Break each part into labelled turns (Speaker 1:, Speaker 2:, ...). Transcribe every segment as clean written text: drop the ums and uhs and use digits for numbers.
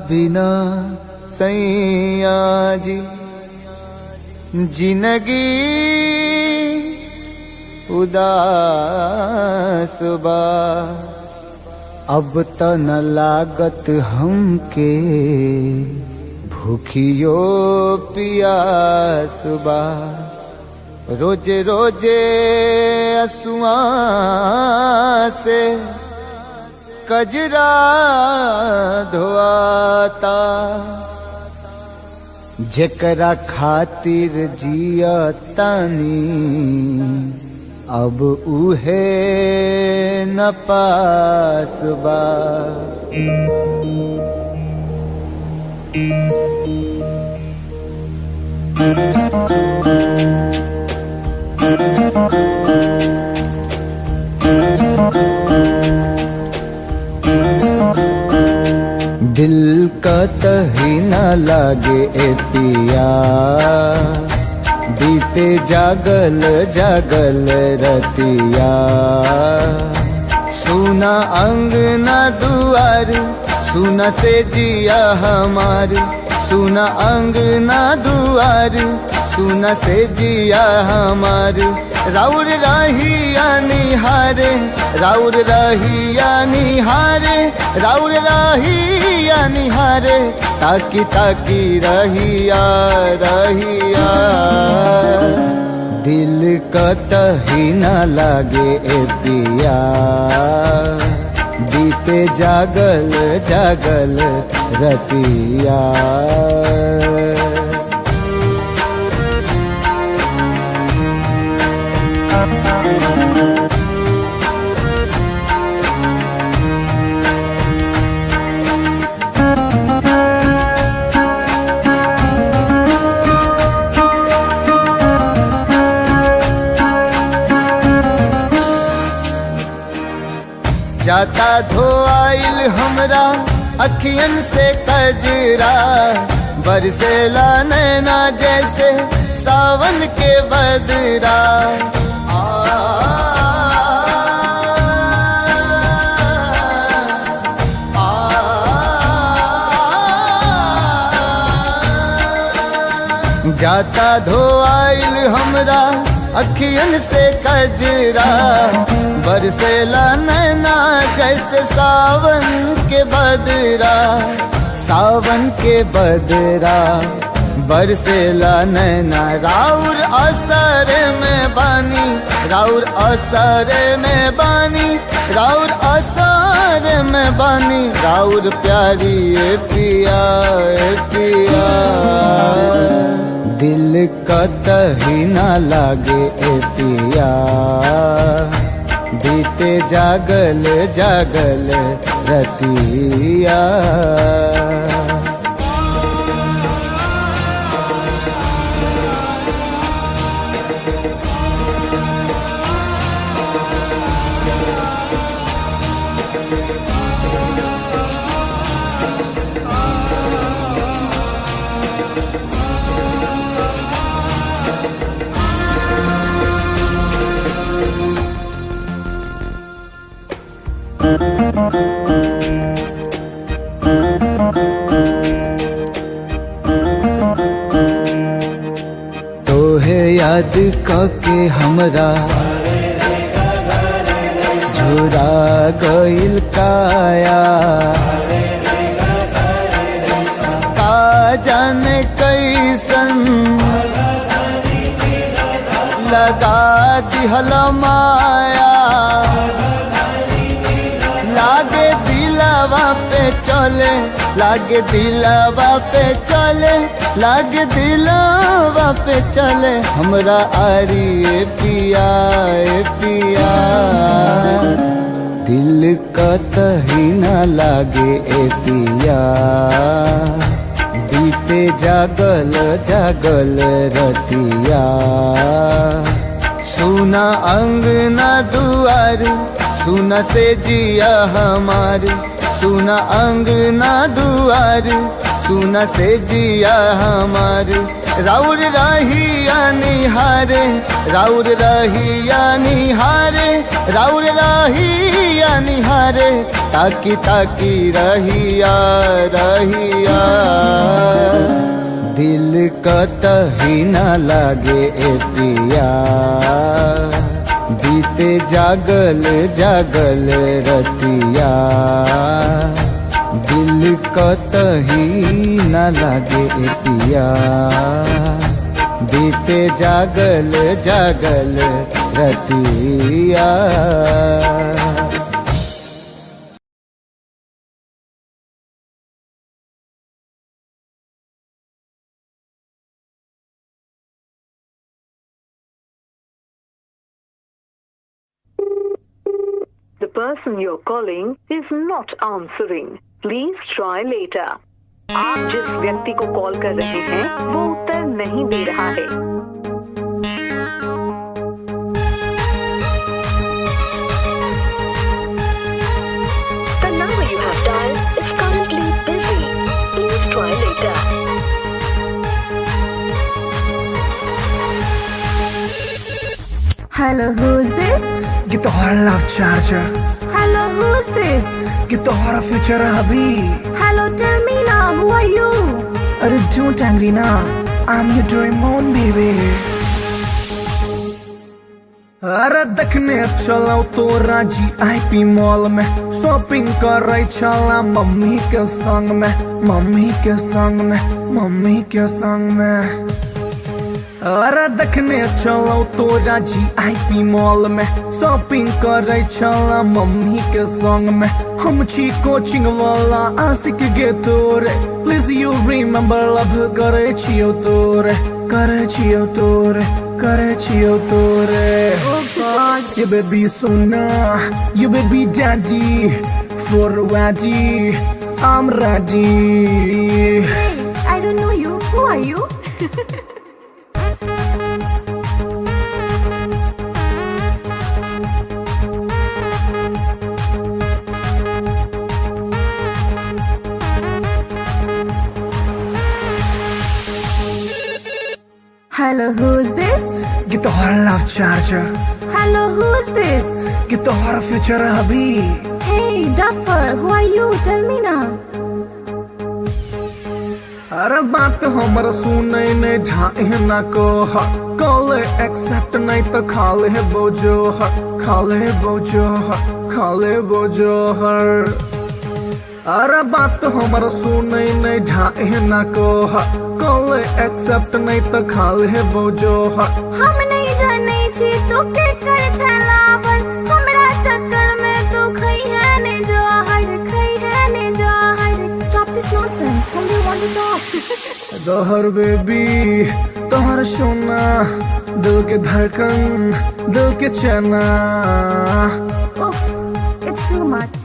Speaker 1: बिना सैया जी जिंदगी उदास बा। अब त न लागत हमके भूखियो पियास बा। रोजे रोजे असुआ से कजरा धोआता। जेकरा खातिर जिया तानी अब उहे न पास बा। दिल का तही न लागे ए पिया बीते जागल जागल रतिया। सुना अंगना दुआर सुना से जिया हमार। सुना अंगना दुआर सुना से जिया हमार। राउर रहिया निहारे राउर रहिया निहारे राउर रहिया निहारे। ताकी ताकी रहिया रहिया दिल कतही न लागे ए पिया बीते जागल जागल रतिया। जाता धोआइल हमरा अखियन से कजरा। बरसेला नैना जैसे सावन के बदरा। जाता धोआइल हमरा अखियन से कजरा। बरसेला नैना जैसे सावन के बदरा। सावन के बदरा बरसेला नैना। राउर असर में बानी राउर असर में बानी राउर असर में बानी। राउर प्यारी ए पिया ए पिया दिल कतही न लागे ए पिया बीते जागल जागल रतिया। तोहे याद करके हमरा झुरा गइल काया। का जाने कैसन लगा दिहल माया। लागे दिलवा पे चले लागे दिलवा पे चले लागे दिलवा पे चले। हमरा आरी ए पिया ए पिया दिल कतही न लागे ए पिया बीते जागल जागल रतिया। सुना अंगना दुआर सुना से जिया हमार। सुना अंगना दुआर सुना से जिया हमार। राउर रहिया निहारे, राउर रहिया निहारे, राउर रहिया निहारे, ताकी ताकी रहिया रहिया। दिल कतही न लागे ए पिया, बीते जागल जागल रतिया। दिल कतही न लागे ए पिया, बीते जागल जागल रतिया।
Speaker 2: The person you're calling is not answering. Please try later. आप जिस व्यक्ति को कॉल कर रहे हैं वो उत्तर नहीं दे रहा है। The number you have dialed is currently busy. Please try later.
Speaker 3: Hello, who's this?
Speaker 4: Get the hot love charger.
Speaker 3: Hello, who's this?
Speaker 4: Get the hot future hubby.
Speaker 3: Hello, tell me now, who are you?
Speaker 4: अरे don't angry ना, I'm your dream on baby. अरे देखने चलाओ तो राजी IP mall में, shopping कर रही चला मम्मी के संग में, मम्मी के संग में, मम्मी के संग में। अरे देखने चलो तो राजी IP मॉल में, शॉपिंग कर रही चला मम्मी के संग में। हम छी कोचिंग वाला आशिक गे तोरे, प्लीज यू रिमेम्बर लव करे छियो तोरे, करे छियो तोरे, करे छियो तोरे। You baby Sona, you baby daddy, for ready, I'm ready.
Speaker 3: Hey, I don't know you. Who are you? Hello, who's this?
Speaker 4: Get the hot love charger.
Speaker 3: Hello, who's this?
Speaker 4: Get the hot future hubby.
Speaker 3: Hey, Duffer, who are you? Tell me now.
Speaker 4: अरे बात हमरा सुने नहीं ढाए ना को हा, call accept नहीं तो खाले बोझो हा, खाले बोझो हा, खाले बोझो हर। अरे बात हमरा सुने नहीं ढाए ना को हा, कॉल एक्सेप्ट नहीं तो खाले बोझो हा।
Speaker 3: हम नहीं जाने छी तू के कर छला पर, हमरा चक्कर में तू खई है ने जहर, खई है ने जहर। Stop this nonsense. Whom do you want to talk?
Speaker 4: जहर बेबी तोहर सोना, दिल के धड़कन, दिल के चना।
Speaker 3: Oof, it's too much.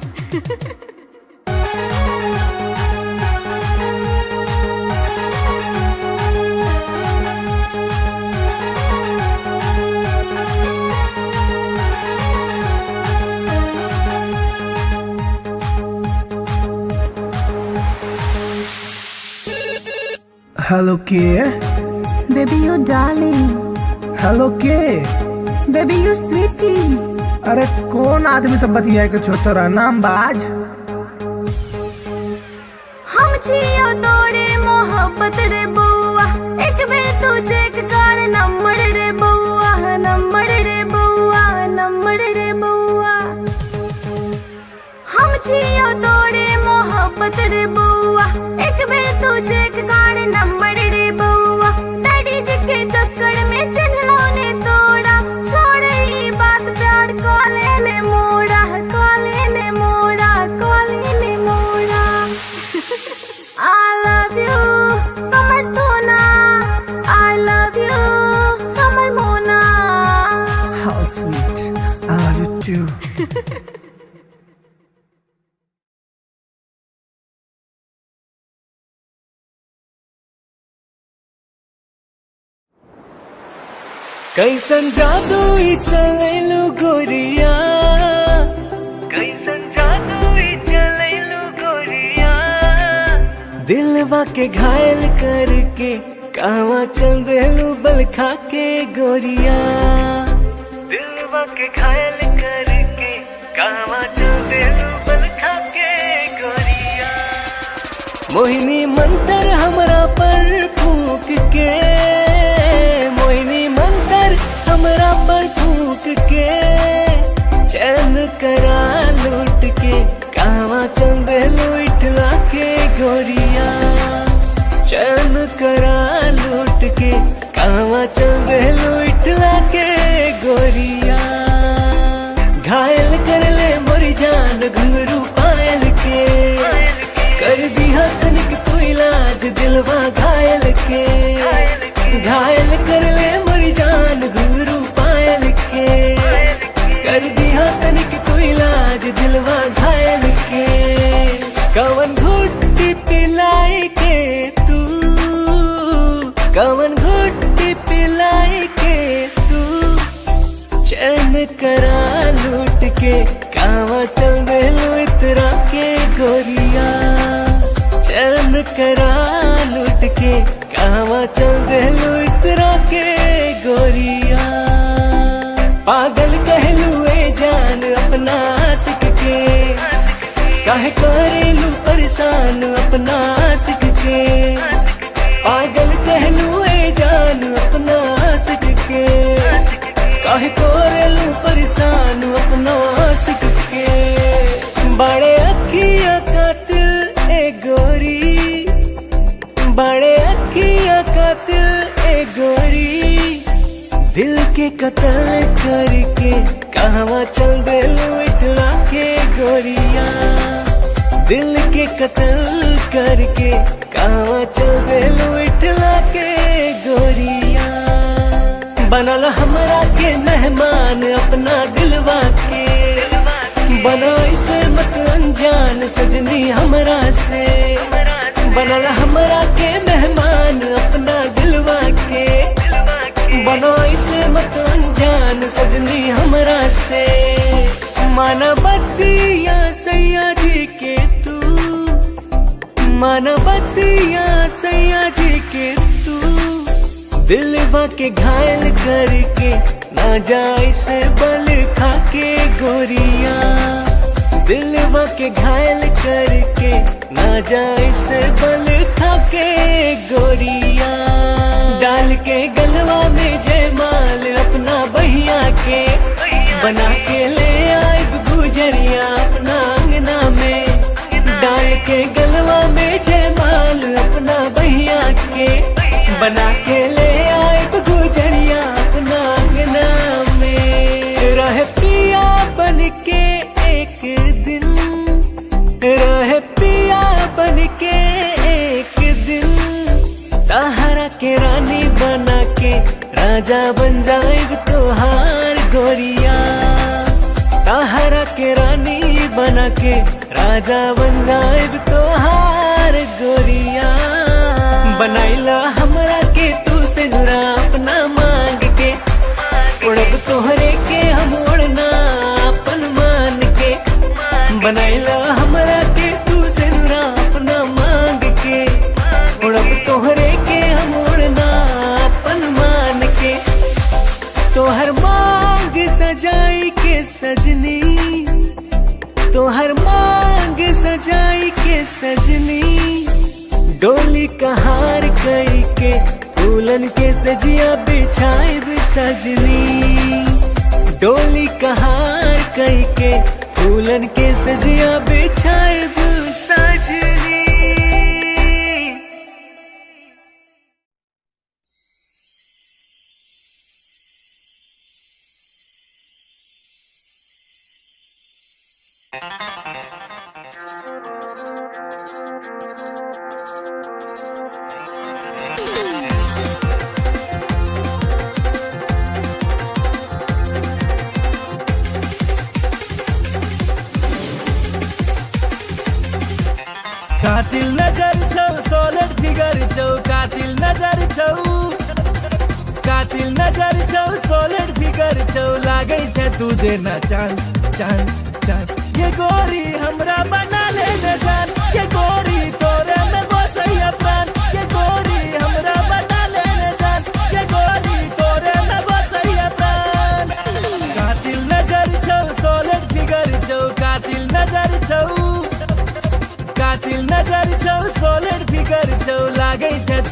Speaker 4: Hello के?
Speaker 3: Baby, you darling.
Speaker 4: हेलो के?
Speaker 3: Baby, you sweetie.
Speaker 4: अरे कौन आदमी से बतिया के छो तोरा नाम बाज?
Speaker 3: हम छियो तोरे मोहब्बत रे बउआ, एक बेर तू चेक कर नंबर रे बउआ, नंबर रे बउआ, नंबर रे बउआ। हम छियो तोरे मोहब्बत रे बउआ, एक बेर तू चेक कर नंबर रे बउआ। डैडी जी के चक्कर में चिन्हलो ने तोड़ा, छोड़े ई बात प्यार कॉले ने मोड़ा, कॉले ने मोड़ा, कॉले ने मोड़ा। I love you, हमर सोना, I love you, हमर मोना।
Speaker 4: How sweet, I love you too.
Speaker 5: कैसन जादू ई चलैलु गोरिया, कैसन जादू ई चलैलु गोरिया। दिलवा के घायल करके कहवा चल देलू बल खा के गोरिया, दिलवा के घायल करके कहवा चल देलू बल खा के गोरिया। मोहिनी मंतर हमरा पर फूक के, मोहिनी मंतर हमरा पर फूक के, चैन करा लूट के कहवा चल देलू इठला के गोरिया, चैन करा लूट के कहवा चल देलू इठला के गोरिया। घायल कर ले मोरी जान घुंघरू पायल के, कर दिया तनिक तू इलाज दिलवा घायल के। घायल कर ले मोरी जान घुंघरू पायल के, कर दिया तनिक तू इलाज दिलवा घायल के। कवन घुट्टी पिलाई के तू, कवन घुट्टी पिलाई के तू, चैन करा लूट के कहवा चल देलू इतरा के गोरिया, चैन करा लूट के कहवा चल देलू इतरा के गोरिया। पागल कहलू ए जान अपना आशिक के, काहे करेलू परेशान अपना आशिक के। पागल कहलू ए जान अपना आशिक के, काहे करेलू परेशान अपना आशिक के। बड़े अखियाँ कातिल ए गोरी, बड़े अखियाँ कातिल ए गोरी, दिल के कत्ल करके कहवा चल देलू इठला के गोरिया, दिल के कत्ल करके कहवा चल देलू इठला के गोरिया। बनल हमरा के मेहमान अपना दिलवा के, बना इसे मत अनजान सजनी हमरा से। बनल हमरा के मेहमान अपना दिलवा के, बना इसे मत अनजान सजनी हमरा से। माना बतिया सैया जी के तू, माना बतिया सैया जी के तू, दिलवा के घायल करके ना जाए से बल खा के गोरिया, दिलवा के घायल करके ना जाए से बल खा के गोरिया। डाल के गलवा में जयमाल अपना बहिया के, बना के ले आए गुजरिया अपना अंगना में। डाल के गलवा में जयमाल अपना बहिया के, बना के ले आए गुजरिया अपना अंगना में। रहे पिया बन के एक दिन, रहे पिया बन के एक दिन, ताहरा के रानी बना के राजा बन जाएग तोहार गोरिया। ताहरा के रानी बना के राजा बन जाएग तोहार गोरिया। बनाइला हमरा के तू से नुरा अपना मांग के, उड़ब तोहरे के हम उड़ना अपन मान के। बनाइला हमरा के तू से नुरा अपना मांग के, उड़ब तोहरे के हम उड़ना अपन मान के। तोहर मांग सजाई के सजनी, तोहर मांग सजाई के सजनी, डोली कहार कई के फूलन के सजिया बिछाए सजनी। डोली कहार कई के फूलन के सजिया बिछाए सजनी। कातिल नजर छौ सोलर फिगर छौ, कातिल नजर छौ, कातिल नजर छौ सोलर फिगर छौ, लागै छै तू देना चांद चांद चांद। ये गोरी हमरा बना ले जान, ये गोरी तोरे में बसैया प्राण, ये गोरी हमरा बना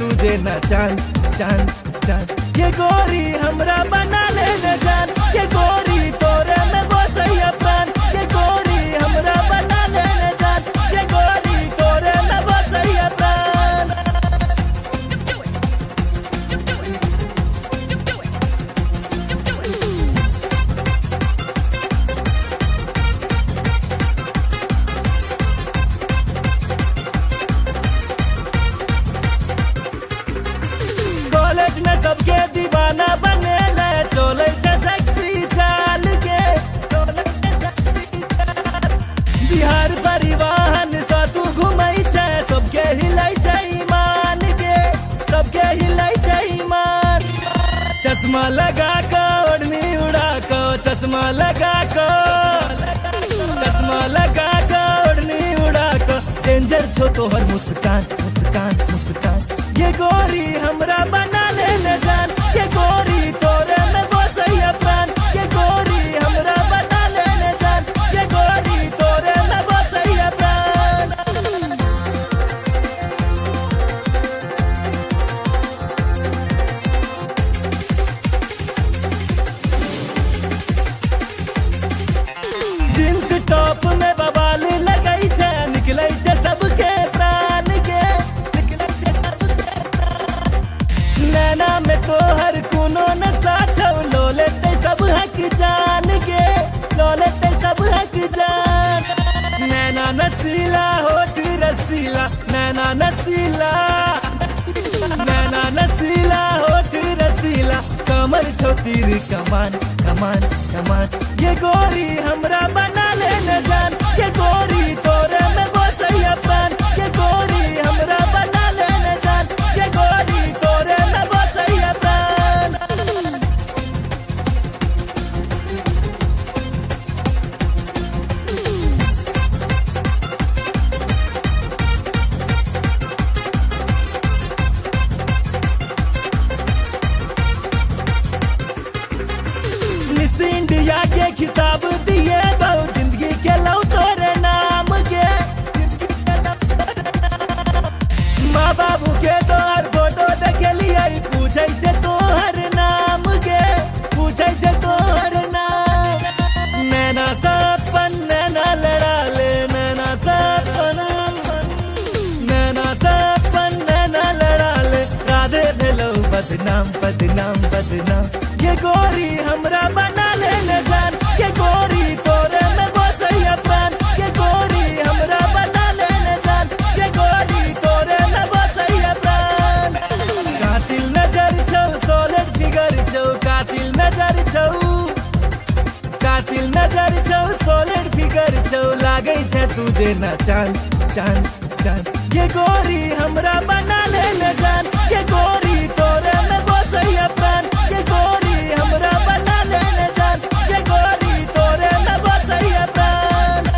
Speaker 5: तुझे ना चांद चांद चांद। ये गोरी हमरा बना ले न जान, ये गोरी तोरे में बसैया प्राण। ये गोरी हमरा बना ले न जान, ये गोरी तोरे में बसैया प्राण। कॉलेज में सबके दीवाना बने ले, चले छे सेक्सी चाल के। बिहार परिवहन से तू घुमई छे, सबके हिलाई छे ईमान के, सबके हिलाई छे ईमान। चश्मा लगा के ओढ़नी उड़ा के, चश्मा लगा के, चश्मा लगा के ओढ़नी उड़ा के। डेंजर छो तोहर मुस्कान मुस्कान मुस्कान। ये गोरी हमरा बना ले न जान, ये गोरी तोरे में बसैया प्राण। ये गोरी हमरा बना ले न जान, ये गोरी तोरे में बसैया प्राण। जींस टॉप में बवाल लगई छे, निकलै छे सबके प्राण के, निकलै छे सबके प्राण। नैना में तोहर कोनो नशा छौ, लो लेते सब हक जान के, लो लेते सब हक जान। नैना नसीला होठ रसीला, नैना नसीला, नैना नसीला होठ रसीला। कमर छौ तीर कमान कमान कमान। ये गोरी हमरा बना ले न जान, ये गोरी तोरे में बसैया प्राण। ये गोरी हमरा बना ले न जान, ये गोरी तोरे में बसैया प्राण। मिस इंडिया के खिताब दिए बहु, जिंदगी के लौ तोरे नाम के। माँ बाबू के तोहर फोटो देखे लिए, पूछे से तोहर नाम के, पूछे से तोहर नाम। नैना सपन नैना लड़ा ले, नैना सपन, नैना सपन नैना लड़ा ले। राधे भेलौ बदनाम बदनाम बदनाम। ये गोरी हमरा बना ले न जान, ये गोरी तोरे में बसैया प्राण। ये गोरी हमरा बना ले न जान, ये गोरी तोरे में बसैया प्राण। कातिल नजर छौ, सॉलिड फिगर छौ, कातिल नजर छौ, कातिल नजर छौ, सॉलिड फिगर छौ। लागै छे तुझे ना चांद चांद चांद। ये गोरी हमरा बना ले न जान, ये गोरी तोरे में बसैया प्राण। ये गोरी हमरा बना ले न जान, ये गोरी तोरे में बसैया प्राण।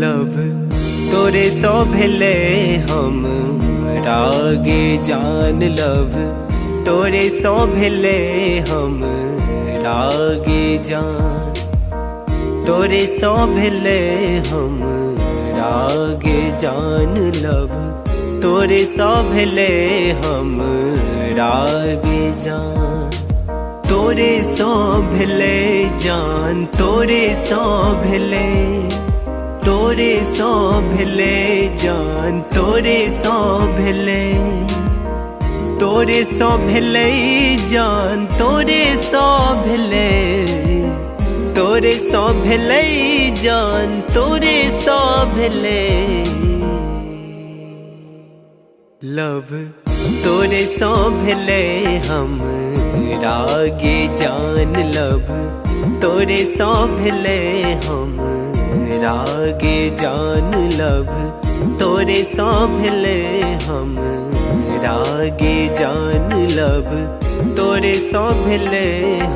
Speaker 6: लव तोरे सो भेले हम रागे जान। लव तोरे सो भेले हम रागे जान। तोरे सो भेले हम रागे जान। लव तोरे सो भेले हम रागे जान। तोरे सो भेले जान। तोरे सो भेले। तोरे सो भेले जान। तोरे सो भेले। तोरे सो भेले जान तोरे सो भेले तोरे सो भेले जान तोरे सो भेले लव तोरे सो भेले हम रागे जान लव तोरे सो भेले हम रागे जान लव तोरे सो भेले हम रागे जान लव तोरे सो भेले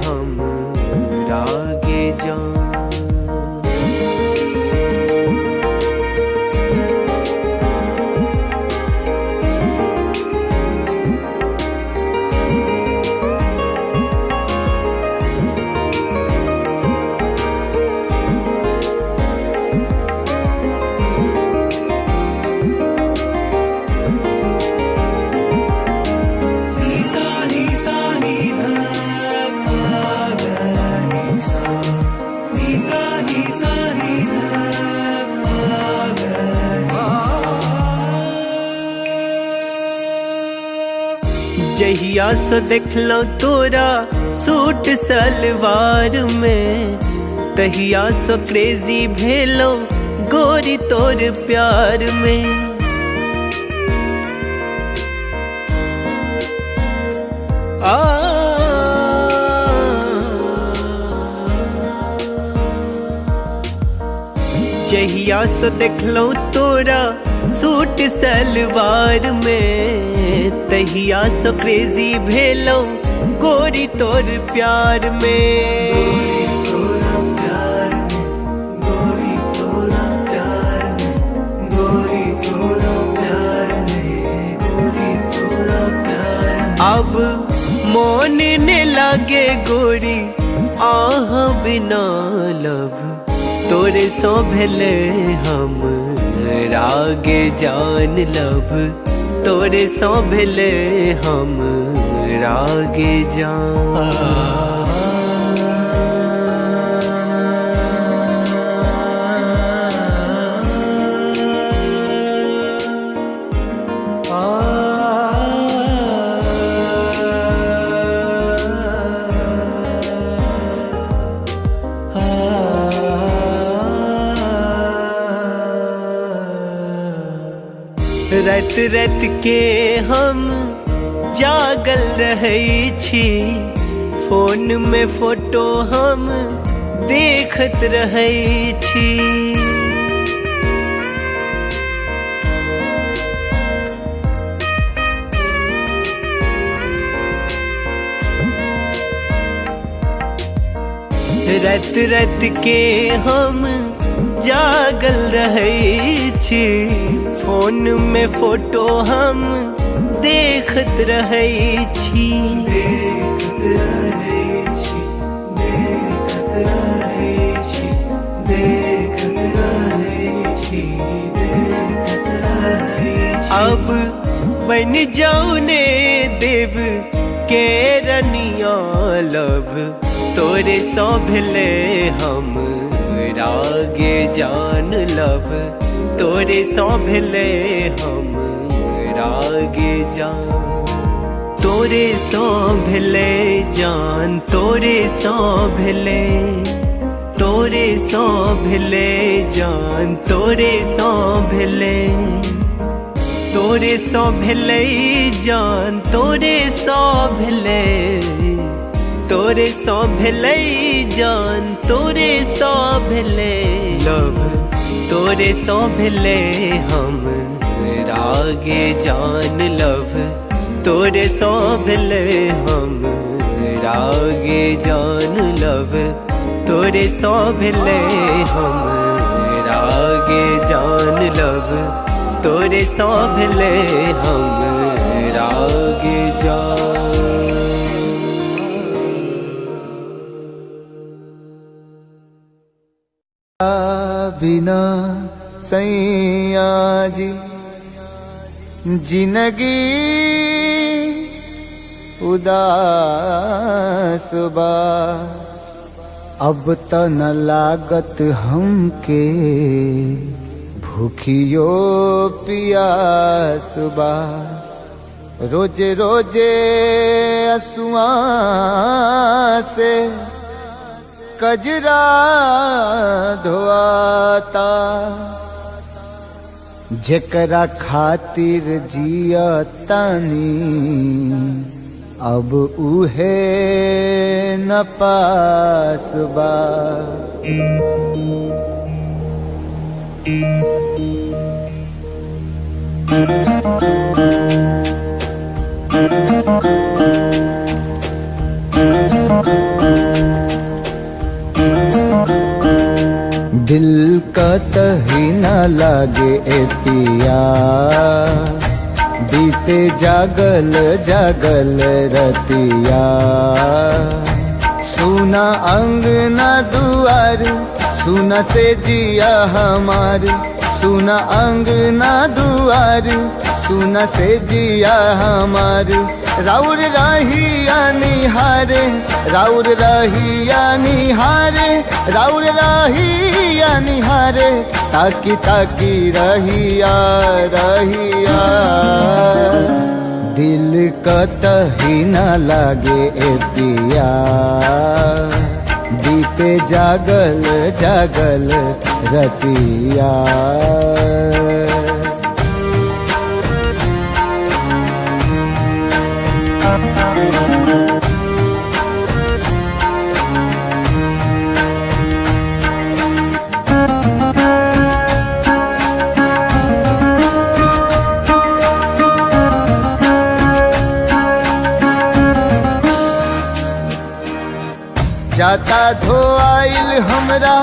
Speaker 6: हम रागे जान जहिया सो देखलो तोरा सूट सलवार में तहिया सो क्रेजी भेलो गोरी तोर प्यार में जहिया सो देखलो तोरा सूट सलवार में तहिया सो क्रेजी भेलो गोरी तोर प्यार में अब मोन ने लागे गोरी आह बिना लव तोरे सो भेले हम रागे जान लव तोरे सो भेले हम रागे जान रात रात के हम जागल रहे छी फोन में फोटो हम देखत रहे छी रात रात के हम जागल रहे छी फोन में फोटो हम देखत रहे छी अब बन जाऊ ने देव के रनिया लव तोरे सो भेले हम रागे जान लव तोरे सो भेले हम रागे जान तोरे सो भेले जान तोरे सो भेले तोरे सो भेले जान तोरे सो भेले तोरे सो भेले जान तोरे सो भेले तोरे सो भेले जान तोरे सो भेले लव तोरे सो भेले हम रागे जान लव तोरे सो भेले हम रागे जान लव तोरे सो भेले हम रागे जान लव तोरे सो भेले हम रागे जान
Speaker 1: बिना सैया जी जिंदगी उदास बा अब त न लागत हमके भूखियो पियास बा रोजे रोजे असुआ से कजरा धोआता, जेकरा खातिर जिया तानी अब उहे न पास बा। दिल का तही न लागे ए पिया, बीते जागल जागल रतिया। सुना अंगना दुआर, सुना से जिया हमार, सुना अंगना दुआर, सुना से जिया हमार। राउर रहिया निहारे, राउर रहिया निहारे, राउर रहिया निहारे, ताकी ताकी रहिया रहिया। दिल कतही न लागे ए पिया, बीते जागल जागल रतिया। जाता धोआइल हमरा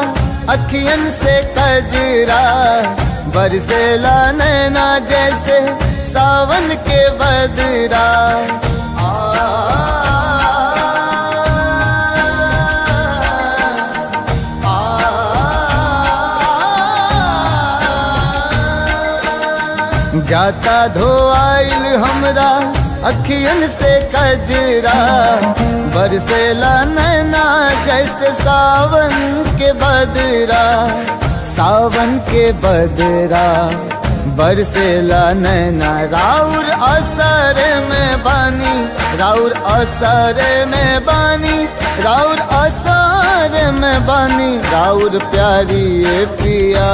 Speaker 1: अखियन से कजरा, बरसेला नैना जैसे सावन के बदरा। जाता धोआइल हमरा अखियन से कजरा, बरसेला नैना जैसे सावन के बदरा। सावन के बदरा बरसेला नैना, राउर असर में बानी, राउर असर में बानी, राउर असर में बानी। राउर प्यारी ए पिया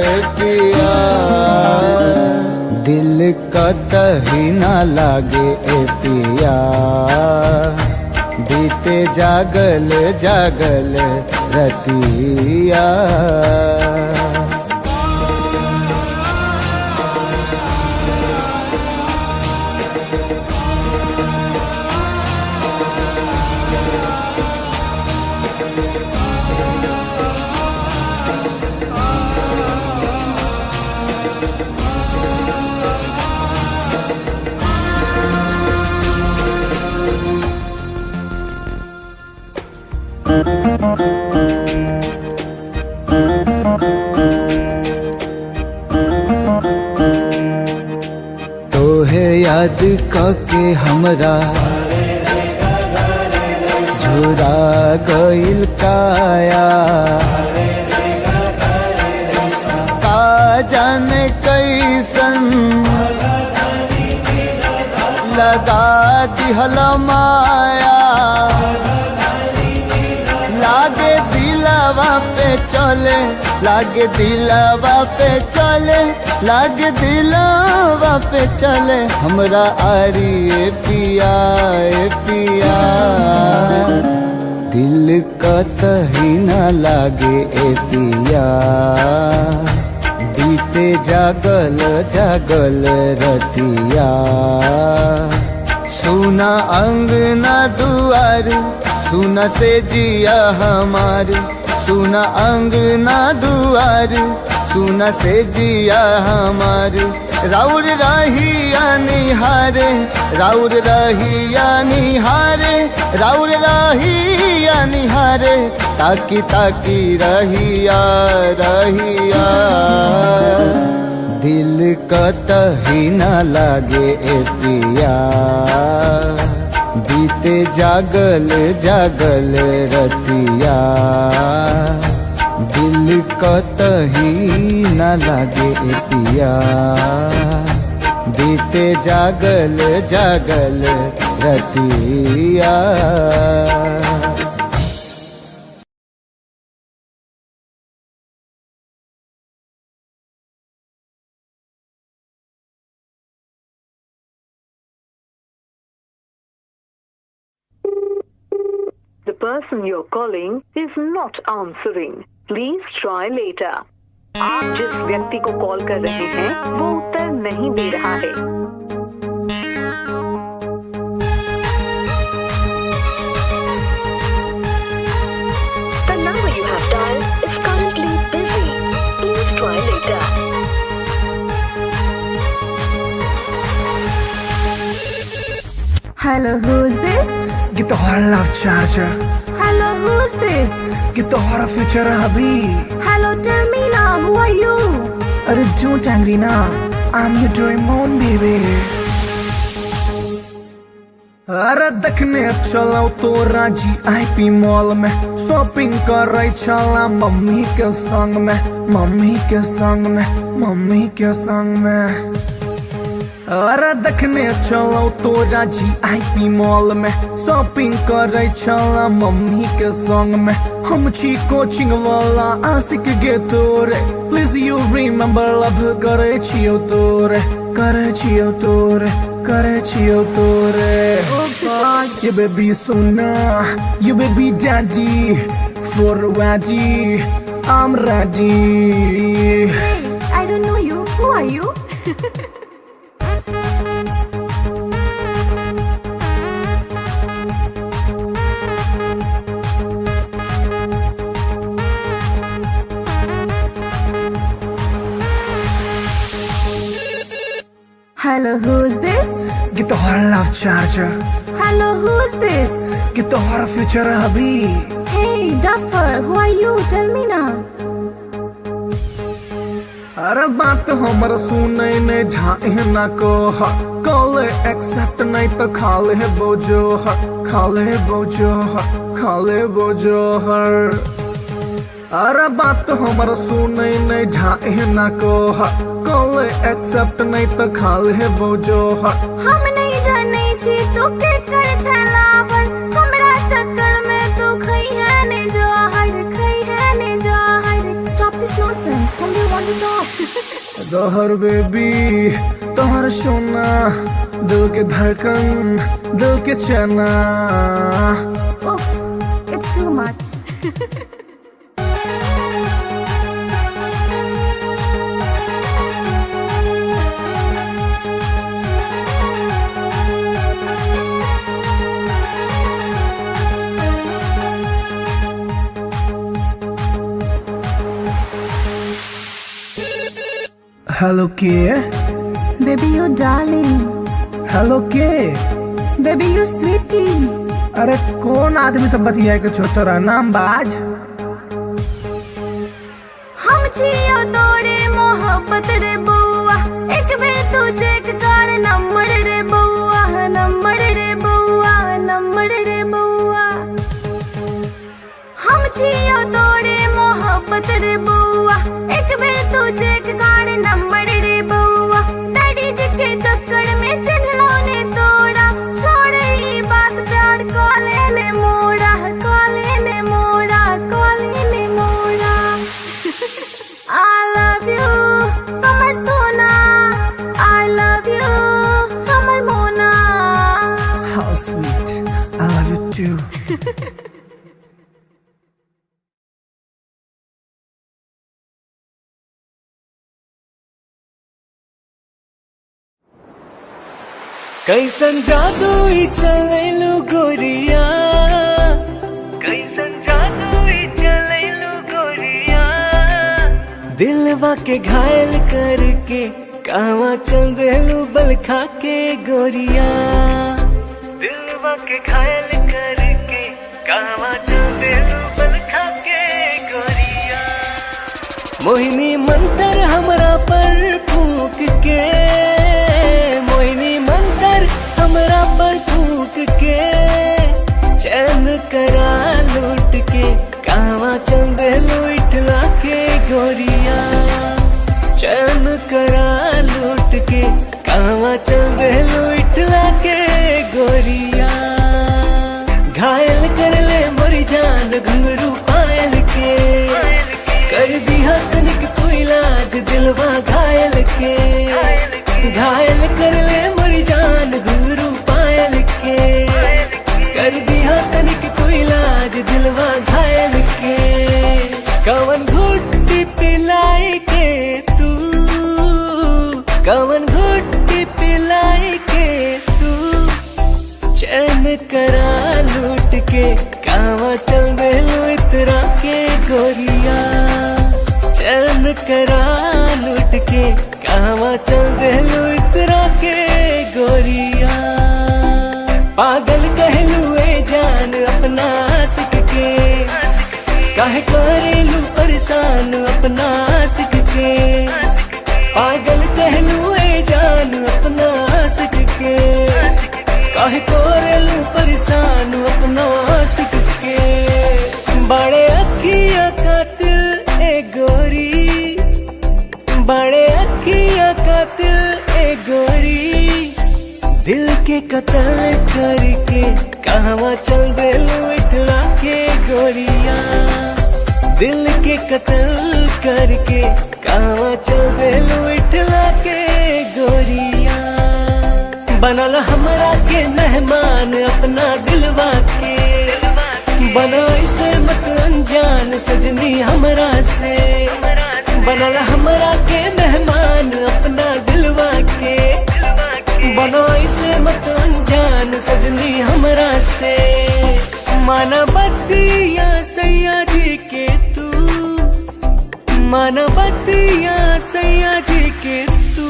Speaker 1: ए पिया, दिल कतही न लागे ए पिया, बीते जागल जागल रतिया। तोहे याद करके हमरा झुरा गइल काया, का जाने कैसन लगा दिहला माया। लागे दिलवा पे चले, लागे दिलवा पे चले, लागे दिलवा पे चले हमरा आरी ए पिया ए पिया। दिल कतही न लागे ए पिया, बीते जागल जागल रतिया। सुना अंगना दुआर, सुना से जिया हमार, सुना अंगना दुआर, सुना से जिया हमार। राउर रहिया निहारे, राउर रहिया निहारे, राउर रहिया निहारे, ताकी ताकी रहिया रहिया। दिल कतही न लागे ए पिया, बीते जागल जागल रतिया। दिल कतही न लागे ए पिया, बीते जागल जागल रतिया।
Speaker 2: The person you're calling is not answering. Please try later. आप जिस व्यक्ति को कॉल कर रहे हैं वो उत्तर नहीं दे रहा है। The number you have dialed is currently busy. Please try later.
Speaker 3: Hello, who's this?
Speaker 4: Get the horror love charger.
Speaker 3: Hello, who's this?
Speaker 4: Get the horror future hubby.
Speaker 3: Hello, tell me now, who are you?
Speaker 4: अरे don't angry now. I'm your Doraemon baby. अरे देखने चलो तो राजी IP mall में, shopping कर रही चला मम्मी के संग में, मम्मी के संग में, मम्मी के संग में। अरे देखने चलो तो राजी आईपी मॉल में, शॉपिंग कर रही चला मम्मी के संग में। हम छी कोचिंग वाला आशिक गे तोरे, प्लीज यू रिमेम्बर लव करे छियो तोरे, करे छियो तोरे, करे छियो तोरे। You baby sona, you baby daddy, for ready, I'm ready.
Speaker 3: Hey, I don't know you. Who are you? Hello, who's this?
Speaker 4: Get the horror love charger.
Speaker 3: Hello, who's this?
Speaker 4: Get the horror future hubby.
Speaker 3: Hey, Duffer, who are you? Tell me now.
Speaker 4: अरे बात हमर सुनै ने झाए ना को call accept नहीं तो खाले बोझो खाले बोझो खाले बोझो हर। अरे बात हमर सुनै ने झाए ना को कॉल एक्सेप्ट नहीं तो खाले बोझो
Speaker 3: हम नहीं जाने छी तू के कर छलावर, हमरा चक्कर में तू खई है ने जहर, खई है ने जहर। Stop this nonsense. Whom do you want to talk?
Speaker 4: जहर बेबी तोहर सोना, दिल के धड़कन, दिल के चना।
Speaker 3: Oof, it's too much.
Speaker 4: Hello के
Speaker 3: Baby, you darling.
Speaker 4: हेलो के।
Speaker 3: Baby, you sweetie.
Speaker 4: अरे कौन आदमी सब बतिया के छोटरा नाम बाज।
Speaker 3: हम छियो तोरे मोहब्बत रे बउआ, एक बेर तू चेक कर नंबर रे बउआ, नंबर रे बउआ, नंबर रे बउआ। हम छियो तोरे मोहब्बत रे बउआ, एक बेर तू चेक कर नंबर रे बउआ। डैडी जी के चक्कर में चिन्हलो ने तोड़ा, छोड़ ई बात प्यार कॉले ने मोड़ा, कॉले ने मोड़ा, कॉले ने मोड़ा। I love you, हमर सोना। I love you, हमर मोना।
Speaker 4: How sweet, I love you too.
Speaker 6: कैसन जादू ई चलैलू गोरिया, कैसन जादू ई चलैलू गोरिया। दिलवा के घायल करके कहवा चल देलू बल खा के गोरिया, दिलवा के घायल करके कहवा चल देलू बल खा के गोरिया। मोहिनी मंतर हमरा पर फूक के, मोहिनी मंतर हमरा पर फूक के, चैन करा लूट के कहवा चल देलू इठला के गोरिया, चैन करा लूट के कहवा देलू इटला के गोरिया। घायल कर ले मोरी जान घुंघरू पायल के, कर दिया तनिक तू इलाज दिलवा घायल के। घायल कर ले मोरी जान घुंघरू पायल के, कर दिया तनिक तू इलाज दिलवा घायल के। कवन घुट्टी पिलाई के तू, कवन घुट्टी पिलाई के तू, चैन करा लूट के कावा चल देलू इतरा के गोरिया। चैन करा लूट के कावा चल देलू इतरा के गोरिया। पागल कहलू ए जान अपना आशिक के, काहे करेलू परेशान अपना आशिक के। पागल कहलू ए जान अपना आशिक के, काहे करेलू परेशान अपना आशिक के। बड़े अखिया कातिल ए गोरी, बड़े अखिया कातिल ए गोरी। दिल के कत्ल करके कहवा चल देलू इटला के गोरिया। दिल के कत्ल करके कहवा चल देलू इटला के गोरिया। बनल हमरा के मेहमान अपना दिलवा के, बना इसे मत अनजान सजनी हमरा से। बनल हमरा के मेहमान अपना दिलवा के, बना इसे मत अनजान सजनी हमरा से। माना बतिया सैया जी के तू, माना बतिया सैया जी के तू।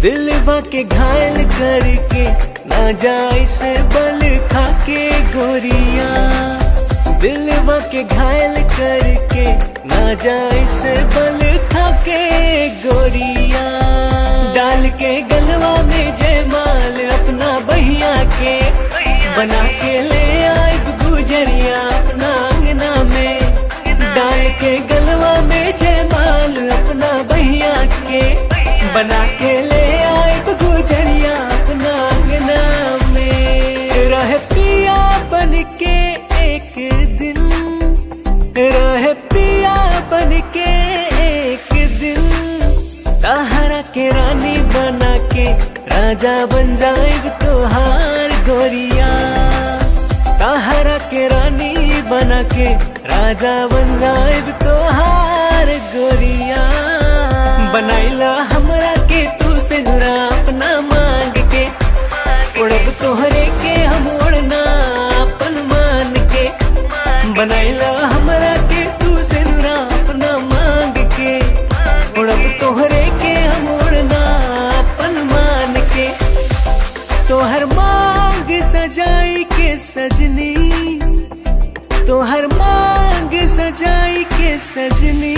Speaker 6: दिलवा के घायल करके ना जाए से बल खा के गोरिया। दिलवा के घायल करके ना जाए से बल खा के गोरिया। डाल के गलवा में जयमाल अपना बहिया के, बना के ले आए गुजरिया अपना अंगना में। डाल के गलवा में जयमाल अपना बहिया के, बना के ले आए गुजरिया अपना अंगना में। रह पिया बन के एक दिन, रह पिया बन के एक दिन। ताहरा के रानी बना के राजा बन जाएग तोहार गोरिया। ताहरा के रानी बना के राजा बन जाएग तोहार गोरिया। बनाइला हमरा के तू से नुरा अपना मांग के, उड़ब तोहरे के हम उड़ना अपन मान के। बनाइला हमरा के तू से नुरा अपना मांग के, उड़ब तोहरे के हम उड़ना अपन मान के। तोहर मांग सजाई के सजनी, तोहर मांग सजाई के सजनी।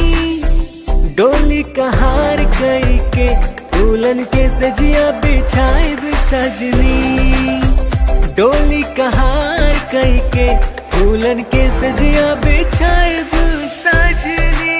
Speaker 6: डोली कहार कई के फूलन के सजिया बिछाए सजनी। डोली कहार कई के फूलन के सजिया बिछाए सजनी।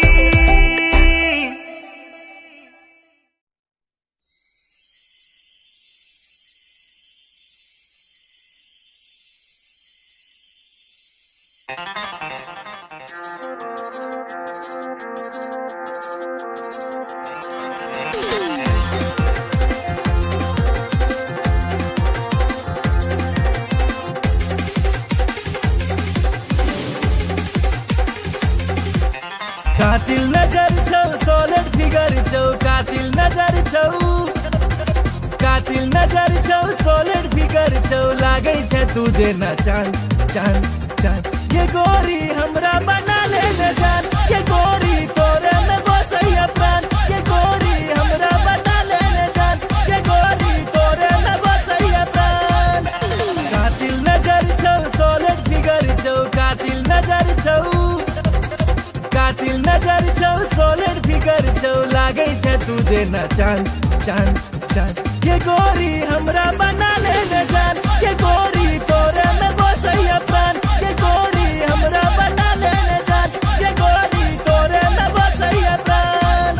Speaker 5: कातिल नजर छौ सोलर फिगर छौ, कातिल नजर छौ, कातिल नजर छौ सोलर फिगर छौ। लागे छै तुझे न चांद चांद चांद। ये गोरी हमरा बना ले न जान, ये गोरी तोरे में बसैया प्राण। ये गोरी हमरा बना ले न जान, ये गोरी तोरे में बसैया प्राण। कातिल नजर छौ सोलर फिगर छौ, कातिल नजर छौ, कातिल नजर छौ सोलर फिगर छौ। लागे छै तुझे न चांद चांद चांद। ये गोरी हमरा बना ले न जान, ये गोरी तोरे में बसैया प्राण। ये गोरी हमरा बना ले न जान, ये गोरी तोरे में बसैया प्राण।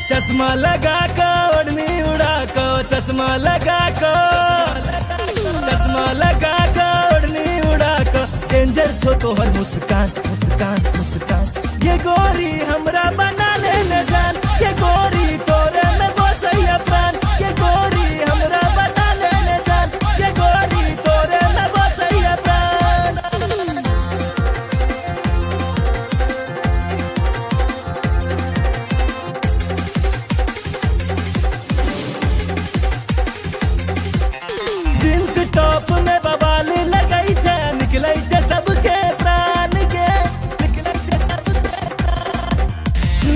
Speaker 5: चश्मा लगा कर ओढ़नी उड़ा को, चश्मा लगा को, चश्मा लगा कर ओढ़नी उड़ा को, डेंजर छो तोहर मुस्कान मुस्कान मुस्कान। ये गोरी हमरा बना ले न जान, ये गोरी तोरे में बसैया प्राण, ये गोरी हमरा बना ले न जान, ये गोरी तोरे में बसैया प्राण। जींस टॉप में बवाल लगई छे, निकलै छे सबके प्राण के, निकलै छे सबके प्राण।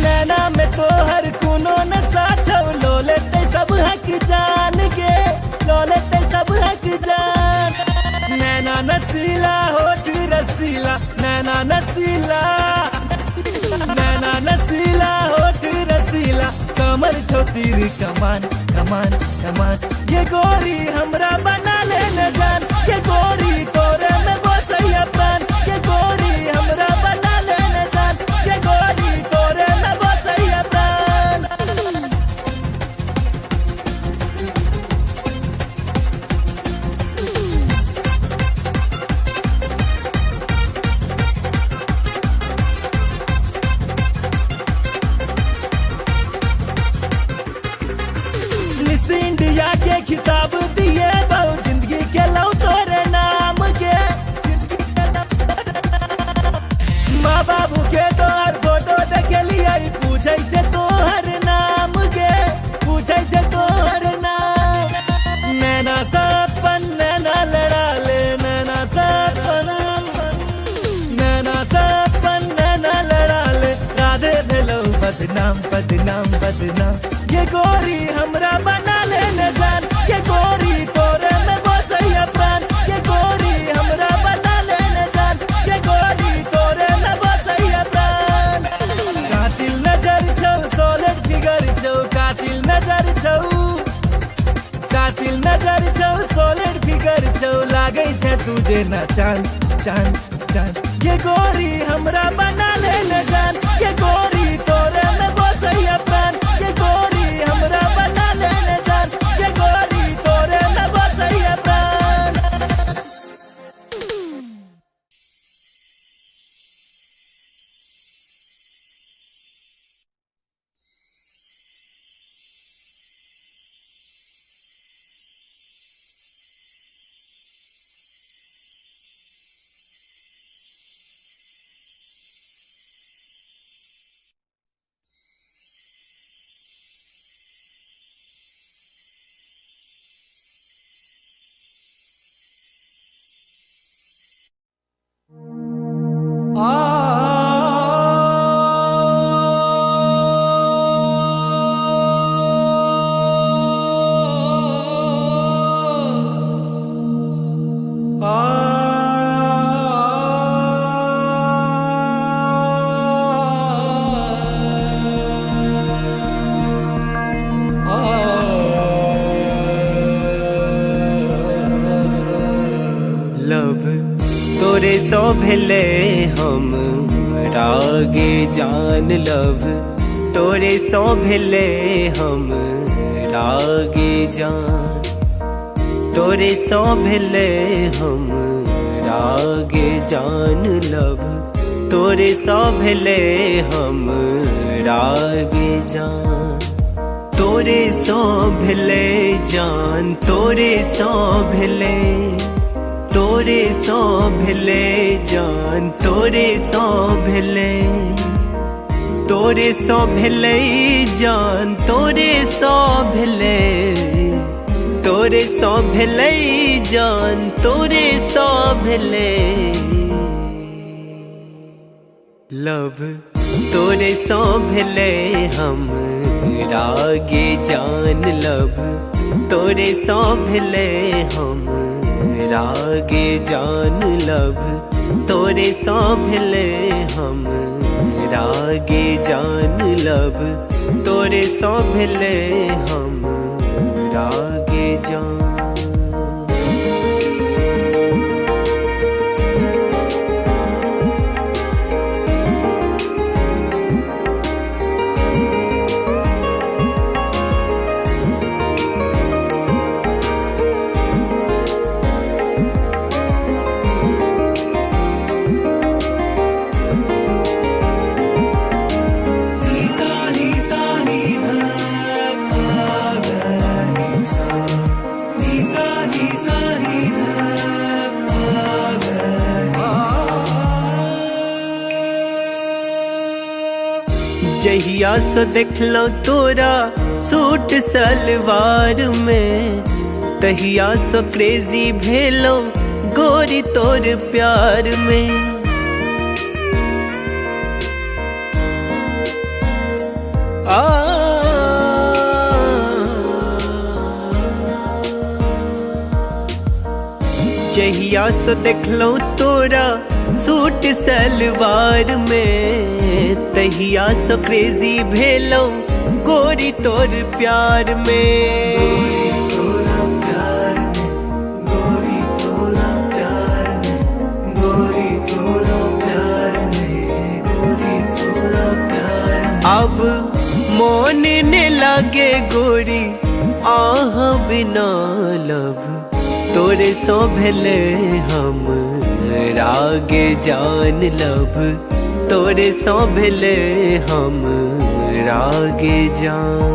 Speaker 5: नैना में तोहर कोनो नशा छौ, लो लेते सब हक जान के, लो लेते सब हक जान। नैना नसीला होठ रसीला, नैना नसीला, नैना नसीला होठ रसीला, कमर छो तीर कमान कमान कमान। ये गोरी हमरा बना ले न जान, ये गोरी तोरे में बसैया प्राण, ये गोरी हमरा बना ले न जान, ये गोरी तोरे में बसैया प्राण। मिस इंडिया के खिताब दिए बहु, जिंदगी के लौ तोरे नाम के, माँ बाबू के तोहर फोटो देखे लिया, पूछे छे तोहर नाम के, पूछे छे तोहर नाम। नैना सपन नैना लड़ा ले, नैना सपन, नैना सपन नैना लड़ा ले, राधे भेलौ बदनाम बदनाम बदनाम। ये गोरी हमरा बना ले न जान, ये गोरी तोरे में बसैया प्राण, ये गोरी हमरा बना ले न जान, ये गोरी तोरे में बसैया प्राण। कातिल नजर छौ, सॉलिड फिगर छौ, कातिल नजर छौ, कातिल नजर छौ, सॉलिड फिगर छौ, लागै छे तुझे ना चांद चांद चांद। ये गोरी हमरा बना ले न जान, ये गोरी तोरे में बसैया प्राण, ये गोरी हमरा बना ले न जान, ये गोरी तोरे में बसैया प्राण।
Speaker 6: लव तोरे सो भेले हम रागे जान, लव तोरे सो भेले हम रागे जान, तोरे सो भेले हम रागे जान, लव तोरे सो भेले हम रागे जान, तोरे सो भेले जान, तोरे सो भेले, तोरे सो भेले जान, तोरे सो भेले, तोरे सो भेले जान, तोरे सो भेले, तोरे सो भेले जान, तोरे सो भेले। लव तोरे सो भेले हम रागे जान, लव तोरे सो भेले हम रागे जान, लव तोरे सो भेले हम रागे जान, लव तोरे सो भेले हम रागे जान। जहिया से देखलो तोरा सूट सलवार में, तहिया से क्रेजी भेलो गोरी तोर प्यार में। जहिया से देखलो तोरा सूट सलवार में, तहिया से क्रेजी भेलो गोरी तोर प्यार में। गोरी तोरा प्यार में, गोरी तोरा प्यार में, गोरी तोरा प्यार में, गोरी तोरा प्यार में। अब मोन ने लागे गोरी आह बिना लब, तोरे सो भेले हम रागे जान लब, तोरे सो भेले हम रागे जान।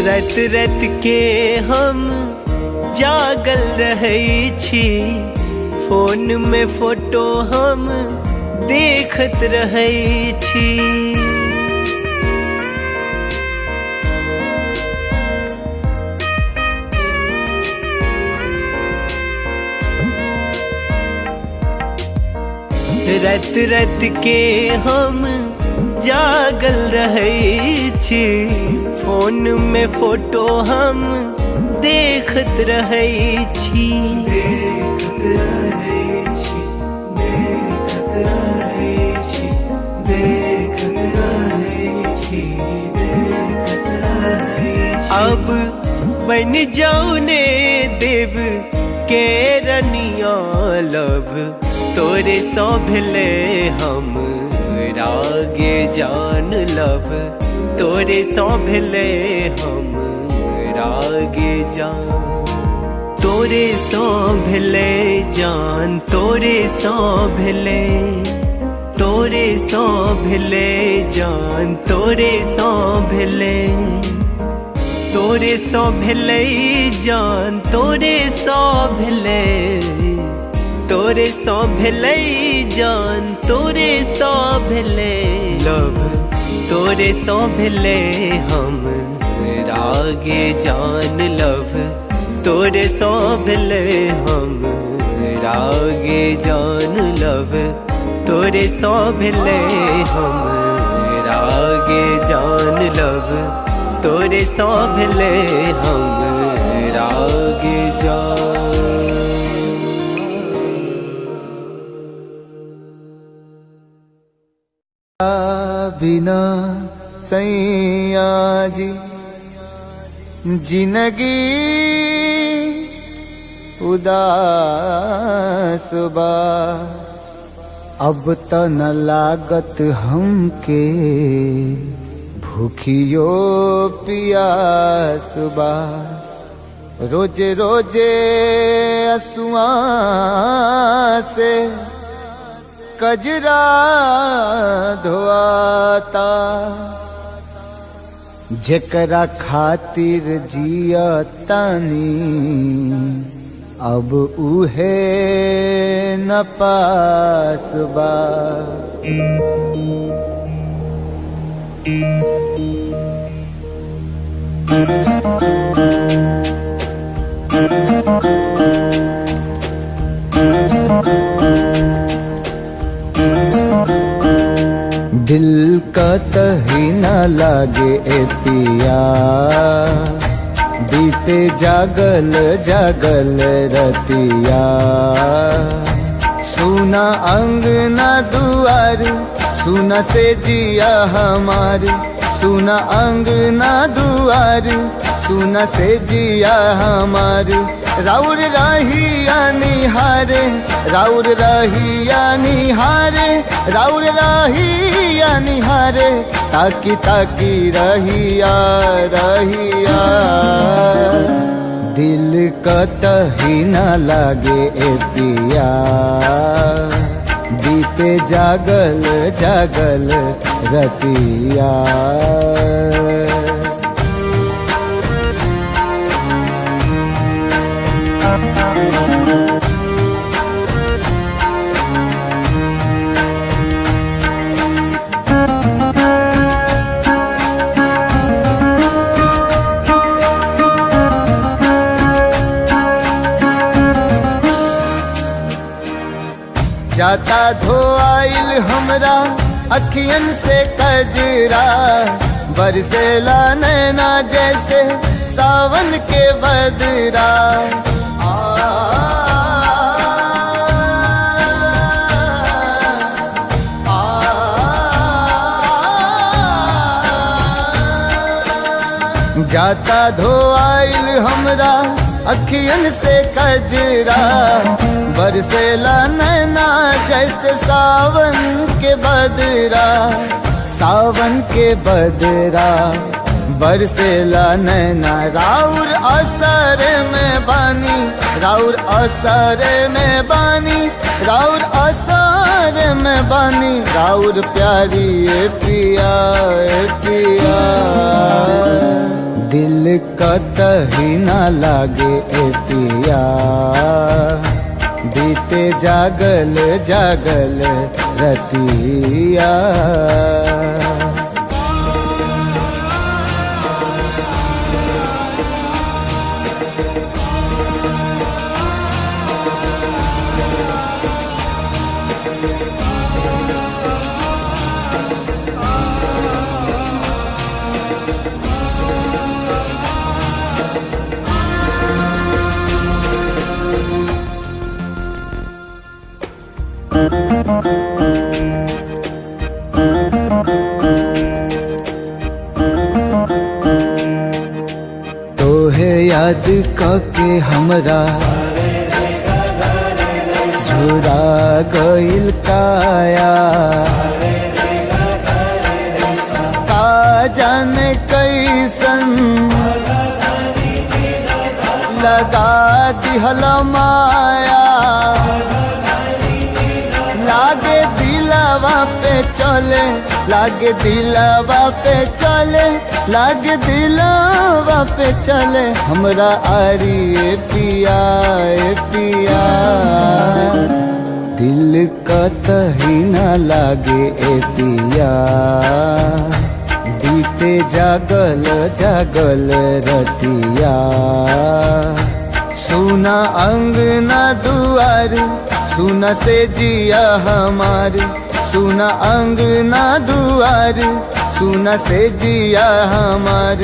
Speaker 6: रात रात के हम जागल रहै छी, फोन में फोटो हम देखत रहै छी। रात रात के हम जागल रहै छी, फोन में फोटो हम देखत रहै छी। देखत रहै छी, देखत रहै छी, देखत रहै छी, देखत रहै छी। अब बन जाऊ ने देव के रनिया लब, तोरे सो भेले हम रागे जान लब, तोरे सो भेले हम रागे जान। तोरे सो भेले जान, तोरे सो भेले, तोरे सो भेले जान, तोरे सो भेले, तोरे सो भेले जान, तोरे सो भेले, तोरे सो भेले जान, तोरे सो भेले लब, तोरे सो भेले हम रागे जान लब, तोरे सो भेले हम रागे जान लब, तोरे सो भेले हम रागे जान लब, तोरे सो भेले हम रागे जान।
Speaker 1: बिना सैया जी जिंदगी उदास बा, अब त न लागत हमके भूखियो पियास बा। रोजे रोजे असुआ से कजरा धोआता, जेकरा खातिर जिया तानी अब उहे न पास बा। दिल का तही न लागे ए पिया, बीते जागल जागल रतिया। सुना अंगना दुआर, सुना से जिया हमार, सुना अंगना दुआर, सुना से जिया हमार। राउर रहिया निहारे, राउर रहिया निहारे, राउर रहिया निहारे, ताकी ताकी रहिया रहिया। दिल कतही न लागे ए पिया बीते जागल जागल रतिया। जाता धोआइल हमरा अखियन से कजरा बरसेला नैना जैसे सावन के बदरा। जाता धोआइल हमरा अखियन से कजरा बरसेला नैना जैसे सावन के बदरा। सावन के बदरा बरसेला नैना राउर असर में बानी राउर असर में बानी राउर असर में बानी राउर प्यारी ए पिया ए पिया। दिल कतही न लागे ए पिया बीते जागल जागल रतिया। तोहे याद के हमरा झुरा गइल काया का जाने कैसन लगा दिहल माया। लागे दिलवा पे चले लागे दिलवा पे चले लागे दिलवा पे चले हमरा आरी ए पिया ए पिया। दिल कतही न लागे ए पिया बीते जागल जागल रतिया। सुना अंगना दुआर सुना से जिया हमार सुना अंगना दुआर सुना से जिया हमार।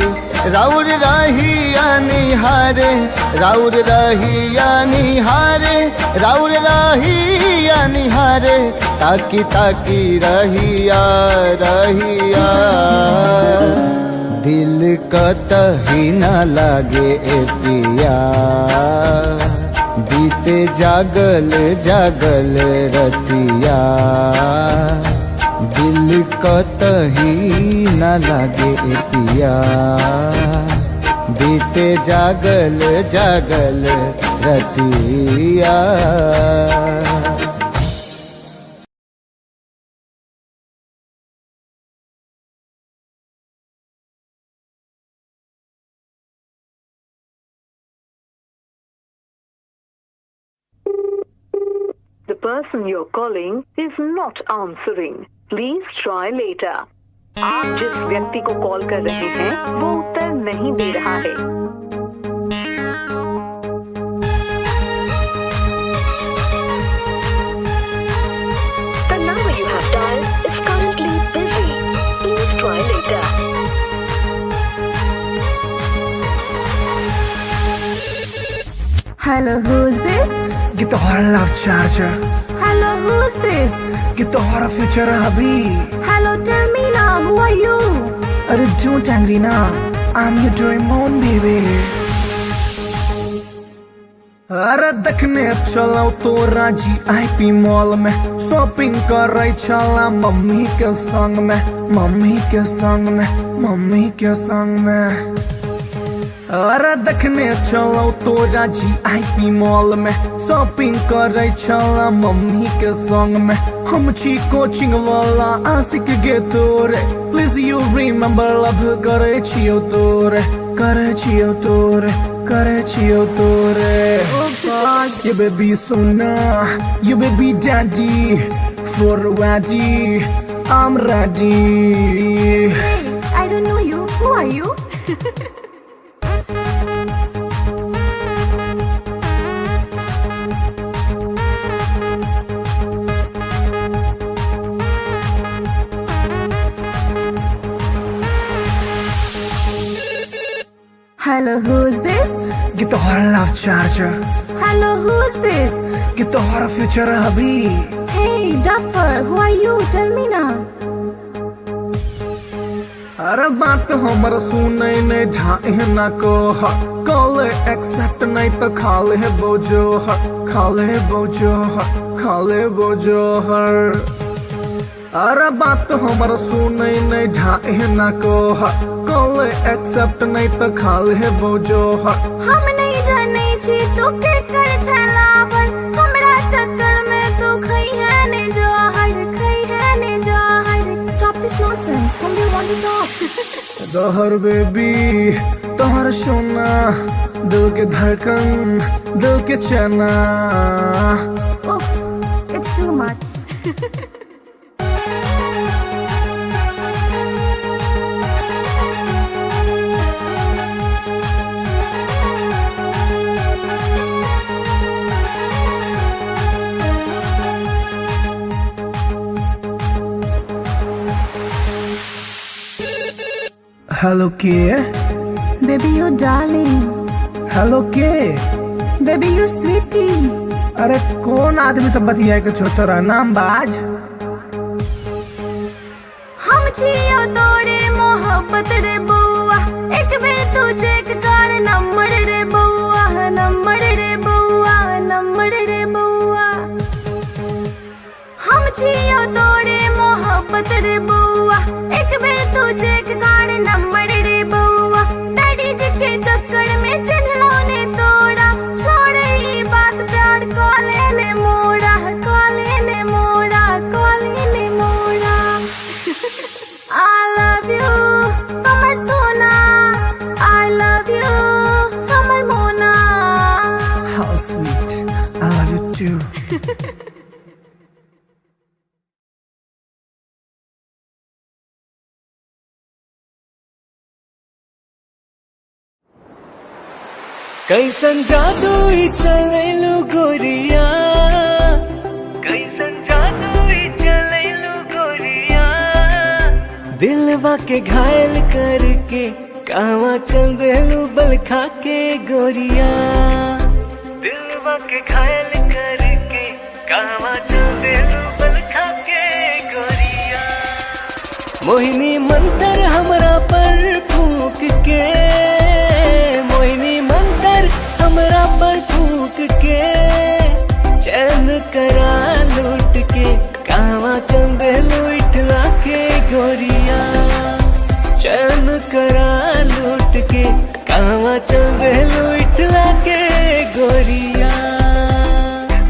Speaker 1: राउर रहिया निहारे राउर रहिया निहारे राउर रहिया निहारे ताकी ताकी रहिया रहिया। दिल कतही न लागे ए पिया बीते जागल जागल रतिया। दिल कतही न लागे ए पिया बीते जागल जागल रतिया।
Speaker 2: The person you're calling is not answering. Please try later. आप जिस व्यक्ति को कॉल कर रहे हैं वो उत्तर नहीं दे रहा है। The number you have dialed is currently busy. Please try later.
Speaker 3: Hello, who's this?
Speaker 4: Get the hell love charger.
Speaker 3: Hello, who's this?
Speaker 4: Get the horror future hubby.
Speaker 3: Hello, tell me now, who are you?
Speaker 4: Arre don't angry now. I'm your Doraemon baby. अरे देखने चलो तो राजी IP mall में shopping कर रही चला mummy के संग में मम्मी के संग में मम्मी के संग में। अरे देखने चलो तोरा GIP मॉल में, शॉपिंग करे चला मम्मी के संग में। हम छी कोचिंग वाला आशिक गे तोरे, प्लीज यू रिमेम्बर लव करे छियो तोरे, करे छियो तोरे, करे छियो तोरे। You baby Sona, you baby daddy, for ready, I'm ready.
Speaker 3: Hey, I don't know you. Who are you? Hello, who's this?
Speaker 4: Get the horror love charger,
Speaker 3: Hello, who's this?
Speaker 4: get the horror future hubby.
Speaker 3: Hey, Duffer, who are you? Tell me now.
Speaker 4: अरे बात हमर सुनै ने ढाई ना को call accept नहीं तो खाले बोझो खाले बोझो खाले बोझो हर। अरे बात हमर सुनै ने ढाई ना को कॉल एक्सेप्ट नहीं तो खाले बोझो
Speaker 3: हम नहीं जाने छी तू के कर छलावर, हमरा चक्कर में तू खई है ने जहर, खई है ने जहर। Stop this nonsense. Whom do you want to talk?
Speaker 4: जहर बेबी तोहर सोना, दिल के धड़कन दिल के चना।
Speaker 3: Oof, it's too much.
Speaker 4: Hello के,
Speaker 3: Baby, you darling.
Speaker 4: हेलो के।
Speaker 3: Baby, you sweetie.
Speaker 4: अरे कौन आदमी सब बतिया के छोटरा नाम बाज।
Speaker 3: हम छियो तोरे मोहब्बत रे बउआ, एक बेर तू चेक कर नंबर रे बउआ, नंबर रे बउआ, नंबर रे बउआ। हम छियो तोरे मोहब्बत रे बउआ, एक बेर तू चेक कर नंबर रे बउआ। डैडी जी के चक्कर में चिन्हलो ने तोरा, छोड़ ई बात प्यार कॉले ने मोड़ा, कॉले ने मोड़ा, कॉले ने मोड़ा। I love you, हमर सोना। I love you, हमर मोना।
Speaker 4: How sweet, I love you too.
Speaker 6: कैसन जादू ही चलेलू गोरिया, कैसन जादू ही चलेलू गोरिया। दिलवा के घायल करके कावा चल देलू बल खा के गोरिया, दिलवा के घायल करके कावा चल देलू बल खा के गोरिया। मोहिनी मंतर हमरा पर फूक के, मोहिनी मंतर हमरा पर फूक के, चैन करा लूट के कावा चल देलू इठला के गोरिया, चैन करा लूट के कावा चल देलू इठला के गोरिया।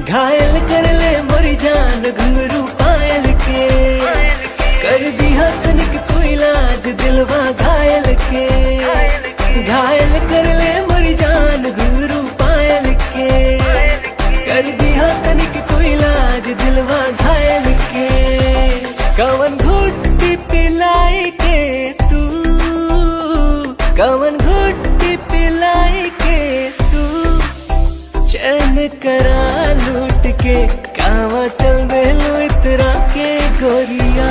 Speaker 6: घायल कर ले मोरी जान घुंघरू पायल के, कर दिया तनिक तू इलाज दिलवा घायल के। घायल कर ले मोरी जान घुंघरू पायल के, कर दिया तनिक तू इलाज दिलवा घायल के। कवन घुट्टी पिलाई के तू, कवन घुट्टी पिलाई के तू, चैन करा लूट के कावा चल देलू इतरा के गोरिया,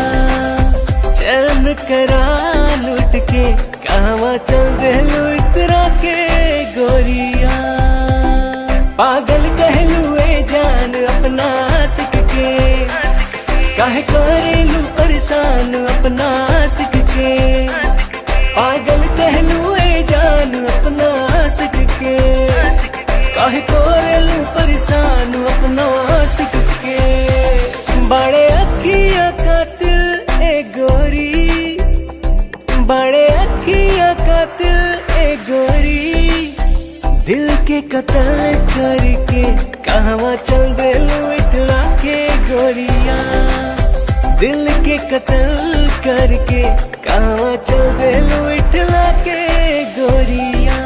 Speaker 6: चैन करा लूट के कावा चल देलू इतरा के गोरिया। पागल कहलू ए जान अपना आशिक के, काहे करेलू परेशान अपना आशिक के। पागल कहलू ए जान अपना आशिक के, काहे करेलू परेशान अपना आशिक के। बड़े अखियां कातिल ए गोरी, बड़े अखियां कातिल ए गोरी। के कत्ल करके कहवा चल देलू इठला के गोरिया। दिल के कत्ल करके कहवा चल देलू इठला के गोरिया।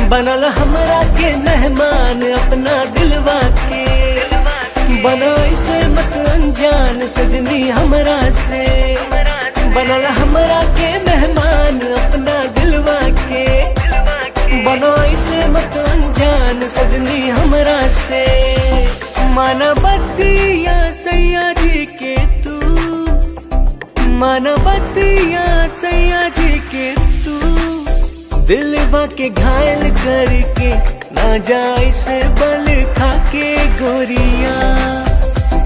Speaker 6: बनल हमरा के मेहमान अपना दिलवा के, बनाई से मत अनजान सजनी हमरा से। बनल हमरा के मेहमान अपना दिलवा के, बनाई से मत अनजान सजनी हमरा से। माना बतिया सैया जी के तू, माना बतिया सैया जी के तू। दिलवा के घायल करके ना जाए से बल खा के गोरिया।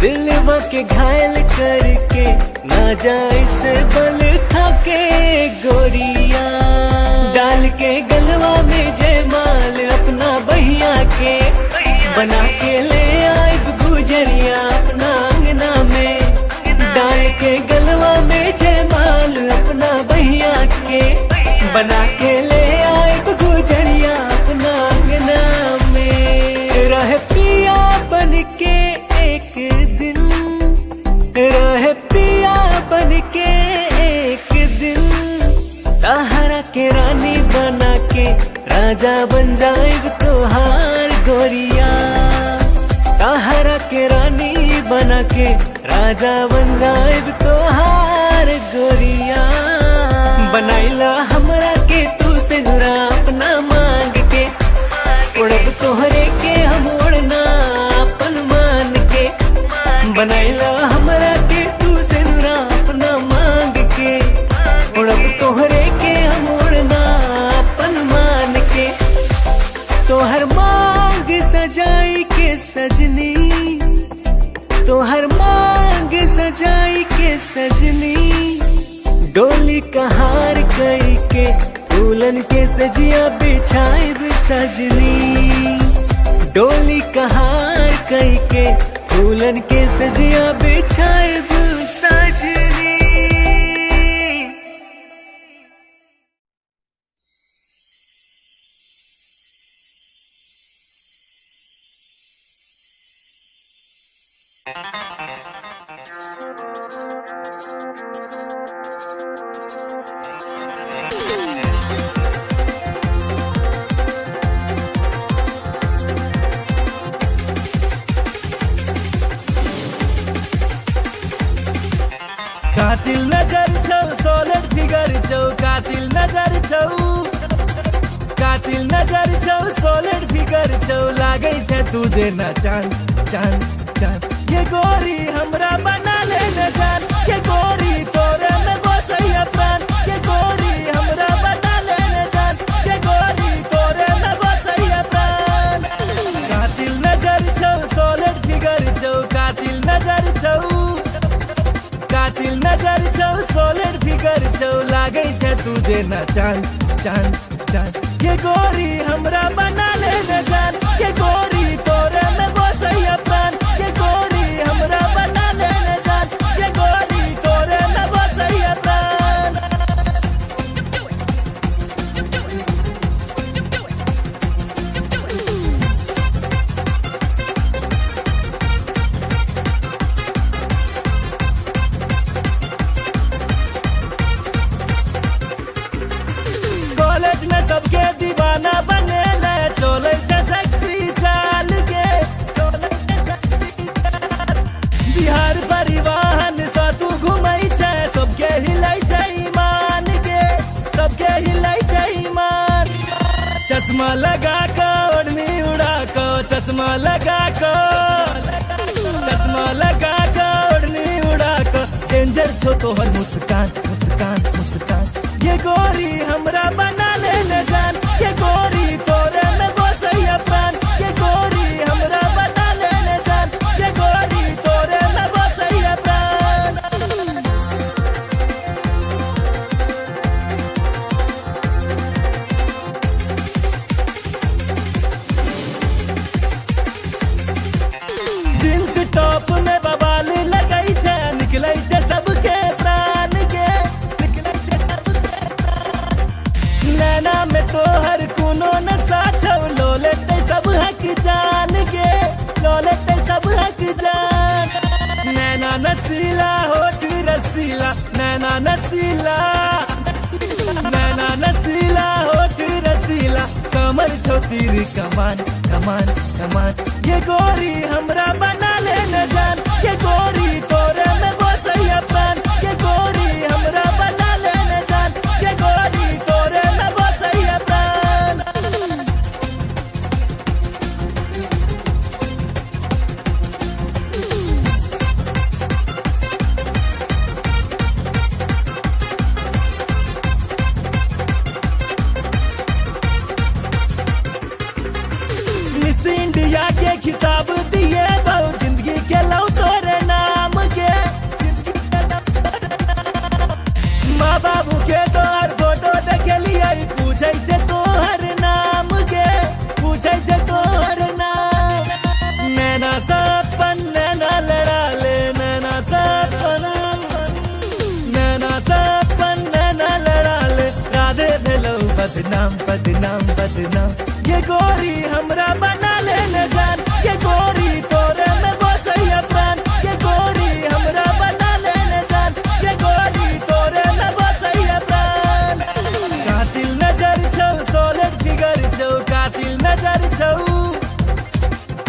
Speaker 6: दिलवा के घायल करके ना जाए से बल खा के गोरिया। डाल के गलवा में जयमाल अपना बहिया के, बना के ले आए गुजरिया अपना अंगना में। डाल के गलवा में जयमाल अपना बहिया के, बना के ले आए गुजरिया अपना अंगना में। रह पिया बन के एक दिन, रह पिया बन के एक दिन। ताहरा के रानी बना के राजा बन जाएग तोहार गोरिया। ताहरा के रानी बना के राजा बन जाएग तोहार गोरिया। बनाइला हमरा के तू से नुरा अपना मांग के, उड़ब तोहरे के हम उड़ना अपन मान के। बनाइला हमरा के तू से नुरा अपना मांग के, उड़ब तोहरे के हम उड़ना अपन मान के। तोहर मांग सजाई के सजनी, तोहर मांग सजाई के सजनी। डोली कहार कई के फूलन के सजिया बिछाए सजनी। डोली कहार कई के फूलन के सजिया बिछाए सजनी।
Speaker 5: कातिल नजर छौ सोलर फिगर छौ, कातिल नजर छौ, कातिल नजर छौ सोलर फिगर छौ। लागे छै तुझे न चांद चांद चांद। ये गोरी हमरा बना ले न जान, ये गोरी तोरे में बसैया प्राण। ये गोरी हमरा बना ले न जान, ये गोरी तोरे में बसैया प्राण। कातिल नजर छौ सोलर फिगर छौ, कातिल नजर छौ, कातिल नजर छौ सोलर फिगर छौ। लागे छै तुझे न चांद चांद चांद। ये गोरी हमरा बना ले न जान, ये गोरी तोरे में बसैया प्राण। ये गोरी हमरा बना ले न जान, ये गोरी तोरे में बसैया प्राण। कॉलेज में सबके दीवाना बने ले, चले छै सेक्सी चाल के, चले छै सेक्सी चाल। बिहार परिवहन से तू घुमै छै, सबके हिलै छै ईमान के, सबके हिलै छै ईमान। चश्मा लगा के ओढ़नी उड़ा के, चश्मा लगा के, चश्मा लगा के ओढ़नी उड़ा के। डेंजर छो तोहर मुस्कान मुस्कान मुस्कान। ये गोरी हमरा बना ले न जान, ये गोरी तोरे में बसैया प्राण। ये गोरी हमरा बना ले न जान, ये गोरी तोरे में बसैया प्राण। जींस टॉप में बवाल लगै छै, निकलै छै सबके प्राण के, निकलै छै सबके प्राण। नैना में तोहर कोनो नशा छौ, लोले नसीला होठ रसीला नैना नसीला नैना नसीला होठ रसीला कमर छोतीर कमान कमान कमान ये गोरी हमरा बना ले न जान ये गोरी तोरे में बसैया प्राण ये गोरी हमरा बना ले न जान ये गोरी तोरे में बसैया प्राण मिस इंडिया के खिताब दिए बहु जिंदगी के लौ तोरे नाम के माँ बाबू के तोहर फोटो देखे लिए पूछे से तोहर नाम के पूछे से तोहर नाम नैना सपन नैना लड़ा ले नैना सपन नैना सपन नैना लड़ा ले राधे भेलो बदनाम बदनाम बदनाम ये गोरी हमरा बना ले न जान ये गोरी तोरे में बसैया प्राण ये गोरी हमरा बना ले न जान ये गोरी तोरे में बसैया प्राण कातिल नजर छौ सॉलिड फिगर छौ कातिल नजर छौ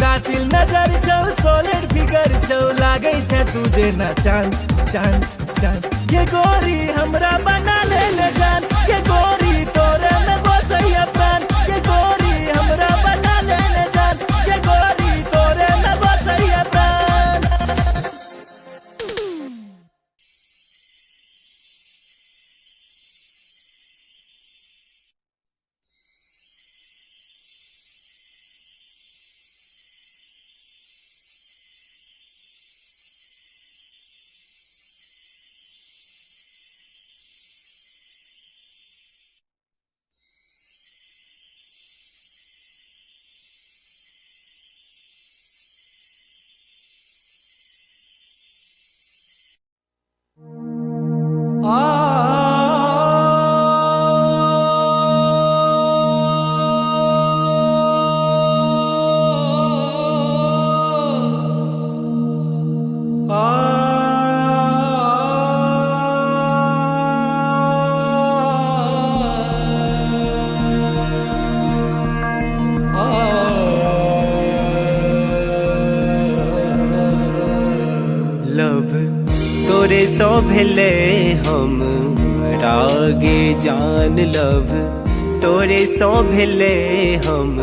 Speaker 5: कातिल नजर छौ सॉलिड फिगर छौ लागै छै तुझे ना चांद चांद चांद ये गोरी हमरा बना ले न जान ये गोरी तोरे में बसैया प्राण ये गोरी हमरा बना ले न जान ये गोरी तोरे में बसैया प्राण
Speaker 6: लव तोरे सो भेले हम रागे जान लव तोरे सो भेले हम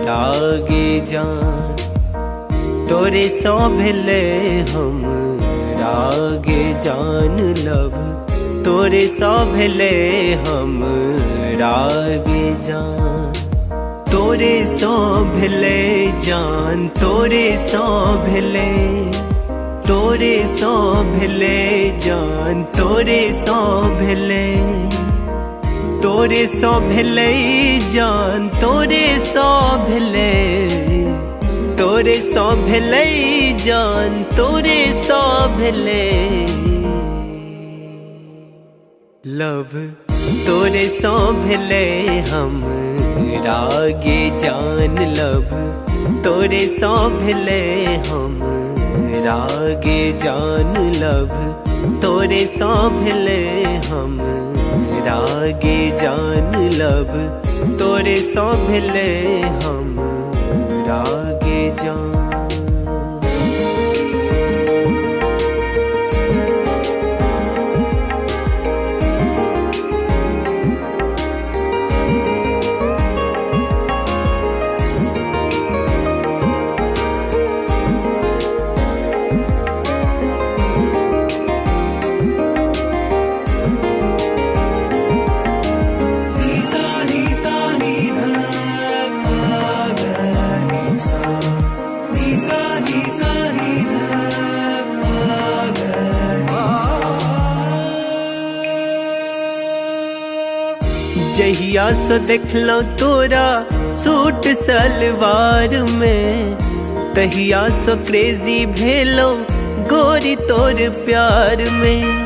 Speaker 6: रागे जान तोरे सो भेले हम रागे जान लव तोरे सो भेले हम रागे जान तोरे सो भेले जान तोरे सो भेले तोरे सो भेले जान तोरे सो भेले तोरे सो भेले जान तोरे सो भेले तोरे सो भेले जान तोरे सो भेले लव तोरे सो भेले हम रागे जान लव तोरे सो भेले हम रागे जान लव तोरे सो भेले हम रागे जान लव तोरे सो भेले हम रागे जान जहिया से देखलो तोरा सूट सलवार में तहिया से क्रेजी भेलो गोरी तोर प्यार में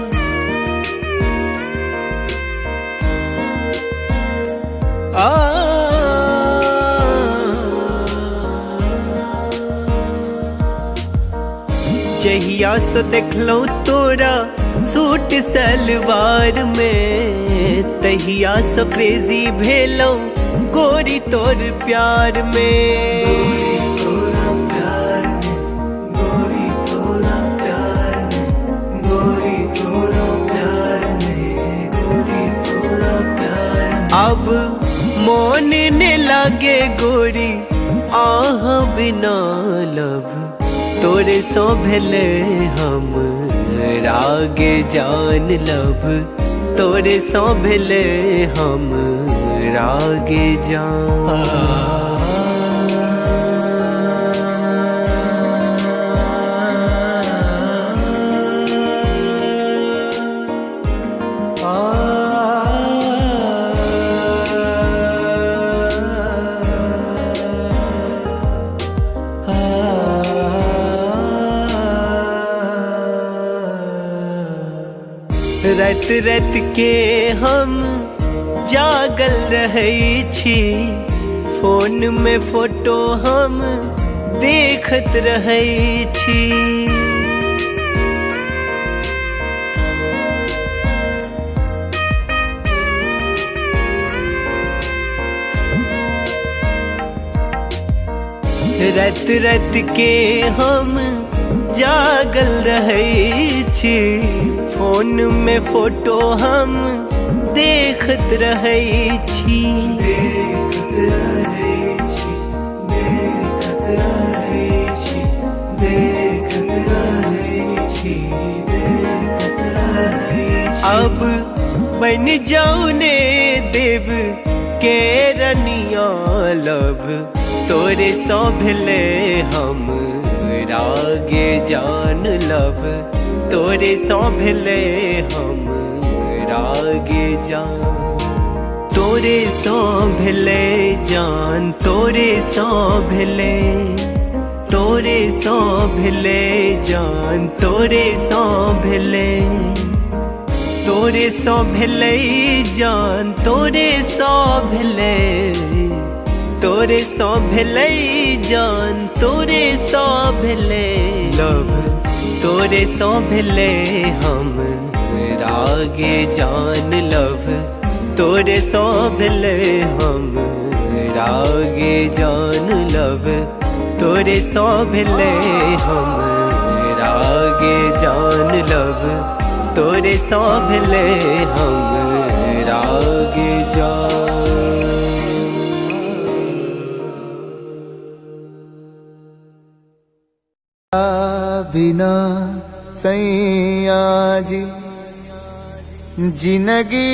Speaker 6: जहिया से देखलो तोरा सूट सलवार में, तहिया से क्रेजी भेलो गोरी तोर प्यार में। अब मोन ने लागे गोरी आह बिना लब, तोरे सो भेले हम रागे जान लब, तोरे सो भेले हम रागे जान। रात रात के हम जागल रहै छी, फोन में फोटो हम देखत रहै छी। रात रात के हम जागल रहै छी, फोन में फोटो हम देखत रहै छी। अब बन जाऊ ने देव के रनिया लब, तोरे सो भेले हम रागे जान लब, तोरे सो भेले हम रागे जान। तोरे सो भेले जान, तोरे सो भेले, तोरे सो भेले जान, तोरे सो भेले, तोरे सो भेले जान, तोरे सो भेले, तोरे सो भेले जान, तोरे सो भेले लब, तोरे सो भेले हम रागे जान लब, तोरे सो भेले हम रागे जान लब, तोरे सो भेले हम रागे जान लब, तोरे सो भेले हम रागे जान।
Speaker 1: बिना सैया जी जिंदगी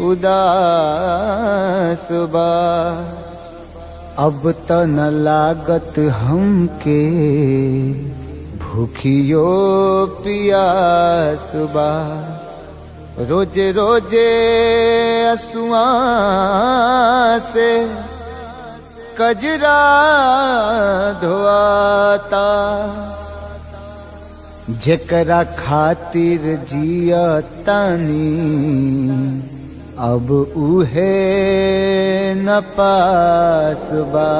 Speaker 1: उदास बा, अब त न लागत हमके भूखियो पियास बा। रोजे रोजे असुआ से कजरा धोआता, जेकरा खातिर जिया तानी अब उहे न पास बा।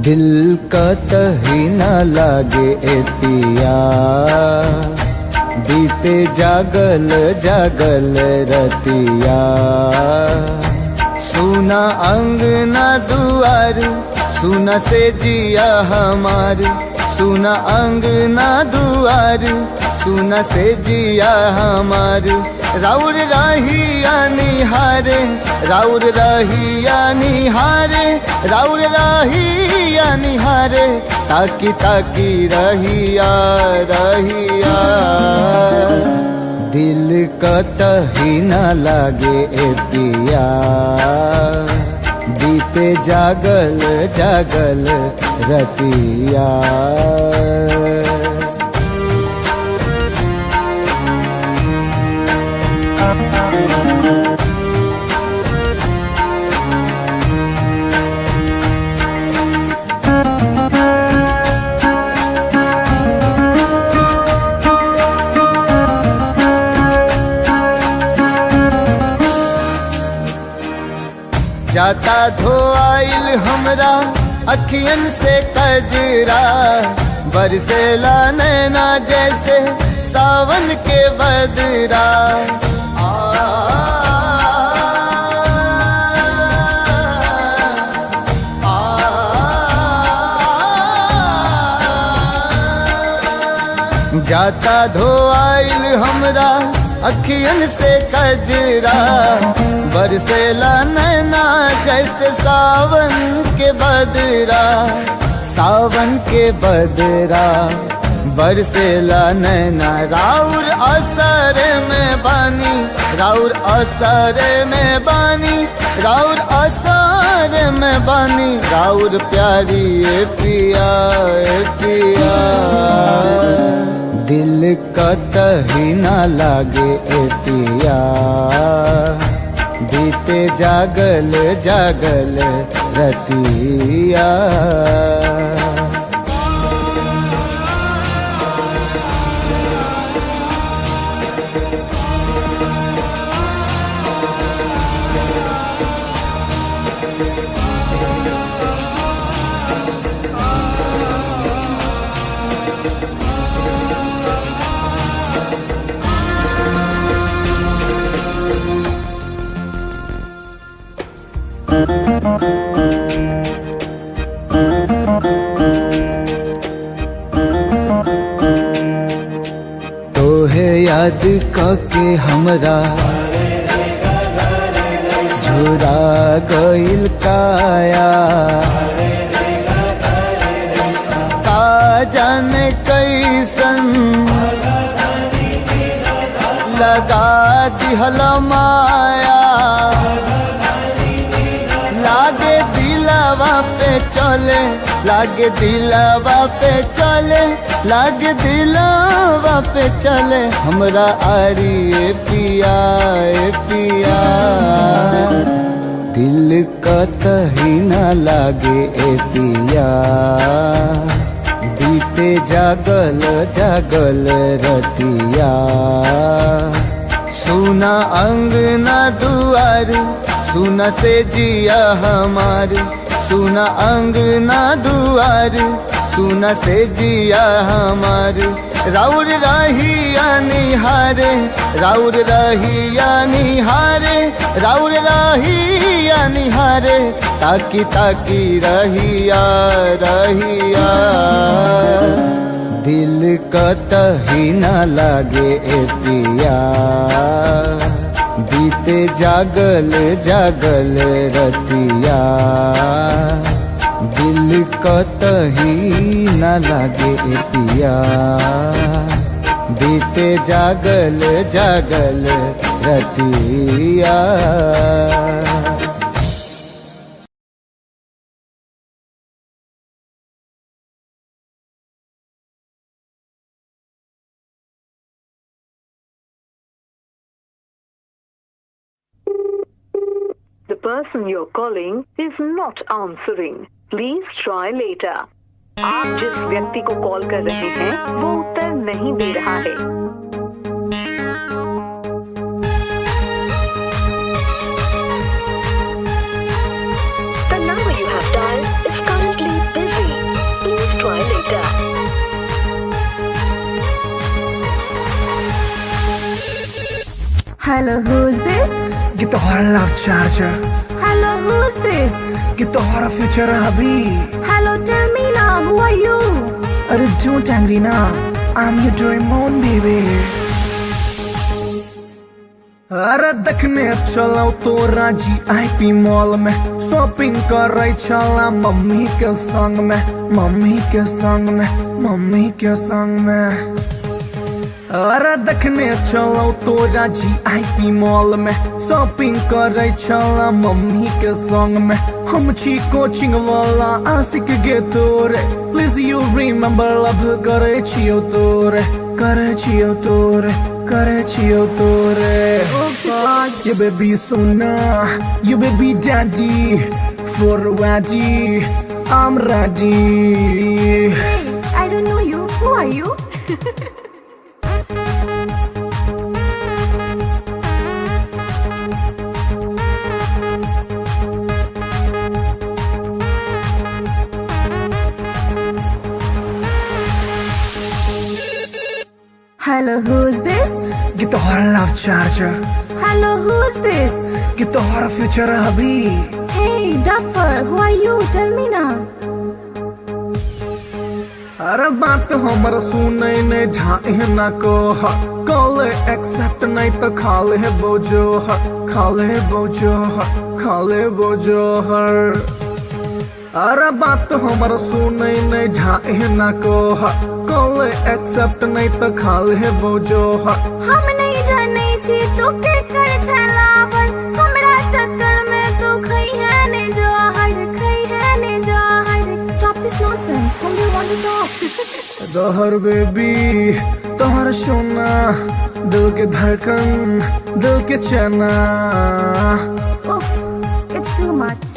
Speaker 1: दिल का तही न लागे ए पिया, बीते जागल जागल रतिया। सुना अंगना दुआर, सुना से जिया हमार, सुना अंगना दुआर, सुना से जिया हमार। राउर रहिया निहारे, राउर रहिया निहारे, राउर रहिया निहारे, ताकी ताकी रहिया रहिया। दिल कतही न लागे ए पिया, बीते जागल जागल रतिया। जाता धोआइल हमरा अखियन से कजरा, बरसेला नैना जैसे सावन के बदरा। जाता धोआइल हमरा अखियन से कजरा, बरसेला नैना जैसे सावन के बदरा। सावन के बदरा बरसेला नैना, राउर असर में बानी, राउर असर में बानी, राउर असर में बानी, राउर प्यारी ए पिया ए पिया। दिल कतही ना लागे ए पिया, बीते जागल जागल रतिया। तोहे याद करके हमरा झुरा गइल काया, का जाने कैसन लगा दिहल माया। लागे दिलवा पे चले, लागे दिलवा पे चले, लागे दिलवा पे चले हमरा आरी ए पिया ए पिया। दिल कतही ना लागे ए पिया, बीते जागल जागल रतिया। सुना अंगना दुआर, सुना से जिया हमार, सुना अंगना दुआर, सुना से जिया हमार। राउर रहिया निहारे, राउर रहिया निहारे, राउर रहिया निहारे, ताकी ताकी रहिया रहिया। दिल कतही ना लागे ए पिया, बीते जागल जागल रतिया। दिल कतही ना लागे ए पिया, बीते जागल जागल रतिया।
Speaker 2: The person you're calling is not answering. Please try later. आप जिस व्यक्ति को कॉल कर रहे हैं वो उत्तर नहीं दे रहा है। The number you have dialed is currently busy. Please try later.
Speaker 3: Hello, who's this?
Speaker 4: ये तो हमारा love charger,
Speaker 3: Hello, who's this?
Speaker 4: ये तो हमारा फ्यूचर अभी।
Speaker 3: Hello, tell me now, who are you?
Speaker 4: अरे don't angry ना, I'm your Doraemon baby। अरे देखने चलाओ तो राजी IP मॉल में, शॉपिंग कर रही चला मम्मी के संग में, मम्मी के संग में, मम्मी के संग में। अरे देखने चलो तो राजी IP मॉल में, शॉपिंग करे चला मम्मी के संग में। हम छी कोचिंग वाला आशिक गे तोरे, प्लीज यू रिमेम्बर लव करे छियो तोरे, करे छियो तोरे, करे छियो तोरे। You baby sona, you baby daddy, for ready, I'm ready।
Speaker 3: Hey, I don't know you. Who are you? Hello, who's this?
Speaker 4: ये तोहरा love charger,
Speaker 3: Hello, who's this?
Speaker 4: ये तोहरा फ्यूचर अभी।
Speaker 3: Hey, duffer, who are you? Tell me now.
Speaker 4: अरे बात हमर सुने ने ढाई ना को कॉल एक्सेप्ट नहीं तो खाले बोझो खाले बोझो खाले बोझो हर। अरे बात हमर सुने ने ढाई ना को कॉल एक्सेप्ट नहीं तो खाले बोझो
Speaker 3: हम नहीं जाने छी तू के कर छलावर हमरा चक्कर में तू खई है ने जहर खई है ने जहर। Stop this nonsense. Whom do you want to talk?
Speaker 4: Dahar baby तोहर सोना दिल के धड़कन दिल के चना।
Speaker 3: Oof, it's too much.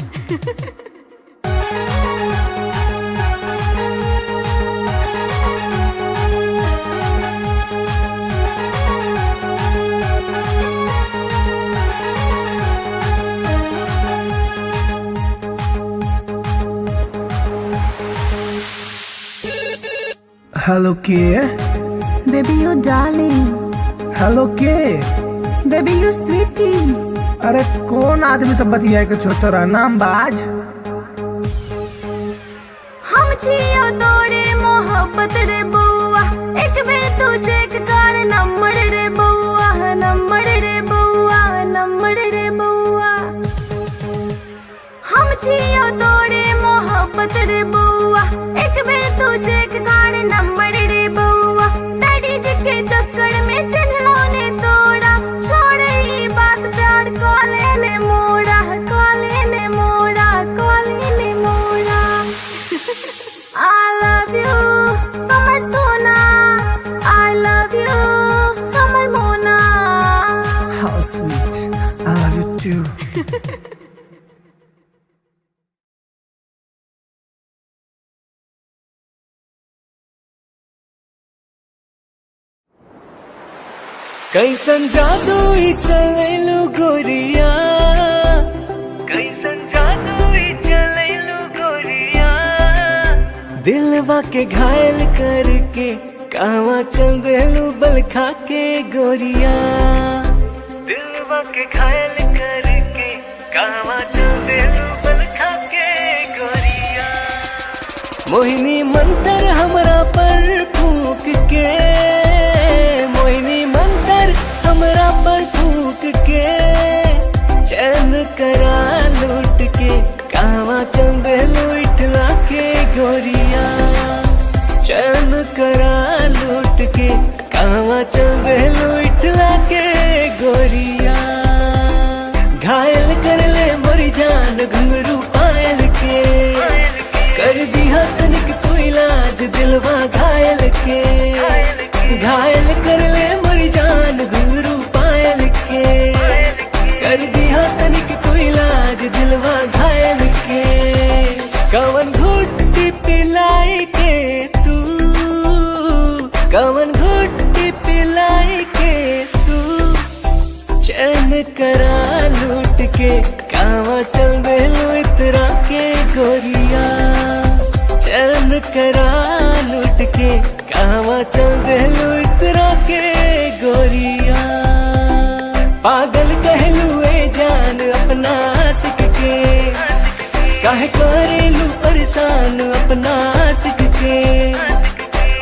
Speaker 4: Hello के
Speaker 3: Baby, you darling.
Speaker 4: हेलो के।
Speaker 3: Baby, you sweetie.
Speaker 4: अरे कौन आदमी सब बतिया के छोटा नाम बाज।
Speaker 3: हम छियो तोरे मोहब्बत रे बउआ एक बेर तू चेक कर नंबर रे बउआ नंबर रे बउआ नंबर रे बउआ। हम छियो तोरे मोहब्बत रे बउआ एक बेर तू चेक कर नंबर रे बउआ। डैडी जी के चक्कर में चिन्हलो ने तोड़ा छोड़े ई बात प्यार कॉले ने मोड़ा कॉले ने मोड़ा कॉले ने मोड़ा। I love you, Amar Sona. I love you, Amar Mona.
Speaker 4: How sweet, I love you too.
Speaker 6: कैसन जादू ही चलेलु गोरिया कैसन जादू ही चलेलु गोरिया दिलवा के घायल करके कहवा चल देलू बल खा के गोरिया दिलवा के घायल करके कहवा चल देलू बल खा के गोरिया। मोहिनी मंतर हमरा पर फूक के मोहिनी मंतर हमरा पर फूक के चैन करा लूट के कहवा चल देलू इठला के गोरिया चैन करा लूट के कहवा चल देलू इठला के गोरिया। घायल कर ले मोरी जान घुंघरू पायल के कर दिया तनिक तू इलाज दिलवा घायल के। घायल कर ले मोरी जान घुंघरू पायल के कर दिया तनिक तू इलाज दिलवा घायल के। कवन घुट्टी पिलाई के तू कवन घुट्टी पिलाई के तू चैन करा लूट के कहवा चल देलू इतरा के गोरिया चैन करा लूट के कहवा चल देलू इतरा के गोरिया। पागल कहलू ए जान अपना आशिक के काहे करेलू परेशान अपना आशिक के।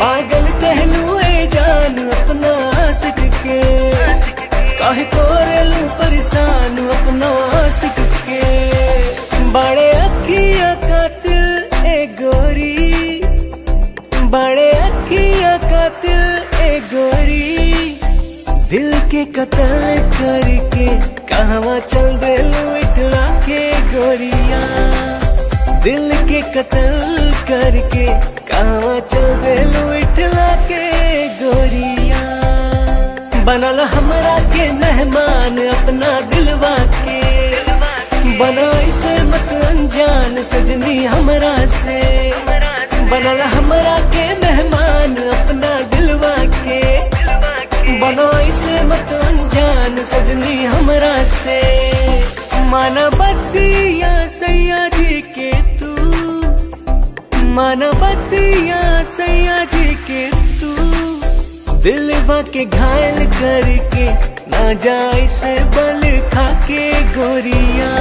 Speaker 6: पागल कहलू ए जान अपना आशिक के काहे करेलू परेशान अपना आशिक के। बड़े अखिया कातिल ए गोरी बड़े अखिया कातिल ए गोरी दिल के कत्ल करके कहवा चल देलू इठला के गोरिया दिल के कत्ल करके कहवा चल देलू इठला के गोरिया। बनल हमरा के मेहमान अपना दिलवा के बना इसे मत अनजान सजनी हमरा से। बनल हमरा के मेहमान अपना दिलवा के बना इसे मत अनजान सजनी हमरा से। मानवतिया सैया जी के तू मानवतिया सैया जी के तू दिलवा के घायल करके ना जाए से बल खाके गोरिया,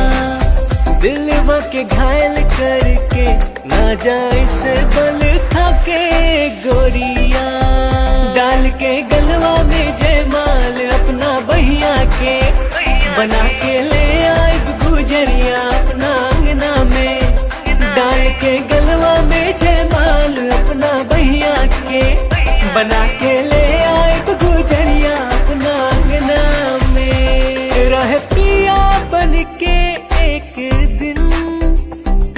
Speaker 6: दिलवा के घायल करके ना जाए से बल खाके गोरिया। डाल के गलवा में जयमाल अपना बहिया के बना के ले आए गुजरिया अपना अंगना में। डाल के गलवा में जयमाल अपना बहिया के बना के ले आए गुजरिया अपना अंगना में। रहे पिया बन के एक दिन,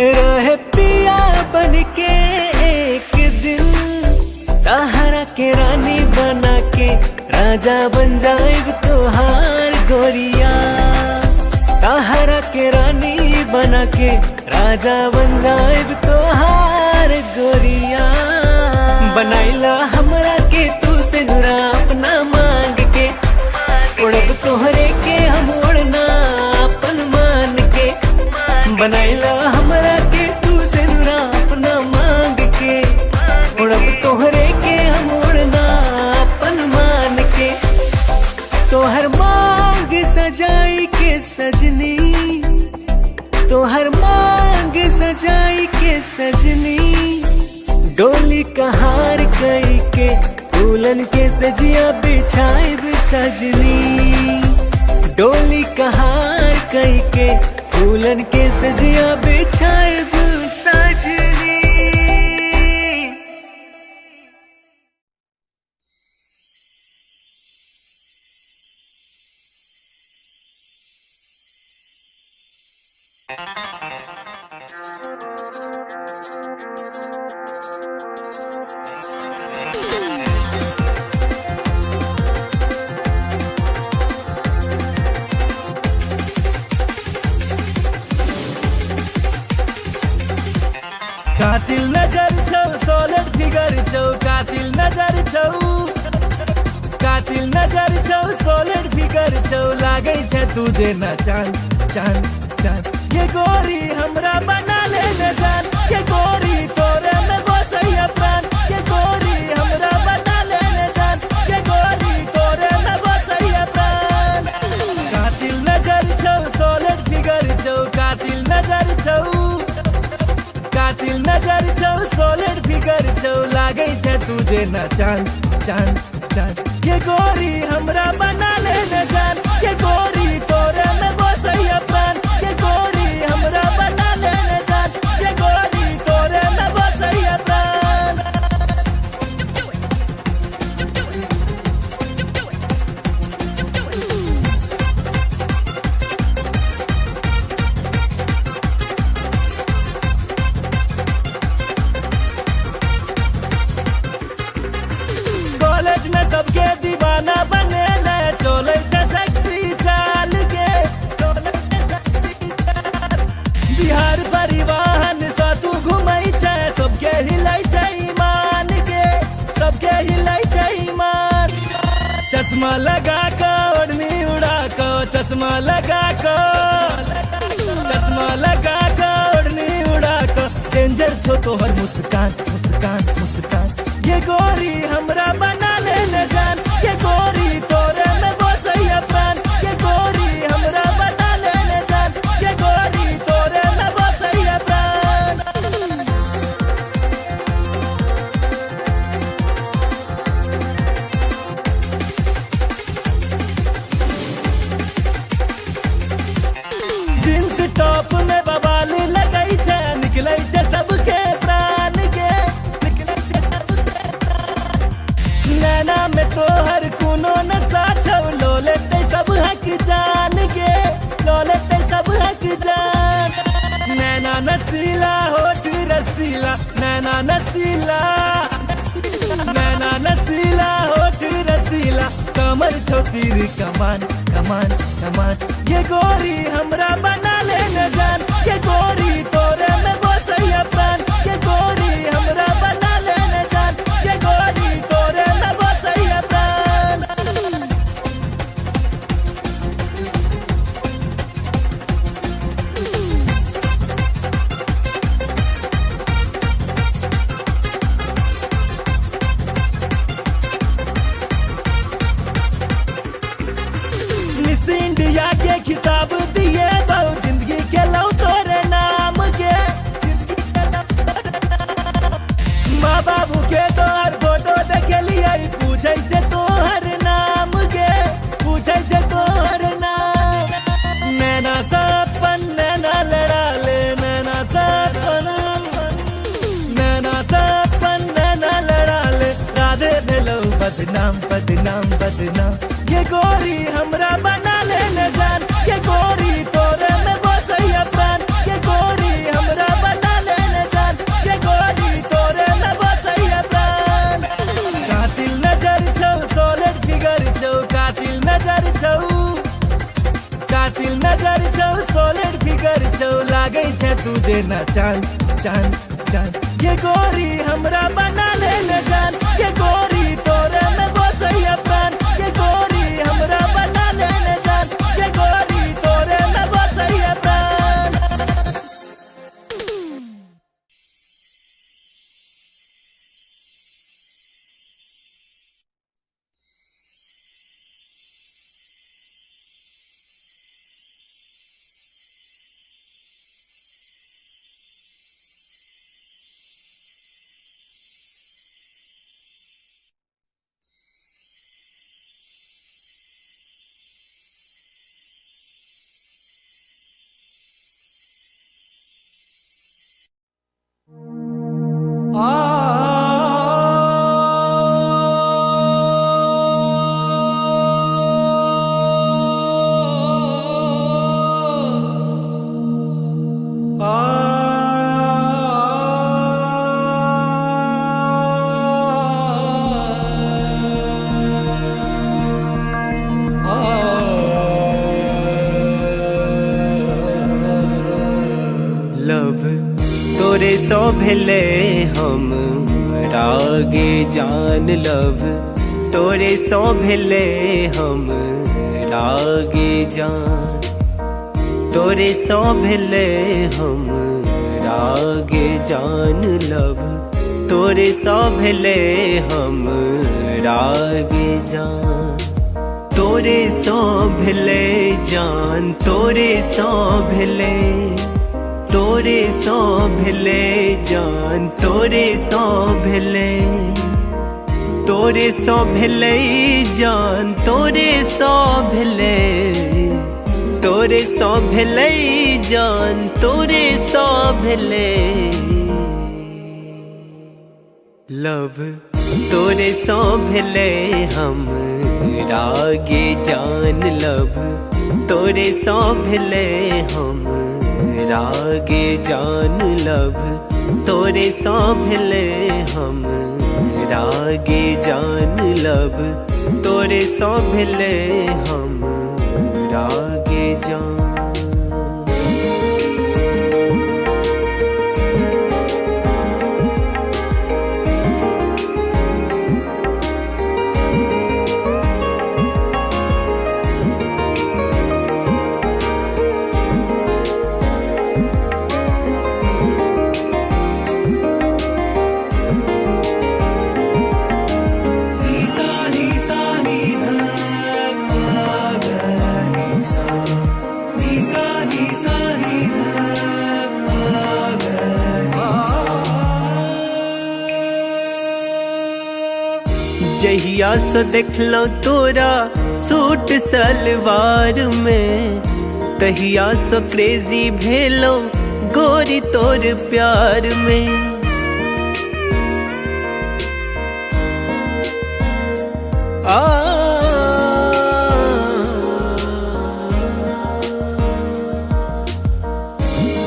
Speaker 6: रहे पिया बन के एक दिन, ताहरा के रानी बना के राजा बन जाएग तोहार गोरिया। ताहरा के रानी बना के राजा बन जाएग तोहार गोरिया। बनाइला हमरा के तू से नुरा अपना मांग के, उड़ब तोहरे के हम उड़ना अपन मान के। बनाइला हमरा के तू से नुरा अपना मांग के, उड़ब तोहरे के हम उड़ना अपन मान के। तोहर मांग सजाई के सजनी, तोहर मांग सजाई के सजनी, डोली कहार कई के दुल्हन के सजिया बिछाइब सजनी। डोली कहार कई के दुल्हन के सजिया बिछाइब सजनी।
Speaker 5: कातिल नजर छौ सोलर फिगर छौ, कातिल नजर छौ, कातिल नजर छौ सोलर फिगर छौ, लागै छै तुझे न चांद चांद चांद। ये गोरी हमरा बना ले न जान, ये गोरी तोरे में बसैया प्राण। ये गोरी हमरा बना ले न जान, ये गोरी तोरे में बसैया प्राण। कातिल नजर छौ सोलर फिगर छौ, कातिल नजर छौ, कातिल नजर छौ सोलर फिगर छौ, लागै छै तुझे न चांद चांद चांद। ये गोरी हमरा बना ले न जान, ये गोरी तोरे में बसैया प्राण। ये गोरी हमरा बना ले न जान, ये गोरी तोरे में बसैया प्राण। कॉलेज में सबके दीवाना बने ले, चले छै सेक्सी चाल के। बिहार परिवहन से तू घुमै छै, सबके हिलै छै ईमान के, सबके हिलै छै ईमान। चश्मा लगा के ओढ़नी उड़ा के, चश्मा लगा के, चश्मा लगा के ओढ़नी उड़ा के, डेंजर छो तोहर मुस्कान मुस्कान मुस्कान। ये गोरी हमरा बना ले न जान, ये गोरी तोरे में बसैया प्राण। ये गोरी हमरा बना ले न जान, ये गोरी तोरे में बसैया प्राण। जींस टॉप में बवाल लगै छै, निकलै छै सबके प्राण के, निकलै छै सबके प्राण। नैना में तोहर कोनो नशा छौ, लो लेतै सब हक जान के, लो लेतै सब हक जान। नैना नसीला होठ रसीला, नैना नसीला, नैना नसीला होठ रसीला, कमर छौ तीर कमान कमान कमान। ये गोरी हमरा बना ले न जान, ये गोरी तोरे में बसैया प्राण। ये गोरी हमरा बना ले न जान, ये गोरी तोरे में बसैया प्राण। माँ बाबू के तोहर फोटो देखे लिया पूछे से तोहर नाम के पूछे से तोहर नाम नैना सपन नैना लड़ा ले नैना सपन नैना लड़ा ले राधे भेलो बदनाम बदनाम बदनाम ये गोरी हमरा बना ले न जान ये गोरी तोरे में बसैया प्राण ये गोरी हमरा बना ले न जान ये गोरी तोरे में बसैया प्राण कातिल नजर छौ सॉलिड फिगर छौ कातिल नजर छौ सॉलिड फिगर छौ लागै छै तू जेना चांद चांद चांद ये गोरी हमरा बना ले न जान ये गोरी तोरे में बसैया प्राण ये गोरी हमरा बना ले न जान ये गोरी तोरे में बसैया प्राण
Speaker 6: लव तोरे सो भेले हम रागे जान लव तोरे सो भेले हम रागे जान तोरे सो भेले हम रागे जान लव तोरे सो भेले हम रागे जान तोरे सो भेले जान तोरे सो भेले तोरे सो भेले जान तोरे सो भेले तोरे सो भेले जान तोरे सो भेले तोरे सो भेले जान तोरे सो भेले लव तोरे सो भेले हम रागे जान लव तोरे सो भेले हम रागे जान लव तोरे सो भेले हम रागे जान लव तोरे सो भेले हम रागे जान जहिया सो देखलो तोरा सूट सलवार में तहिया सो क्रेजी भेलो गोरी तोर प्यार में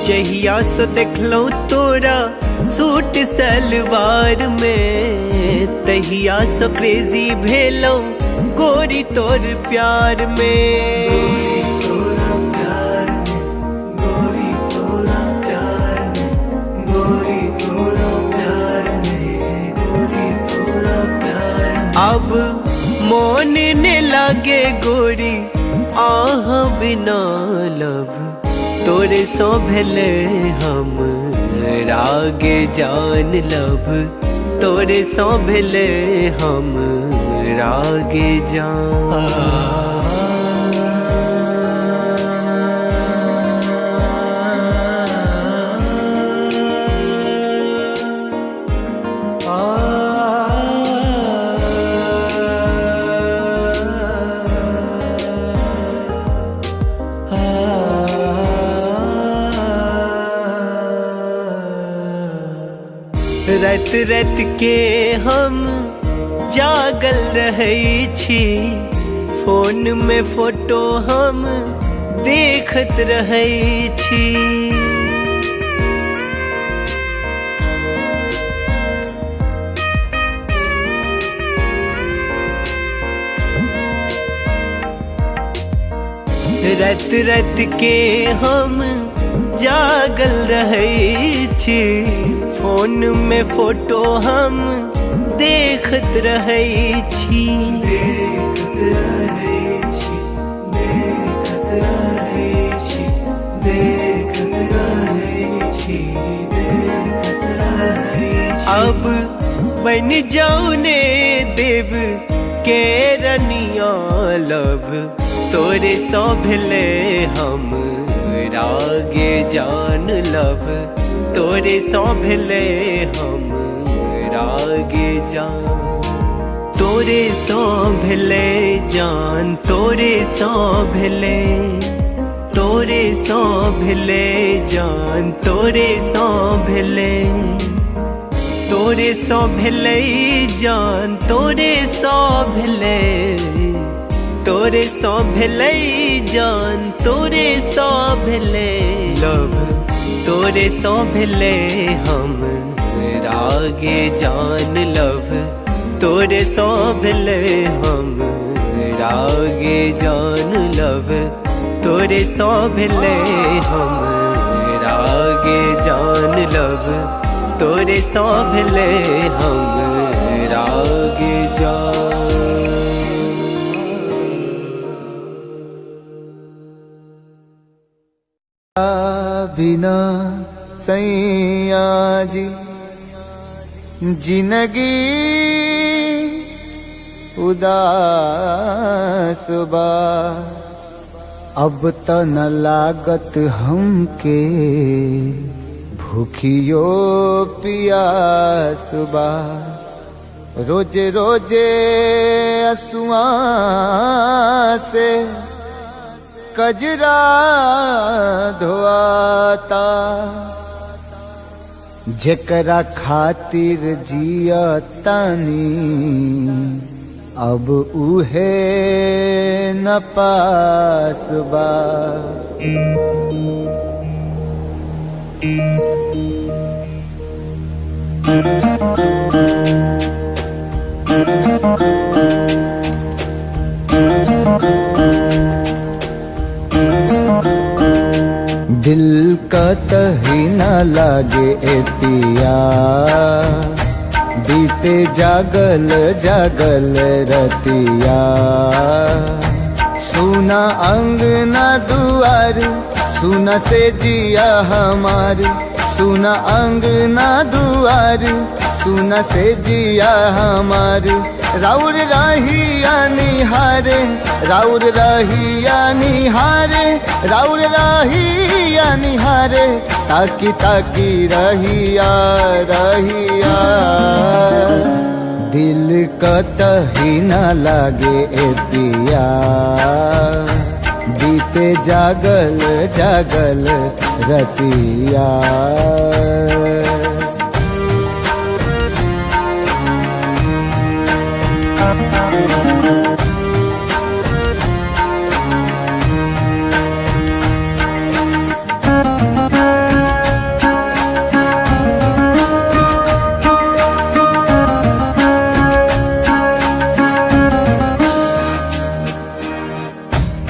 Speaker 6: जहिया सो देखलो तोरा सूट सलवार में तहिया सो क्रेजी भेलो गोरी तोर प्यार में अब मोन ने लागे गोरी आह बिना लब तोरे सो भेले हम रागे जान लब तोरे सो भेले हम रागे जान रात रात के हम जागल रहै छी, फोन में फोटो हम देखत रहै छी। रात रात के हम जागल रहै छी, फोन में फोटो हम देखत रहै छी। देखत रहै छी, देखत रहै छी, देखत रहै छी, देखत रहै छी। अब बन जाऊ ने देव के रनिया लब, तोरे सौ भेले हम रागे जान लब, तोरे सौ भेले हम रागे जान। तोरे सौ भेले जान, तोरे सौ भेले, तोरे सौ भेले जान, तोरे सौ भेले, तोरे सौ भेले जान, तोरे सौ भेले, तोरे सौ भेले जान, तोरे सौ भेले लब, तोरे सौ भेले हम रागे जान लब, तोरे सौ भेले हम रागे जान लब, तोरे सौ भेले हम रागे जान लब, तोरे सौ भेले हम रागे जान।
Speaker 1: बिना सैया जी जिंदगी उदास बा, अब त न लागत हमके भूखियो पियास बा। रोजे रोजे असुआ से कजरा धोआता, जेकरा खातिर जिया तानी अब उहे न पास बा। दिल का तही न लागे ए पिया, बीते जागल जागल रतिया। सुना अंगना दुआर, सुना से जिया हमार, सुना अंगना दुआर, सुना से जिया हमार। राउर रहिया निहारे, राउर रहिया निहारे, राउर रहिया निहारे, ताकी ताकी रहिया रहिया। दिल कतही न लागे ए पिया, बीते जागल जागल रतिया।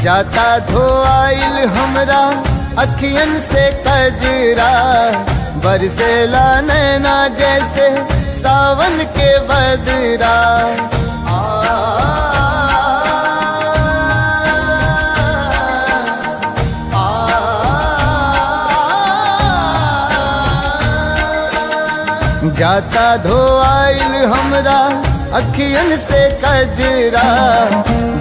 Speaker 1: जाता धोआइल हमरा अखियन से कजरा, बरसेला नैना जैसे सावन के बदरा। जाता धोआइल हमरा अखियन से कजरा,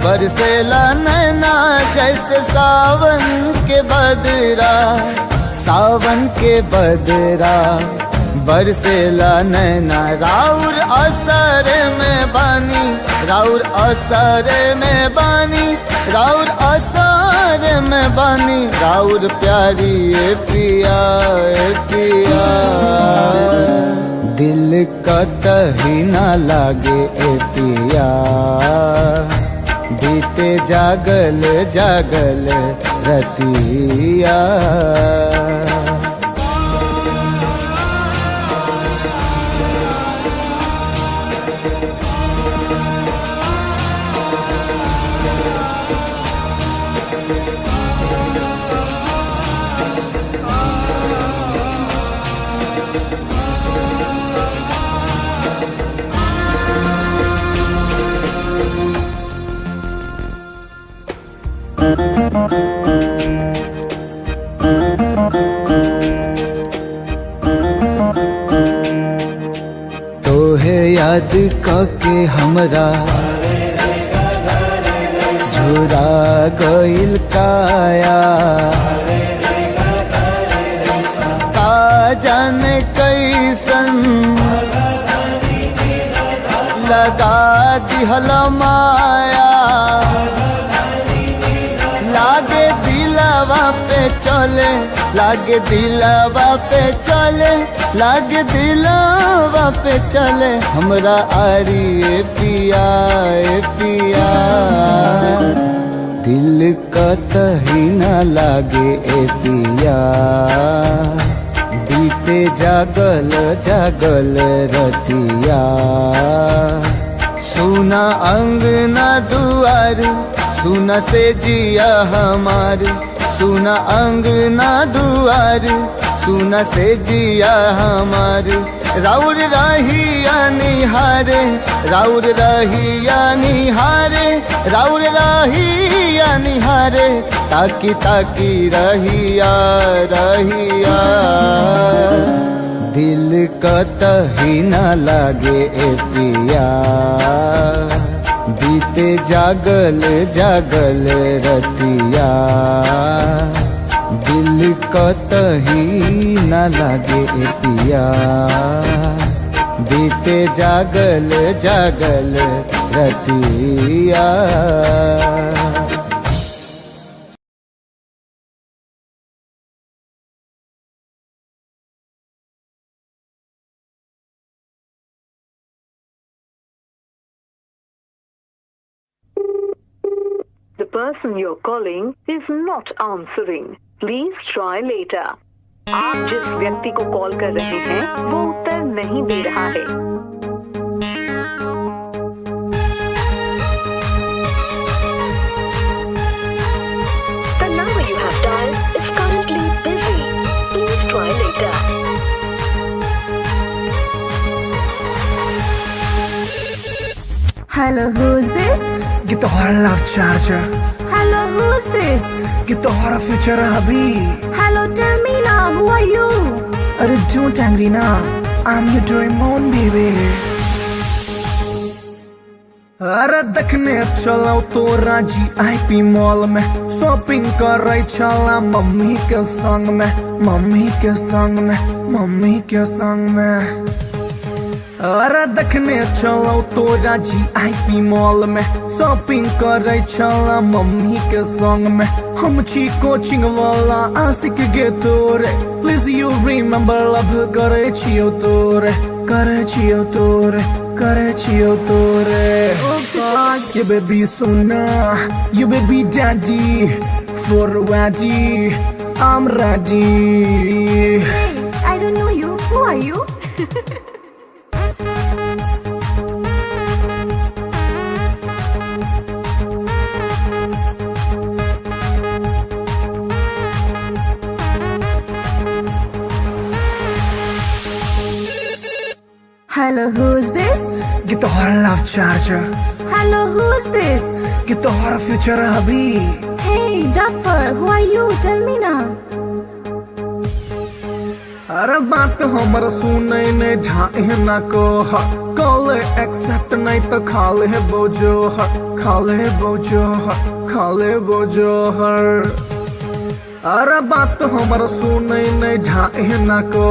Speaker 1: बरसेला नैना जैसे सावन के बदरा। सावन के बदरा बरसेला नैना, राउर असर में बानी, राउर असर में बानी, राउर असर में बानी। राउर प्यारी ए पिया ए पिया, दिल कतही ना लागे ए पिया बीते जागल जागल रतिया। तोहे याद कके हमरा झुरा गइल काया का जाने कैसन लगा दिहल माया। लागे दिलवा पे चले लागे दिलवा पे चले लागे दिलवा पे चले हमरा आरी ए पिया ए पिया। दिल कतही ना लागे ए पिया बीते जागल जागल रतिया। सुना अंगना दुआर सुना से जिया हमार सुना अंगना दुआर सुना से जिया हमार। राउर रहिया निहारे राउर रहिया निहारे राउर रहिया निहारे ताकी ताकी रहिया रहिया। दिल कतही ना लागे ए पिया बीते जागल जागल रतिया। दिल कतही ना लागे ए पिया बीते जागल जागल रतिया।
Speaker 2: The person you're calling is not answering. Please try later. आप जिस व्यक्ति को कॉल कर रहे हैं वो उत्तर नहीं दे रहा है। The number you have dialed is currently busy. Please try later.
Speaker 3: Hello, who's this?
Speaker 4: Get the hora love charger.
Speaker 3: Hello, who's this?
Speaker 4: Get the hora future hubby.
Speaker 3: Hello, tell me now, who are you?
Speaker 4: अरे don't angry now. I'm your Doraemon baby. अरे देखने चलो तो राजी IP mall में shopping कर रही चला मम्मी के संग में मम्मी के संग में मम्मी के संग में। अरे देखने चलो तो राजी IP मॉल में शॉपिंग कर रही चला मम्मी के संग में। हम छी कोचिंग वाला आशिक गे तोरे प्लीज यू रिमेम्बर लव करे छियो तोरे करे छियो तोरे करे छियो तोरे। You baby sona you baby daddy for ready I'm ready.
Speaker 3: Hey, I don't know you. Who are you? Hello, who's this?
Speaker 4: Get the hora love charger.
Speaker 3: Hello, who's this?
Speaker 4: Get the hora future hubby.
Speaker 3: Hey, Duffer, who are you? Tell me now.
Speaker 4: अरे बात हमर सुने ने ढाए ना को call accept नहीं तो खाले है बोझो खाले बोझो खाले बोझो हर। अरे बात हमर सुने ने ढाए ना को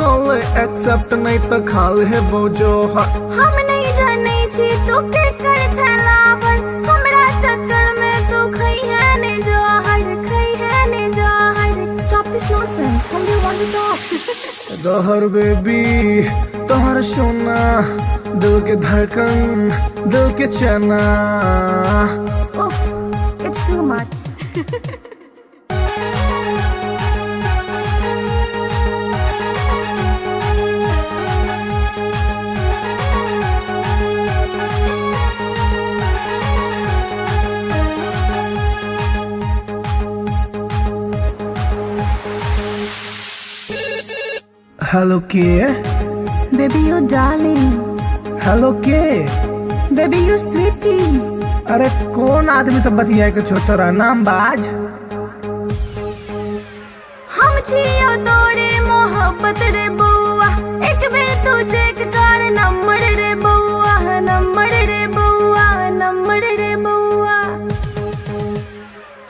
Speaker 4: कॉल एक्सेप्ट नहीं तो खाले है बोझो
Speaker 3: हम नहीं जाने छी तू के कर छलावर हमरा चक्कर में तू खई है ने जोहर खई है ने जोहर। Stop this nonsense. Whom do you want to talk?
Speaker 4: Dahar baby तोहर सोना, दिल के धड़कन, दिल के चना।
Speaker 3: उफ, it's too much.
Speaker 4: हेलो के?
Speaker 3: Baby, you darling.
Speaker 4: हेलो के?
Speaker 3: Baby, you sweetie.
Speaker 4: अरे कौन आदमी सब बतिया के छोटा नाम बाज?
Speaker 3: हम छियो तोरे मोहब्बत रे बउआ, एक बेर तू चेक कर नंबर रे बउआ, नंबर रे बउआ, नंबर रे बउआ।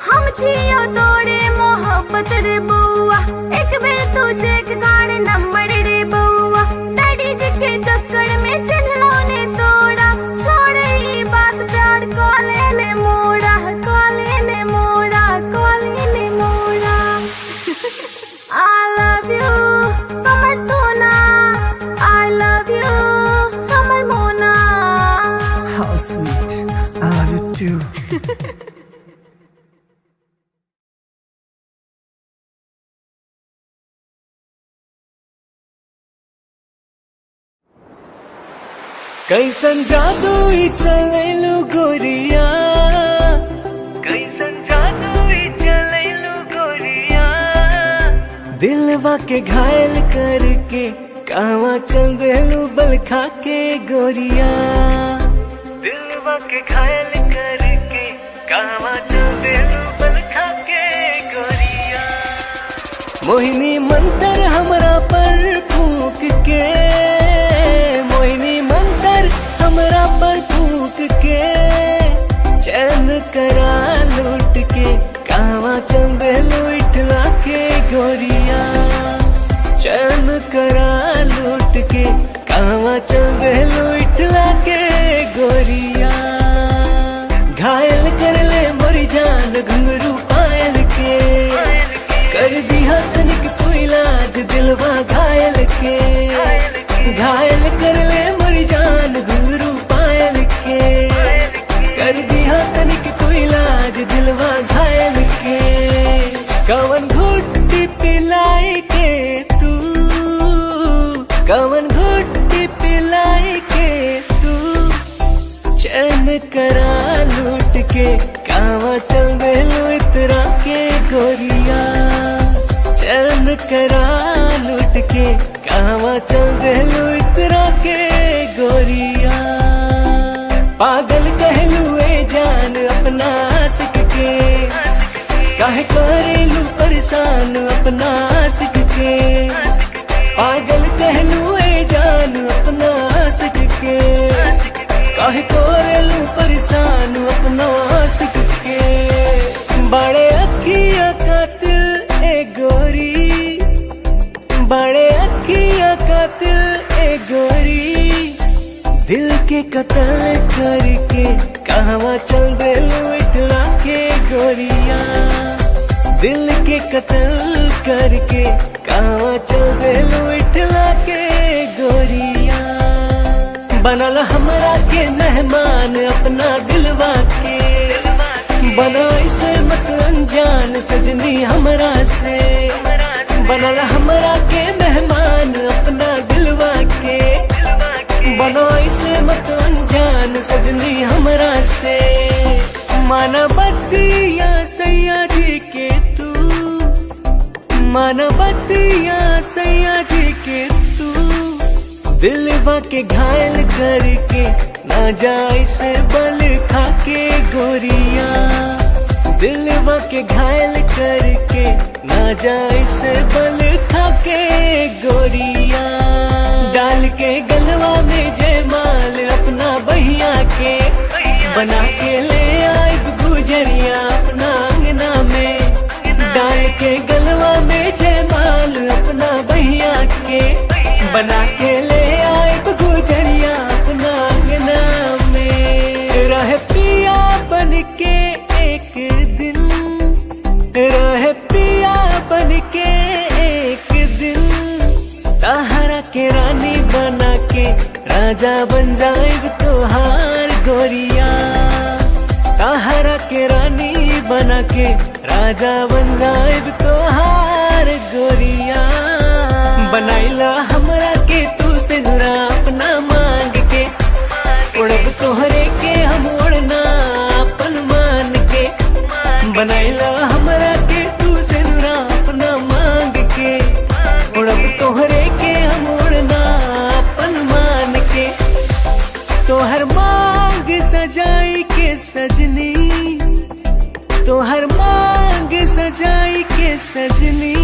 Speaker 3: हम छियो तोरे मोहब्बत रे बउआ, एक बेर तू चेक कर नंबर रे बउआ। डैडी जी के चक्कर में चिन्हलो ने तोड़ा, छोड़ ई बात प्यार कॉले ने मोड़ा, कॉले ने मोड़ा, कॉले ने मोड़ा। I love you, कमर सोना। I love you, कमर मोना।
Speaker 4: How sweet, I love you too.
Speaker 6: कैसन जादू ही चलेलू गोरिया, कैसन जादू ही चलेलू गोरिया। दिलवा के घायल करके कहवा चल देलू बल खा के गोरिया। दिलवा के घायल करके कहवा चल देलू बल खा के गोरिया। मोहिनी मंतर हमरा पर फूक के, मोहिनी मंतर हमरा पर फूक के, चैन करा लूट के कहवा चल देलू इठला के गोरिया। चैन करा लूट के कहवा चल देलू इठला के गोरिया। घायल कर ले मोरी जान घुंघरू पायल के, कर दिया तनिक तू इलाज दिलवा घायल के। घायल कर ले मोरी जान घुंघरू पायल के, कर दिया तनिक तू इलाज दिलवा घायल के। कवन घुट्टी पिलाई के तू, कवन घुट्टी पिलाई के तू, चैन करा लूट के कहवा चल देलू इतरा के गोरिया। चैन करा लूट के कहवा चल देलू इतरा के गोरिया। पागल कहलू ए जान अपना आशिक के, काहे करेलू परेशान अपना आशिक के। पागल कहलू ए जान अपना आशिक के, काहे करेलू परेशान अपना आशिक के। बड़े अखियां कातिल ए गोरी, बड़े अखियां कातिल ए गोरी। दिल के कत्ल करके कहवा चल देलू इठला के गोरिया। दिल के कत्ल करके कहवा चल देलू इठला के गोरिया। बनल हमरा के मेहमान अपना दिलवा के, बना इसे मत अनजान सजनी हमरा से। बनल हमरा के मेहमान अपना दिलवा के, बना इसे मत अनजान सजनी हमरा से। मानवतिया सैया जी के तू, मानवतिया सैया जी के तू। दिलवा के घायल करके ना जाए से बल खा के गोरिया। दिलवा के घायल करके ना जाए से बल खा के गोरिया। डाल के गलवा में जयमाल अपना बहिया के, बना के ले आई गुजरिया अपना अंगना में। डाल के गलवा में जयमाल अपना बहिया के, बना के ले आई गुजरिया अपना अंगना में। रह पिया बन के एक दिन, रह पिया बन के एक दिन, तहरा के रानी बना राजा बन जाएब तोहार गोरिया, ताहरा के रानी बना के राजा बन जाएब तोहार गोरिया। बनाइला हमरा के तू से नुरा अपना मांग के, उड़ब तोहरे के हम उड़ना अपन मान के। बनाइला हमरा के तू से नुरा अपना मांग के, उड़ब तोहरे के हम उड़ना अपन मान के। तोहर मांग सजाई के सजनी, तोहर मांग सजाई के सजनी,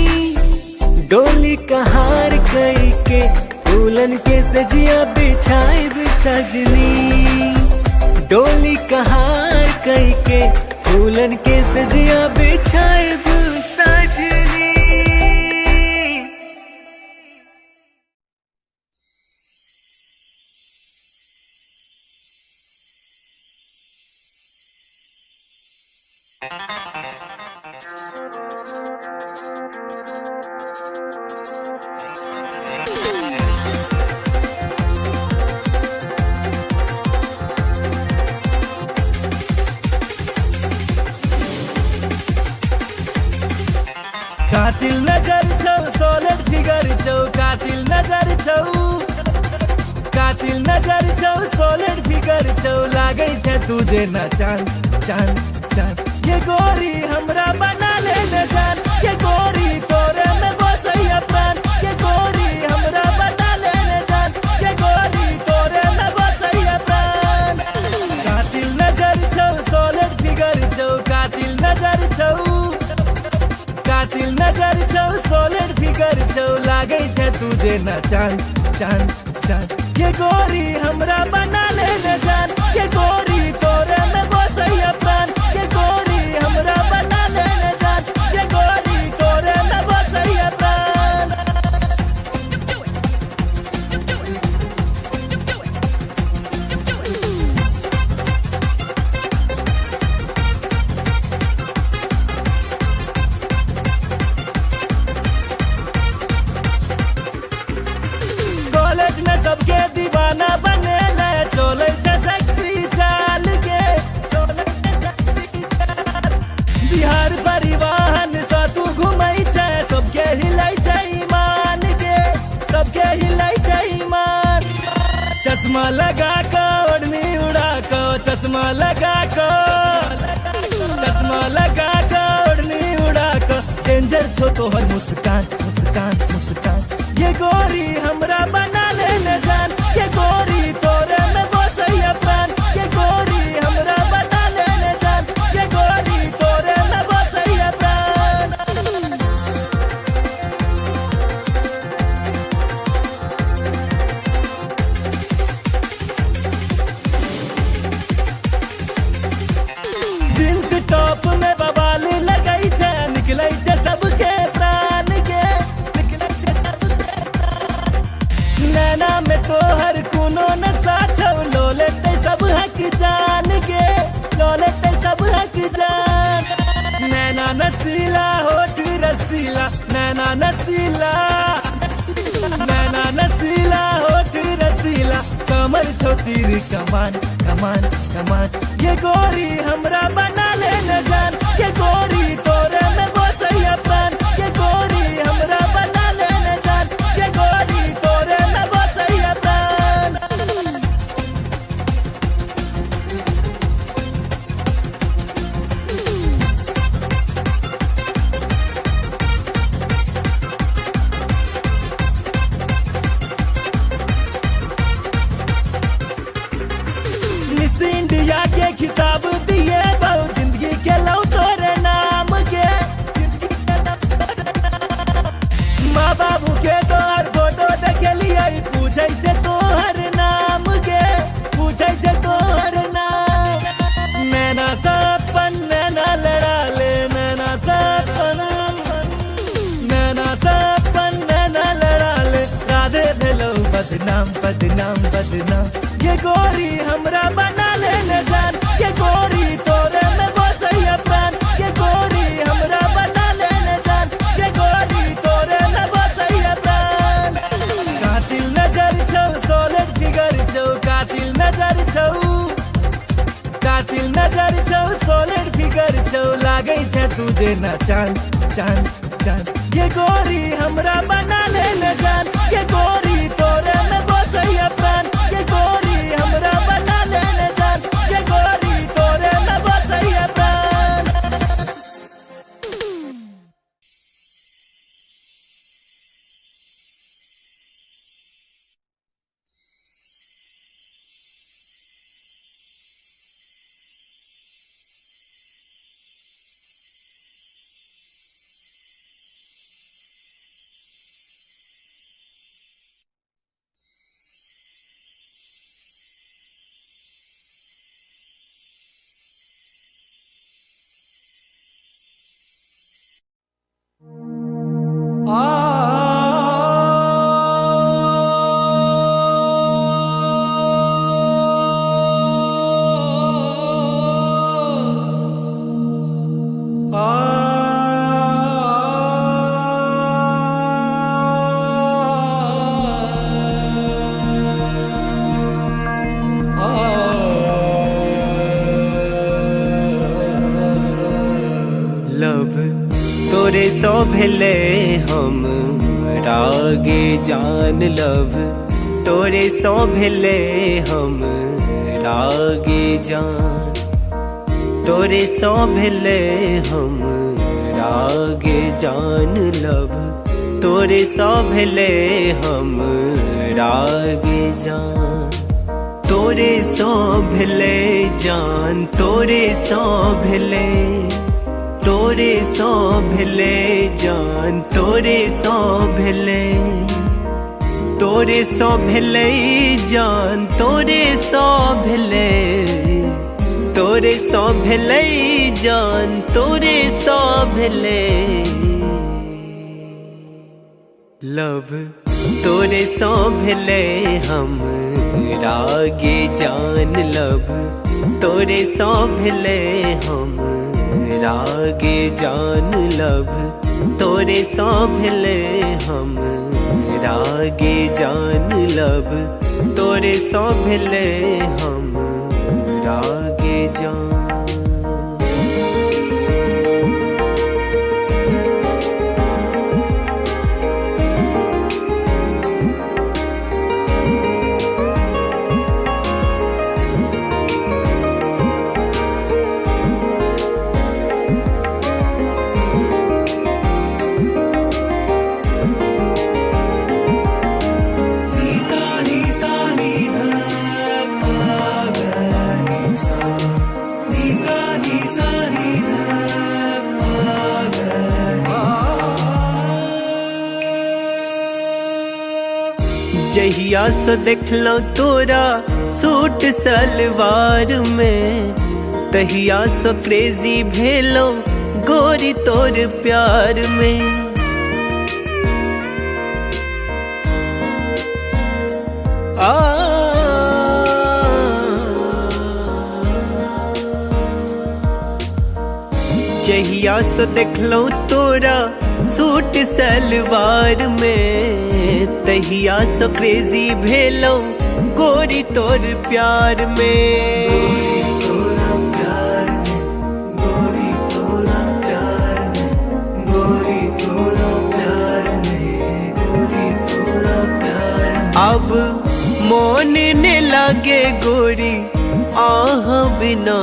Speaker 6: डोली कहार कई के फूलन के सजिया बिछाई सजनी। डोली कहार कई के फूलन के सजिया बिछाई सजनी।
Speaker 5: कातिल नजर छौ सोलर फिगर छौ, कातिल नजर छौ, कातिल नजर छौ सोलर फिगर छौ, लागै छै तुझे न चांद चांद चांद। ये गोरी हमरा बना ले न जान, ये गोरी तोरे में बसैया प्राण, ये गोरी हमरा बना ले न जान, ये गोरी तोरे में बसैया प्राण। कातिल नजर छौ सोलर फिगर छौ, कातिल नजर छौ, कातिल नजर छौ सोलर फिगर छौ, लागै छै तुझे न चांद चांद चांद। ये गोरी हमरा बना ले न जान, ये गोरी तोरे में बसैया प्राण, ये गोरी हमरा बना ले न जान, ये गोरी तोरे में बसैया प्राण। कॉलेज में सबके दीवाना बने ले, चोले छै सेक्सी चाल के, बिहार परिवहन सा तू घुमै छै, सबके हिलै छै ईमान के, सबके हिलै छै ईमान। चश्मा लगा के ओढ़नी उड़ा के, चश्मा लगा के, चश्मा लगा के ओढ़नी उड़ा के, डेंजर छो तोहर मुस्कान मुस्कान मुस्कान। ये गोरी हमरा बना ले न जान, ये गोरी तोरे में बसैया प्राण, ये गोरी हमरा बना ले न जान, ये गोरी तोरे में बसैया प्राण। जींस टॉप में बवाल लगै छै, निकलै छै सबके प्राण के, निकलै छै सबके प्राण। नैना में तोहर कोनो नशा छौ, लो लेतै सब हक जान के, लो लेतै सब हक जान। नैना नसीला होठ रसीला, नैना नसीला, नैना नसीला होठ रसीला, कमर छौ तीर कमान कमान कमान। ये गोरी हमरा बना ले न जान, ये गोरी तोरे में बसैया प्राण, ये गोरी हमरा बना ले न जान, ये गोरी तोरे में बसैया प्राण। मिस इंडिया के खिताब दिए बहु, जिंदगी के लौ तोरे नाम के, जिंदगी के लौ तोरे नाम। माँ बाबू के तोहर फोटो देखलिए, पूछे छै तोहर नाम के, पूछे छै तोहर नाम। नैना सपन नैना लड़ा ले, नैना सपन, नैना सपन नैना लड़ा ले, राधे भेलौ बदनाम बदनाम बदनाम। ये गोरी हमरा बना ले न जान, ये गोरी तोरे में बसैया प्राण, ये गोरी हमरा बना ले न जान, ये गोरी तोरे में बसैया प्राण। कातिल नजर छौ सोलर फिगर छौ, नजर छौ सॉलिड फिगर छौ लागे छै तुझे ना चांद चांद चांद ये गोरी हमरा बना ले न जान ये गोरी तोरे में बसैया प्राण ये गोरी हमरा बना ले न जान ये गोरी तोरे में बसैया प्राण
Speaker 6: लव तोरे सो भेले हम रागे जान लव तोरे सो भेले हम रागे जान तोरे सो भेले हम रागे जान लव तोरे सो भेले हम रागे जान तोरे सो भेले जान तोरे सो भेले तोरे सो भेले जान तोरे सो भेले तोरे सो भेले जान तोरे सो भेले तोरे सो भेले जान तोरे सो भेले लव तोरे सो भेले हम रागे जान लव तोरे सो भेले हम रागे जान लव तोरे सो भेले हम रागे जान लव तोरे सो भेले हम रागे जान जहिया सो देखलो तोरा सूट सलवार में तहिया सो क्रेजी भेलो गोरी तोर प्यार में जहिया सो देखलो तोरा सूट सलवार में तहिया सो क्रेजी भेलो गोरी तोर प्यार में गोरी तोरा प्यार में गोरी तोरा प्यार में गोरी तोरा प्यार में गोरी तोरा प्यार में अब मोन ने लागे गोरी आह बिना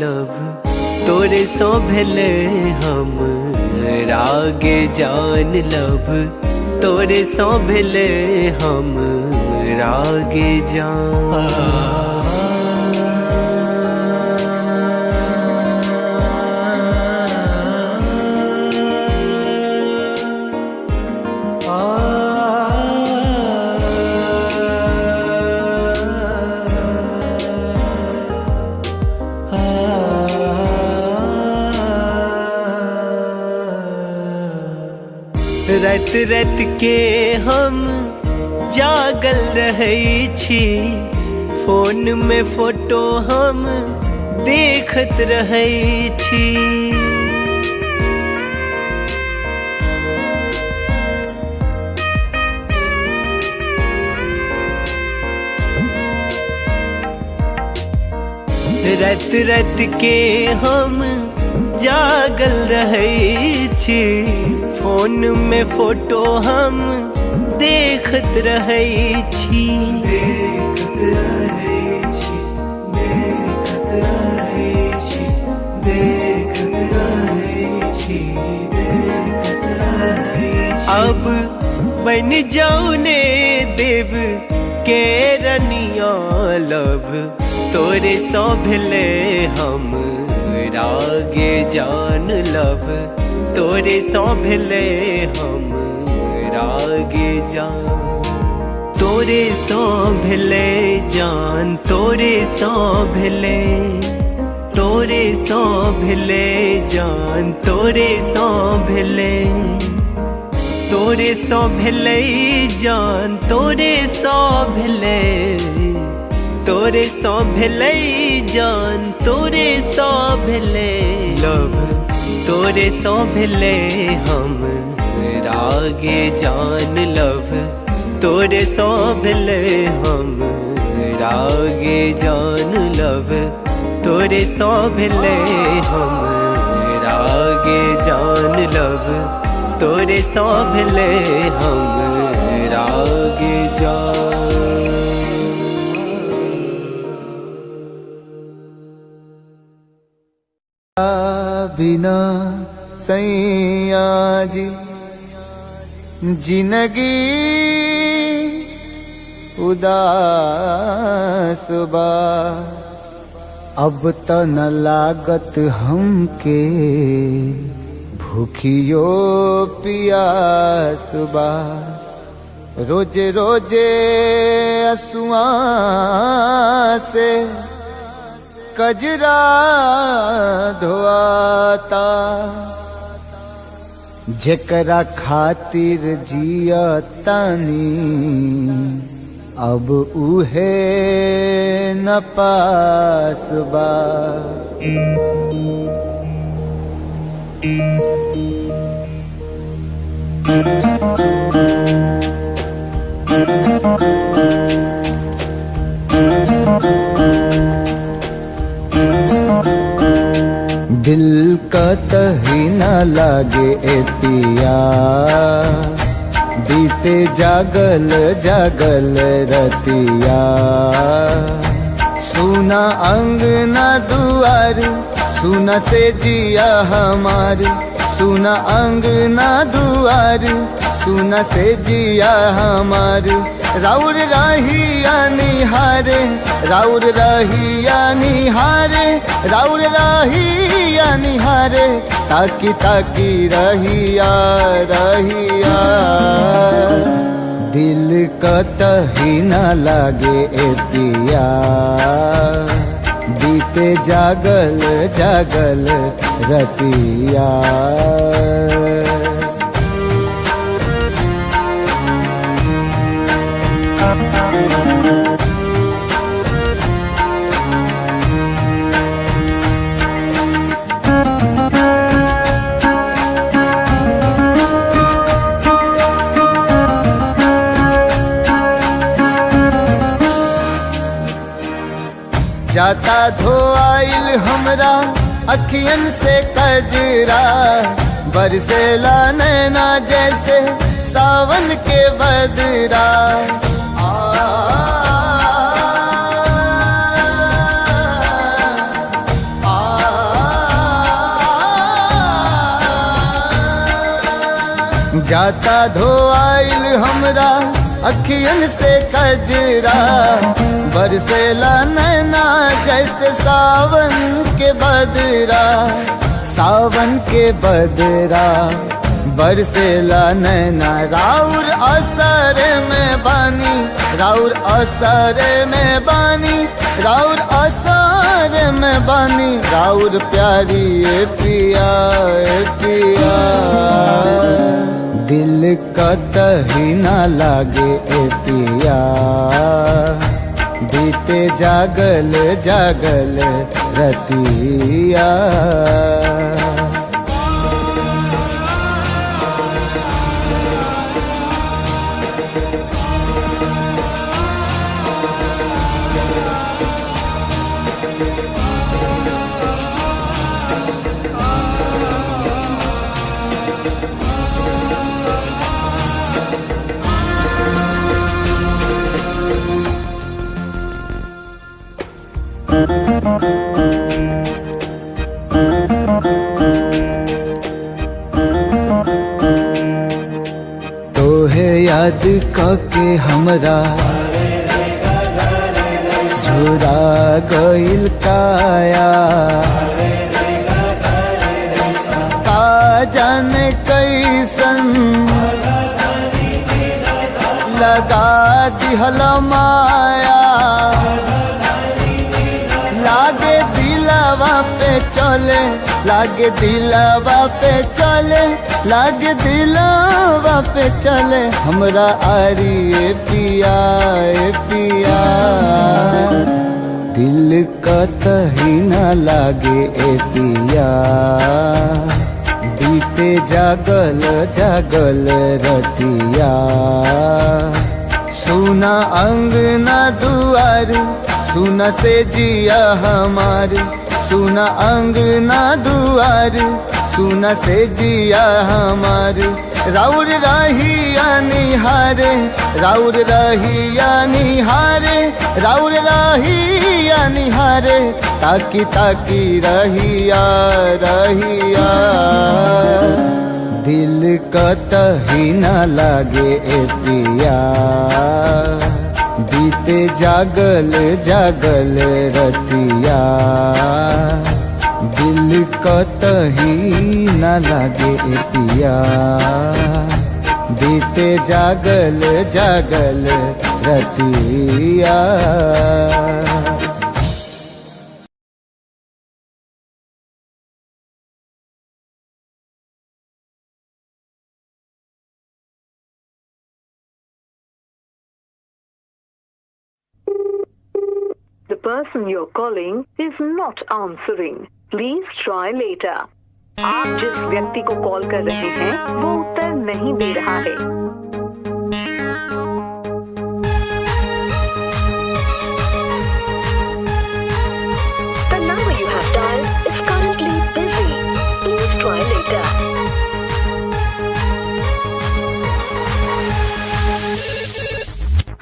Speaker 6: लव तोरे सो भेले हम रागे जान लव तोरे सो भेले हम रागे जान रात रात के हम जागल रहै छी फोन में फोटो हम देखत रहै छी रात रात के हम जागल रहे छी, फोन में फोटो हम देखत रहे छी। देखत रहे छी, देखत रहे छी, देखत रहे छी, देखत रहे छी। अब बन जाऊ ने देव के रनिया लब, तोरे सो भेले हम रागे जान लब, तोरे सो भेले हम रागे जान, तोरे सो भेले जान, तोरे सो भेले, तोरे सो भेले जान, तोरे सो भेले, तोरे सो भेले जान, तोरे सो भेले, तोरे सो भेले जान, तोरे सो भेले लब, तोरे सो भेले हम रागे जान लब, तोरे सो भेले हम रागे जान लब, तोरे सो भेले हम रागे जान लब, तोरे सो भेले हम रागे जान।
Speaker 1: बिना सैया जी जिंदगी उदास बा, अब त न लागत हमके भूखियो पियास बा। रोजे रोजे असुआ से कजरा धोआता, जेकरा खातिर जिया तानी अब उहे न पास बा। दिल का तही न लागे ए पिया, बीते जागल जागल रतिया। सुना अंगना दुआर, सुना से जिया हमार, सुना अंगना दुआर, सुना से जिया हमार। राउर रहिया निहारे, राउर रहिया निहारे, राउर रहिया निहारे, ताकी ताकी रहिया रहिया। दिल कतही न लागे ए पिया, बीते जागल जागल रतिया। जाता धोआइल हमरा अखियन से कजरा, बरसेला नैना जैसे सावन के बदरा। जाता धोआइल हमरा अखियन से कजरा, बरसेला नैना जैसे सावन के बदरा। सावन के बदरा बरसेला नैना, राउर असर में बानी, राउर असर में बानी, राउर असर में बानी। राउर प्यारी ए पिया ए पिया, दिल कतही न लागे ए पिया, बीते जागल जागल रतिया। तोहे याद के हमरा झुरा गइल काया, का जाने कैसन लगा दिहल माया, लागे दिलवा पे चले, लागे दिलवा पे चले, लागे दिलवा पे चले हमरा आरी ए पिया ए पिया। दिल कतही न लागे ए पिया, बीते जागल जागल रतिया। सुना अंगना दुआर, सुना से जिया हमार, सुना अंगना दुआर, सुना से जिया हमार। राउर रहिया निहारे, राउर रहिया निहारे, राउर रहिया निहारे, ताकी ताकी रहिया रहिया। दिल कतही न लागे ए पिया, बीते जागल जागल रतिया। दिल कतही न लागे ए पिया, बीते जागल जागल रतिया।
Speaker 2: The person you're calling is not answering. Please try later. आप जिस व्यक्ति को कॉल कर रहे हैं वो उत्तर नहीं दे रहा है। The number you have dialed is currently busy. Please try later.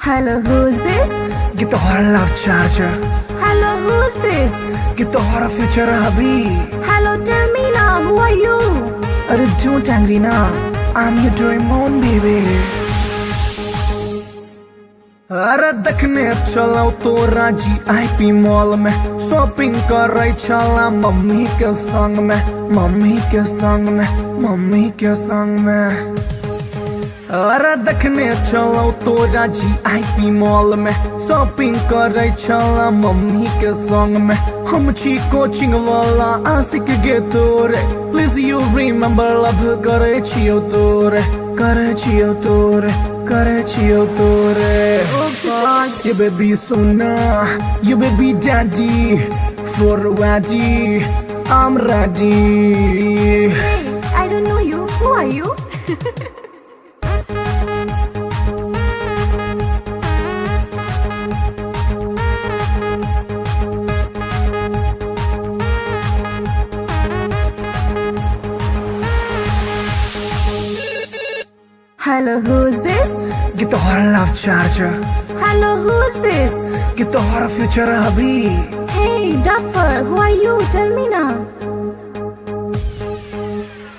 Speaker 3: Hello, who's this?
Speaker 4: Get the horror love charger.
Speaker 3: Hello, who's this?
Speaker 4: Get the horror future hubby.
Speaker 3: Hello, tell me now, who are you?
Speaker 4: Arey don't angry now, I'm your Doraemon baby. अरे देखने चलो तो राजी IP mall में, shopping कर रही चला mummy के संग में, मम्मी के संग में, मम्मी के संग में। अरे देखने चलो तो राजी आईपी मॉल में, शॉपिंग कर रही चला मम्मी के संग में। हम छी कोचिंग वाला आशिक गे तोरे, प्लीज यू रिमेम्बर लव करे छियो तोरे, करे छियो तोरे, करे छियो तोरे। You baby sona, you baby daddy, for ready, I'm ready.
Speaker 3: Hey, I don't know you. Who are you? Hello, who's this?
Speaker 4: Get the horror love charger.
Speaker 3: Hello, who's this?
Speaker 4: Get the horror future hubby.
Speaker 3: Hey, Duffer, who are you? Tell me now.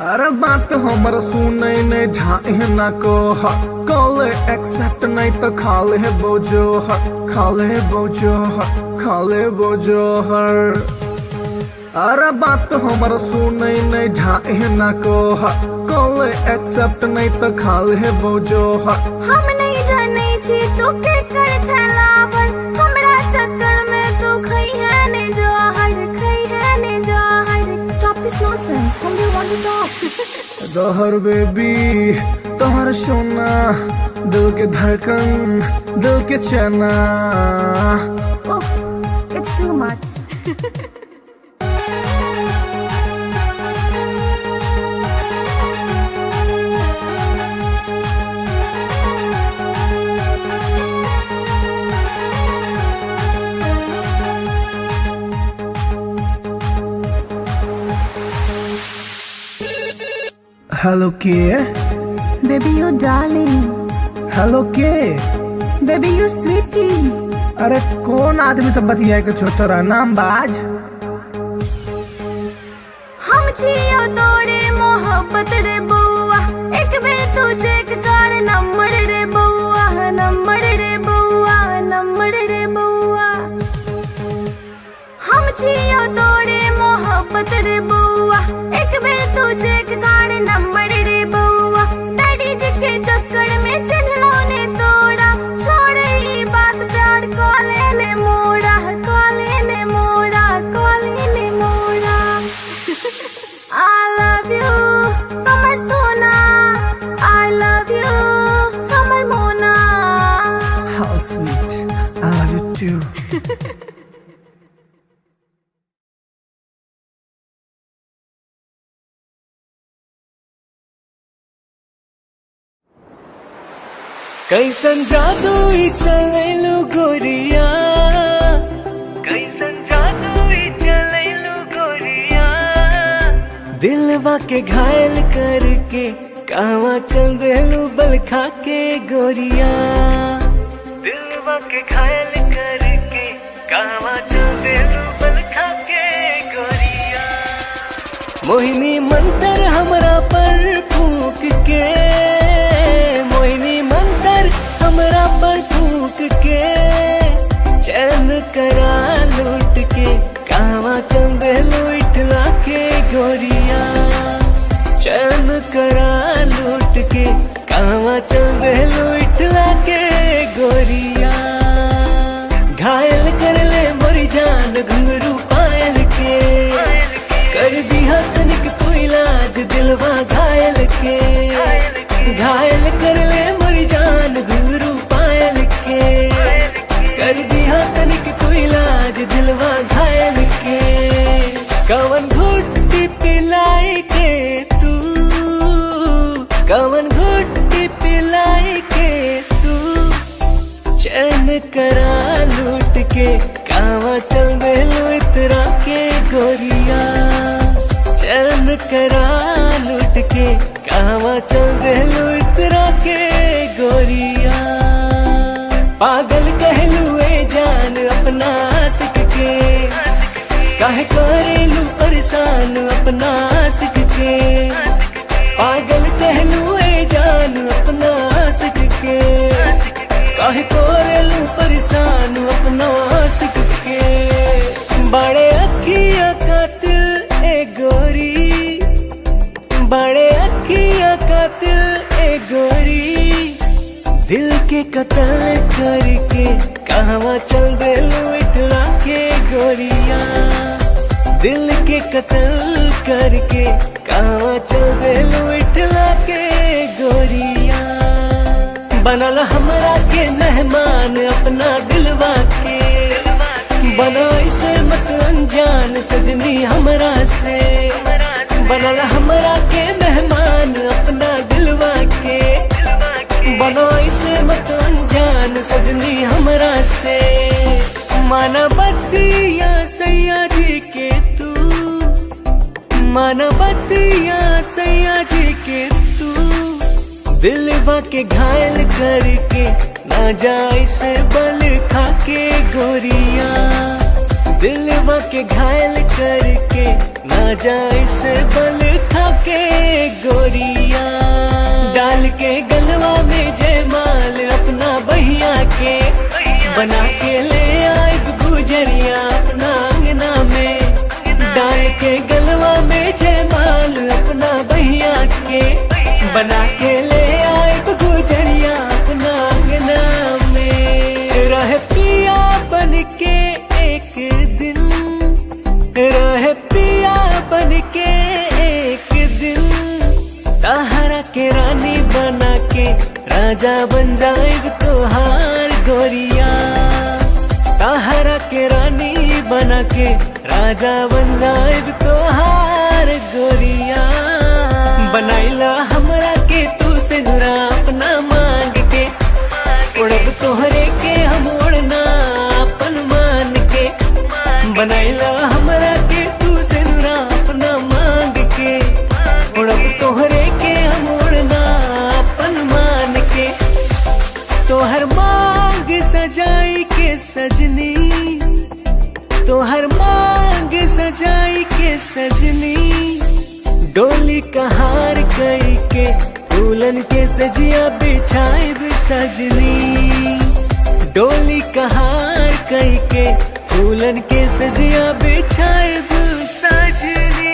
Speaker 4: अरे बात हमर सुने ने ढाए ना को call accept नहीं तो खाले बोझो खाले बोझो खाले बोझो हर। अरे बात हमर सुने ने ढाए ना को कॉल एक्सेप्ट नहीं तो खाले बोझो
Speaker 3: हम नहीं जाने छी तू के कर छलावर, हमरा चक्कर में तू खई है ने जहर, खई है ने जहर। Stop this nonsense. Whom do you want to talk?
Speaker 4: जहर बेबी तोहर सोना, दिल के धड़कन, दिल के चना।
Speaker 3: Oof, it's too much.
Speaker 4: Hello kid.
Speaker 3: Baby, you darling.
Speaker 4: Hello kid.
Speaker 3: Baby, you sweetie.
Speaker 4: अरे कौन आदमी से बतिया के छो तोरा नाम बाज?
Speaker 3: हम जियो तोरे मोहब्बत रे बउआ, एक बेर तू चेक कर नंबर रे बउआ, नंबर रे बउआ, नंबर रे बउआ। हम जियो तोरे मोहब्बत रे बउआ, एक बेर तू चेक कर नंबर रे बउआ। डैडी जी के चक्कर में चिन्हलो ने तोड़ा, छोड़ ई बात प्यार कॉले ने मोड़ा, कॉले ने मोड़ा, कॉले ने मोड़ा। I love you, हमर सोना। I love you, हमर मोना।
Speaker 4: How sweet, I love you too.
Speaker 6: कैसन जादू ई चलैलू गोरिया, कैसन जादू ई चलैलू गोरिया। दिलवा के घायल करके कहवा चल देलू बल खा के गोरिया। दिलवा के घायल करके कहवा चल देलू बल खा के गोरिया। मोहिनी मंतर हमरा पर फूंक के, मोहिनी मंतर हमरा पर फूंक के। चैन करा लूट के कहवा चल देलू इठला के गोरिया। चैन करा लूट के कहवा चल देलू इठला के गोरिया। घायल कर ले मोरी जान घुंघरू पायल के, कर दिया तनिक तू इलाज दिलवा घायल के। घायल कर ले मोरी जान घुंघरू पायल के, कर दिया तनिक तू इलाज दिलवा घायल के। कवन घुट्टी पिलाई के तू, कवन घुट्टी पिलाई के तू। चैन करा लूट के कहवा चल देलू इतरा के गोरिया। चैन करा लूट के कहवा चल देलू इतरा के गोरिया। पागल कहलू ए जान अपना आशिक के, काहे करेलू परेशान अपना आशिक के। पागल कहलू ए जान अपना आशिक के, काहे करेलू परेशान अपना आशिक के। बड़े अखियां कातिल ए गोरी, बड़े अखियां कातिल ए गोरी। दिल के कत्ल करके कहवा चल देलू इठला के गोरिया। दिल के कत्ल करके कहवा चल देलू इठला के गोरिया। बनल हमरा के मेहमान अपना दिलवा के, बना इसे मत अनजान सजनी हमरा से। बनल हमरा के मेहमान अपना दिलवा के, बना इसे मत अनजान सजनी हमरा से। माना बतिया सैया जी के तू, माना बतिया सैया जी के तू। दिलवा के घायल करके ना जाए से बल खा के गोरिया। दिलवा के घायल करके ना जाए से बल खा के गोरिया। डाल के गलवा में जयमाल अपना बहिया के, बना के ले आए गुजरिया अपना अंगना में। डाल के गलवा में जयमाल अपना बहिया के, बना के ले आए गुजरिया अपना अंगना में। रहे पिया बन के एक दिन, रहे पिया बन के एक दिन। ताहरा के रानी बना के राजा बन जाएग तोहार गोरिया। ताहरा के रानी बना के राजा बन जाएग तोहार गोरिया। बनाइला हमरा के तू से नुरा अपना मांग के, उड़ब तोहरे के हम उड़ना अपन मान के। बनाइला हमरा के तू से नुरा अपना मांग के, उड़ब तोहरे के हम उड़ना अपन मान के। तोहर मांग सजाई के सज हर मांग सजाई के सजनी, डोली कहार कई के दुल्हन के सजिया बिछाए सजनी, डोली कहार कई के दुल्हन के सजिया बिछाए सजनी।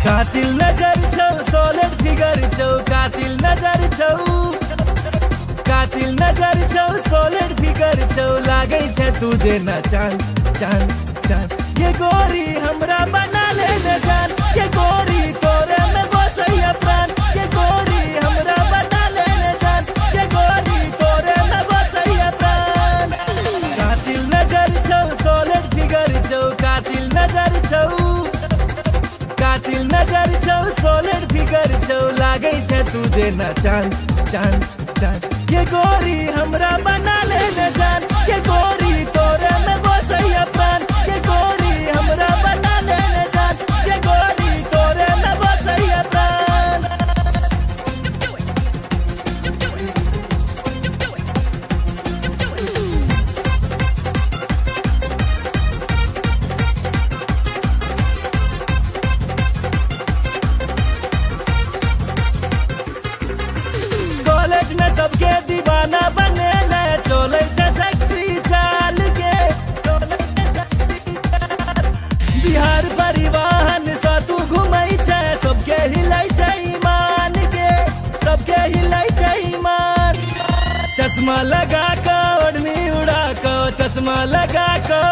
Speaker 5: कातिल नजर छौ सोलिड फिगर छौ, कातिल नजर छौ, कातिल नजर छौ सोलिड फिगर छौ, लागै छै तुझे न चांद चांद चांद। ये गोरी हमरा बना ले न जान, ये गोरी तोरे में बसैया प्राण, ये गोरी हमरा बना ले न जान, ये गोरी तोरे में बसैया प्राण। कातिल नजर छौ सोलिड फिगर छौ, कातिल नजर छौ, कातिल नजर छौ सोलिड फिगर छौ, लागै छै तुझे न चांद चांद चांद। ये गोरी हमरा बना ले न जान, ये गोरी तोरे में बसैया प्राण, ये गोरी हमरा बना ले न जान, ये गोरी तोरे में बसैया प्राण। कॉलेज में सबके दीवाना बने ले, चले छै सेक्सी चाल के, बिहार परिवहन से तू घुमै छै, सबके हिलै छै ईमान के, सबके हिलै छै ईमान। चश्मा लगा के ओढ़नी उड़ा के, चश्मा लगा के,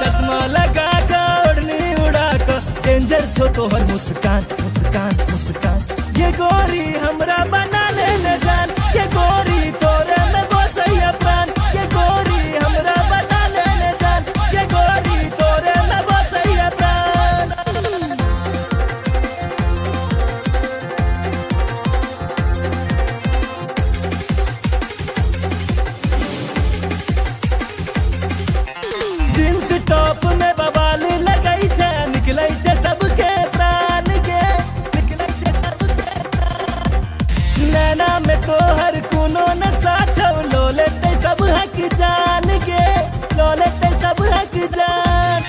Speaker 5: चश्मा लगा के ओढ़नी उड़ा के, डेंजर छो तोहर मुस्कान मुस्कान मुस्कान। ये गोरी हमरा बना ले न जान, ये गोरी तोरे में बसैया प्राण, ये गोरी हमरा बना ले न जान, ये गोरी तोरे में बसैया प्राण। जींस टॉप में बवाल लगै छै, निकलै छै सबके प्राण के, निकलै छै सबके प्राण। नैना में तोहर कोनो नशा छौ, लो लेते सब हक जान के, लो लेते सब हक जान।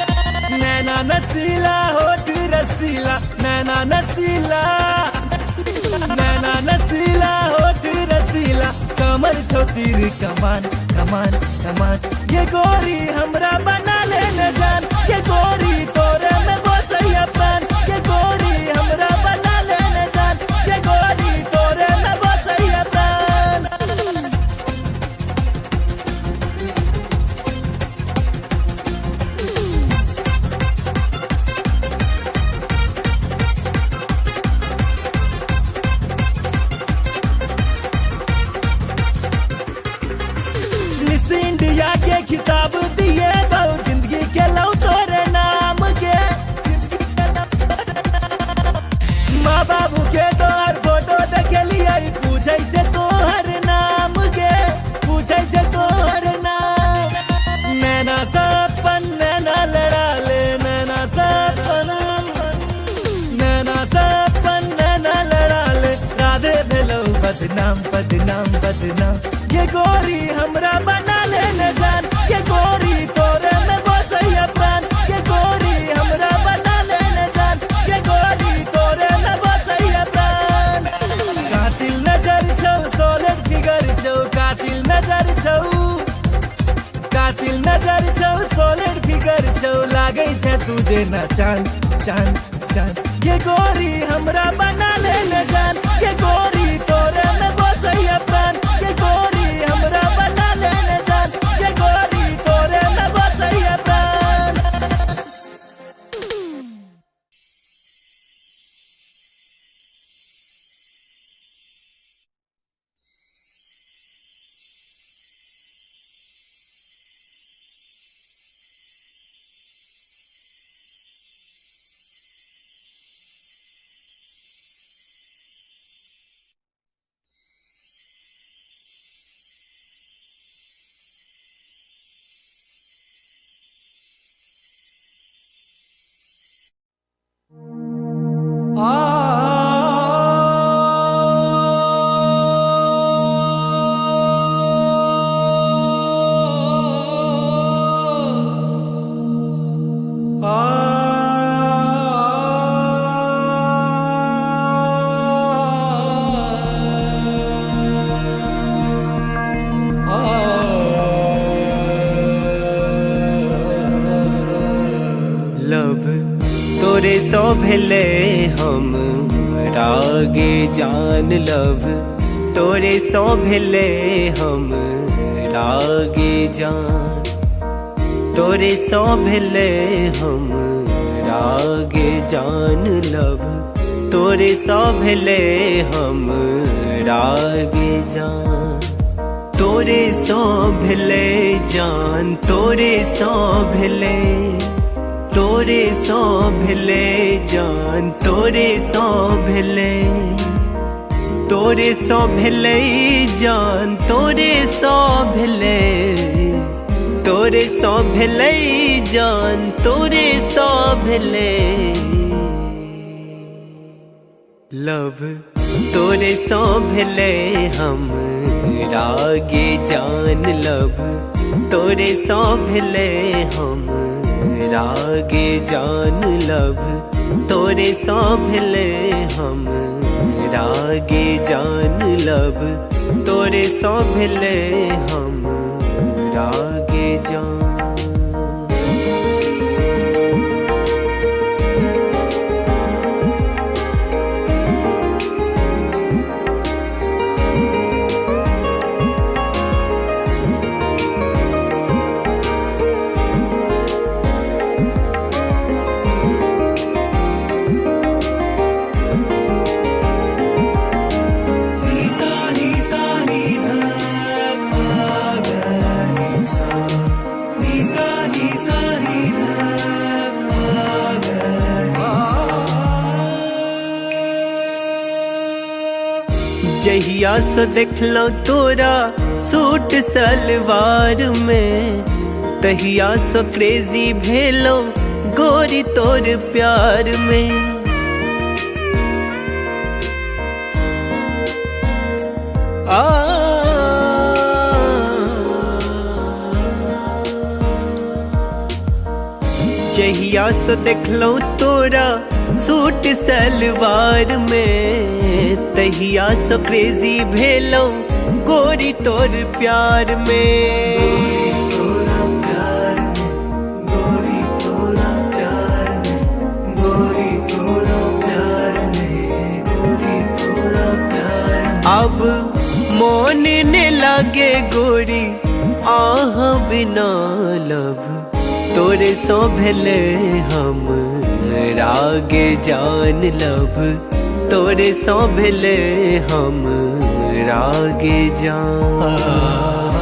Speaker 5: नैना नसीला होठ रसीला, नैना नसीला, नैना नसीला होठ रसीला, कमर छौ तीर कमान कमान कमान। ये गोरी हमरा बना ले न जान, ये गोरी तोरे में बसैया प्राण, ये गोरी हमरा बना ले न जान, ये गोरी तोरे में बसैया प्राण। मिस इंडिया के खिताब दिए दो, जिंदगी के लौ तोरे नाम के, माँ बाबू के तोहर फोटो देखलिए, पूछे से तोहर नाम के, पूछे से तोहर नाम। नैना सपन नैना लड़ा ले, नैना सपन, नैना सपन नैना लड़ा ले, राधे भेलौ बदनाम बदनाम बदनाम। ये गोरी हमरा बना ले न जान, ये गोरी तोरे में बसैया प्राण, ये गोरी हमरा बना ले न जान, ये गोरी तोरे में बसैया प्राण। कातिल नजर छौ सोलिड फिगर छौ, कातिल नजर छौ, कातिल नजर छौ सोलिड फिगर छौ, लागै छै तुझे न चांद चांद चांद। ये गोरी हमरा बना ले न जान, ये गोरी तोरे में बसैया प्राण, ये गोरी हमरा बना ले न जान, ये गोरी तोरे में बसैया प्राण।
Speaker 6: लव तोरे सो भेले हम रागे जान लव तोरे सो भेले हम रागे जान तोरे सो भेले हम रागे जान लव तोरे सो भेले हम रागे जान तोरे सो भेले जान तोरे सो भेले तोरे सो भेले जान तोरे सो भेले तोरे सो भेले जान तोरे सो भेले तोरे सो भेले जान तोरे सो भेले लव तोरे सो भेले हम रागे जान लव तोरे सो भेले हम रागे जान लव तोरे सो भेले हम रागे जान लव तोरे सो भेले हम रागे जान जहिया सो देखलो तोरा सूट सलवार में तहिया सो क्रेजी भेलो गोरी तोर प्यार में जहिया सो देखलो तोरा सूट सलवार में तहिया सो क्रेजी भेलो गोरी तोर प्यार में अब मोन ने लागे गोरी आह बिना लव तोरे सो भेले हम रागे जान लव तोरे सो भेले हम रागे जान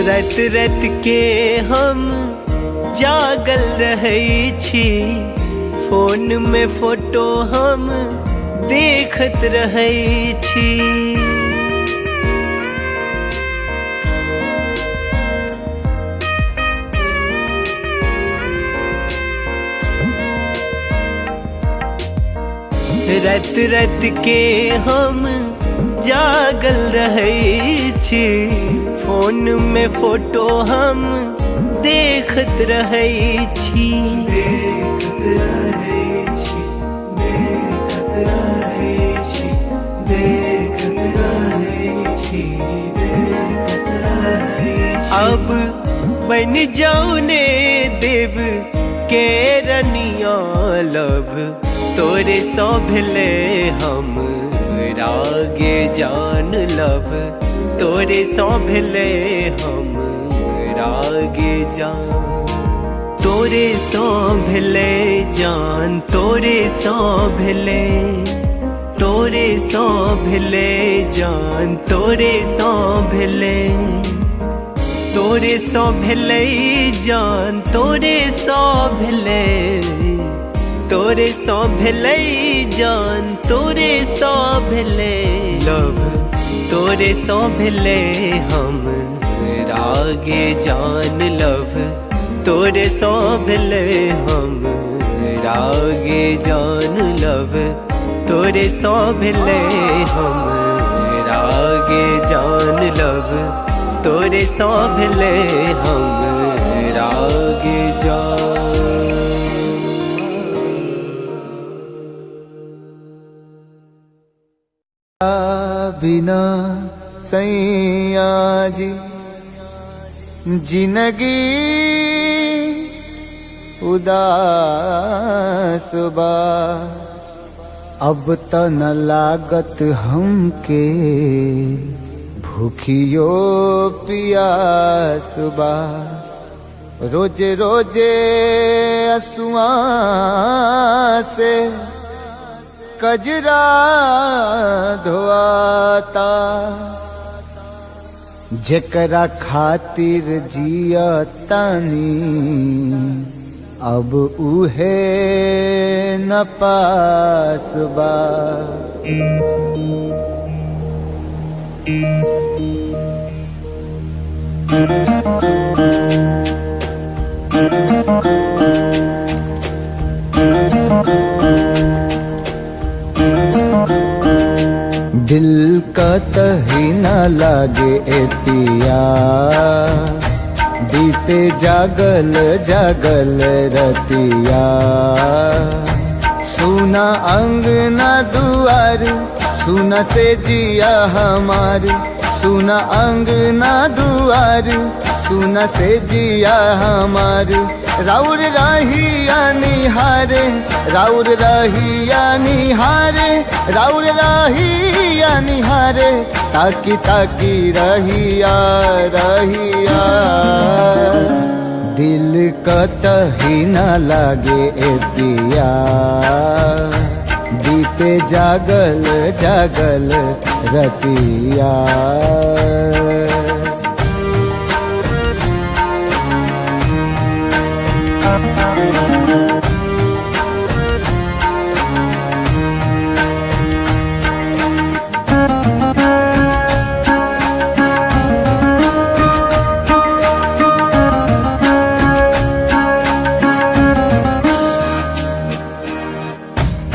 Speaker 6: रात रात के हम जागल रहे छी फोन में फोटो हम देखत रहे छी रात रात के हम जागल रहे छी फोन में फोटो हम देखत रहे छी अब बन जाऊ ने देव के रनिया लव तोरे सो भेले हम रागे जान लव तोरे सो भेले हम रागे जान तोरे सो भेले जान तोरे सो भेले तोरे सो भेले जान तोरे सो भेले तोरे सो भेले जान तोरे सो भेले तोरे सो भेले जान तोरे सो भेले लव तोरे सौंभले हम रागे जान लव, तोरे सौंभले हम रागे जान लव, तोरे सौंभले हम रागे जान लव, तोरे सौंभले हम रागे जान।
Speaker 1: बिना सैया जी जिंदगी उदास बा, अब त न लागत हमके भूखियो पियास बा। रोजे रोजे असुआ से कजरा धोआता, जेकरा खातिर जियतानी अब उहे न पास बा। दिल का तही न लागे ए पिया, बीते जागल जागल रतिया। सुना अंगना दुआर, सुना से जिया हमार, सुना अंगना दुआर, सुना से जिया हमार। राउर रहिया निहारे, राउर रहिया निहारे, राउर रहिया निहारे, ताकी ताकी रहिया रहिया। दिल कतही न लागे ए पिया, बीते जागल जागल रतिया।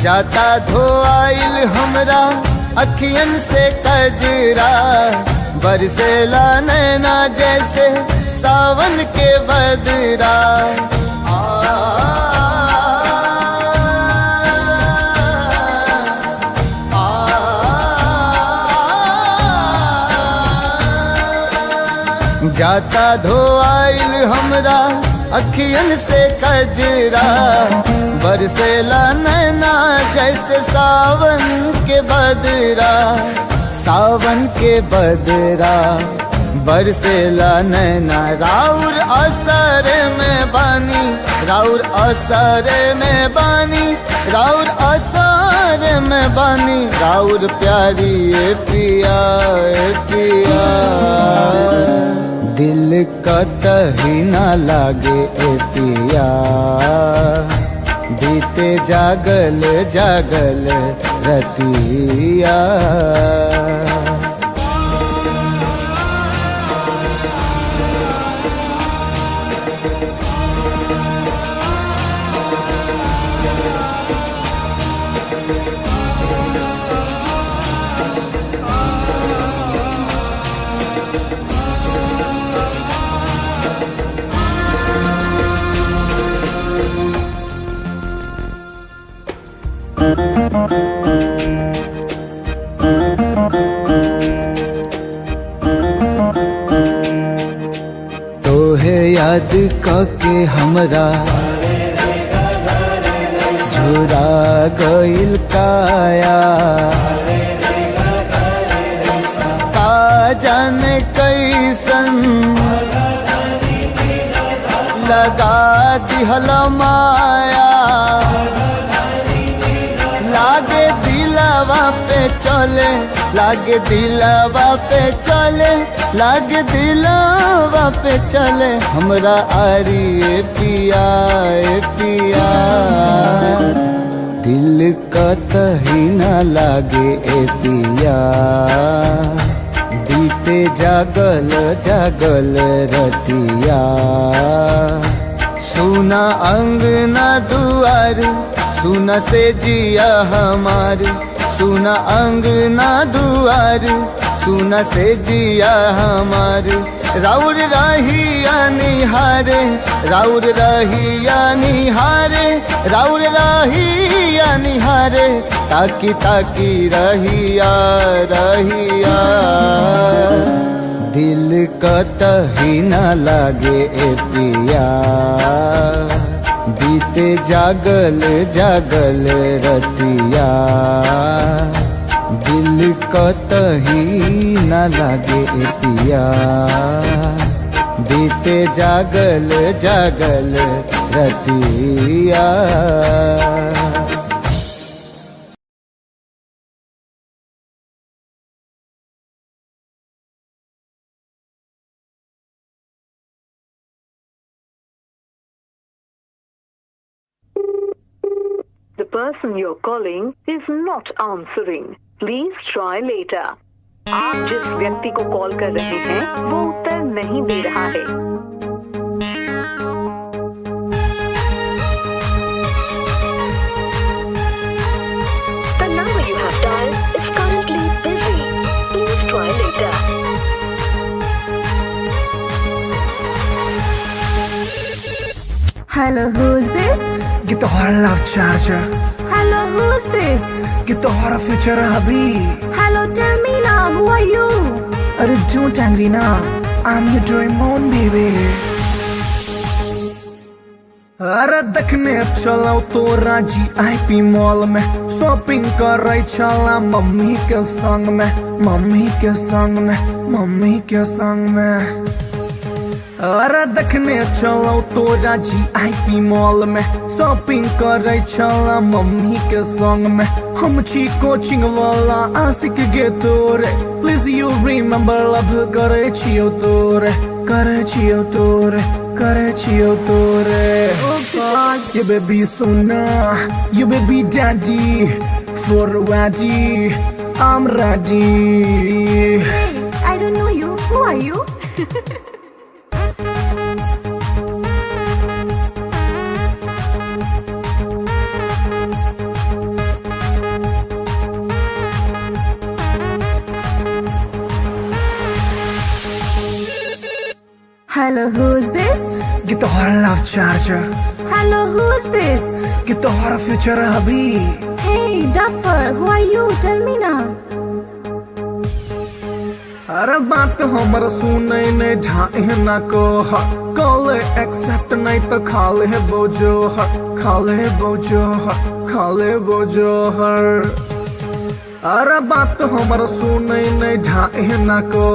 Speaker 1: जाता धोआइल हमरा अखियन से कजरा, बरसेला नैना जैसे सावन के बदरा। जाता धोआइल हमरा अखियन से कजरा, बरसेला नैना जैसे सावन के बदरा। सावन के बदरा बरसेला नैना, राउर असर में बानी, राउर असर में बानी, राउर असर में बानी। राउर प्यारी ए पिया ए पिया, दिल कतही न लागे ए पिया, बीते जागल जागल रतिया। तोहे याद कके हमरा झुरा गइल काया, का जाने कैसन लगा दिहल माया। लागे दिलवा पे चले, लागे दिलवा पे चले, लागे दिलवा पे चले हमरा आरी ए पिया ए पिया। दिल कतही न लागे ए पिया, बीते जागल जागल रतिया सुना अंगना दुआर सुना से जिया हमार सुना अंगना दुआर सुना से जिया हमार राउर रहिया निहारे राउर रहिया निहारे राउर रहिया निहारे ताकी ताकी रहिया रहिया दिल कतही न लागे ए पिया बीते जागल जागल रतिया दिल कतही न लागे ए पिया बीते जागल जागल रतिया।
Speaker 2: The person you're calling is not answering. Please try later. आप जिस व्यक्ति को कॉल कर रहे हैं वो उत्तर नहीं दे रहा है। The number you have dialed is currently busy. Please try later.
Speaker 3: Hello, who's this?
Speaker 4: ये तो हमारा love charger,
Speaker 3: Hello, who's this?
Speaker 4: ये तो हमारा फ्यूचर अभी।
Speaker 3: Hello, tell me now, who are you?
Speaker 4: अरे don't angry ना, I'm your Doraemon baby। अरे देखने चलाओ तो राजी आईपी मॉल में शॉपिंग कर रही चला मम्मी के संग में मम्मी के संग में मम्मी के संग में। अरे देखने चलो तो राजी आईपी मॉल में शॉपिंग कर रही चला मम्मी के संग में हम छी कोचिंग वाला आशिक गे तोरे प्लीज यू रिमेम्बर लव करे छियो तोरे करे छियो तोरे करे छियो तोरे। ये baby Sona you baby daddy for a waddy I'm ready।
Speaker 3: Hey, I don't know you. Who are you? Hello, who's this?
Speaker 4: ये तो हमारा love charger,
Speaker 3: Hello, who's this?
Speaker 4: ये तो हमारा फ्यूचर अभी।
Speaker 3: Hey, Duffer, who are you? Tell me now.
Speaker 4: अरे बात हमारा सुने नहीं ढाई ना को कॉल एक्सेप्ट नहीं तो खाले बोझो खाले बोझो खाले बोझो हर। अरे बात हमारा सुने नहीं ढाई ना को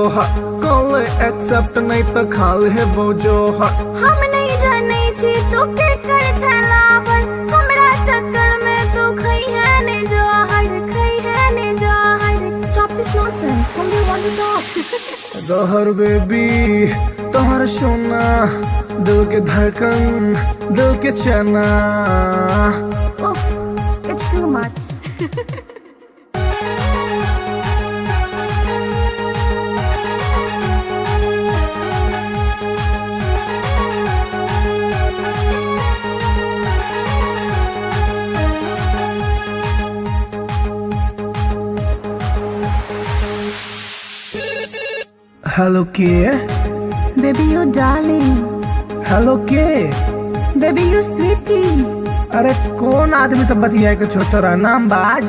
Speaker 4: कॉल एक्सेप्ट नहीं तो खाले बोझो
Speaker 3: हम नहीं जाने छी तो के कर छलावर हमरा चक्कर में तो खई है ने जहर खई है ने जहर। Stop this nonsense. Whom do you want to talk?
Speaker 4: जहर बेबी तोहर सोना दिल के धड़कन दिल के चना।
Speaker 3: Oof, it's too much.
Speaker 4: Hello के
Speaker 3: Baby, you darling.
Speaker 4: हेलो के
Speaker 3: Baby, you sweetie.
Speaker 4: अरे कौन आदमी सब बतिया के छोटा नाम बाज।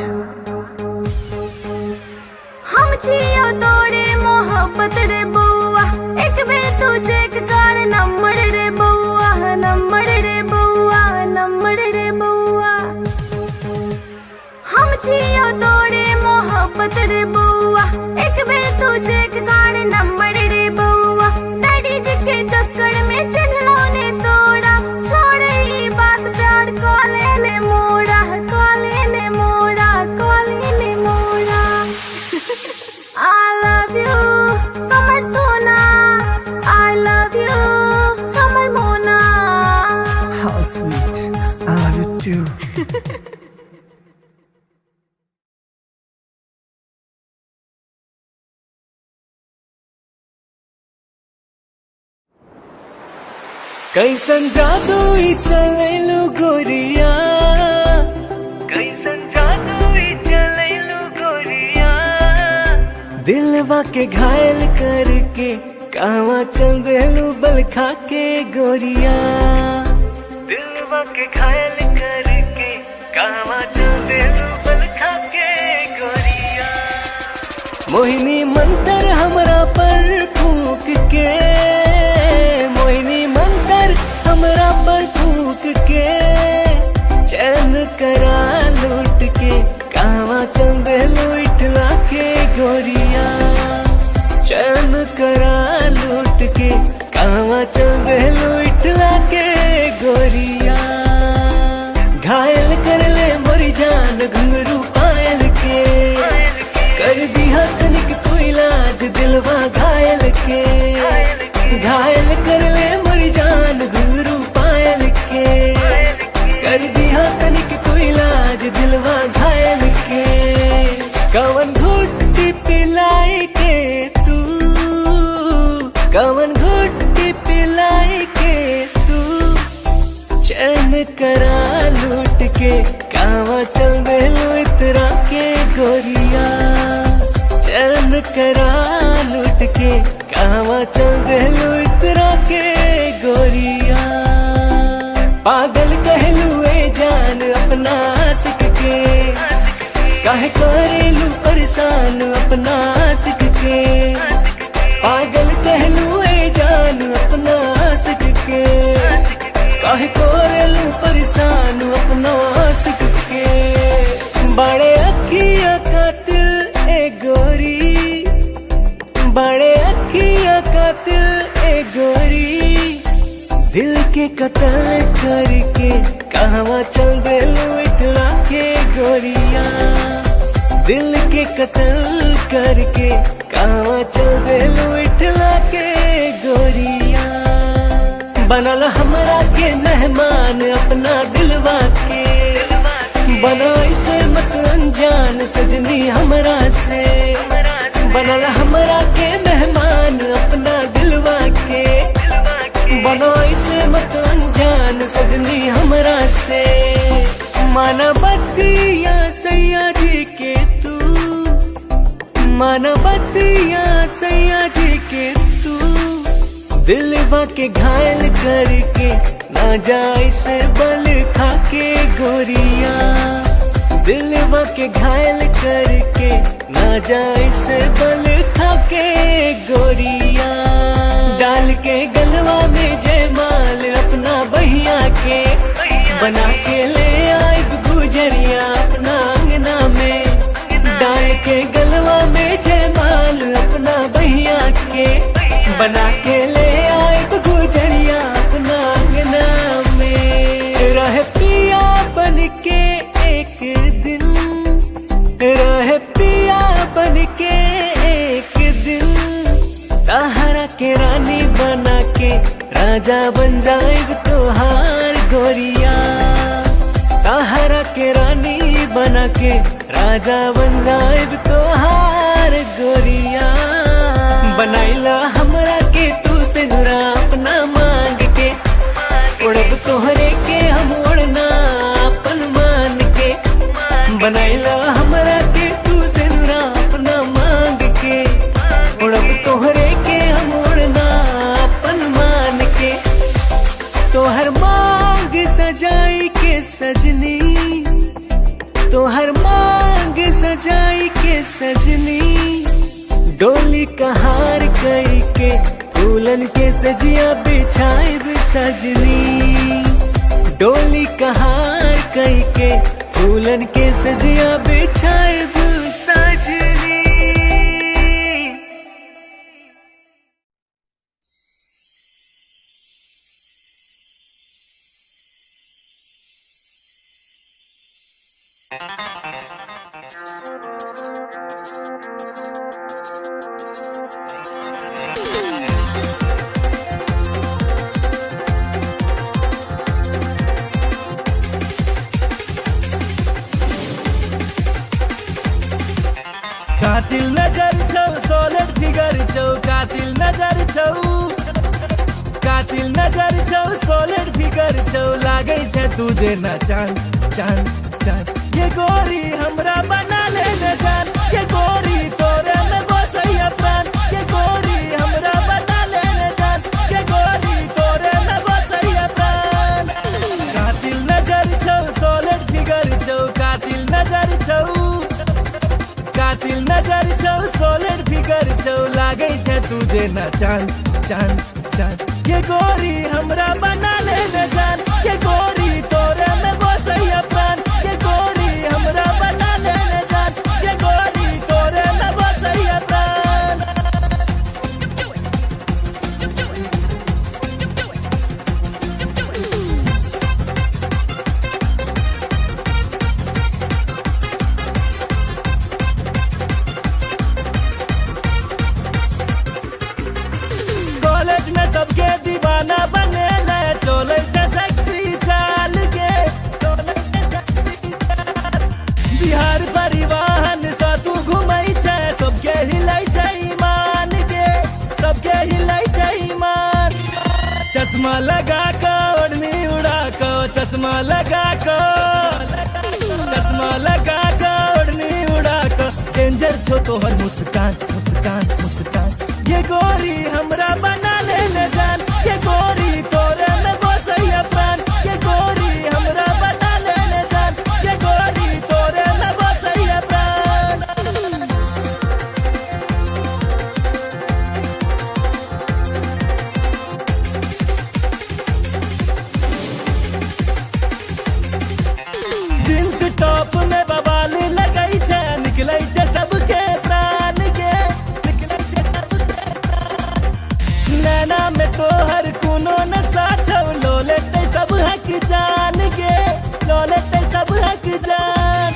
Speaker 3: हम छियो तोरे मोहब्बत रे बउआ एक बेर तू चेक कर नंबर रे बउआ नंबर रे बउआ नंबर रे बउआ। हम छियो तोरे मोहब्बत रे बउआ एक बेर तू चेक कर नंबर रे बउआ। डैडी जी के चक्कर में चिन्हलो ने तोड़ा छोड़ ई बात प्यार कॉले ने मोड़ा कॉले ने मोड़ा कॉले ने मोड़ा। I love you, हमर सोना। I love you, हमर मोना।
Speaker 4: How sweet, I love you too।
Speaker 6: कैसन जादू ई चलैलू गोरिया, कैसन जादू ई चलैलू गोरिया, दिलवा के घायल करके कहवा चल देलू बल खा के गोरिया, दिलवा के घायल करके कहवा चल देलू बल खा के गोरिया। मोहिनी मंतर हमरा पर फूक के, मोहिनी मंतर हमरा पर फूक के, चैन करा लूट के कहवा चल देलू इठला के गोरिया, चैन करा लूट के कहवा चल देलू इठला के गोरिया। घायल कर ले मोरी जान घुंघरू पायल के, कर दिया तनिक कोई इलाज दिलवा घायल के, घायल कर ले मोरी जान घुंघरू पायल के, कर दिया तनिक कोई इलाज दिलवा घायल के। कवन घुट्टी पिलाई के तू, कवन घुट्टी पिलाई के तू, चैन करा लूट के कहवा चल देलू इतरा के गोरिया, चैन करा लूट के कहवा चल देलू इतरा के गोरिया। पागल कहलू ए जान अपना आशिक के, काहे करेलू परेशान अपना आशिक के, पागल कहलू ए जान अपना आशिक के, काहे करेलू परेशान अपना आशिक के। बड़े अखिया कातिल ए गोरी, बड़े अखिया कातिल ए गोरी, दिल के कत्ल करके कहवा चल देलू इठला के गोरिया, दिल के कत्ल करके कहवा चल देलू इठला के गोरिया। बनल हमरा के मेहमान अपना दिलवा के, बना इसे मत अनजान सजनी हमरा से, बनल हमरा के मेहमान अपना दिलवा के, बना इसे मत अनजान सजनी हमरा से। मानवतिया सैया जी के तू, मानवतिया सैया जी के तू, दिलवा के घायल करके ना जाए से बल खा के गोरिया, दिलवा के घायल करके ना जाए से बल खा के गोरिया। डाल के गलवा में जयमाल अपना बहिया के, बना के ले आए गुजरिया अपना अंगना में, डाल के गलवा में जयमाल अपना बहिया के, बना के ले आए गुजरिया अपना अंगना में। रह पिया बन के एक दिन, रह पिया बन के एक दिन, ताहरा के रानी बना के राजा बन जाएग तोहार गोरिया, ताहरा के रानी बना के राजा बन जाएग तोहार गोरिया। बनाइला हमरा के तू से नुरा अपना मांग के, उड़ब तोहरे के हम उड़ना अपन मान के, बनाइला हमरा के तू से नुरा अपना मांग के, उड़ब तोहरे के हम उड़ना अपन मान के। तोहर मांग सजाई के सजनी, तोहर मांग सजाई के सजनी, डोली कहार कई के फूलन के सजिया बिछाए सजनी, डोली कहार कई के फूलन के सजिया बिछाए सजनी।
Speaker 5: कातिल नजर छौ, सोलिड फिगर छौ, कातिल नजर छौ, कातिल नजर छौ सॉलिड फिगर छौ लागे छै तुझे ना चांद चांद चांद ये गोरी हमरा बना ले न जान ये गोरी तोरे में बसैया प्राण ये गोरी हमरा बना ले न जान ये गोरी तोरे में बसैया प्राण कातिल नजर छौ सॉलिड फिगर छौ कातिल नजर छौ सॉलिड फिगर छौ लागे छै तुझे ना चांद चांद चांद ये गोरी हमरा बना ले न जान ये गोरी तोरे में बसैया प्राण ये गोरी हमरा बना ले न जान ये गोरी तोरे में बसैया प्राण कॉलेज में सबके दीवाना बने ले चले छै सेक्सी चाल के बिहार परिवहन सा तू घुमै छै सबके हिलै छै ईमान के सबके हिलै छै ईमान चश्मा लगा के ओढ़नी उड़ा के चश्मा लगा के ओढ़नी उड़ा के डेंजर छो तोहर मुस्कान मुस्कान मुस्कान ये गोरी हमरा बना ले न जान ये गोरी तोरे में बसैया प्राण ये गोरी हमरा बना ले न जान ये गोरी तोरे में बसैया प्राण जींस टॉप में बवाल लगै छै निकलै छै सबके प्राण के निकलै छै सबके नैना में तोहर कोनो नशा छौ लो लेते सब हक जान गे लो लेते सब हक जान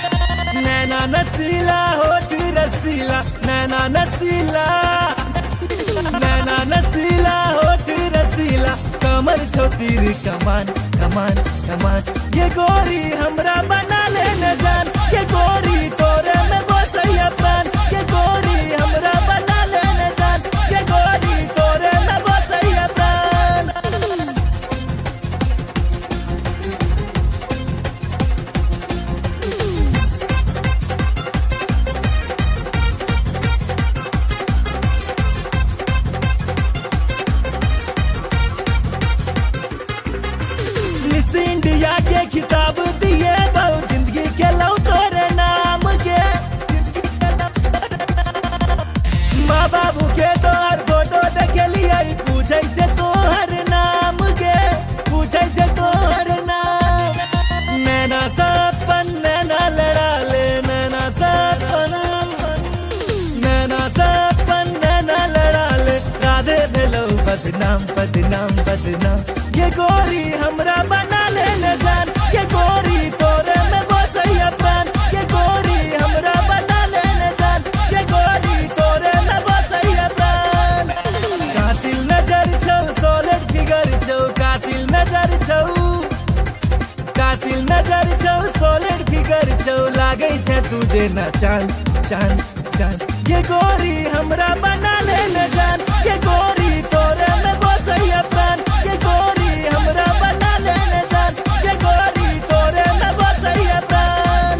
Speaker 5: नैना नसीला होठ रसीला नैना नसीला होठ रसीला कमर छौ तीर कमान कमान कमान ये गोरी हमरा बना ले न जान ये गोरी तोरे में बसैया प्राण ये गोरी हमरा बना ले न जान ये गोरी तोरे में बसैया प्राण मिस इंडिया के खिताब दिए बहु जिंदगी के लौ तोरे नाम के माँ बाबू के तोहर फोटो देखलिए पूछे से तोहर नाम के पूछे से तोहर नाम नैना सपन नैना लड़ा ले नैना सपन नैना लड़ा ले राधे भेलौ बदनाम बदनाम बदनाम ये गोरी हमरा बना ले न जान ये गोरी तोरे में बसैया प्राण ये गोरी हमरा बना ले न जान ये गोरी तोरे में बसैया प्राण कातिल नजर छौ सॉलिड फिगर छौ कातिल नजर छौ सॉलिड फिगर छौ लागे छै तुझे ना चांद चांद चांद ये गोरी हमरा बना ले न जान ये गोरी तोरे में बसैया प्राण ये गोरी हमरा बना ले न जान ये गोरी तोरे में बसैया प्राण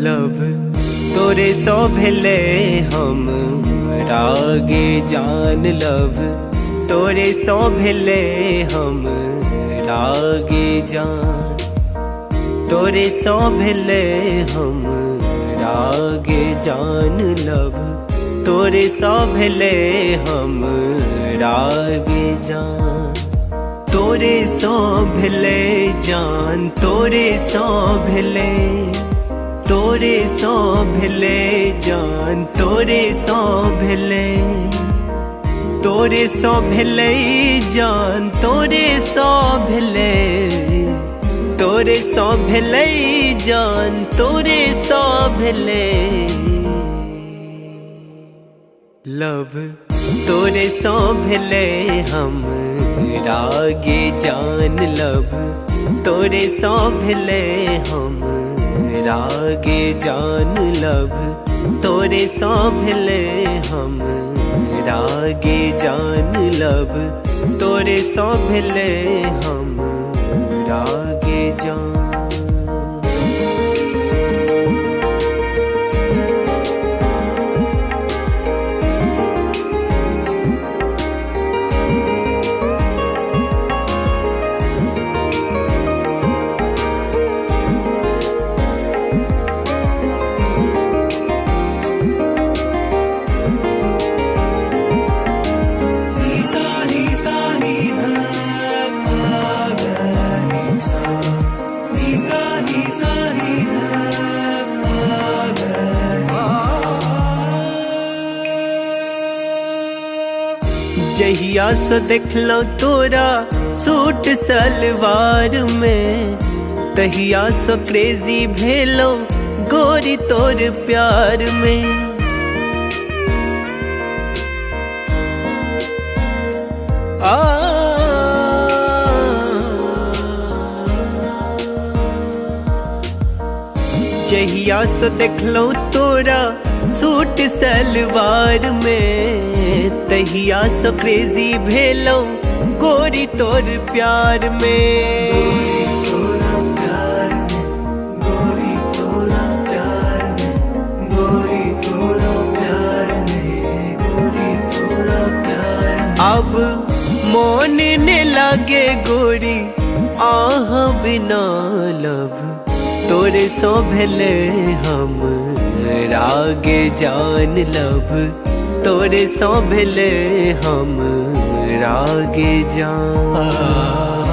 Speaker 6: लव तोरे सो भेले हम रागे जान लव तोरे सो भेले हम रागे जान, तोरे सो भेले हम रागे जान लब, तोरे सो भेले हम रागे जान, तोरे सो भेले जान, तोरे सो भेले, तोरे सो भेले जान, तोरे सो भेले, तोरे सो भेले जान, तोरे सो भेले, तोरे सो भेले जान, तोरे सो भेले लव, तोरे सो भेले हम रागे जान लब, तोरे सो भेले हम रागे जान लब, तोरे सो भेले हम रागे जान लब, तोरे सो भेले हम रागे जान। जहिया सो देखलो तोरा सूट सलवार में, तहिया सो क्रेजी भेलो गोरी तोर प्यार में। जहिया सो देखलो तोरा सूट सलवार में, तहिया सो क्रेजी भेलो गोरी तोर प्यार में। गोरी तोरा प्यार में, गोरी तोरा प्यार में, गोरी तोरा प्यार में, गोरी तोरा प्यार में। अब मोन ने लागे गोरी आह बिना लब, तोरे सो भेले हम रागे जान लब, तोरे सो भेले हम रागे जान।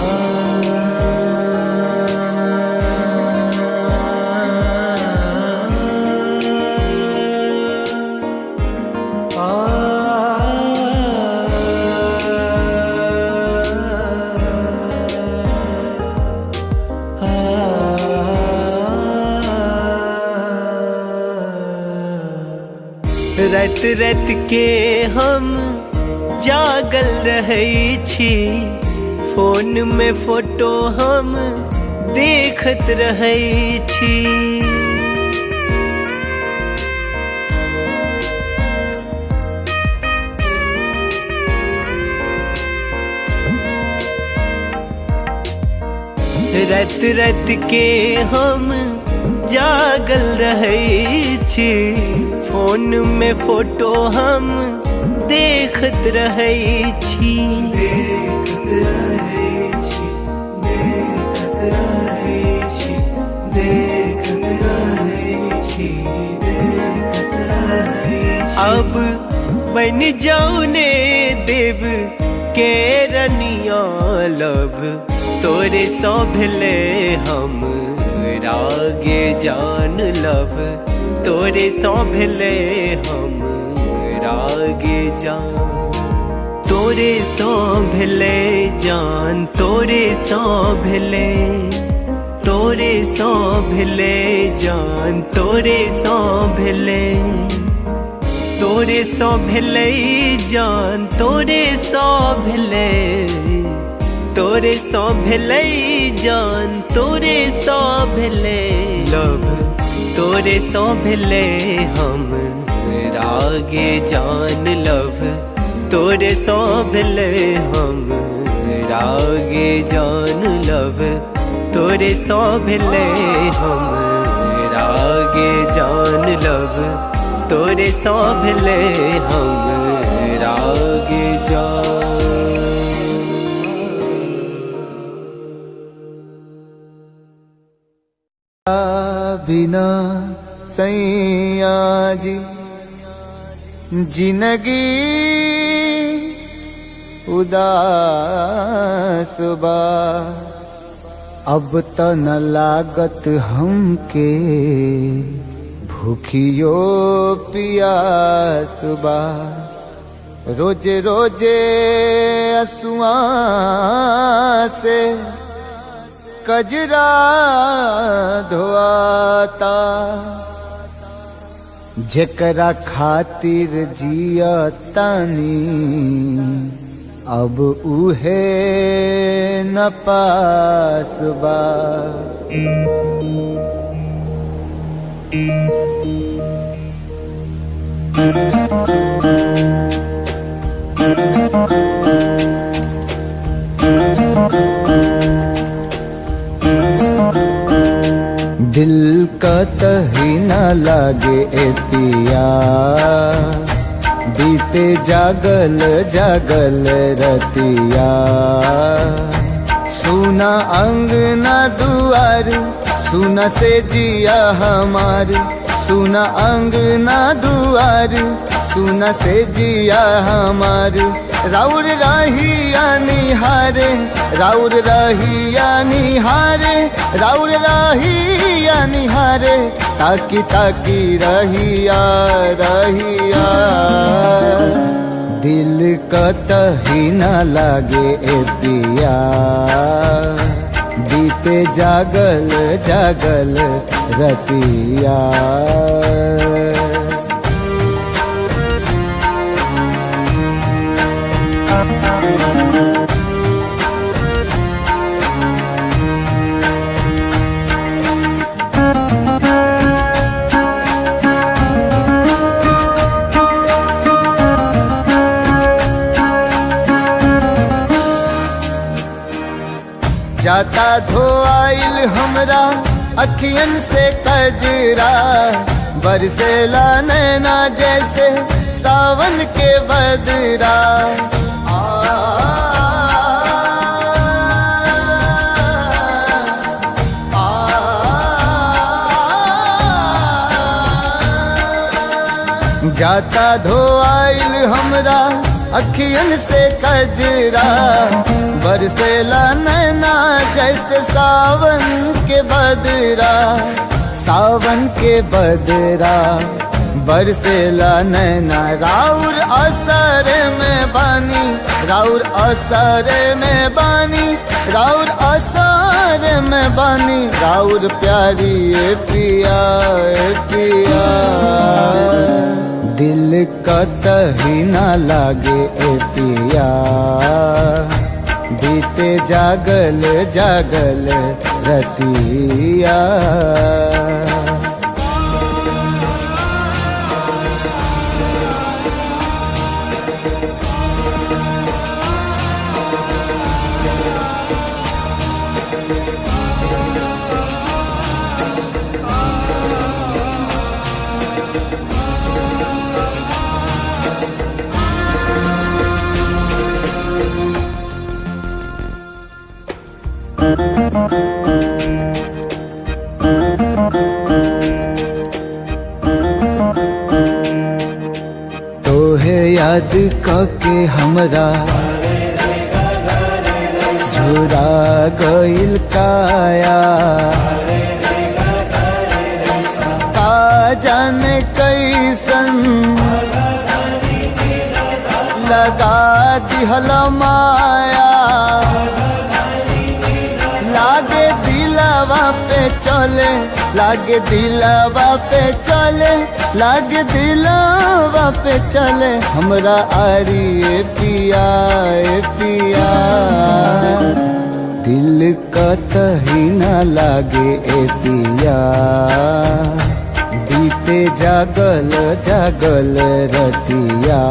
Speaker 6: रात रात के हम जागल रहै छी, फोन में फोटो हम देखत रहै छी। रात रात के हम जागल रहै छी, फोन में फोटो हम देखत रहै छी। देखत रहै छी, देखत रहै छी, देखत रहै छी, देखत रहै छी। अब बन जाऊ ने देव के रनिया लब, तोरे सो भेले हम रागे जान लब, तोरे सो भेले हम रागे जान, तोरे सो भेले जान, तोरे सो भेले, तोरे सो भेले जान, तोरे सो भेले, तोरे सो भेले जान, तोरे सो भेले, तोरे सो भेले जान, तोरे सो भेले लब, तोरे सो भेले हम रागे जान लब, तोरे सो भेले हम रागे जान लब, तोरे सो भेले हम रागे जान लब, तोरे सो भेले हम रागे जान।
Speaker 1: बिना सैया जी जिंदगी उदास बा। अब त न लागत हमके भूखियो पियास बा। रोजे रोजे असुआ से कजरा धोआता। जेकरा खातिर जिया तानी अब उहे न पास बा। दिल का तही न लागे ए पिया बीते जागल जागल रतिया। सुना अंगना दुआर सुना से जिया हमार। सुना अंगना दुआर सुना से जिया हमार। राउर रहिया निहारे राउर रहिया निहारे राउर रहिया निहारे। ताकी ताकी रहिया रहिया दिल कतही न लागे ए पिया बीते जागल जागल रतिया। जाता धोआइल हमरा अखियन से कजरा। बरसेला नैना जैसे सावन के बदरा। जाता धोआइल हमरा अखियन से कजरा। बरसेला नैना जैसे सावन के बदरा। सावन के बदरा बरसेला नैना। राउर असर में बानी राउर असर में बानी राउर असर में बानी। राउर प्यारी ए पिया ए पिया दिल कतही न लागे ए पिया बीते जागल जागल रतिया। तोहे याद के हमरा झुरा गइल काया। का जाने कैसन लगा दिहल माया। लागे दिलवा पे चले लागे दिलवा पे चले लागे दिलवा पे चले। हमरा आरी ए पिया ए पिया दिल कतही न लागे ए पिया बीते जागल जागल रतिया।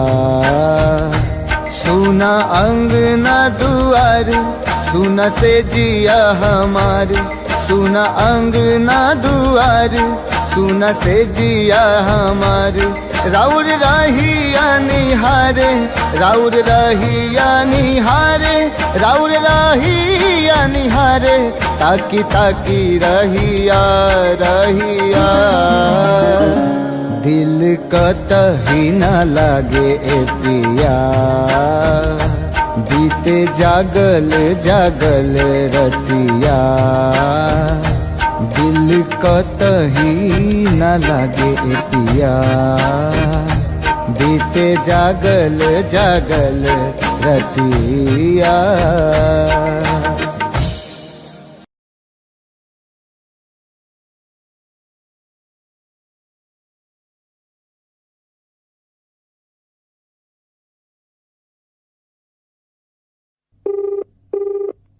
Speaker 1: सुना अंगना दुआर सुना से जिया हमार। सुना अंगना दुआर सुना से जिया हमार। राउर रहिया निहारे, राउर रहिया निहारे, राउर रहिया निहारे, ताकी ताकी रहिया रहिया। दिल कतही न लागे ए पिया, बीते जागल जागल रतिया। दिल कतही न लागे ए पिया, बीते जागल जागल रतिया।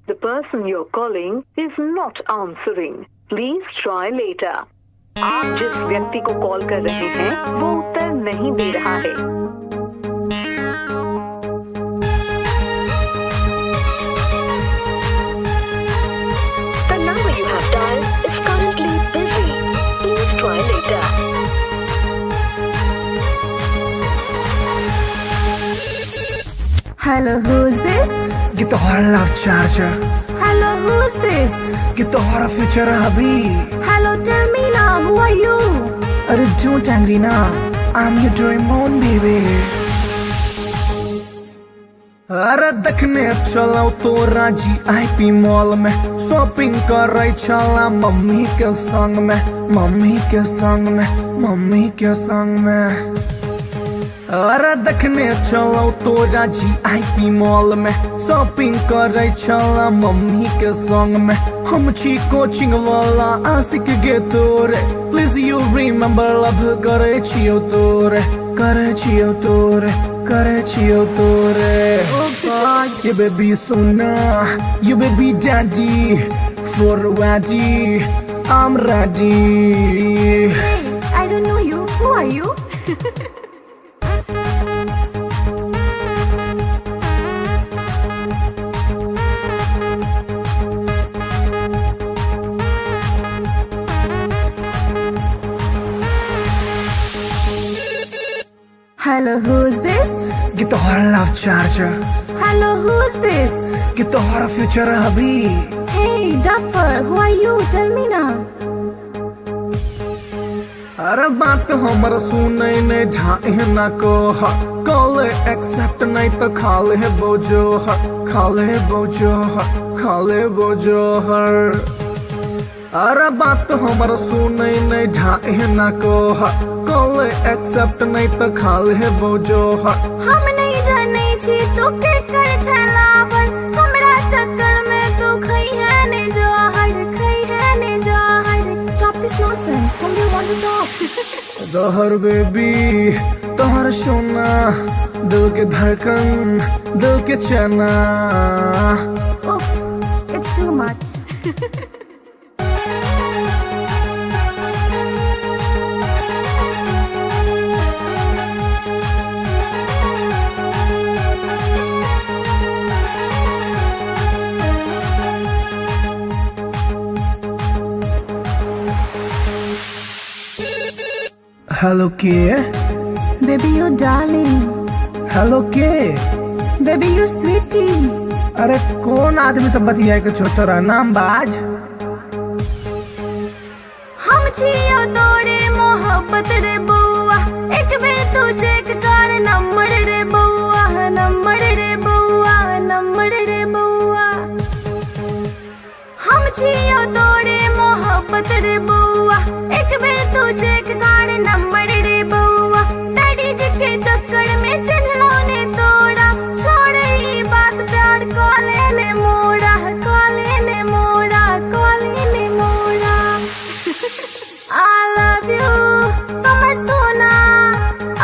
Speaker 2: The person you're calling is not answering. Please try later. आप जिस व्यक्ति को कॉल कर रहे हैं वो उत्तर नहीं दे रहा है। The number you have dialed is currently busy. Please try later.
Speaker 3: Hello, who's this?
Speaker 4: Get the horror love charger.
Speaker 3: Hello, who's this?
Speaker 4: Get the horror future hubby.
Speaker 3: Hello, tell me now, who are you?
Speaker 4: Arey don't angry now. I'm your Doraemon baby. अरे देखने चला तो राजी IP mall में, shopping कर रही चला mummy के संग में, मम्मी के संग में, मम्मी के संग में। अरे देखने चलो तो राजी आईपी मॉल में, शॉपिंग कर रही चला मम्मी के संग में। हम छी कोचिंग वाला आशिक गे तोरे, प्लीज यू रिमेम्बर लव करे छियो तोरे, करे छियो तोरे, करे छियो तोरे। ये baby Sona, you baby daddy, for ready, I'm ready.
Speaker 3: Hey, I don't know you. Who are you? Hello, who's this?
Speaker 4: Get the horror love charger.
Speaker 3: Hello, who's this?
Speaker 4: Get the horror future hubby.
Speaker 3: Hey, Duffer, who are you? Tell me now.
Speaker 4: अरे बात हमर सुने ने ढाई ना को, call accept नहीं तो खाले बोझो, खाले बोझो, खाले बोझो हर। अरे बात हमर सुने ने ढाई ना को, कॉल एक्सेप्ट नहीं तो खाले बोझो हर।
Speaker 3: हम नहीं जाने छी तो के कर छलावर, हमरा चक्कर में तो खई है ने जहर, खई है ने जहर। Stop this nonsense. Whom do you want to talk?
Speaker 4: जहर बेबी तोहर सोना, दिल के धड़कन, दिल के चना।
Speaker 3: Oof, it's too much.
Speaker 4: Hello के?
Speaker 3: Baby, you darling.
Speaker 4: हेलो के?
Speaker 3: Baby, you sweetie.
Speaker 4: अरे कौन आदमी से बतिया के छोटा नाम बाज?
Speaker 3: हम छियो तोरे मोहब्बत रे बउआ, एक बेर तू चेक कर नंबर रे बउआ, नंबर रे बउआ, नंबर रे बउआ। हम छियो तोरे मोहब्बत रे बउआ, एक बेर तू चेक कर नंबर रे बउआ। डैडी जी के चक्कर में चिन्हलो ने तोड़ा, छोड़ ई बात प्यार कॉले ने मोड़ा, कॉले ने मोड़ा, कॉले ने मोड़ा। I love you, कमर सोना।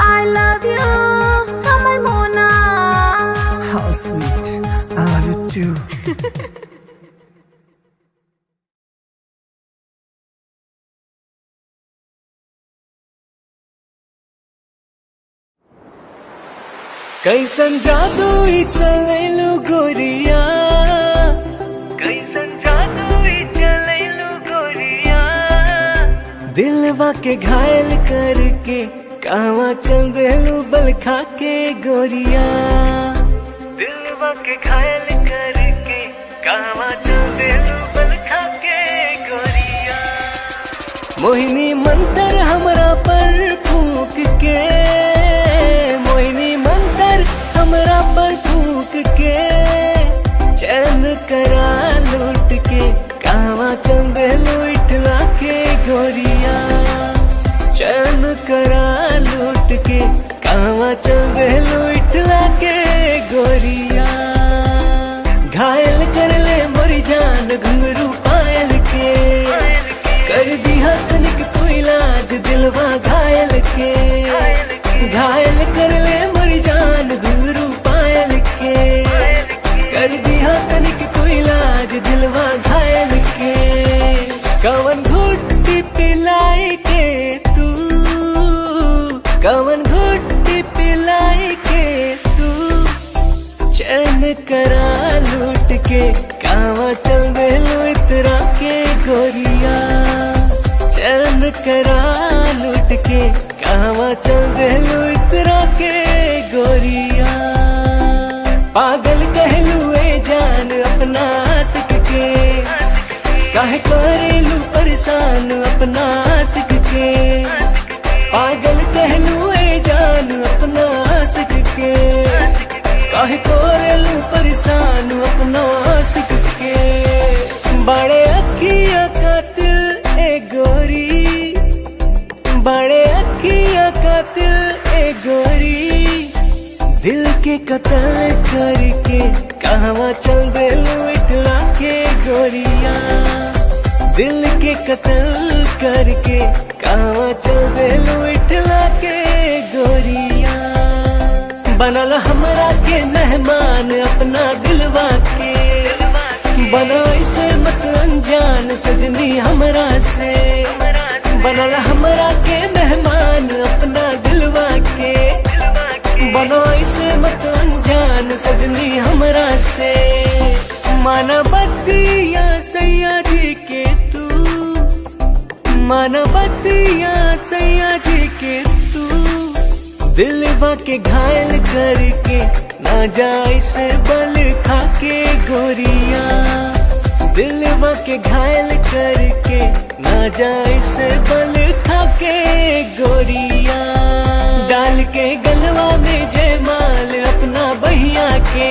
Speaker 3: I love you, कमर मोना।
Speaker 4: How sweet, I love you too.
Speaker 6: कैसन जादू ही चलेलू गोरिया, कैसन जादू ही चलेलू गोरिया। दिलवा के घायल करके कावा चल देलू बल खा के गोरिया दिलवा के घायल करके कावा चल देलू बल खा के गोरिया मोहिनी मंतर हमरा पर फूक के मोहिनी मंतर हमरा पर फूक के चैन करा लूट के कावा चल देलू इठला के गोरिया चैन करा लूट के कावा चल देलू इठला के गोरिया घायल कर ले मोरी जान घुंघरू पायल के कर दिया तनिक तू इलाज दिलवा घायल के घायल कर ले मोरी जान घुंघरू पायल के कर दिया तनिक तू इलाज दिलवा घायल के कवन घुट्टी पिलाई के तू कवन घुट्टी पिलाई के तू चैन करा लूट के कावा चल देलू इतरा के गोरिया चैन करा लूट के कावा चल देलू इतरा के गोरिया पागल कहलू ए जान अपना आशिक के काहे करेलू परेशान अपना आशिक के पागल कहलू ए जान अपना आशिक के काहे करेलू परेशान अपना आशिक के बड़े अखियां कातिल ए गोरी बड़े अखियां कातिल ए गोरी दिल के कत्ल करके कहवा चल देलू इठला के गोरिया दिल के कत्ल करके कहवा चल देलू इठला के गोरिया बनल हमरा के मेहमान अपना दिलवा के बना इसे मत अनजान सजनी हमरा से बनल हमरा के मेहमान अपना दिलवा के बनो इसे मत अनजान सजनी हमरा से माना बतिया सैया जी के तू माना बतिया सैया जी के तू दिलवा के घायल करके ना जाए से बल खा के गोरिया दिलवा के घायल करके ना जाए से बल खा के गोरिया डाल के गलवा में जयमाल अपना बहिया के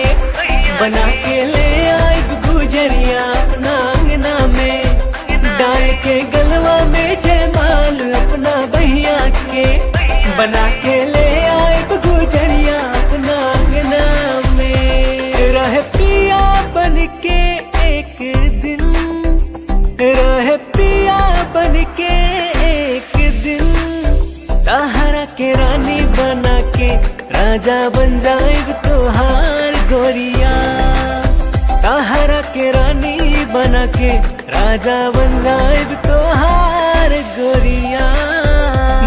Speaker 6: बना के ले आई गुजरिया अपना अंगना में डाल के गलवा में जयमाल अपना बहिया के बना के ले आई गुजरिया अपना अंगना में रह पिया बन के एक दिन रह पिया बन के एक दिन ताहरा के रानी बना के राजा बन जाएग तोहार गोरिया ताहरा के रानी बना के राजा बन जाएग तोहार गोरिया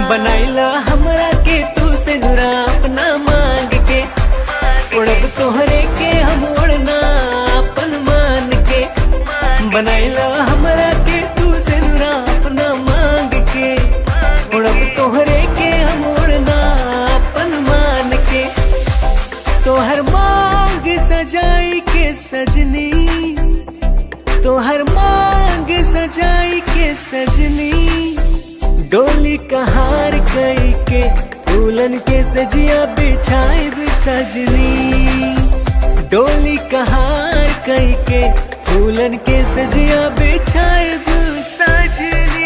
Speaker 6: बनाइला हमरा के तू से नुरा अपना मांग के उड़ब तोहरे के हम उड़ना अपन मान के बनाइला हमरा के तू से नुरा अपना मांग के उड़ब तोहरे के हम उड़ना अपन मान के तोहर मांग सजाई के सजनी तोहर मांग सजाई के सजनी डोली कहार कई के फूलन के सजिया बिछाई सजनी डोली कहार कई के फूलन के सजिया बिछाई सजनी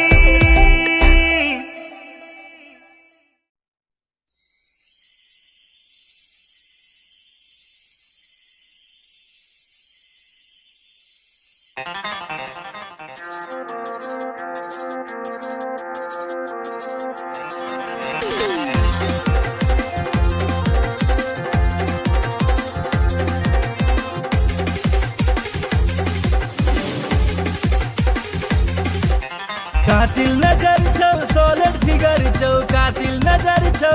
Speaker 5: कातिल नजर छौ सोलर फिगर छौ कातिल नजर छौ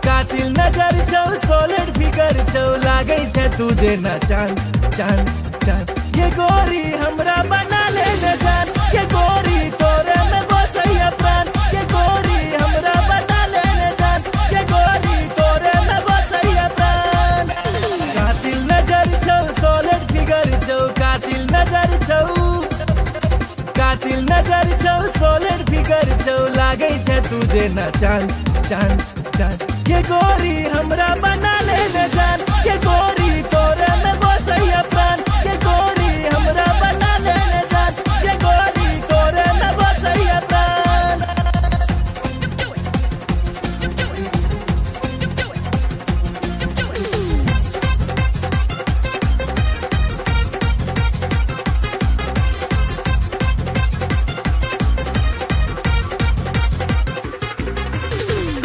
Speaker 5: कातिल नजर छौ सोलर फिगर छौ लागे छै तुझे न चांद चांद चांद ये गोरी हमरा बना ले न जान ये गोरी तोरे में बसैया प्राण ये गोरी हमरा बना कातिल नजर छौ सॉलिड फिगर छौ लागे छै तुझे ना चांद चांद चांद ये गोरी हमरा बना ले न जान ये गोरी तोरे में बसैया प्राण ये गोरी हमरा बना ले न जान ये गोरी तोरे में बसैया प्राण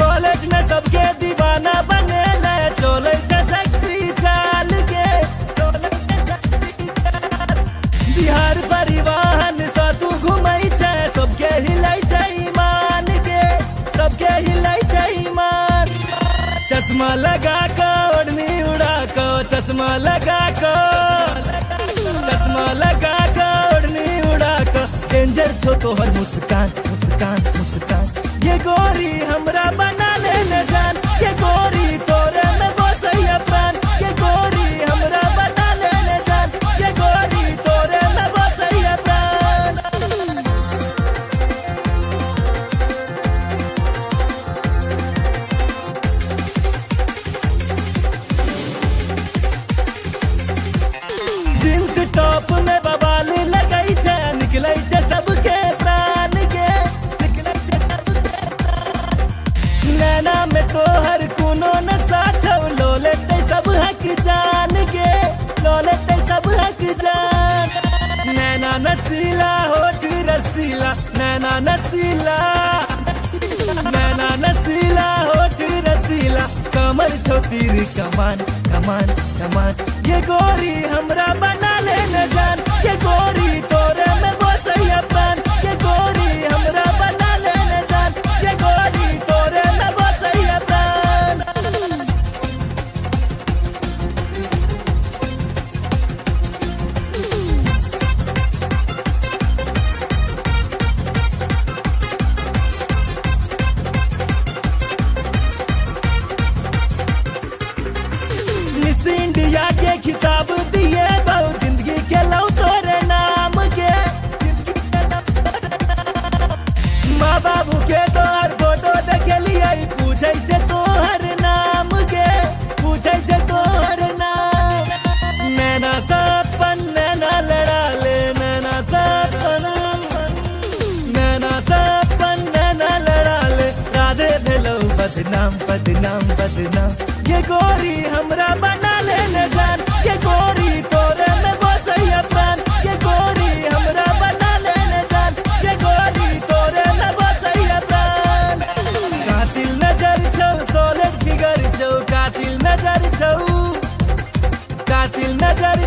Speaker 5: कॉलेज में सबके दीवाना बने ले चले छे सेक्सी चाल के बिहार परिवहन सा तू घुमई छे सबके हिलाई छे ईमान के सबके हिलाई छे ईमान चश्मा लगा के ओढ़नी उड़ा के चश्मा लगा के ओढ़नी उड़ा के डेंजर छो तोहर मुस्कान मुस्कान मुस्कान ये गोरी हमरा बना ले न जान ये गोरी तोरे में बसैया प्राण ये गोरी हमरा बना ले न जान ये गोरी तोरे में बसैया प्राण जींस टॉप में बवाल लगई छै निकलै छै सबके प्राण के निकलै छै सबके प्राण नैना में तोहर कोनो नशा छौ लो लेते सब हक जान के लो लेते सब हक जान नैना नसीला होठ रसीला नैना नसीला होठ रसीला कमर छो तीर कमान कमान कमान ये गोरी हमरा बना ले न जान ये गोरी तोरे में बसैया प्राण ये गोरी हमरा बना ले न जान ये गोरी तोरे में बसैया प्राण मिस इंडिया के खिताब दिए बहु जिंदगी के लौ तोरे नाम के माँ बाबू के तोहर फोटो देखे लिए पूछे से तोहर नाम के पूछे से तोहर नाम नैना सपन नैना लड़ा ले नैना सपन नैना लड़ा ले राधे भेलो बदनाम बदनाम बदनाम ये गोरी हमरा बना ले न जान ये गोरी तोरे में बसैया प्राण ये गोरी हमरा बना ले न जान ये गोरी तोरे में बसैया प्राण कातिल नजर छौ सॉलिड फिगर छौ कातिल नजर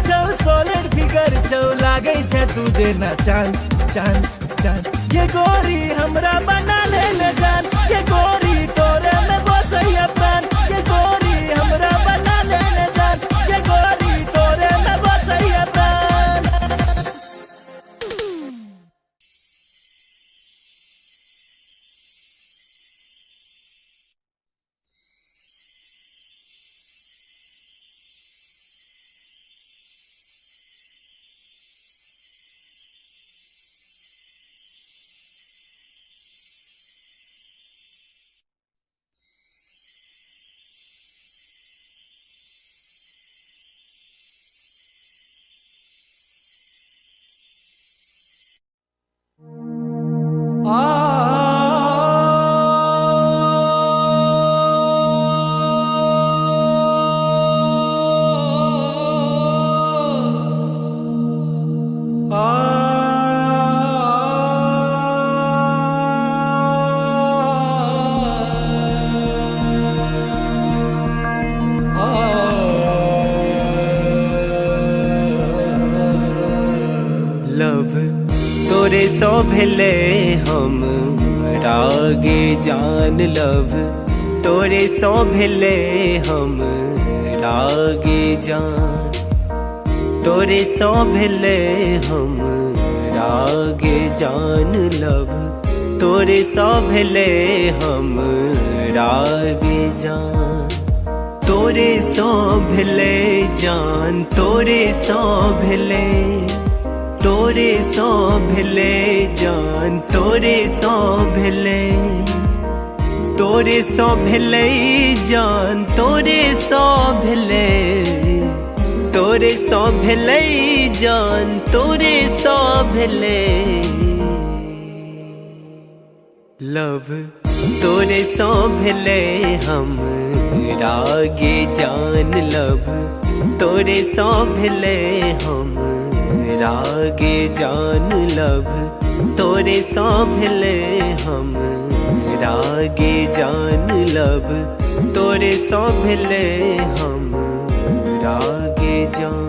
Speaker 5: छौ सॉलिड फिगर छौ लागे छै तुझे ना चांद चांद चांद ये गोरी हमरा बना ले न जान ये गोरी तोरे में बसैया प्राण ये गोरी हमरा बना ले न जान ये गोरी तोरे में बसैया प्राण
Speaker 6: लव तोरे सो भेले हम रागे जान लव तोरे सो भेले हम रागे जान तोरे सो भेले हम रागे जान लव तोरे सो भेले हम रागे जान तोरे सो भेले जान तोरे सो भेले तोरे सौ भेले जान तोरे सौ भेले तोरे सौ भेले जान तोरे सौ भेले तोरे सौ भेले जान तोरे सौ भेले लव तोरे सौ भेले हम रागे जान लव तोरे सौ भेले हम रागे जान लव तोरे सौ भेले हम रागे जान लव तोरे सौ भेले हम रागे जान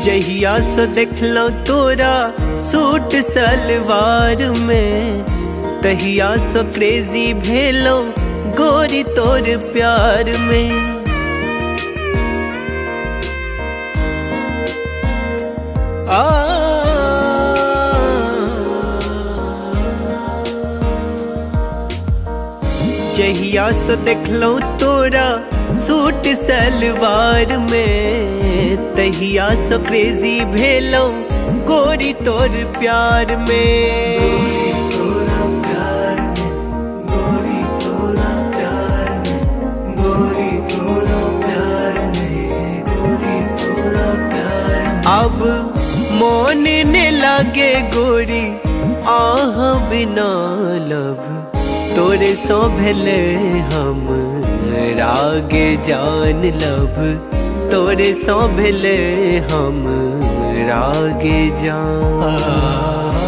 Speaker 6: जहिया सो देखलो तोरा सूट सलवार में तहिया सो क्रेजी भेलो गोरी तोर प्यार में जहिया सो देखलो तोरा सूट सलवार में तहिया सो क्रेजी भेलो गोरी तोर प्यार में गोरी तोरा प्यार में गोरी तोरा प्यार में गोरी तोरा प्यार में अब मोन ने लागे गोरी आह बिना लव तोरे सौ भेले हम रागे जान लव तोरे सौ भेले हम रागे जान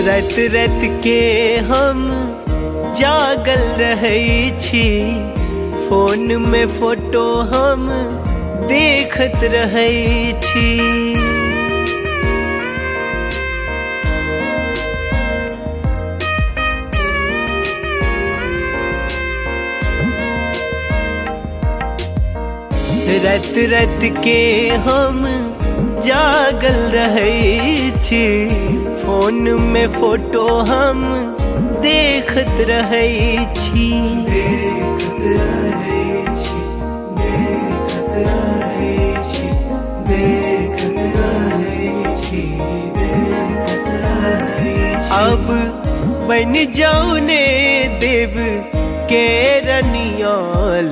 Speaker 6: रात रात के हम जागल रहै छी फोन में फोटो हम देखत रहै छी रात रात के हम जागल रहै छी फोन में फोटो हम देखत रहै छी देखत रहै छी देखत रहै छी देखत रहै छी देखत रहै छी अब बन जाऊ ने देव के रनिया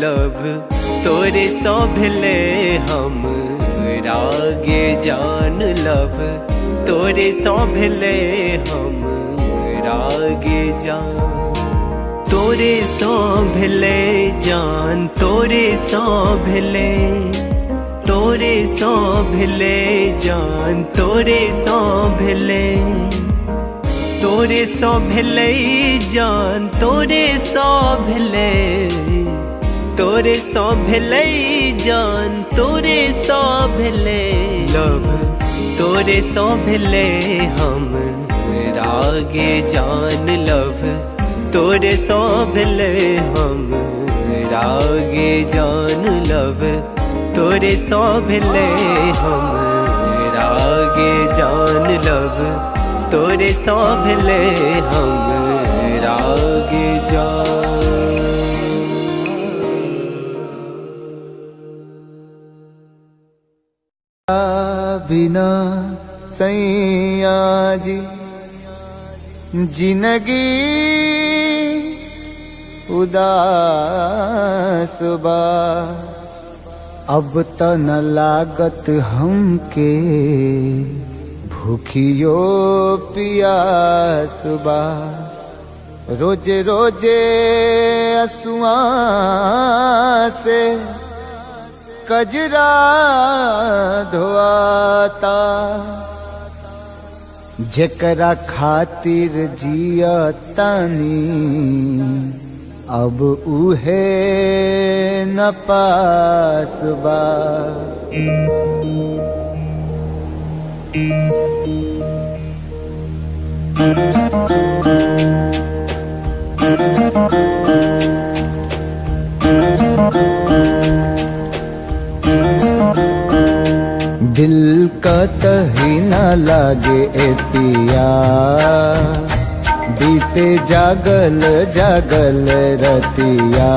Speaker 6: लव तोरे सौ भेले हम रागे जान लव तोरे सौ भेले हम रागे जान तोरे सौ भेले जान तोरे सौ भेले तोरे सौ भेले जान तोरे सौ भेले तोरे सौ भेले जान तोरे सौ भेले तोरे सौ भेले जान तोरे सौ भेले लव तोरे सौ भेले हम रागे जान लव तोरे सौ भेले हम रागे जान लव तोरे सौ भेले हम रागे जान लव तोरे सौ भेले हम रागे जान
Speaker 1: बिना सैया जी जिंदगी उदास बा अब त न लागत हमके भूखियो पियास बा। रोजे रोजे असुआ से कजरा धोआता। जेकरा खातिर जियतानी अब उहे न पास बा। दिल कतही न लागे ए पिया, बीते जागल जागल रतिया।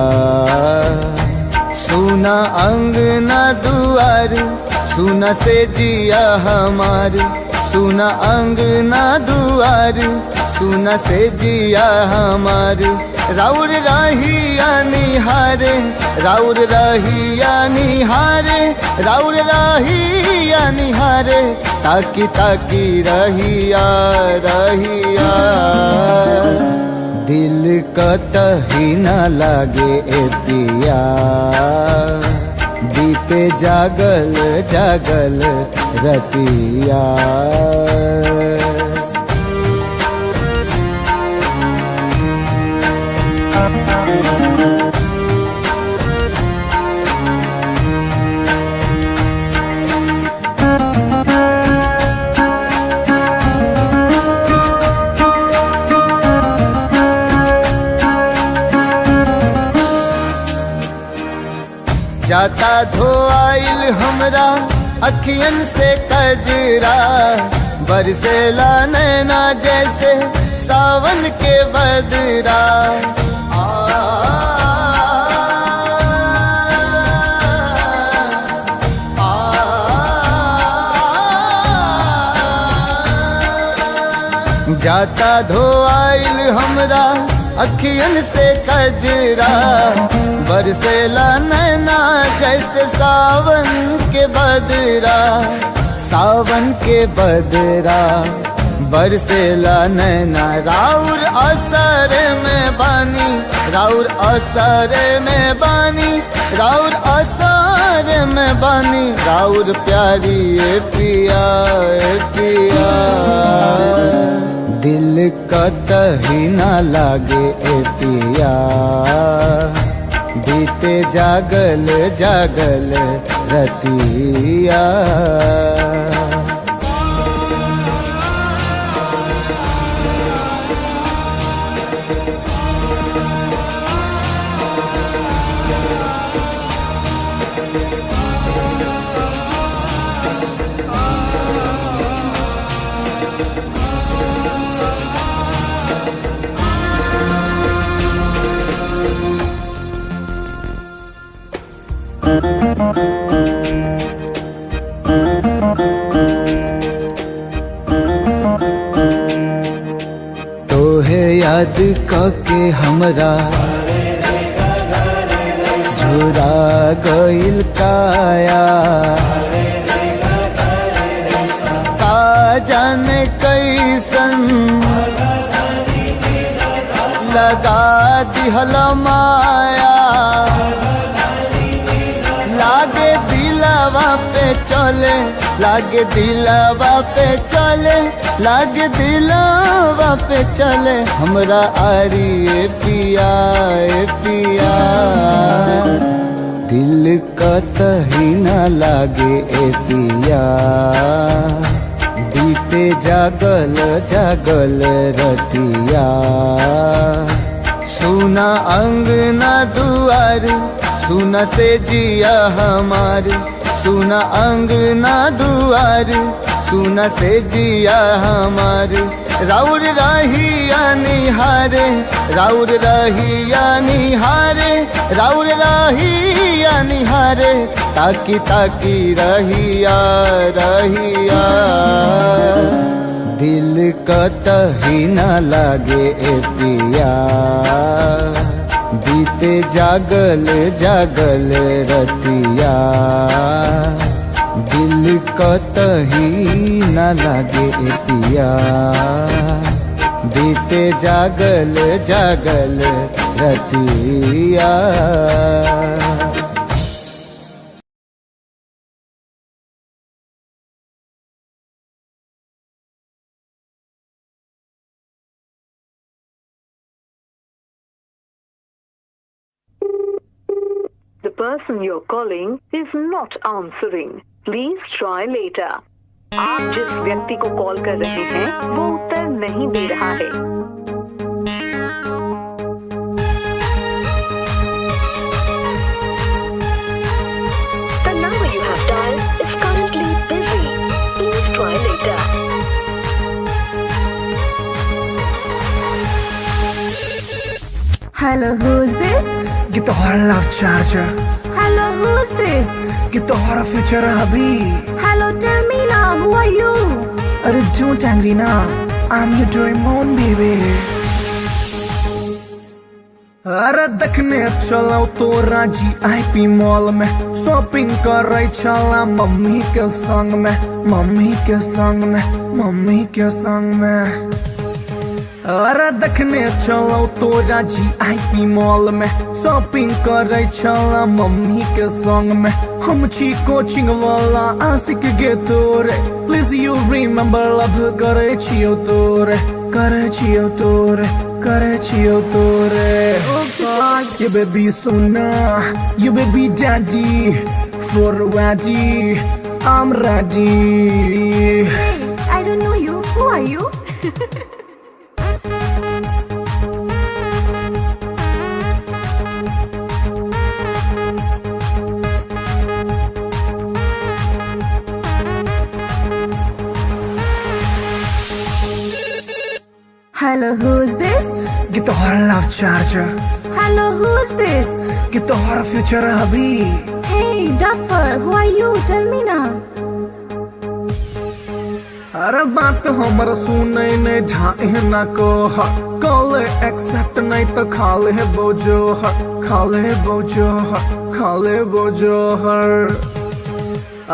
Speaker 1: सुना अंगना दुआर, सुना से जिया हमार। सुना अंगना दुआर, सुना से जिया हमार। राउर रहिया निहारे, राउर रहिया निहारे, राउर रहिया निहारे। ताकी ताकी रहिया रहिया, दिल कतही न लागे ए पिया। बीते जागल जागल रतिया। जाता धोआइल हमरा अखियन से कजरा। बरसेला नैना जैसे सावन के बदरा। जाता धोआइल हमरा अखियन से कजरा। बरसेला नैना जैसे सावन के बदरा। सावन के बदरा बरसेला नैना। राउर असर में बानी, राउर असर में बानी, राउर असर में बानी। राउर प्यारी ए पिया ए पिया। दिल कतही न लागे ए पिया। बीते जागल जागल रतिया। तोहे याद कके हमरा झुरा गइल काया। का जाने कैसन लगा दिहल माया। लागे दिलवा पे चले, लागे दिलवा पे चले, लागे दिलवा पे चले। हमरा आरी ए पिया ए पिया। दिल कतही न लागे ए पिया। बीते जागल जागल रतिया। सुना अंगना दुआर, सुना से जिया हमार। सुना अंगना दुआर, सुना से जिया हमार। राउर रहिया निहारे, राउर रहिया निहारे, राउर रहिया निहारे। ताकी ताकी रहिया रहिया, दिल कतही न लागे ए पिया। बीते जागल जागल रतिया, दिल कतही न लागे पिया। बीते जागल जागल रतिया।
Speaker 2: The person you're calling is not answering. Please try later. आप जिस व्यक्ति को कॉल कर रहे हैं वो उत्तर नहीं दे रहा है। The number you have dialed is currently busy. Please try later.
Speaker 3: Hello, who's this?
Speaker 4: Get the hora love charger.
Speaker 3: Hello, who's this?
Speaker 4: Get the hora future hubby.
Speaker 3: Hello, tell me now, who are you?
Speaker 4: अरे don't angry now, I'm your Doraemon baby. अरे देखने चलाओ तो राजी IP mall में, shopping कर रही चला मम्मी के संग में, मम्मी के संग में, मम्मी के संग में। अरे देखने चलो तो राजी आईपी मॉल में, शॉपिंग कर रही चला मम्मी के संग में। हम छी कोचिंग वाला आशिक गे तोरे, प्लीज यू रिमेम्बर लव करे छियो तोरे, करे छियो तोरे, करे छियो तोरे। You baby sona, you baby daddy, for ready, I'm ready.
Speaker 3: Hey, I don't know you. Who are you? Hello, who's this?
Speaker 4: Get the hora love charger.
Speaker 3: Hello, who's this?
Speaker 4: Get the hora future hubby.
Speaker 3: Hey, Duffer, who are you? Tell me now.
Speaker 4: अरे बात हमरा सुने नहीं ढाए ना को हा, call accept नहीं तो खाले बोझो हा, खाले बोझो हा, खाले बोझो हर।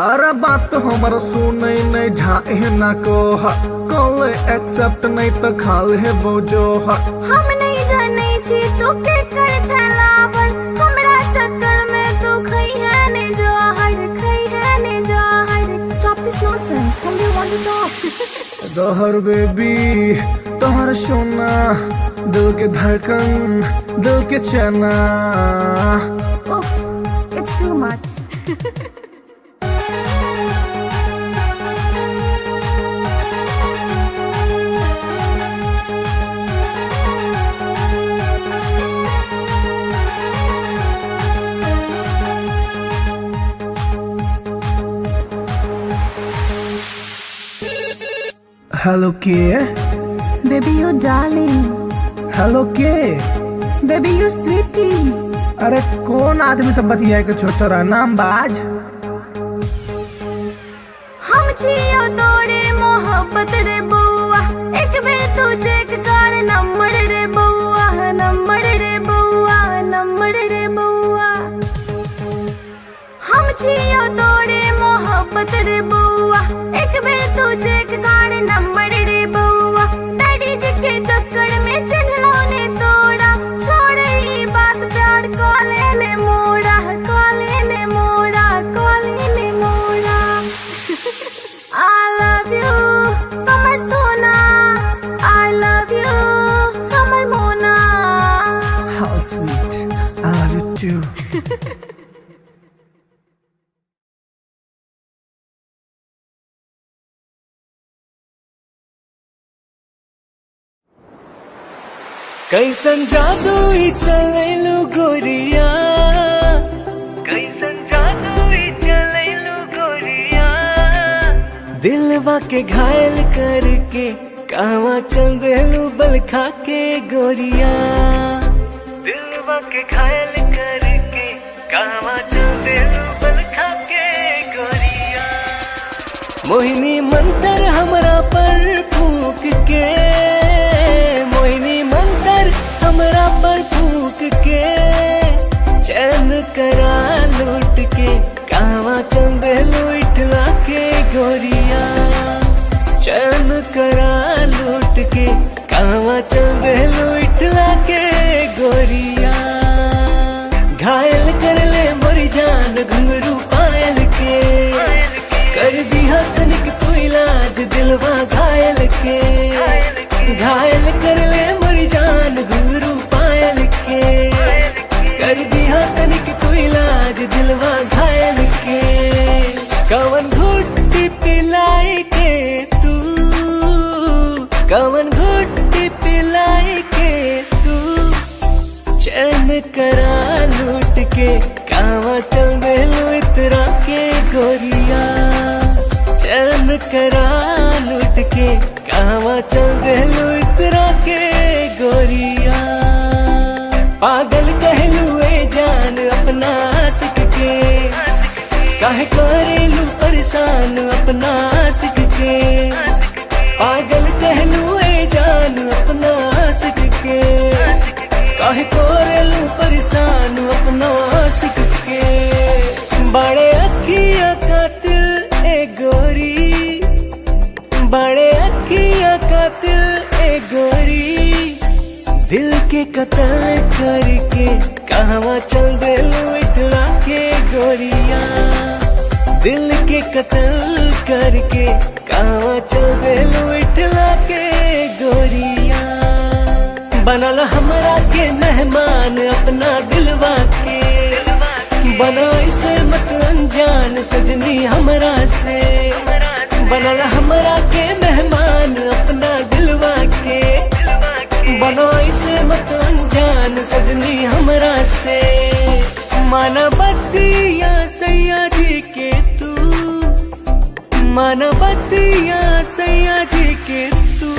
Speaker 4: अरे बात हमरा सुने नहीं ढाए ना को हा, कॉल एक्सेप्ट नहीं तो खाले बोझो हा।
Speaker 3: हम नहीं जाने छी तू के कर छलावर, हमरा चक्कर में तू खई है ने जहर, खई है ने जहर। Stop this nonsense. Whom do you want to talk?
Speaker 4: Dahar baby तोहर सोना, दिल के धड़कन, दिल के चना।
Speaker 3: Oof, it's too much.
Speaker 4: Hello के?
Speaker 3: Baby, you darling.
Speaker 4: हेलो के?
Speaker 3: Baby, you sweetie.
Speaker 4: अरे कौन आदमी से बतिया के छोटा नाम बाज?
Speaker 3: हम छियो तोरे मोहब्बत रे बउआ, एक बेर तू चेक कर नंबर रे बउआ, नंबर रे बउआ, नंबर रे बउआ। हम छियो तोरे मोहब्बत रे बउआ, एक बेर तू चेक कर नंबर रे बउआ। डैडी जी के चक्कर में चिन्हलो ने तोड़ा, छोड़ ई बात प्यार को ले मोड़ा, को ले मोड़ा, को ले मोड़ा। I love you, Kamar Sona. I love you, Kamar Mona.
Speaker 4: How sweet, I love you too.
Speaker 6: कैसन जादू ही चलैलु गोरिया, कैसन जादू ही चलैलु गोरिया। दिलवा के घायल करके कहवा चल देलू बल खा के गोरिया, दिलवा के घायल करके कहवा चल देलू बल खा के गोरिया। मोहिनी मंतर हमरा पर फूक के, मोहिनी मंतर हमरा पर फूक के कवन घुट्टी पिलाई के तू, कवन घुट्टी पिलाई के तू चैन करा लूट के कावा चल देलू इतरा के गोरिया, चैन करा लूट के कावा चल देलू इतरा के गोरिया। पागल कहलू ए जान अपना आशिक के, काहे करेलू परेशान अपना आशिक के। पागल कहलू ए जान अपना आशिक के, काहे करेलू परेशान अपना आशिक के। बड़े अखियां कातिल ए गोरी, बड़े अखियां कातिल ए गोरी, दिल के कत्ल करके कहवा चल देलू इठला के गोरिया। दिल के कत्ल करके कहवा चल देलू इठला के गोरिया। बनल हमरा के मेहमान अपना दिलवा के, बना इसे मत अनजान सजनी हमरा से। बनल हमरा के मेहमान अपना दिलवा के, बना इसे मत अनजान सजनी हमरा से। माना बतिया सैया जी के तू, माना बतिया सैया जी के तू,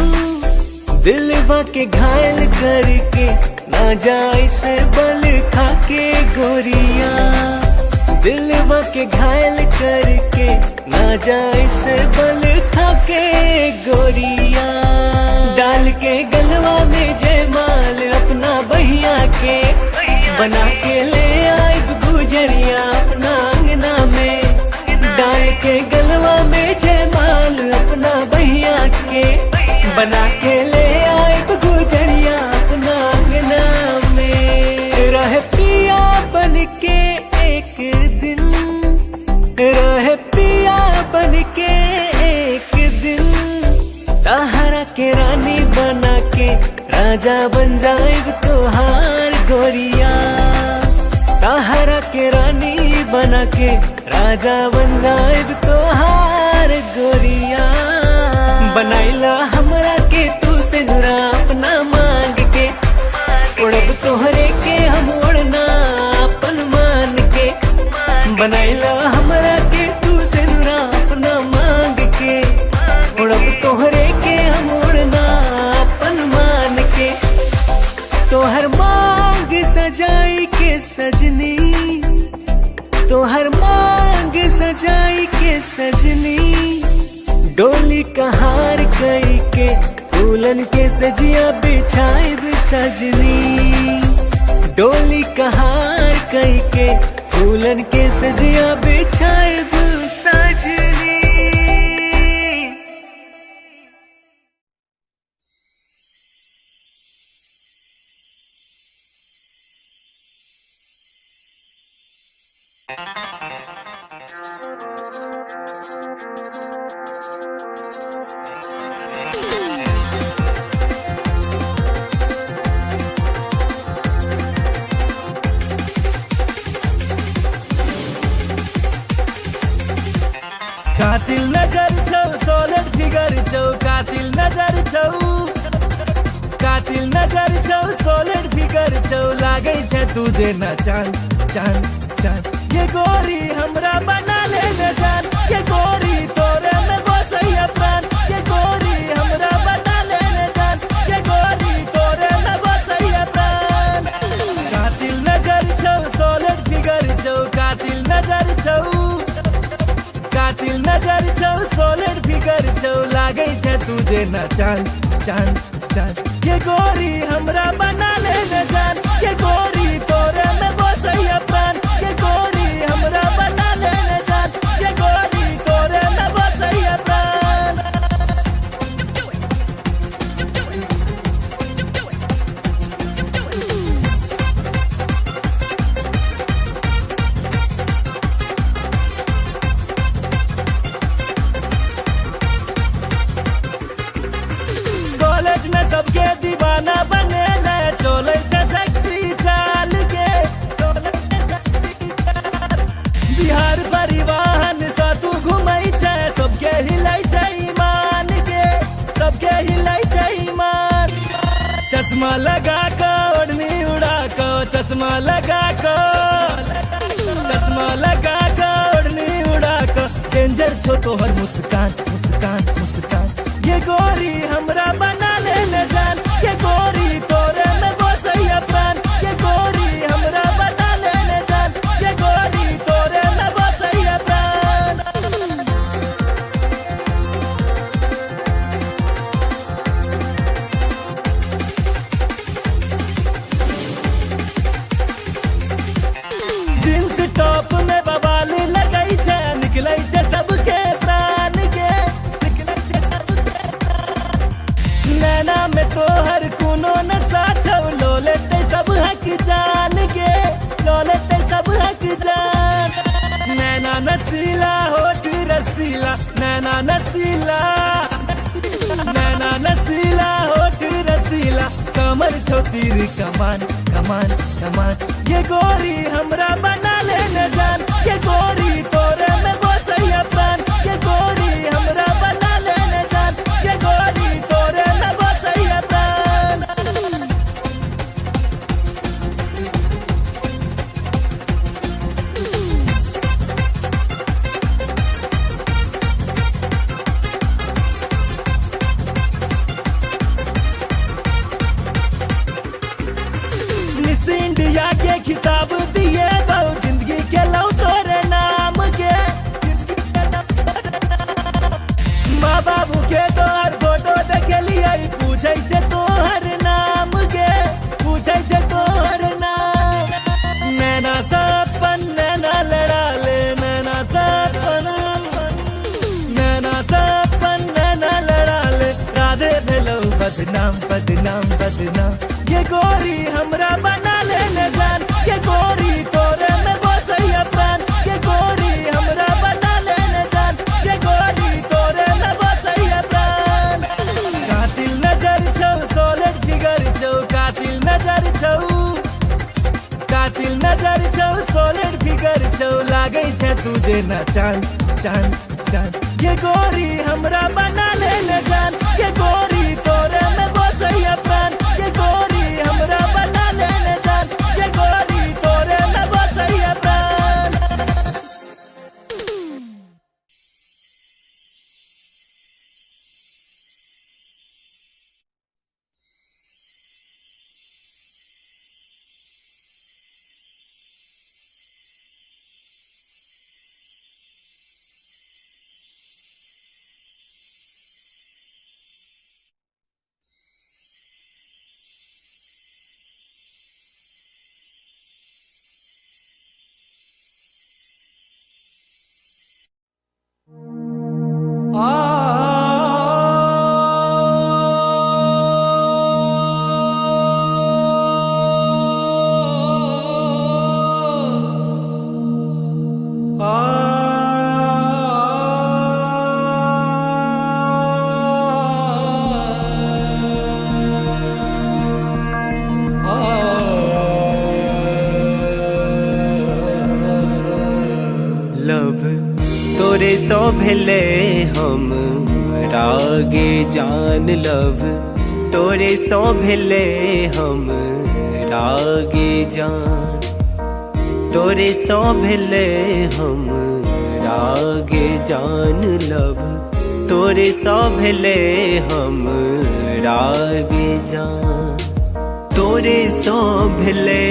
Speaker 6: दिलवा के घायल करके ना जाए से बल खा के गोरिया। दिलवा के घायल करके ना जाए से बल खा के गोरिया। डाल के गलवा में जयमाल अपना बहिया के, बना के ले आए गुजरिया अपना अंगना में। डाल के गलवा में जयमाल अपना बहिया के, बना के ले आए गुजरिया अपना अंगना में। रह पिया बन के एक दिन, रह पिया बन के एक दिन, ताहरा के रानी बना के राजा बन जाएग तोहार गोरिया। ताहरा के रानी बना के राजा बन जाएग तोहार गोरिया। बनाइला हमरा के तू से नुरा अपना मांग के, उड़ब तोहरे के हम उड़ना अपन मान के। बनाइला हमरा के तू से नुरा अपना मांग के, उड़ब तोहरे के हम उड़ना अपन मान के। तोहर मांग सजाई के सजनी, तोहर मांग सजाई के सजनी, डोली कहार कई के फूलन के सजिया बिछाए सजनी। डोली कहार कई के फूलन के सजिया बिछाए सजनी।
Speaker 5: कातिल नजर छौ सोलर फिगर छौ, कातिल नजर छौ, कातिल नजर छौ सोलर फिगर छौ, लागे छै तुझे न चांद चांद चांद। ये गोरी हमरा बना ले न जान, ये गोरी तोरे में बसैया प्राण। ये गोरी हमरा बना ले न जान, ये गोरी तोरे में बसैया प्राण। कातिल नजर छौ सोलर फिगर छौ, कातिल नजर छौ, कातिल नजर छौ सोलर फिगर छौ, लागे छै तुझे न चांद चांद चांद। ये गोरी हमरा बना ले न जान, ये गोरी तोरे में बसैया प्राण। ये गोरी हमरा बना ले न जान, ये गोरी तोरे में बसैया प्राण। सबके दीवाना बने ले चश्मा लगा कर ओढ़नी उड़ा कर डेंजर छो तोहर मुस्कान मुस्कान मुस्कान ये गोरी हमरा बना लेने जान ये गोरी तोरे में बसैया प्राण ये गोरी हमरा बना लेने जान ये गोरी तोरे में बसैया प्राण जींस टॉप में बवाल लगई छे निकलै छे सबके प्राण के निकलै छे सबके प्राण नैना में तोहर कोनो नशा छौ लो लेते सब हक जान के लो लेते सब हक जान नैना नसीला होठ रसीला नैना नसीला होठ रसीला कमर छो तीर कमान कमान कमान ये गोरी हमरा बना लेने जान ये गोरी तोरे में बसैया प्राण ये गोरी हमरा बना लेने जान ये गोरी तोरे में बसैया प्राण मिस इंडिया के खिताब दिए दो जिंदगी के लो तोरे नाम के माँ बाबू के तोहर फोटो देखे लिए पूछे छे तोहर नाम के पूछे छे तोहर नाम नैना सपन नैना लड़ा ले नैना सपन नैना लड़ा ले राधे भेलो बदनाम बदनाम बदनाम ये गोरी हमरा बना लेने जान ये गोरी तोरे में बसैया प्राण ये गोरी हमरा बना लेने जान ये गोरी तोरे में बसैया प्राण कातिल नजर छौ सॉलिड फिगर छौ कातिल नजर छौ सॉलिड फिगर छौ लागै छै तू जेना चांद चांद चांद ये गोरी हमरा बना लेने जान ये गोरी तोरे में बसैया प्राण ये गोरी हमरा बना लेने जान ये गोरी तोरे में बसैया प्राण
Speaker 6: लव तोरे सो भेले हम रागे जान लव तोरे सो भेले हम रागे जान तोरे सो भेले हम रागे जान लव तोरे सो भेले हम रागे जान तोरे सो भेले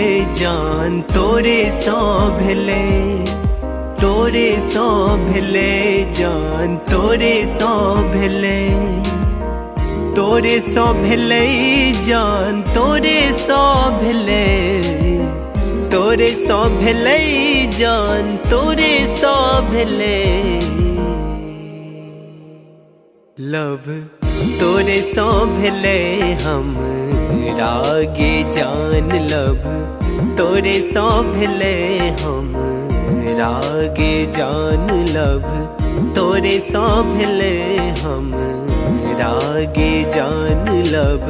Speaker 6: जान तोरे सो भेले तोरे सो भेले जान तोरे सो भेले तोरे सो भेले जान तोरे सो भेले तोरे सो भेले जान तोरे सो भेले लव तोरे सो भेले हम रागे जान लव तोरे सो भेले हम रागे जान लव तोरे सो भेले हम रागे जान लव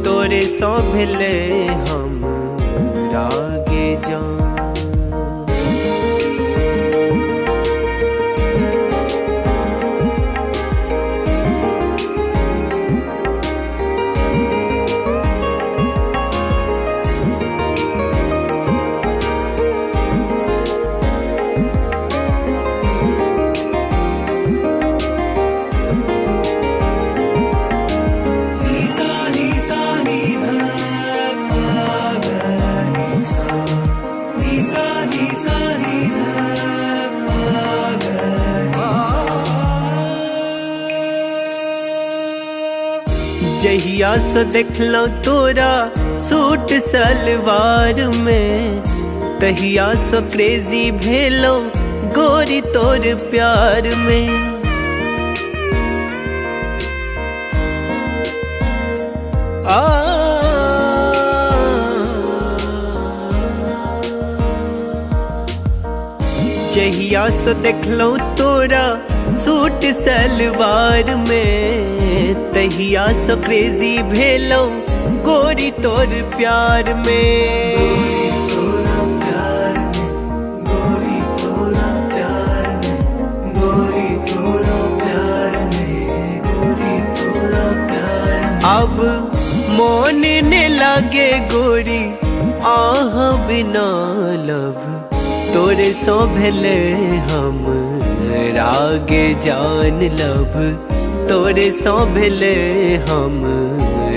Speaker 6: तोरे सो भेले हम रागे जान जहिया से देखलो तोरा सूट सलवार में, तहिया से क्रेजी भेलो गोरी तोर प्यार में। जहिया से देखलो तोरा सूट सलवार में, तहिया से क्रेजी भेलो गोरी तोर प्यार में। अब मोन ने लागे गोरी आह बिना लब, तोरे सो भेले हम रागे जान लब, तोरे सो भेले हम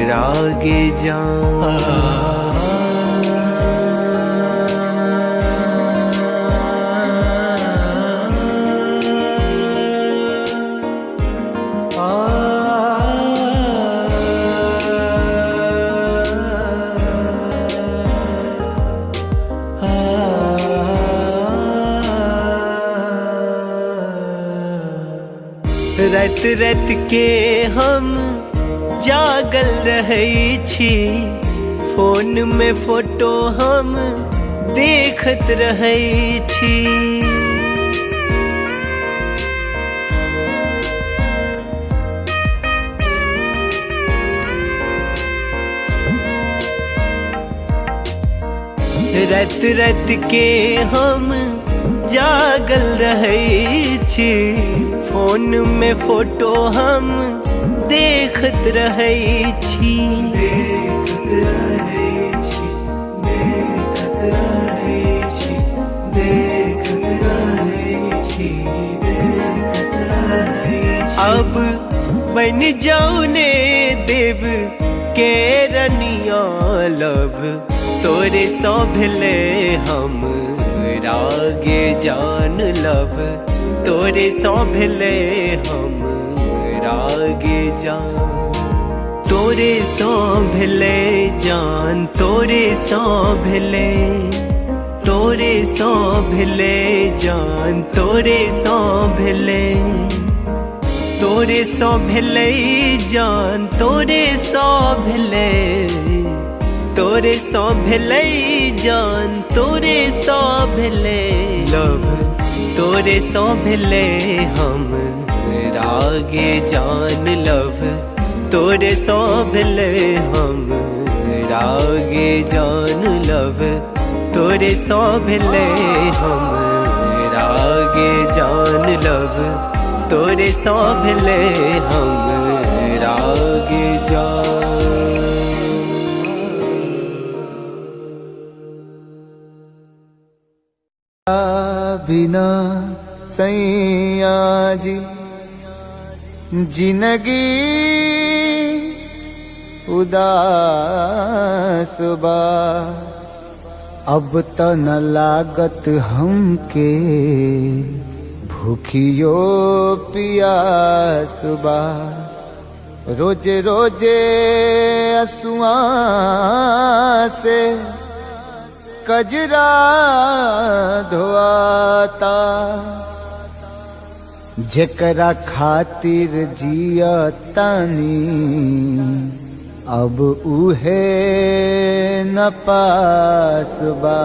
Speaker 6: रागे जान। रात रात के हम जागल रहै छी, फोन में फोटो हम देखत रहै छी। रात रात के हम जागल रहै छी, फोन में फोटो हम देखत रहै छी। अब बन जाऊ ने देव के रनिया लब, तोरे सो भेले हम रागे जान लब, तोरे सो भेले हम रागे जान। तोरे सो भेले जान, तोरे सो भेले, तोरे सो भेले जान, तोरे सो भेले, तोरे सो भेले जान, तोरे सो भेले, तोरे सो भेले जान, तोरे सो भेले लब, तोरे सो भेले हम रागे जान लब, तोरे सो भेले हम रागे जान लब, तोरे सो भेले हम रागे जान लब, तोरे सो भेले हम रागे जान।
Speaker 1: बिना सैया जी जिंदगी उदास बा, अब त न लागत हमके भूखियो पियास बा। रोजे रोजे असुआ से कजरा धोआता, जेकरा खातिर जिया तानी अब उहे न पास बा।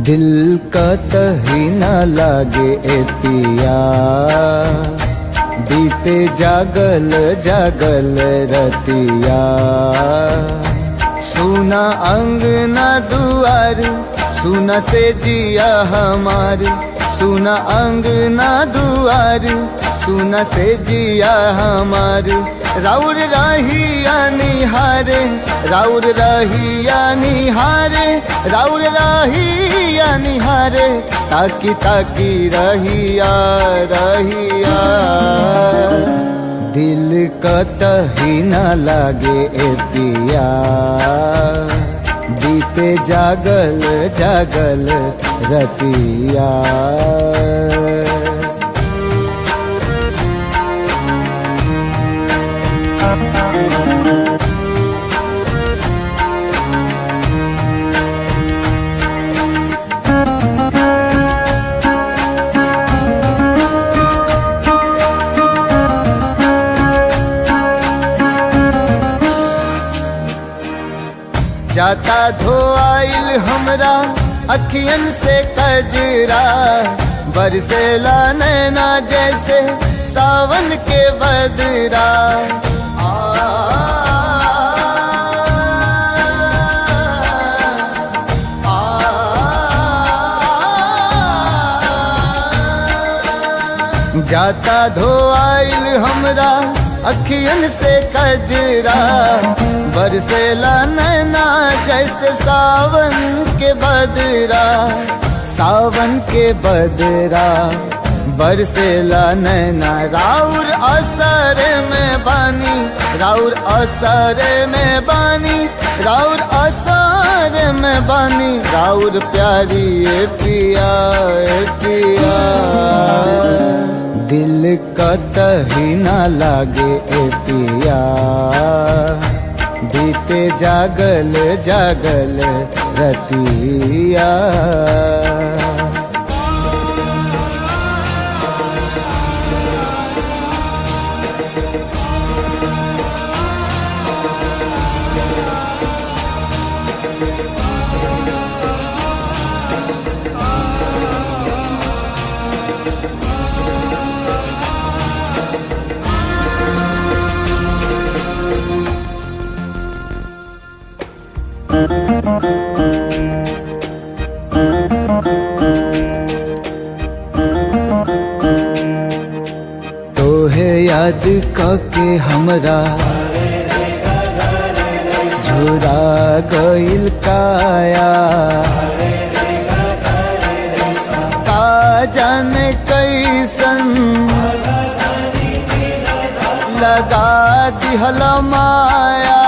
Speaker 1: दिल का तही न लागे ए पिया, बीते जागल जागल रतिया। सुना अंगना दुआर, सुना से जिया हमार, सुना अंगना दुआर, सुना से जिया हमार। राउर रहिया निहारे, राउर रहिया निहारे, राउर रहिया निहारे, ताकी ताकी रहिया रहिया। दिल कतही न लागे ए पिया बीते जागल जागल रतिया। जाता धोआइल हमरा अखियन से कजरा बरसेला नैना जैसे सावन के बदरा। जाता धोआइल हमरा अखियन से कजरा बरसेला नैना जैसे सावन के बदरा। सावन के बदरा बरसेला नैना राउर असर में बानी राउर असर में बानी राउर असर में बानी राउर प्यारी ए पिया ए पिया। दिल कतही न लागे ए पिया बीते जागल जागल रतिया। तोहे याद कके हमरा झुरा गइल काया का जाने कैसन लगा दिहला माया।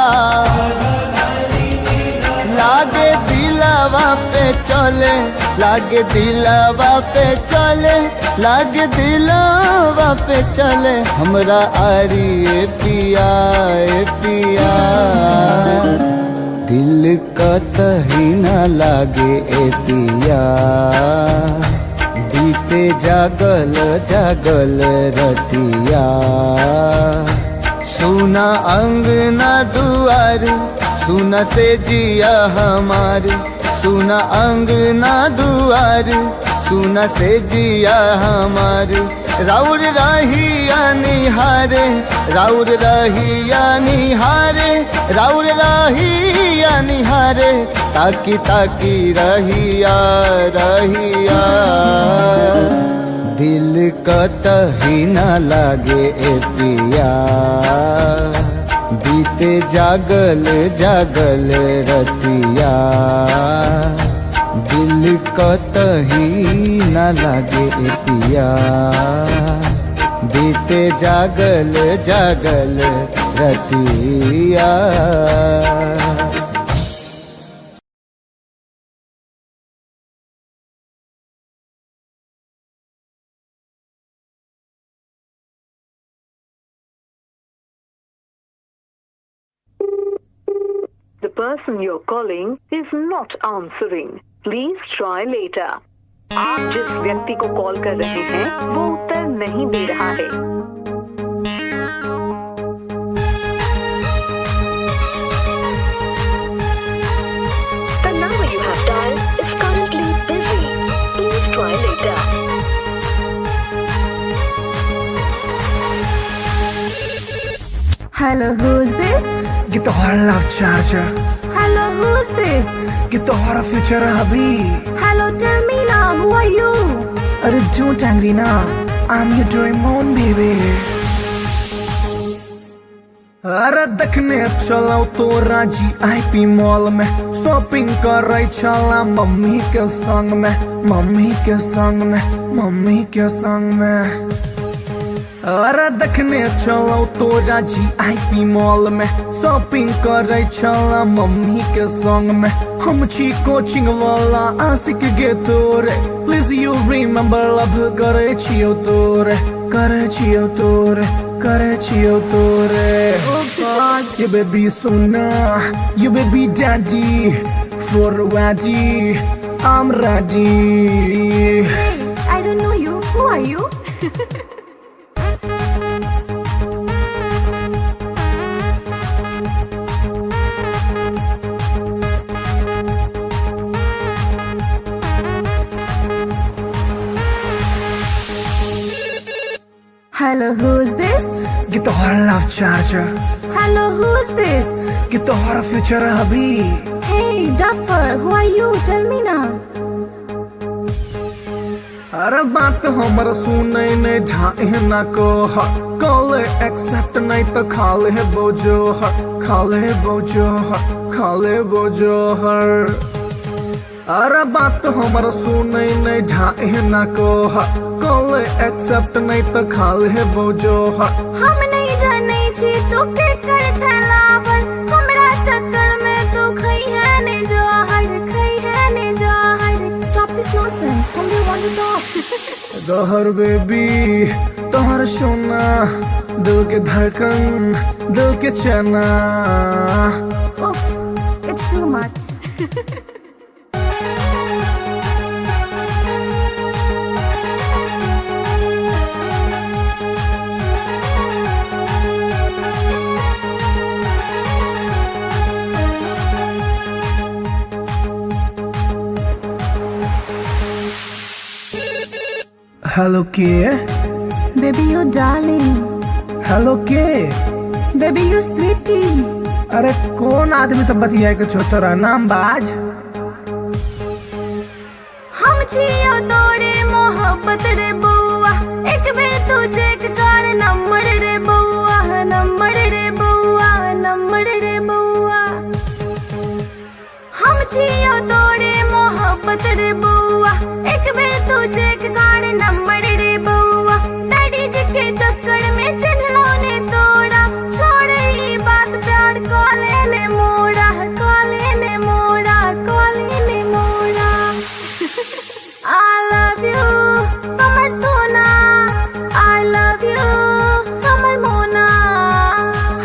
Speaker 1: लागे दिलवा पे चले लागे दिलवा पे चले लागे दिलवा पे चले हमरा आरी ए पिया ए पिया। दिल कतही न लागे ए पिया बीते जागल जागल रतिया। सुना अंगना दुआर सुना से जिया हमार सुना अंगना दुआर सुना से जिया हमार। राउर रहिया निहारे राउर रहिया निहारे राउर रहिया निहारे ताकी ताकी रहिया रहिया। दिल कतही न लागे ए पिया बीते जागल जागल रतिया। दिल कतही न लागे ए पिया बीते जागल जागल रतिया।
Speaker 2: The person you're calling is not answering. Please try later. आप जिस व्यक्ति को कॉल कर रहे हैं वो उत्तर नहीं दे रहा है। The number you have dialed is currently busy. Please try later.
Speaker 3: Hello, who's this?
Speaker 4: ये तो हमारा love charger.
Speaker 3: Hello, who's this?
Speaker 4: ये तो हमारा फ्यूचर है अभी।
Speaker 3: Hello, tell me now, who are you?
Speaker 4: अरे don't angry ना, I'm your Doraemon baby। अरे देखने चलो तो राजी IP मॉल में शॉपिंग कर रही चला मम्मी के संग में मम्मी के संग में मम्मी के संग में। अरे देखने चलो तोरा GIP मॉल में शॉपिंग करे चला मम्मी के संग में हम छी कोचिंग वाला आशिक गे तोरे प्लीज यू रिमेम्बर लव करे छियो तोरे करे छियो तोरे करे छियो तोरे oh God you baby sona you baby daddy for ready I'm ready
Speaker 3: Hey, I don't know you. Who are you? Hello, who's this?
Speaker 4: ये तो हर love charger
Speaker 3: Hello, who's this?
Speaker 4: ये तो हर फ्यूचर अभी
Speaker 3: Hey, Duffer, who are you? Tell me now.
Speaker 4: अरे बात हमर सुनै नहीं ढाए ना को कॉल एक्सेप्ट नहीं तो खाले बोझो खाले बोझो खाले बोझो हर अरे बात हमर सुनै नहीं ढाए ना को कॉल एक्सेप्ट नहीं तो खाले बोझो
Speaker 3: हम नहीं जाने छी तू के कर छला पर हमरा चक्कर में तू खई है ने जोहर खई है ने जोहर Stop this nonsense. Whom do you want to talk?
Speaker 4: गहर बेबी तोहर सोना दिल के धड़कन दिल के चना
Speaker 3: Oof, it's too much.
Speaker 4: Hello के
Speaker 3: Baby, you darling.
Speaker 4: हेलो के
Speaker 3: Baby, you sweetie.
Speaker 4: अरे कौन आदमी सब बतिया के छोटरा नाम बाज
Speaker 3: हम छियो तोरे मोहब्बत रे बउआ एक बेर तू चेक कर नंबर रे बउआ नंबर रे बउआ नंबर रे बउआ हम छियो तोरे मोहब्बत रे बउआ एक बेर तू चेक कर नंबर रे बउआ डैडी जी के चक्कर में चिन्हलो ने तोड़ा छोड़ ई बात प्यार कॉले ने मोड़ा कॉले ने मोड़ा कॉले ने मोड़ा I love you, Amar Sona. I love you, Amar Mona.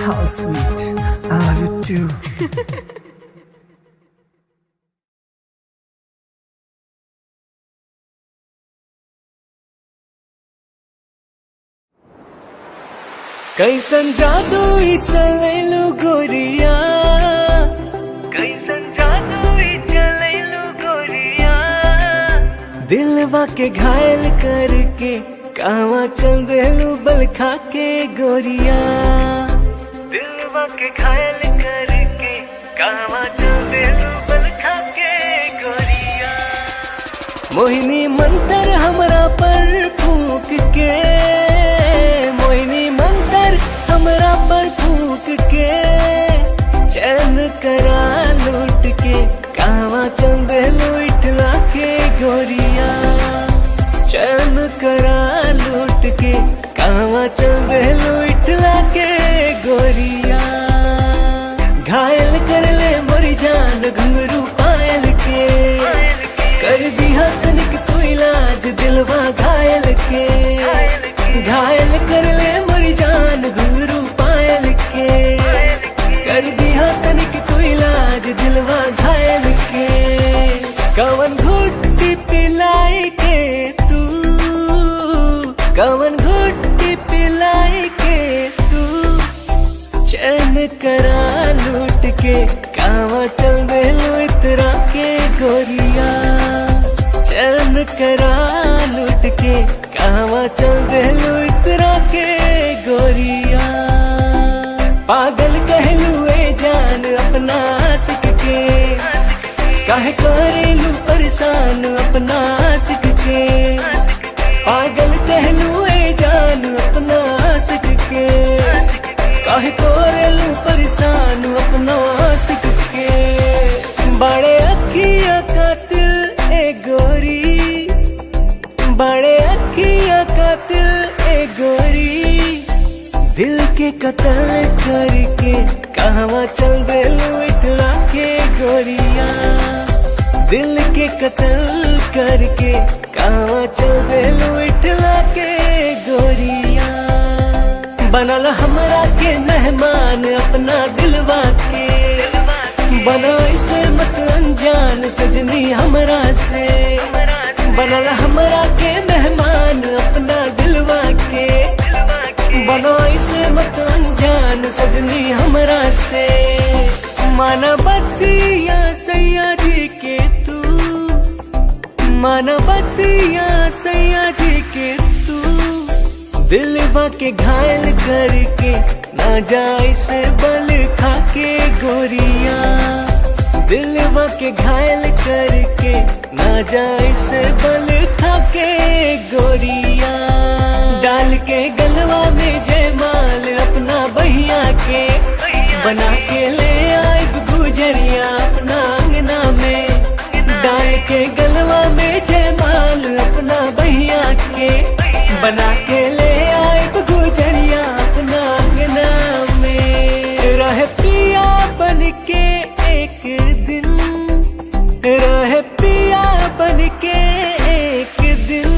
Speaker 4: How sweet I love you too
Speaker 6: कैसन जादू ही चलेलु गोरिया कैसन जादू ही चलेलु गोरिया दिलवा के घायल करके कहवा चल देलू बल खा के गोरिया दिलवा के घायल करके कहवा चल देलू बल खा के गोरिया मोहिनी मंतर हमरा पर फूक के मोहिनी मंतर हमरा पर फूक के चैन करा लूट के कहवा चल देलू इठला के गोरिया चैन करा लूट के कहवा चल देलू इठला के गोरिया घायल कर ले मोरी जान घुंघरू पायल के कर दिया तनिक तू इलाज दिलवा घायल के घायल कर ले मोरी जान घुंघरू पायल के कर दिया तनिक तू इलाज दिलवा घायल के कवन घुट्टी पिलाई के तू कवन घुट्टी पिलाई के तू चैन करा लूट के कहवा चल देलू इतरा के गोरिया चैन करा लूट के कहवा चल देलू इतरा के गोरिया पागल कहलू ए जान अपना आशिक के काहे करेलू परेशान अपना आशिक के पागल कहलू ए जान अपना आशिक के काहे करेलू परेशान अपना आशिक के बड़े अखिया कातिल ए गोरी बड़े अखिया कातिल ए गोरी के कत्ल करके कहवा चल बेलू इठला के गोरिया। दिल के कत्ल करके कहवा चल बेलू इठला के गोरिया। बनल हमरा के मेहमान अपना दिलवा के, बना इसे मत अनजान सजनी हमरा से। बनल हमरा के मेहमान अपना दिलवा के, बना इसे मत अनजान सजनी हमरा से। मानवतिया सैया जी के तू, मानवतिया सैया जी के तू, दिलवा के घायल करके ना जाए से बल खा के गोरिया। दिलवा के घायल करके ना जाए से बल खा के गोरिया। डाल के गलवा में जयमाल अपना बहिया के, बना के ले आए गुजरिया अपना अंगना में। डाल के गलवा में जयमाल अपना बहिया के, बना के ले आए गुजरिया अपना अंगना में। रहे पिया बन के एक दिन, रहे पिया बन के एक दिन,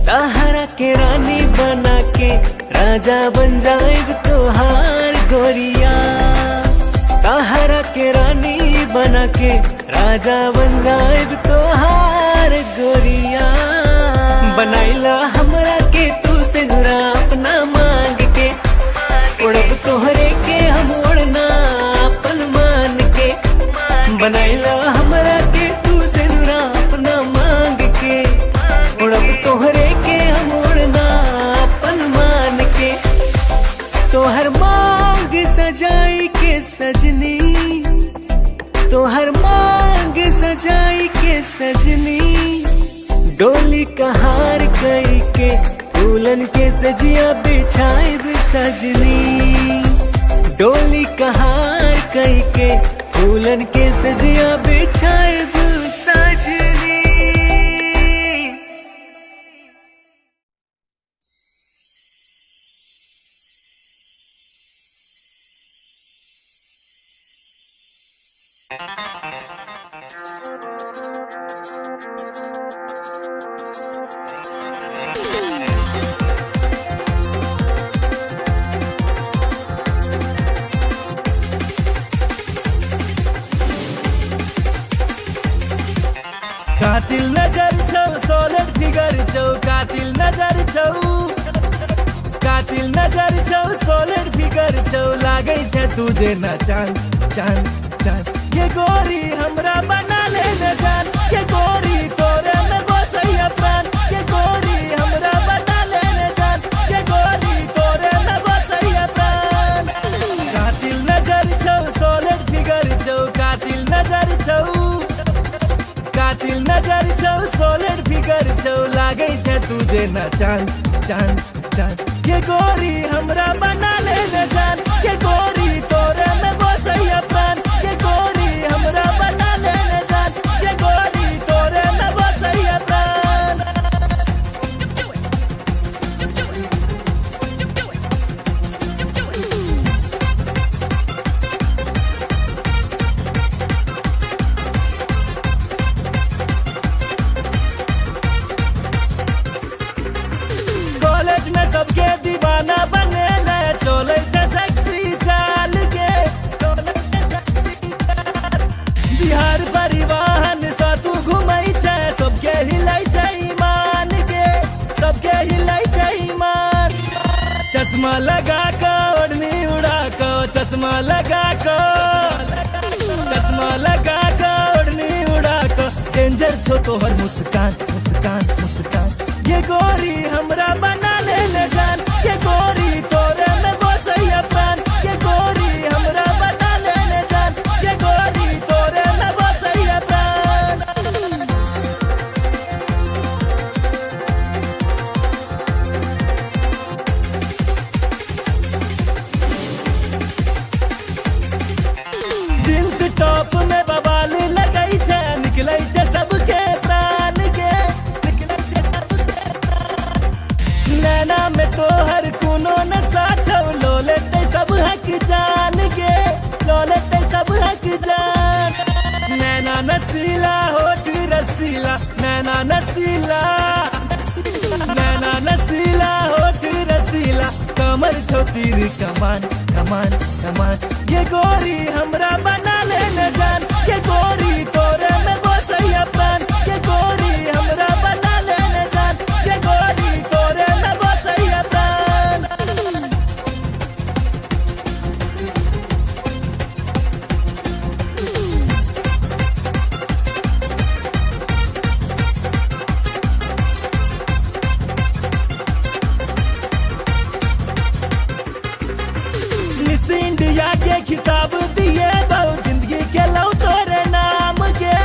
Speaker 6: तहरा के रानी बना के राजा बन जाएग तोहार गोरिया। तहरा के रानी बना के राजा बन जाएग तोहार गोरिया। बनाइला हमरा के तू से नुरा अपना मांग के, उड़ब तोहरे के हम उड़ना अपन मान के। बनाइला हमरा के तू से नुरा अपना मांग के, उड़ब तोहरे के हम उड़ना अपन मान के। तोहर मांग सजाई के सजनी, तोहर मांग सजाई के सजनी, डोली कहार कई के फूलन के सजिया बिछाए सजनी। डोली कहार कई के फूलन के सजिया बिछाए सजनी।
Speaker 5: कातिल नजर छौ सोलर फिगर छौ, कातिल नजर छौ, कातिल नजर छौ सोलर फिगर छौ, लागे छै तुझे न चांद चांद चांद। ये गोरी हमरा बना ले न जान, ये गोरी तोरे में बसैया प्राण। ये गोरी हमरा बना ले न जान, ये गोरी तोरे में बसैया प्राण। कातिल नजर छौ सोलर फिगर छौ, कातिल नजर छौ, कातिल नजर छौ सोलर फिगर छौ, लागे छै तुझे न चांद चांद चांद। ये गोरी हमरा बना ले न जान, ये गोरी तोरे में बसैया प्राण। ये गोरी हमरा बना ले न जान, ये गोरी तोरे में बसैया प्राण। कॉलेज में सबके दीवाना बने ले, चले छै सेक्सी चाल के। बिहार परिवहन से तू घूमै छै, सबके हिलै छै ईमान के, सबके हिलै छै ईमान। चश्मा लगा के ओढ़नी उड़ा के, चश्मा लगा के, चश्मा लगा के ओढ़नी उड़ा के, डेंजर छो तोहर मुस्कान मुस्कान मुस्कान। ये गोरी हमरा बना ले न जान, ये गोरी तोरे में बसैया प्राण। ये गोरी हमरा बना ले न जान, ये गोरी तोरे में बसैया प्राण। जींस टॉप में बवाल लगै छै, निकलै छै सबके प्राण के, निकलै छै सबके प्राण। नैना में तोहर कोनो नशा छौ, लोले जान के दौलत सब हक जान। नैना नसीला होठ रसीला, नैना नसीला, नैना नसीला होठ रसीला, कमर छोतीर कमान कमान कमान। ये गोरी हमरा बना ले न जान, ये गोरी तोरे में बसैया प्राण। ये गोरी हमरा बना ले न जान, ये गोरी तोरे में बसैया प्राण। मिस इंडिया के खिताब दिए बहु, जिंदगी के लौ तोरे नाम के।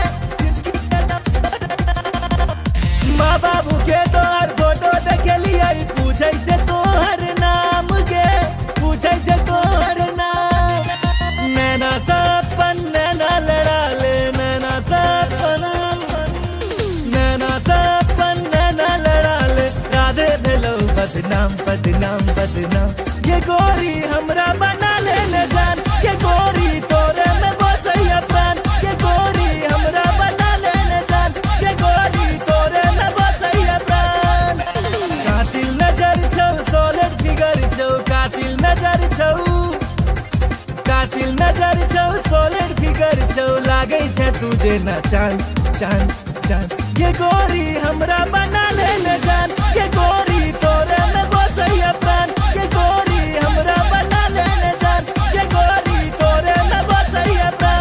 Speaker 5: माँ बाबू के तोहर फोटो देखे लिया, पूछे से तोहर नाम के, पूछे से तोहर नाम। नैना सपन नैना लड़ा ले, नैना सपन, नैना सपन नैना लड़ा ले, राधे भेलो बदनाम बदनाम बदनाम। ये गोरी हमरा बना ले न जान, ये गोरी तोरे में बसैया प्राण। ये गोरी हमरा बना ले न जान, ये गोरी तोरे में बसैया प्राण। कातिल नजर छौ, सॉलिड फिगर छौ, कातिल नजर छौ, कातिल नजर छौ, सॉलिड फिगर छौ, लागै छै तुझे ना चांद चांद चांद। ये गोरी हमरा बना ले न जान, ये गोरी तोरे में बसैया प्राण। ये गोरी हमरा बना ले न जान, ये गोरी तोरे में बसैया प्राण।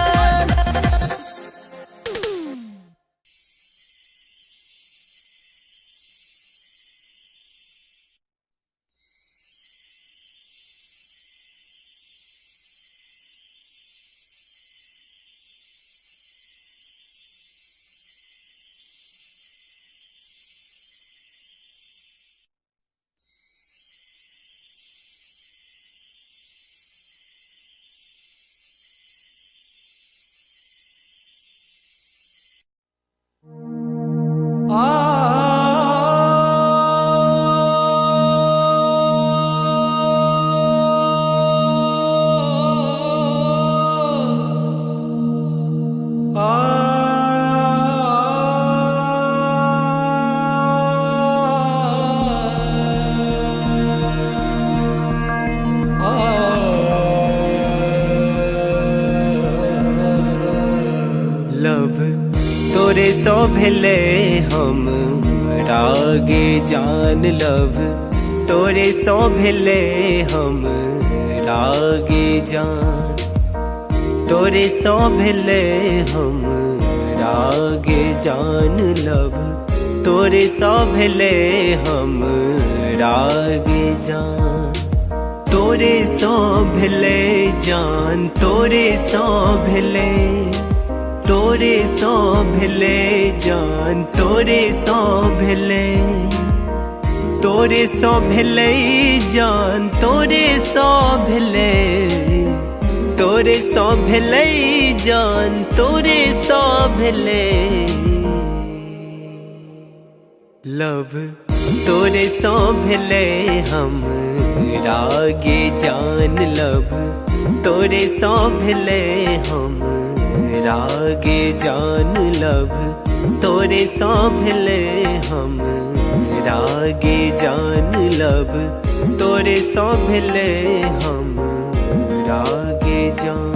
Speaker 6: लव तोरे सो भेले हम रागे जान। लव तोरे सो भेले हम रागे जान, तोरे सो भेले हम रागे जान। लव तोरे सो भेले हम रागे जान, तोरे सो भेले जान, तोरे सो भेले, तोरे सो भेले जान, तोरे सो भेले, तोरे सो भेले जान, तोरे सो भेले, तोरे सो भेले जान, तोरे सो भेले। लव तोरे सो भेले हम रागे जान। लव तोरे सो भेले हम रागे जान। लव तोरे सो भेले हम रागे जान। लव तोरे सो भेले हम रागे जान।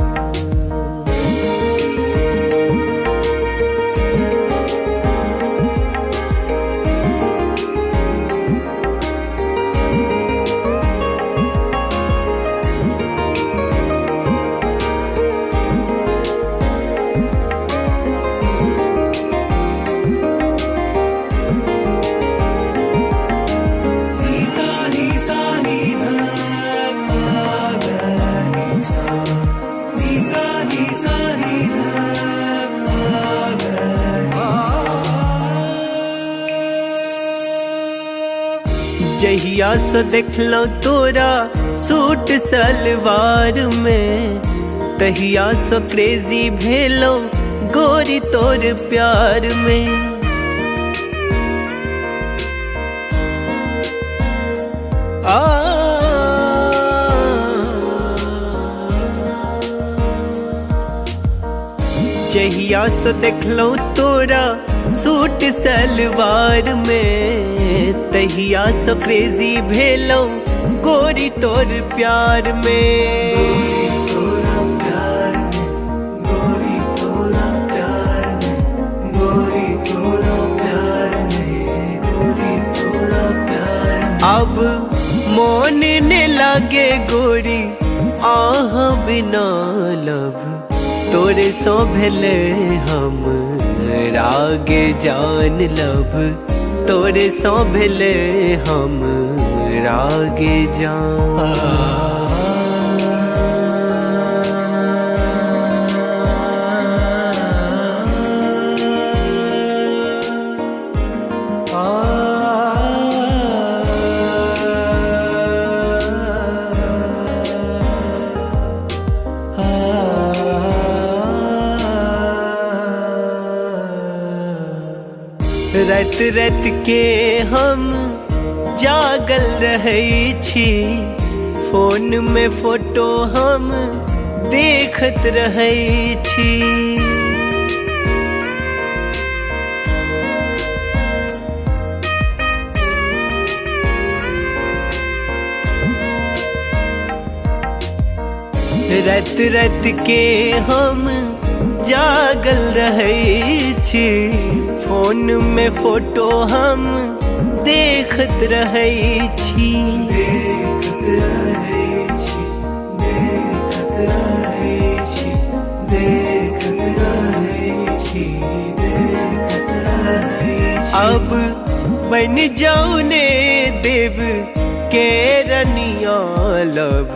Speaker 6: जहिया सो देखलो तोरा सूट सलवार में, तहिया सो क्रेजी भेलो गोरी तोर प्यार में। जहिया से देखलो तोरा सूट सलवार में, तहिया से क्रेजी भेलो गोरी तोर प्यार में। अब मोन ने लागे गोरी आह बिना लब, तोरे सो भेले हम रागे जान लब, तोरे सो भेले हम रागे जान। रात रात के हम जागल रहै छी, फोन में फोटो हम देखत रहै छी। रात रात के हम जागल रहै छी, फोन में फोटो हम देखत रहै छी। अब बन जाऊ ने देव के रनिया लब,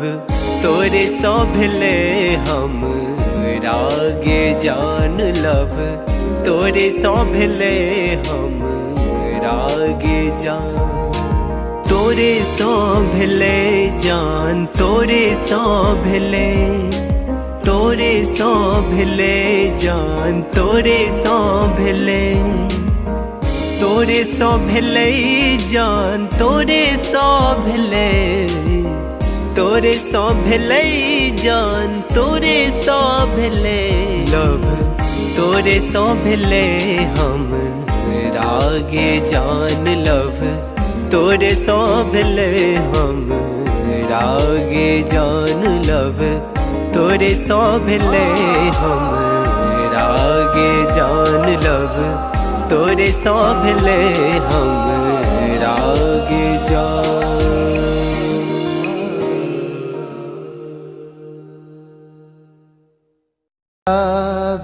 Speaker 6: तोरे सो भेले हम रागे जान लब, तोरे सो भेले हम रागे जान। तोरे सो भेले जान, तोरे सो भेले, तोरे सो भेले जान, तोरे सो भेले, तोरे सो भेले जान, तोरे सो भेले, तोरे सो भेले जान, तोरे सो भेले लब, तोरे सो भेले हम रागे जान लब, तोरे सो भेले हम रागे जान लब, तोरे सो भेले हम रागे जान लब, तोरे सो भेले हम रागे जान।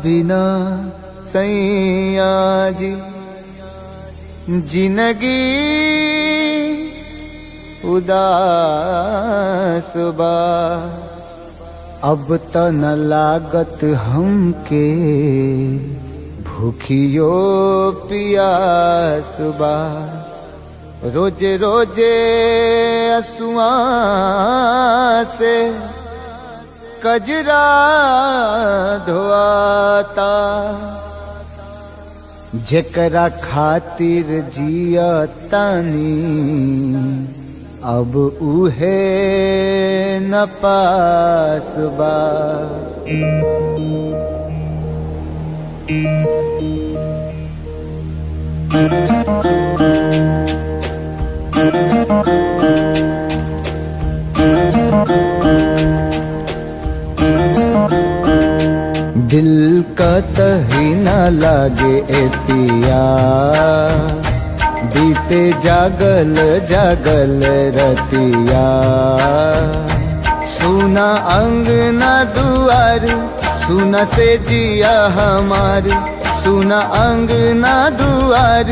Speaker 1: बिना सैया जी जिंदगी उदास बा, अब त न लागत हमके भूखियो पियास बा। रोजे रोजे असुआ से कजरा धोआता, जेकरा खातिर जिया तानी अब उहे न पास बा। दिल का तही न लागे ए पिया, बीते जागल जागल रतिया। सुना अंगना दुआर, सुना से जिया हमार, सुना अंगना दुआर,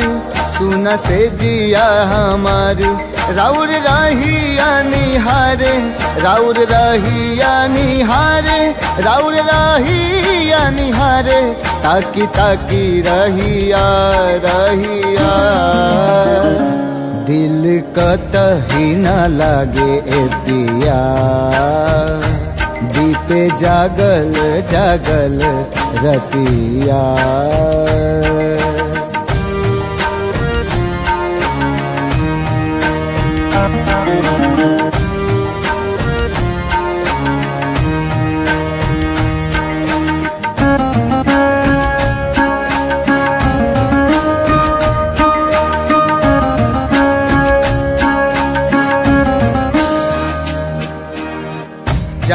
Speaker 1: सुना से जिया हमार। राउर रहिया निहारे, राउर रहिया निहारे, राउर रहिया निहारे, ताकी ताकी रहिया रहिया। दिल कतही न लागे ए पिया, बीते जागल जागल रतिया।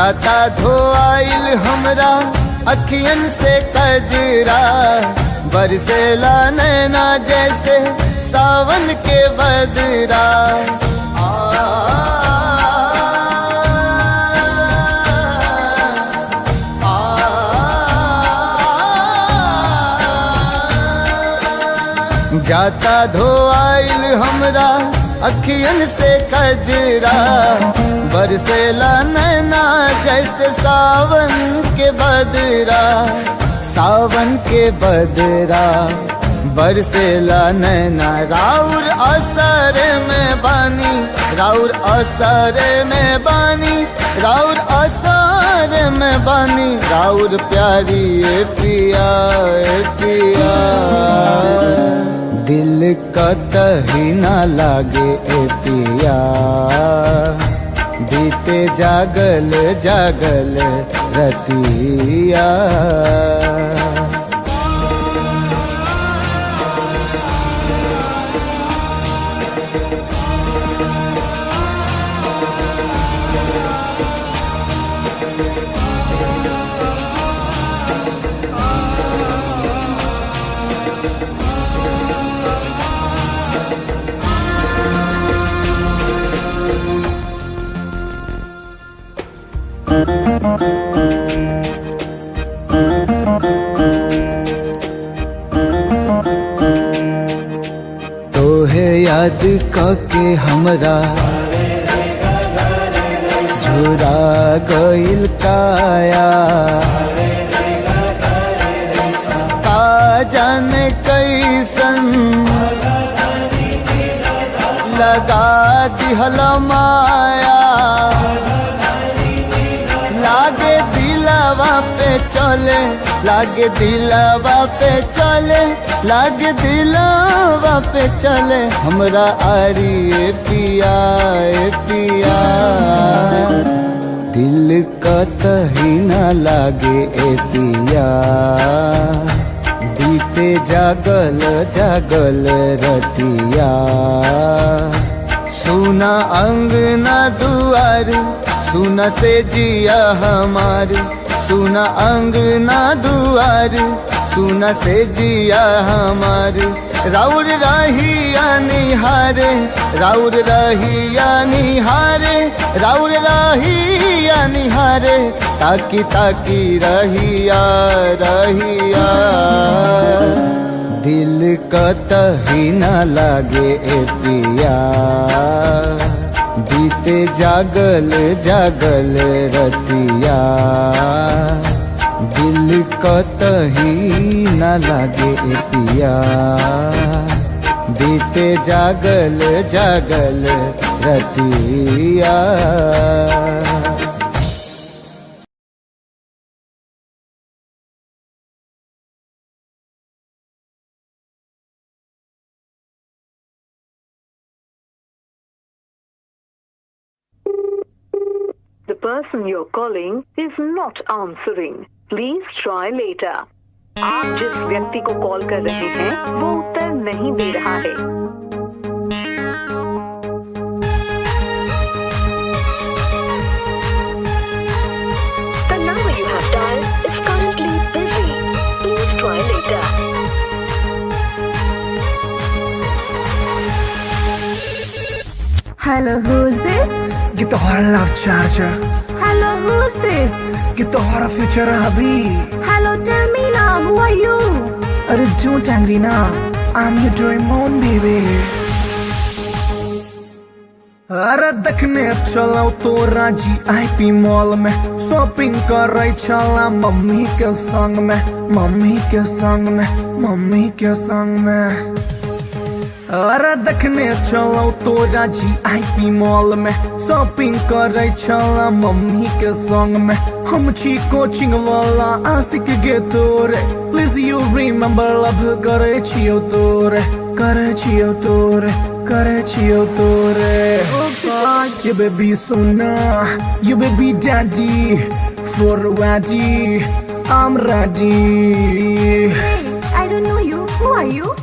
Speaker 1: जाता धोआइल हमरा अखियन से कजरा, बरसेला नैना जैसे सावन के बदरा। जाता धोआइल हमरा अखियन से कजरा, बरसेला नैना जैसे सावन के बदरा। सावन के बदरा बरसेला नैना, राउर असर में बानी, राउर असर में बानी, राउर असर में बानी। राउर प्यारी ए पिया ए पिया, दिल कतही ना लागे ए पिया। बीते जागल जागल रतिया। तोहे याद के हमरा झुरा गइल काया। का जाने कैसन लगा दिहल माया। लागे दिलवा पे चले, लागे दिलवा पे चले, लागे दिलवा पे चले हमरा आरी ए पिया ए पिया। दिल कतही ना लागे ए पिया। बीते जागल जागल रतिया। सुना अंगना दुआर, सुना से जिया हमार। सुना अंगना दुआर, सुना से जिया हमार। राउर रहिया निहारे, राउर रहिया निहारे, राउर रहिया निहारे। ताकी ताकी रहिया रहिया। दिल कतही ना लागे ए पिया। बीते जागल जागल रतिया। दिल कतही ना लागे ए पिया। बीते जागल जागल रतिया।
Speaker 2: The person you're calling is not answering. Please try later. आप जिस व्यक्ति को कॉल कर रहे हैं वो उत्तर नहीं दे रहा है। The number you have dialed is currently busy. Please try later.
Speaker 3: Hello, who's this?
Speaker 4: ये तो हमारा love charger.
Speaker 3: Hello, who's this?
Speaker 4: ये तो हमारा फ्यूचर है अभी।
Speaker 3: Hello, tell me now, who are you?
Speaker 4: अरे don't angry ना, I'm your Doraemon baby। अरे देखने चलो तो राजी IP मॉल में, शॉपिंग कर रही चला मम्मी के संग में, मम्मी के संग में, मम्मी के संग में। अरे देखने चलो तो राजी IP मॉल में, शॉपिंग कर रही चला मम्मी के संग में। हम छी कोचिंग वाला आशिक गे तोरे, प्लीज यू रिमेम्बर लव करे छियो तोरे, करे छियो तोरे, करे छियो तोरे। You baby Sona, you baby daddy, for ready, I'm ready।
Speaker 3: Hey, I don't know you. Who are you?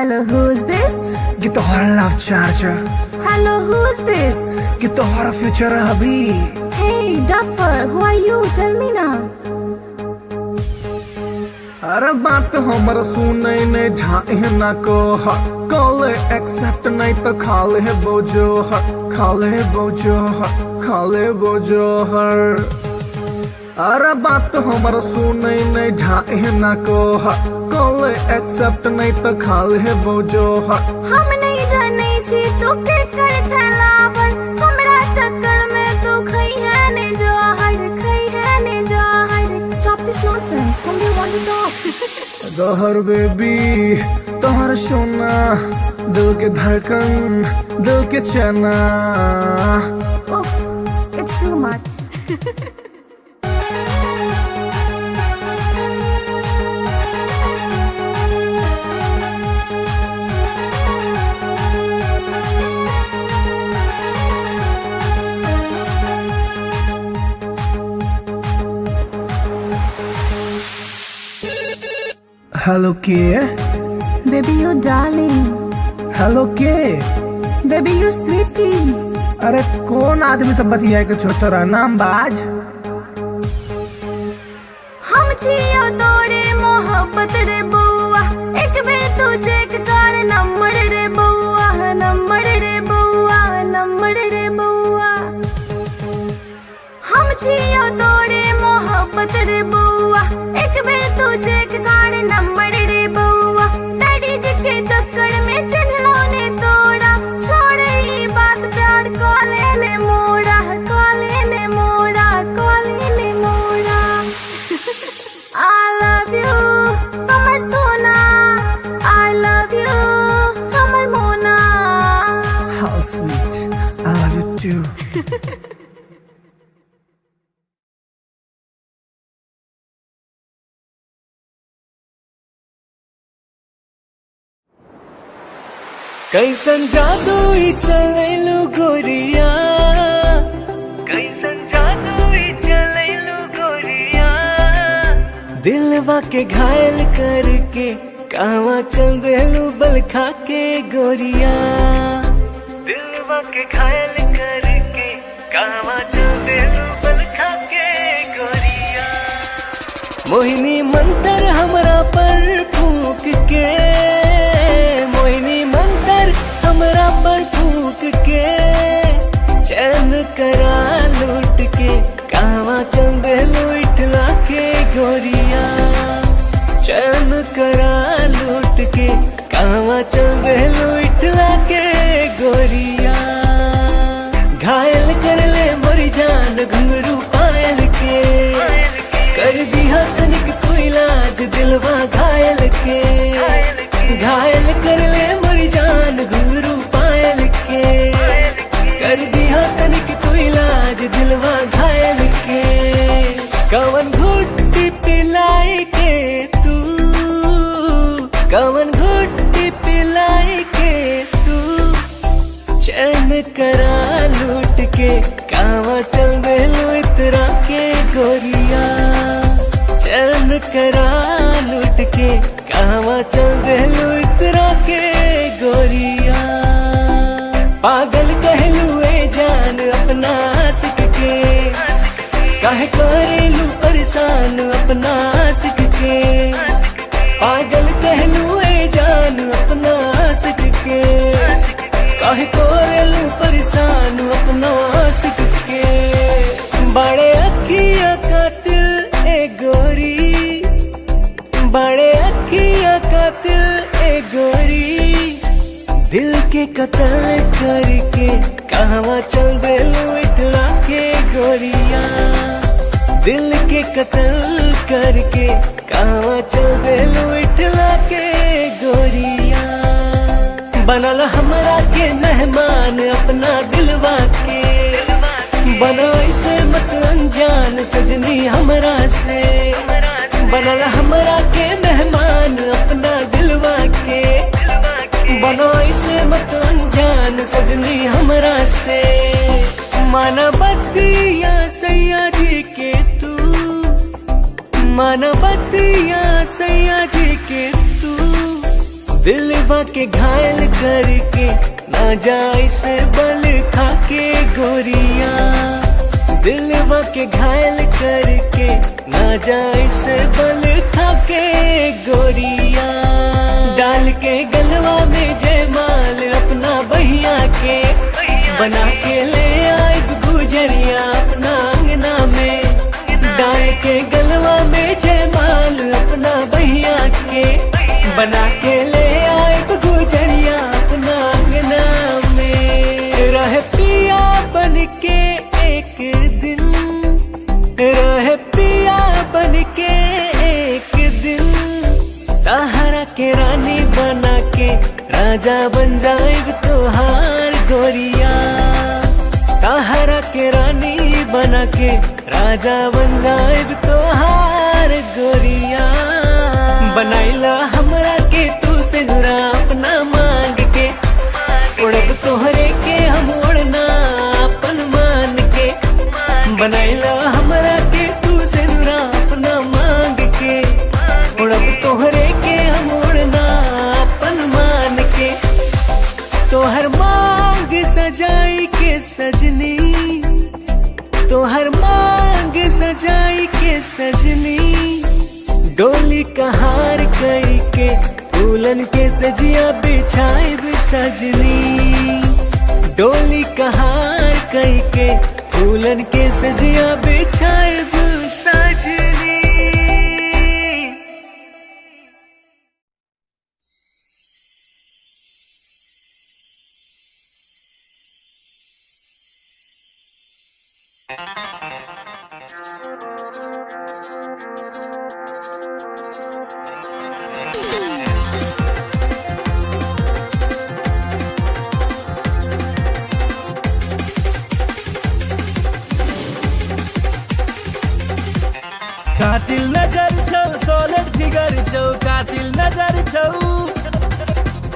Speaker 3: Hello, who's this?
Speaker 4: ये तोहरा love charger,
Speaker 3: Hello, who's this?
Speaker 4: ये तोहरा फ्यूचर अभी।
Speaker 3: Hey, Duffer, who are you? Tell me now.
Speaker 4: अरे बात हमर सुनै ने ढाई ना को कॉल एक्सेप्ट नहीं तो खाले बोझो खाले बोझो खाले बोझो हर। अरे बात हमर सुनै ने ढाई ना को कॉल एक्सेप्ट नहीं तो खाले बोझो
Speaker 3: हम नहीं जाने छी तू के कर छलावर हमरा चक्कर में तू खई है ने जहर खई है ने जहर। Stop this nonsense. Whom do you want to talk?
Speaker 4: जहर बेबी तोहर सोना दिल के धड़कन दिल के चना।
Speaker 3: Oof, it's too much.
Speaker 4: Hello के
Speaker 3: Baby, you darling.
Speaker 4: हेलो के
Speaker 3: Baby, you sweetie.
Speaker 4: अरे कौन आदमी सब बतिया के छोटा नाम बाज।
Speaker 3: हम छियो तोरे मोहब्बत रे बउआ एक बेर तू चेक कर नंबर रे बउआ नंबर रे बउआ नंबर रे बउआ। हम छियो तोरे मोहब्बत रे बउआ एक बेर तू चेक कर नंबर रे बउआ। डैडी जी के चक्कर में चिन्हलो ने तोड़ा छोड़े ई बात प्यार कॉले ने मोड़ा कॉले ने मोड़ा कॉले ने मोड़ा। I love you, Kamar Sona. I love you, Kamar Mona.
Speaker 4: How sweet, I love you too।
Speaker 6: कैसन जादू ही चलेलू गोरिया कैसन जादू ही चलेलू गोरिया दिलवा के घायल करके कहवा चल देलू बल खा के गोरिया दिलवा के घायल करके कहवा चल देलू बल खा के गोरिया। मोहिनी मंतर हमरा पर फूक के मोहिनी मंतर हमरा पर फूक के चैन करा लूट के कहवा चल देलू इठला के गोरिया चैन करा लूट के कहवा चल देलू इठला के गोरिया। घायल कर ले मोरी जान घुंघरू पायल के कर दिया तनिक तू इलाज दिलवा घायल के। घायल कर ले मोरी जान घुंघरू पायल के कर दिया तनिक तू इलाज दिलवा घायल के। कवन घुट्टी पिलाई के तू कवन घुट्टी पिलाई के तू चैन करा लूट के कहवा चल देलू इतरा के गोरिया चैन करा लूट के कहवा चल देलू इतरा के गोरिया। पागल कहलू ए जान अपना आशिक के काहे करेलू परेशान अपना आशिक के। पागल कहलू ए जान अपना आशिक के काहे करेलू परेशान अपना आशिक के। बड़े अखियां कातिल ए गोरी बड़े अखियां कातिल ए गोरी दिल के कत्ल करके कहवा चल देलू इठला के गोरिया दिल के कत्ल करके कहवा चल देलू इठला के गोरिया। बनल हमरा के मेहमान अपना दिलवा के बना इसे मत अनजान सजनी हमरा से। बनल हमरा के मेहमान अपना दिलवा के बना इसे मत अनजान सजनी हमरा से। माना बतिया सैया जी के तू माना बतिया सैया जी के तू दिलवा के घायल करके ना जाए से बल खाके गोरिया, दिलवा के घायल करके ना जाए से बल खाके गोरिया। डाल के गलवा में जयमाल अपना बहिया के, बना के ले आए गुजरिया अपना अंगना में। डाल के गलवा में जयमाल अपना बहिया के, बना के ले आए गुजरिया अपना अंगना में। रह पिया बन के एक दिन, रह पिया बन के एक दिन, ताहरा के रानी बना के राजा बन जाएग तोहार गोरिया। ताहरा के रानी बना के राजा बन जाएग तोहार गोरिया। बनाइला हमरा के तू से नुरा अपना मांग के, उड़ब तोहरे के हम उड़ना अपन मान के। बनाइला हमरा के तू से नुरा अपना मांग के, उड़ब तोहरे के हम उड़ना अपन मान के। तोहर मांग सजाई के सजनी, तोहर मांग सजाई के सजनी, डोली कहार कई के फूलन के सजिया बिछाए सजनी। डोली कहार कई के फूलन के सजिया बिछाए सजनी।
Speaker 5: कातिल नजर छौ सोलर फिगर छौ, कातिल नजर छौ,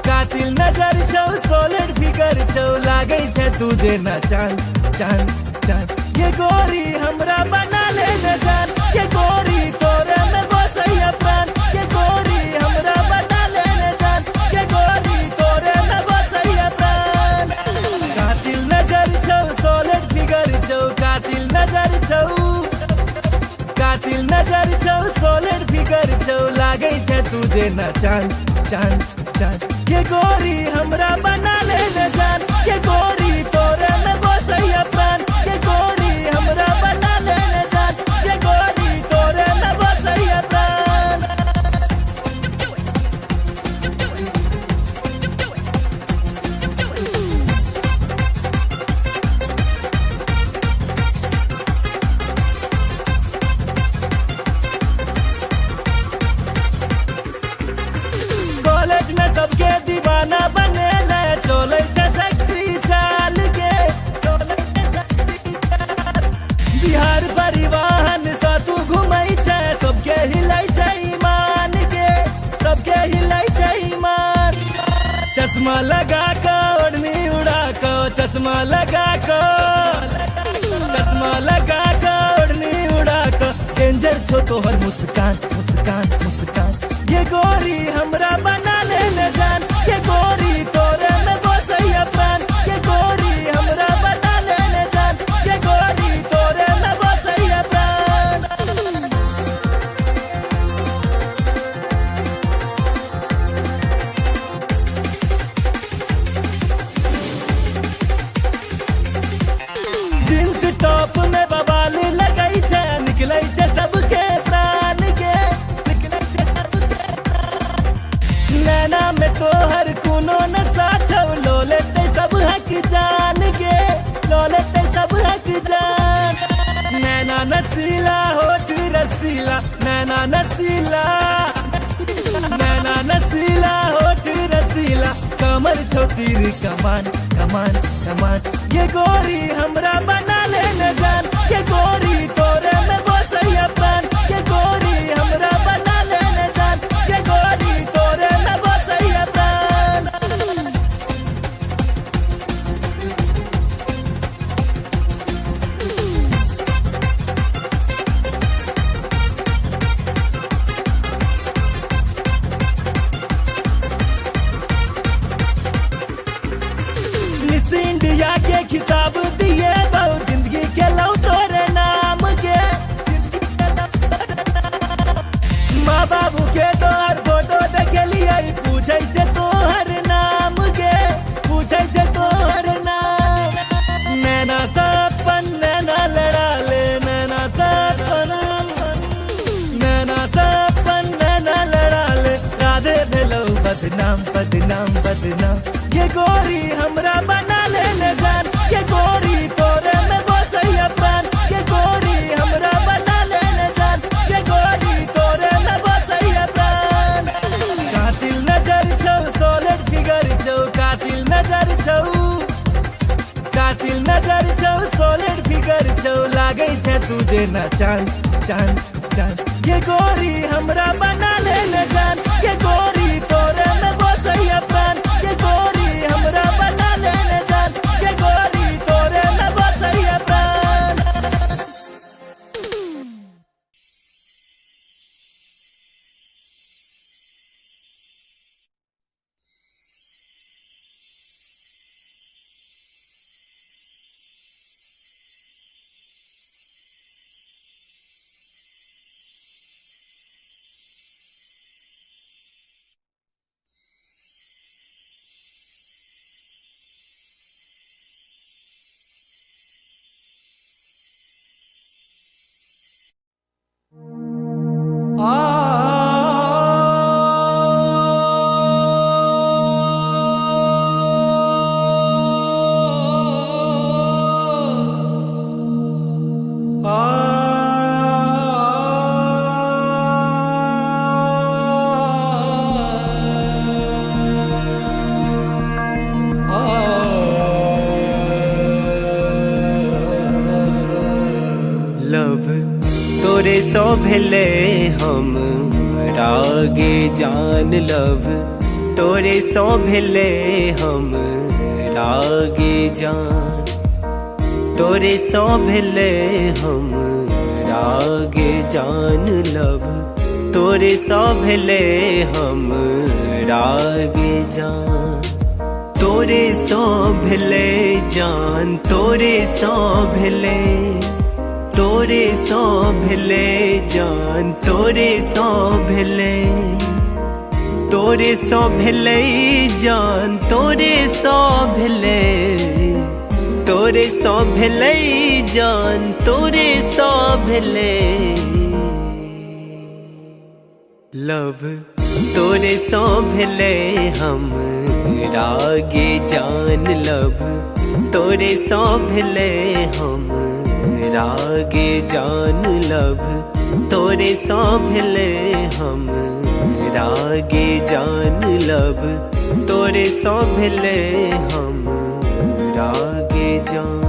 Speaker 5: कातिल नजर छौ सोलर फिगर छौ। लागे छे तुझे ना चांद चांद चांद, ये गोरी हमरा बना ले न जान। ये गोरी तोरे में बसैया प्राण, ये गोरी हमरा बना ले न जान। ये गोरी तोरे में बसैया प्राण। कातिल नजर छौ सोलर फिगर छौ, कातिल नजर छौ, कातिल नजर छौ सोलर फिगर छौ। लागे छे तुझे ना चांद चांद चांद, ये गोरी हमरा बना ले न जान। ये गोरी तोरे में बसैया प्राण, ये गोरी हमरा बना ले न जान। ये गोरी तोरे में बसैया प्राण। कॉलेज में सबके दीवाना बने ले, चले छे सेक्सी चाल के, चले छे सेक्सी चाल। बिहार परिवहन से तू घुमई छे, सबके हिलाई छे ईमान के, सबके हिलाई छे ईमान। चश्मा लगा के ओढ़नी उड़ा के, चश्मा लगा के, चश्मा लगा के ओढ़नी उड़ा के। डेंजर छो तोहर मुस्कान मुस्कान मुस्कान, ये गोरी हमरा बना ले न जान। ये गोरी तोरे में बसैया प्राण, ये गोरी हमरा बना ले न जान। ये गोरी तोरे में बसैया प्राण। जींस टॉप में बवाल लगई छे, निकलै छे सबके प्राण के, निकलै छे सबके प्राण। नैना में तोहर कोनो नशा छौ, लो लेते सब हक जान के, लो लेते सब हक जान। नैना नसीला होठ रसीला, नैना नसीला, नैना नसीला होठ रसीला। कमर छौ तीर कमान कमान कमान, ये गोरी हमरा बना ले न जान। ये गोरी तोरे में बसैया प्राण, ये गोरी हमरा बना ले न जान। ये गोरी तोरे में बसैया प्राण। बदनाम बदनाम बदनाम। ये गोरी हमरा बना ले जान, ये गोरी तोरे में बसैया प्राण। ये गोरी हमरा बना ले जान, ये गोरी तोरे में बसैया प्राण। कातिल नजर छौ, सॉलिड फिगर छौ, कातिल नजर छौ, कातिल नजर छौ, सॉलिड फिगर छौ, लागे छे तुझे ना चांद चांद चांद। ये गोरी हमरा बना ले जान, ये गोरी तोरे में बसैया प्राण। ये गोरी हमरा बना ले जान, ये गोरी तोरे में बसैया प्राण।
Speaker 6: लव तोरे सो भेले हम रागे जान। लव तोरे सो भेले हम रागे जान। तोरे सो भेले हम रागे जान। लव तोरे सो भेले हम रागे जान। तोरे सो भेले जान, तोरे सो भेले, तोरे सो भेले जान, तोरे सो भेले, तोरे सो भेले जान, तोरे सो भेले, तोरे सो भेले जान, तोरे सो भेले। लव तोरे सो भेले हम रागे जान। लव तोरे सो भेले हम रागे जान। लव तोरे सो भेले हम रागे जान। लव तोरे सो भेले हम रागे जान।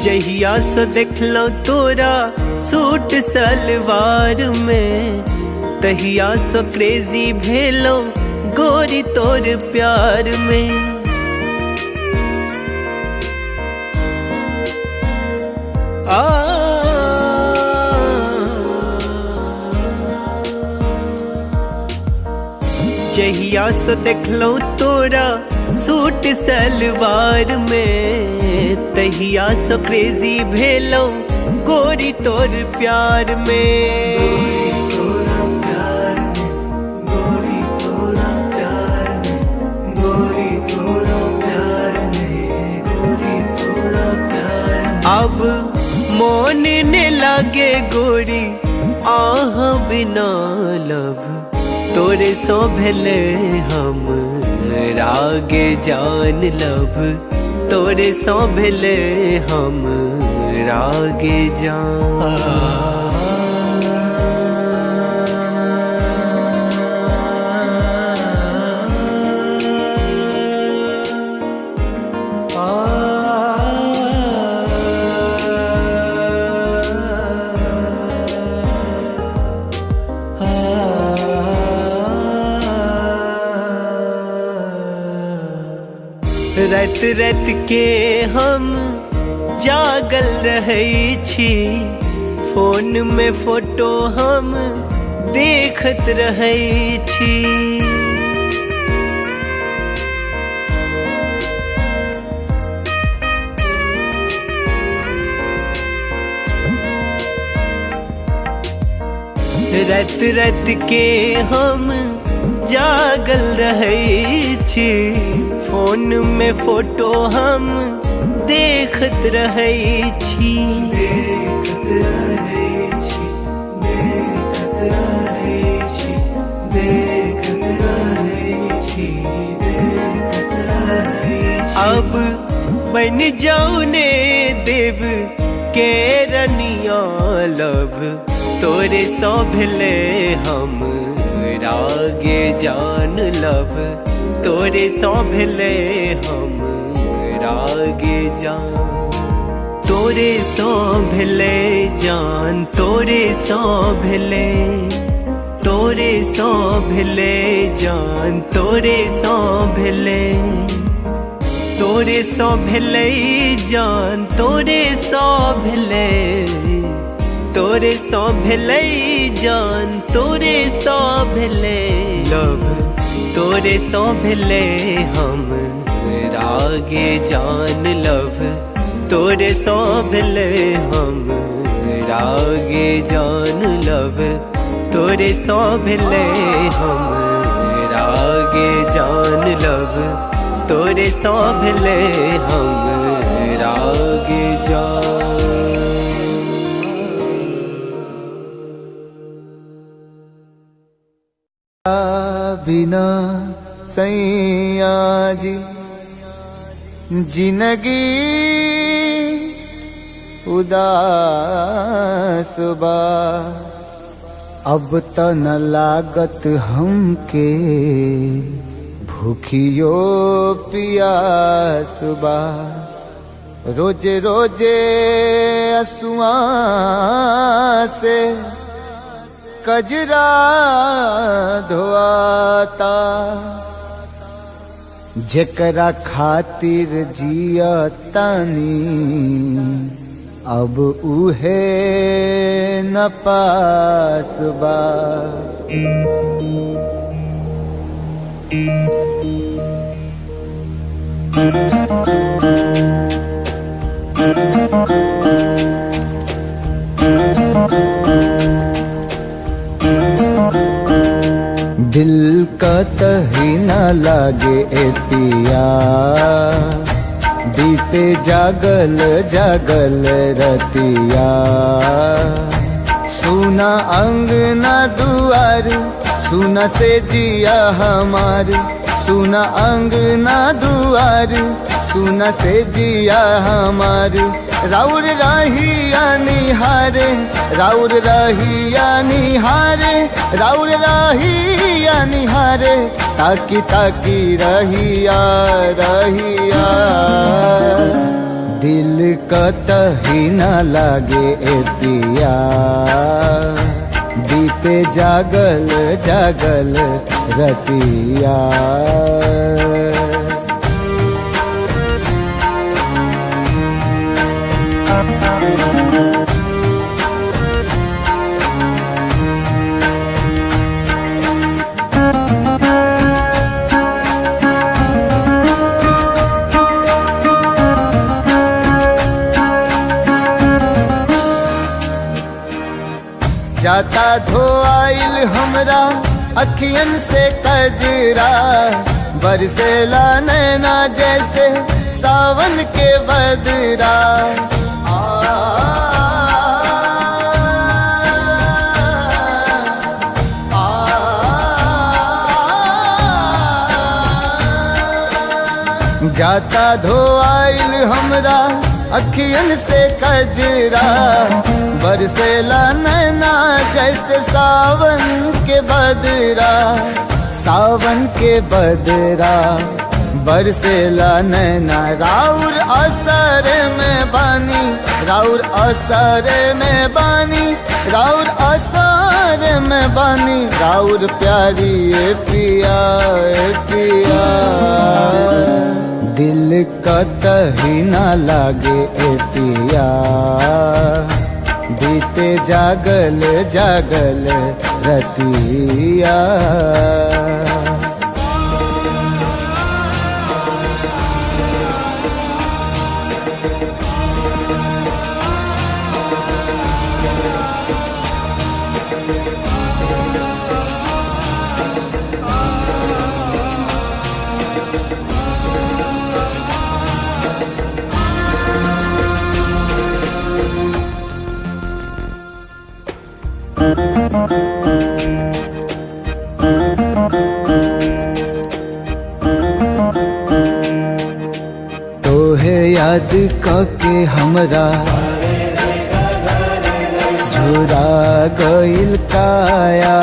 Speaker 6: जहिया से देखलो तोरा सूट सलवार में, तहिया से क्रेजी भेलो गोरी तोर प्यार में। जहिया से देखलो तोरा सूट सलवार में, तहिया से क्रेजी भेलो गोरी तोर प्यार में। गोरी तोरा प्यार में, गोरी तोरा प्यार में, गोरी तोरा प्यार में, गोरी तोरा प्यार में। अब मोन ने लागे गोरी आह बिना। लव तोरे सो भेले हम रागे जान। लव तोरे सो भेले हम रागे जान। रात रात के हम जागल रहै छी, फोन में फोटो हम देखत रहै छी। रात रात के हम जागल रहै छी, फोन में फोटो हम देखत रहै छी। देखत रहै छी, देखत रहै छी, देखत रहै छी, देखत रहै छी। अब बन जाऊ ने देव के रनिया लब, तोरे सौ भेले हम रागे जान लब, तोरे सौ भेले हम रागे जान। तोरे सौ भेले जान, तोरे सौ भेले, तोरे सौ भेले जान, तोरे सौ भेले, तोरे सौ भेले जान, तोरे सौ भेले, तोरे सौ भेले जान, तोरे सौ भेले लब, तोरे सौ भेले हम रागे जान लब, तोरे सौ भेले हम रागे जान लब, तोरे सौ भेले हम रागे जान लब, तोरे सौ भेले हम रागे जान।
Speaker 1: बिना सैया जी जिंदगी उदास बा, अब त न लागत हमके भूखियो पियास बा। रोजे रोजे असुआ से कजरा धोआता, जेकरा खातिर जिया तानी अब उहे न पास बा। दिल का तही न लागे ए पिया, बीते जागल जागल रतिया। सुना अंगना दुआर, सुना से जिया हमार, सुना अंगना दुआर, सुना से जिया हमार। राउर रहिया निहारे, राउर रहिया निहारे, राउर रहिया निहारे, ताकी ताकी रहिया रहिया। दिल का तही न लागे ए पिया, बीते जागल जागल रतिया। जाता धोआइल हमरा अखियन से कजरा, बरसेला नैना जैसे सावन के बदरा। जाता धोआइल हमरा अखियन से कजरा, बरसेला नैना जैसे सावन के बदरा। सावन के बदरा बरसेला नैना, राउर असर में बानी, राउर असर में बानी, राउर असर में बानी। राउर प्यारी ए पिया ए पिया, दिल कतही ना लागे ए पिया बीते जागल जागल रतिया तोहे याद कके हमरा झुरा गइल काया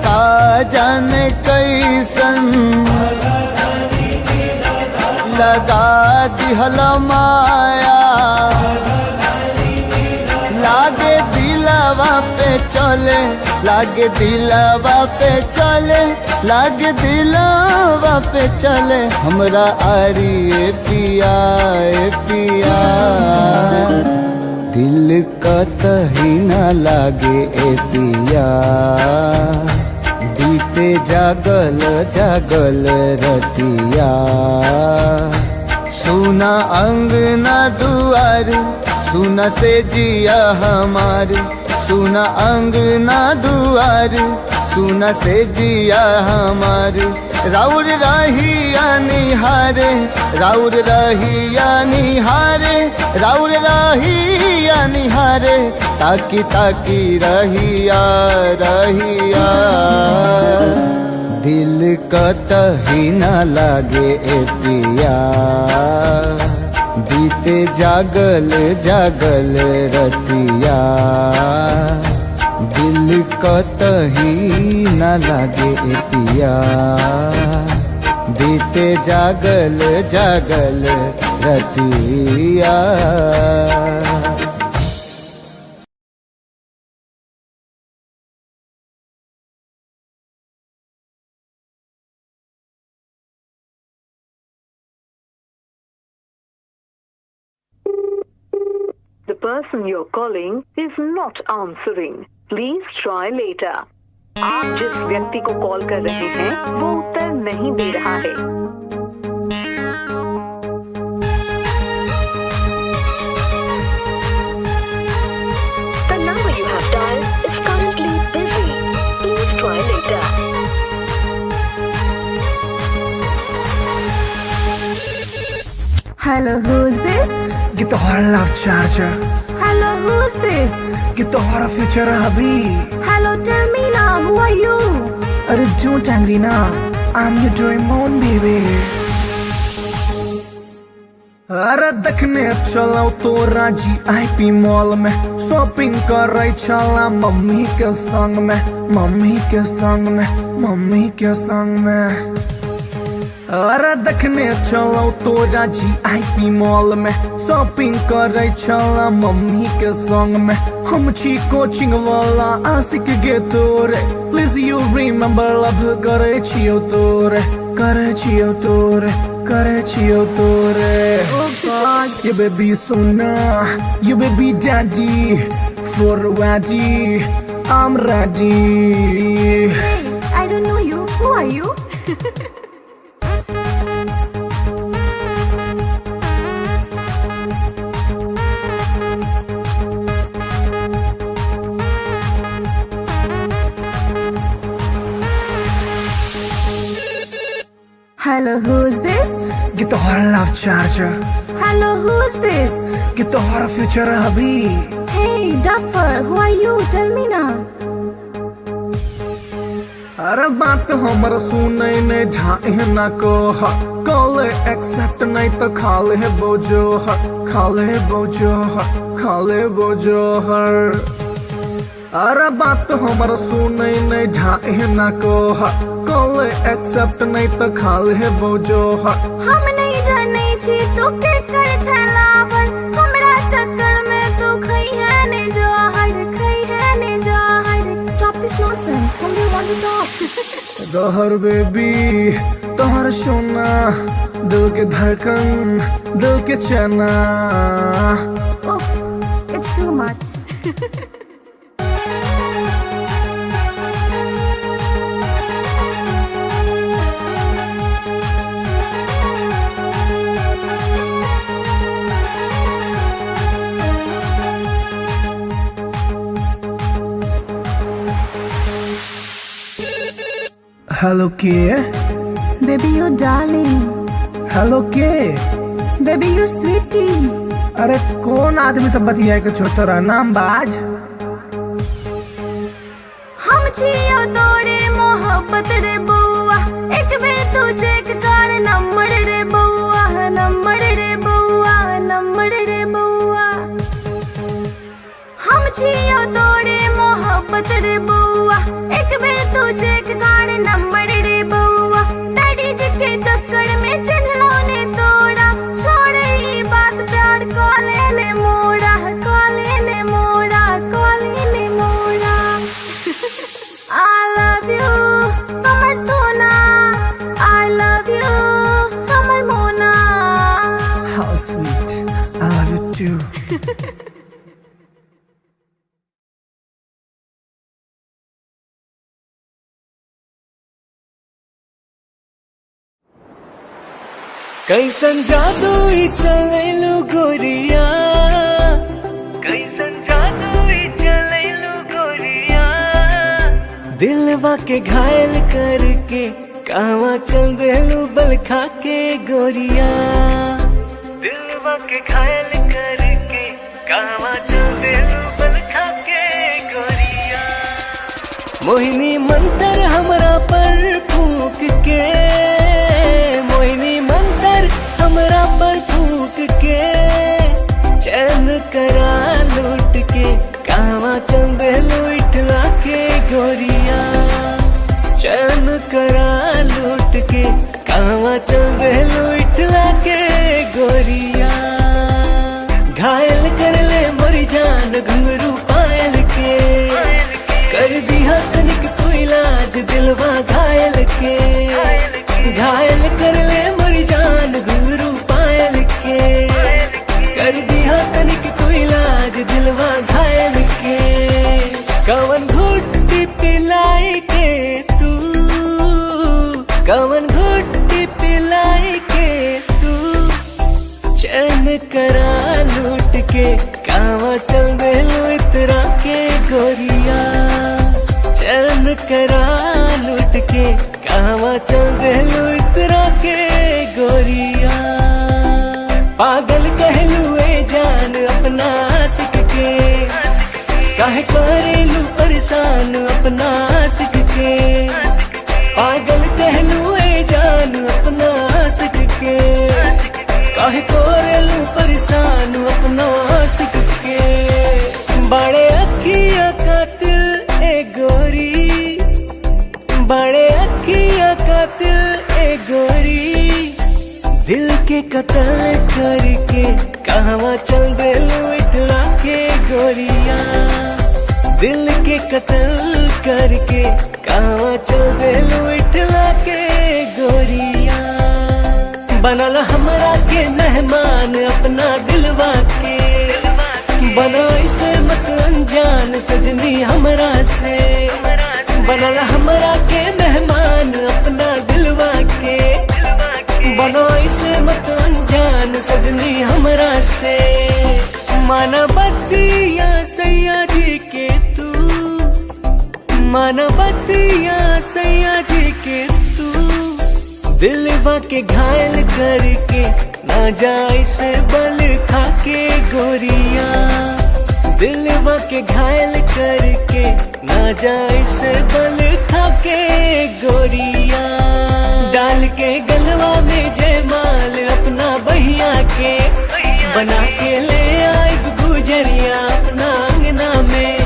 Speaker 1: का जाने कैसन लगा दिहल माया लागे दिलवा पे चले लागे दिलवा पे चले लागे दिलवा पे चले हमरा आरी ए पिया दिल कतही ना लागे ए पिया बीते जागल जागल रतिया सुना अंगना दुआर सुना से जिया हमार सुना अंगना दुआर सुना से जिया हमार राउर रहिया निहारे राउर रहिया निहारे राउर रहिया निहारे ताकी ताकी रहिया रहिया दिल कतही ना लागे ए पिया बीते जागल जागल रतिया दिल कतही ना लागे ए पिया बीते जागल जागल रतिया
Speaker 2: The person you're calling is not answering. Please try later. आप जिस व्यक्ति को कॉल कर रहे हैं वो उत्तर नहीं दे रहा है। The number you have dialed is currently busy. Please try later.
Speaker 3: Hello, who's this?
Speaker 4: ये तो हर love charger
Speaker 3: Hello, who's this?
Speaker 4: ये तो हर फ्यूचर अभी
Speaker 3: Hello, tell me now, who are you?
Speaker 4: अरे don't angry ना I'm your dream on baby अरे देखने चलाओ तो राजी आईपी मॉल में शॉपिंग कर रही चला मम्मी के संग में मम्मी के संग में मम्मी के संग में अरे देखने चलो तो राजी आईपी मॉल में शॉपिंग कर रही चला मम्मी के संग में हम छी कोचिंग वाला आशिक गे तोरे प्लीज यू रिमेम्बर लव करे छियो तोरे करे छियो तोरे करे छियो तोरे oh God you baby sona you baby daddy for ready I'm ready
Speaker 3: Hey, I don't know you. Who are you? Hello, who's this?
Speaker 4: ये तो हर love charger
Speaker 3: Hello, who's this?
Speaker 4: ये तो हर फ्यूचर अभी
Speaker 3: Hey, Duffer, who are you? Tell me now.
Speaker 4: अरे बात हमर सुने ने ढाए न को कॉल एक्सेप्ट नहीं तो खाले बोझो खाले बोझो खाले बोझो हर अरे बात हमर सुने ने ढाए न को कॉल एक्सेप्ट नहीं तो खाले बोझो
Speaker 3: हम नहीं जाने छी तू के कर छलावर हमरा चक्कर में तू खई है ने जहर खई है ने जहर Stop this nonsense. Whom do you want to talk?
Speaker 4: Dahar baby तोहर सोना, दिल के धड़कन, दिल के चना।
Speaker 3: Oof, it's too much.
Speaker 4: Hello के,
Speaker 3: Baby, you darling.
Speaker 4: हेलो के।
Speaker 3: Baby, you sweetie.
Speaker 4: अरे कौन आदमी सब बतिया के छोड़ रहा नाम बाज।
Speaker 3: हम छियो तोरे मोहब्बत रे बउआ, एक बेर तू चेक कर नंबर रे बउआ, नंबर रे बउआ, नंबर रे बउआ। हम छियो तोरे मोहब्बत रे बउआ, एक बेर तू चेक कर नंबर रे बउआ। डैडी जी के चक्कर में चिन्हलो ने तोड़ा, छोड़ ई बात प्यार कॉले ने मोड़ा, कॉले ने मोड़ा, कॉले ने मोड़ा। I love you, हमर सोना। I love you, हमर मोना।
Speaker 4: How sweet, I love you too.
Speaker 6: कैसन जादू ई चलैलु गोरिया, कैसन जादू ई चलैलु गोरिया। दिलवा के घायल करके कहवा चल देलू बल खा के गोरिया। दिलवा के घायल करके कहवा चल देलू बल खा के गोरिया। मोहिनी मंतर हमरा पर फूंक के, मोहिनी मंतर हमरा पर फूंक के। चैन करा लूट के कहवा चल देलू इठला के गोरिया। चैन करा लूट के कहवा चल देलू इठला के गोरिया। घायल कर ले मोरी जान घुंघरू पायल के, कर दिया तनिक तू इलाज दिलवा घायल के। घायल कर ले मोरी जान घुंघरू पायल के, कर दिया तनिक तू इलाज दिलवा घायल के। कवन घुट्टी पिलाई के तू, कवन घुट्टी पिलाई के तू। चैन करा लूट के कहवा चल देलू इतरा के गोरिया। चैन करा लूट के कहवा चल देलू इतरा के गोरिया। पागल कहलू ए जान अपना आशिक के, काहे करेलू परेशान अपना आशिक के। पागल कहलू ए जान अपना आशिक के, काहे करेलू परेशान अपना आशिक के। बड़े अखिया कातिल ए गोरी, बड़े अखिया कातिल ए गोरी। दिल के कत्ल करके कहवा चल देलू इठला के गोरिया। दिल के कत्ल करके कहवा चल देलू इठला के गोरिया। बनल हमरा के मेहमान अपना दिलवा के, बना इसे मत अनजान सजनी हमरा से। बनल हमरा के मेहमान अपना दिलवा के, बना इसे मत अनजान सजनी हमरा से। माना बतिया सैया जी के तू, माना बतिया सैया जी के तू। दिलवा के घायल करके ना जाए से बल खा के गोरिया। दिलवा के घायल करके ना जाए से बल खा के गोरिया। डाल के गलवा में जयमाल अपना बहिया के, बना के ले आई गुजरिया अपना अंगना में।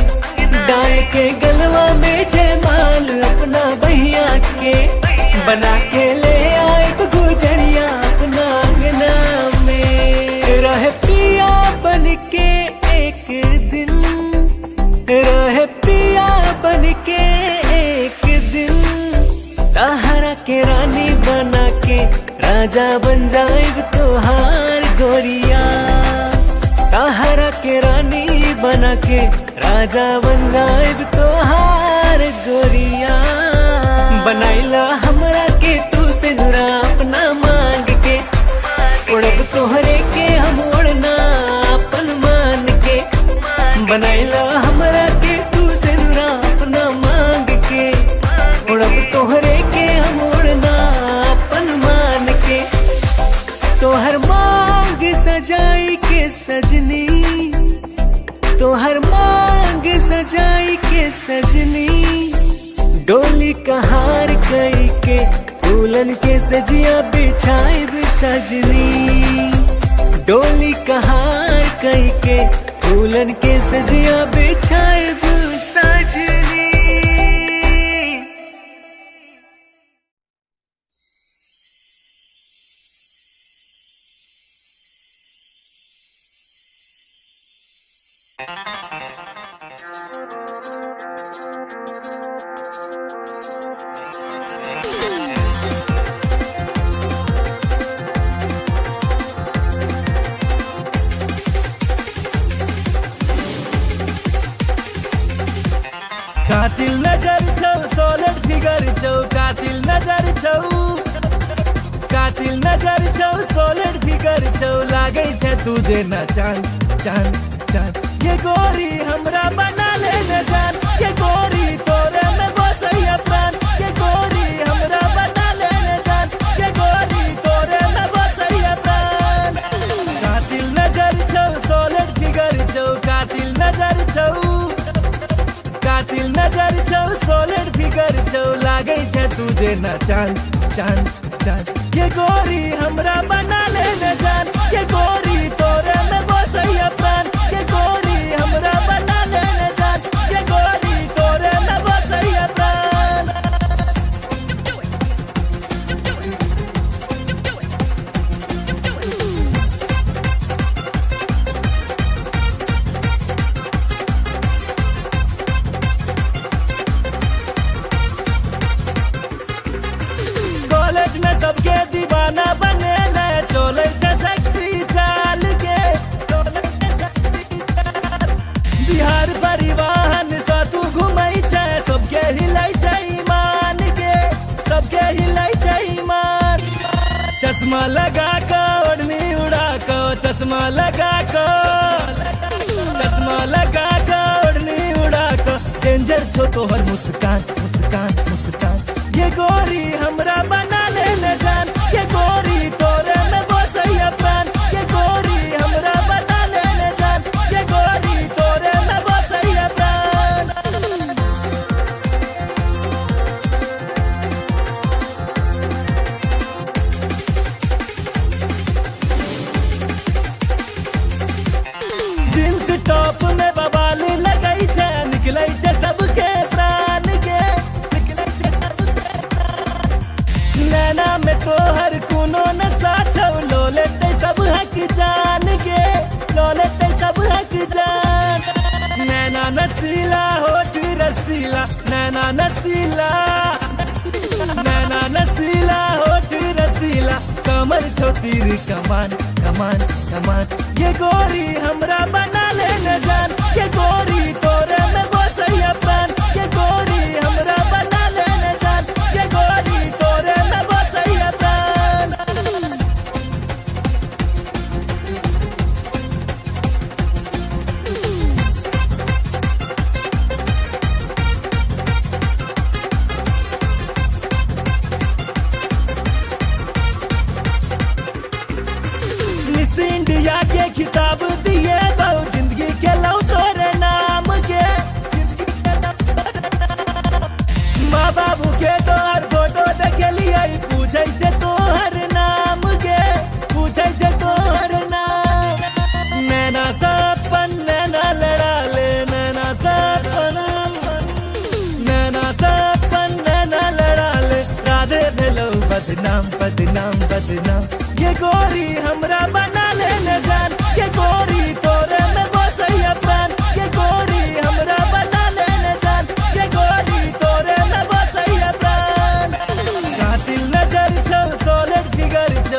Speaker 6: डाल के गलवा में जयमाल अपना बहिया के, बना के ले आई गुजरिया अपना अंगना में। रहे पिया बन के एक दिन, रहे पिया बन के एक दिन। ताहरा के रानी बना राजा बन जाएब तोहार गोरिया, ताहरा के रानी बना के राजा बन जाएब तोहार गोरिया। बनाइला हमरा के तू से नुरा अपना मांग के, उड़ब तोहरे के हम उड़ना अपन मान के। बनाइला हमरा के तू से नुरा अपना मांग के, उड़ब तोहरे के हम उड़ना अपन मान के। तोहर मांग सजाई के सजनी, तोहर मांग सजाई के सजनी, डोली कहार कई के दुल्हन के सजिया बिछाइब सजनी। डोली कहार कई के दुल्हन के सजिया बिछाइब सजनी।
Speaker 5: कातिल नजर छौ सोलर फिगर छौ, कातिल नजर छौ, कातिल नजर छौ सोलर फिगर छौ, लागै छै तुझे न चांद चांद चांद। ये गोरी हमरा बना ले न जान, ये गोरी तोरे में बसैया प्राण, ये गोरी हमरा बना ले न जान, ये गोरी तोरे में बसैया प्राण। कातिल नजर छौ सोलर फिगर छौ, कातिल नजर छौ, कातिल नजर छौ सोलर फिगर छौ, लागै छै तुझे न चांद चांद चांद। ये गोरी हमरा बना ले न जान, ये गोरी तोरे में बसैया प्राण, ये गोरी हमरा बना ले न जान, ये गोरी तोरे में बसैया प्राण। कॉलेज में सबके दीवाना बने ले, चले छै सेक्सी चाल के। बिहार परिवहन से तू घुमै छै, सबके हिलै छै ईमान के, सबके हिलै छै ईमान। चश्मा लगा के ओढ़नी उड़ा के, चश्मा लगा के, चश्मा लगा के ओढ़नी उड़ा के, डेंजर छो तोहर मुस्कान मुस्कान मुस्कान। ये गोरी हमरा बना ले न जान, ये गोरी तोरे में बसैया प्राण, ये गोरी हमरा बना ले न जान, ये गोरी तोरे में बसैया प्राण। जींस टॉप में बवाल लगै छै, निकलै छै सबके प्राण के, निकलै छै सबके प्राण। नैना में तोहर कोनो नशा छौ, लो लेतै सब हक जान के, लो लेतै सब हक जान। नैना नसीला होठ रसीला, नैना नसीला, नैना नसीला होठ रसीला, कमर छौ तीर कमान कमान कमान। ये गोरी हमरा बना ले न जान, ये गोरी तोरे में बसैया प्राण, ये गोरी हमरा बना ले न जान, ये गोरी तोरे में बसैया प्राण। मिस इंडिया के खिताब दिए बहु, जिंदगी के लौ तोरे नाम के, माँ बाबू के तोहर फोटो देखलिए, पूछे से तोहर नाम के, पूछे से तोहर नाम। नैना सपन नैना लड़ा ले, नैना सपन, नैना सपन नैना लड़ा ले, राधे भेलौ बदनाम बदनाम बदनाम। ये गोरी हमरा बना ले न जान, ये गोरी तोरे में बसैया प्राण, ये गोरी हमरा बना ले न जान, ये गोरी तोरे में बसैया प्राण। कातिल नजर छौ सोलर फिगर छौ,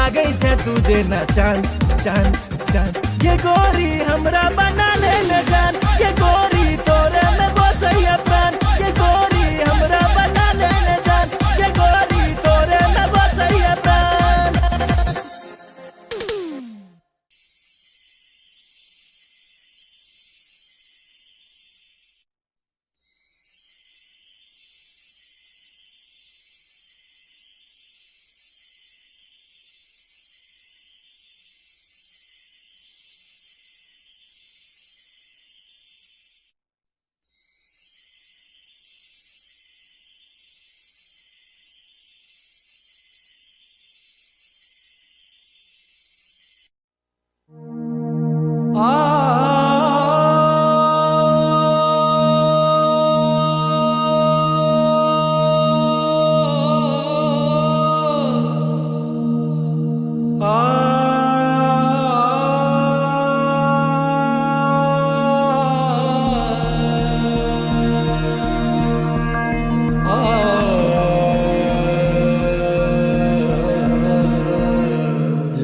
Speaker 5: लागे छे तुझे ना चांद चांद चांद। ये गोरी हमरा बना ले न जान, ये गोरी तोरे में बसैया प्राण, ये गोरी हमरा बना ले न जान, ये गोरी तोरे में बसैया प्राण।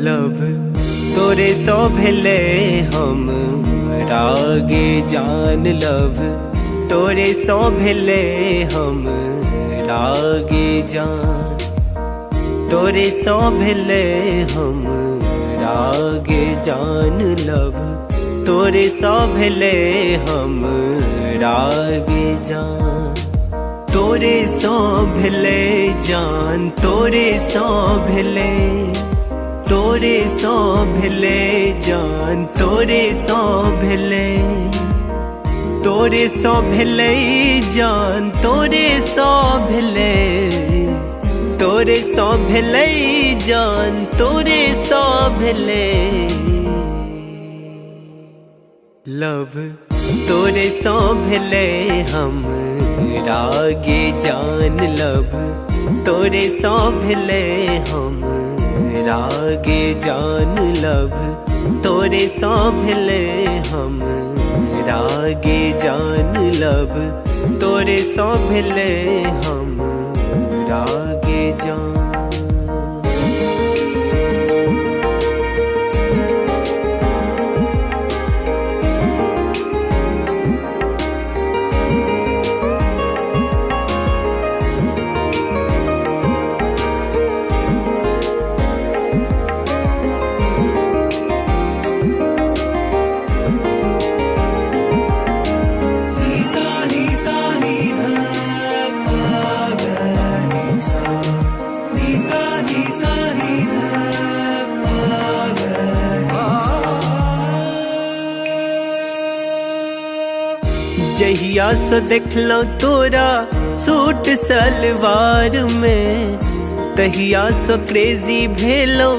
Speaker 6: लव तोरे सो भेले हम रागे जान, लव तोरे सो भेले हम रागे जान, तोरे सो भेले हम रागे जान, लव तोरे सो भेले हम रागे जान, तोरे सो भेले जान, तोरे सो भेले, तोरे सो भेले जान, तोरे सो भेले, तोरे सो भेले जान, तोरे सो भेले, तोरे सो भेले जान, तोरे सो भेले। लव तोरे सो भेले हम रागे जान, लव तोरे सो भेले हम रागे जान, लव तोरे सो भेले हम रागे जान, लव तोरे सो भेले हम रागे जान। जहिया सो देखलो तोरा सूट सलवार में, तहिया सो क्रेजी भेलो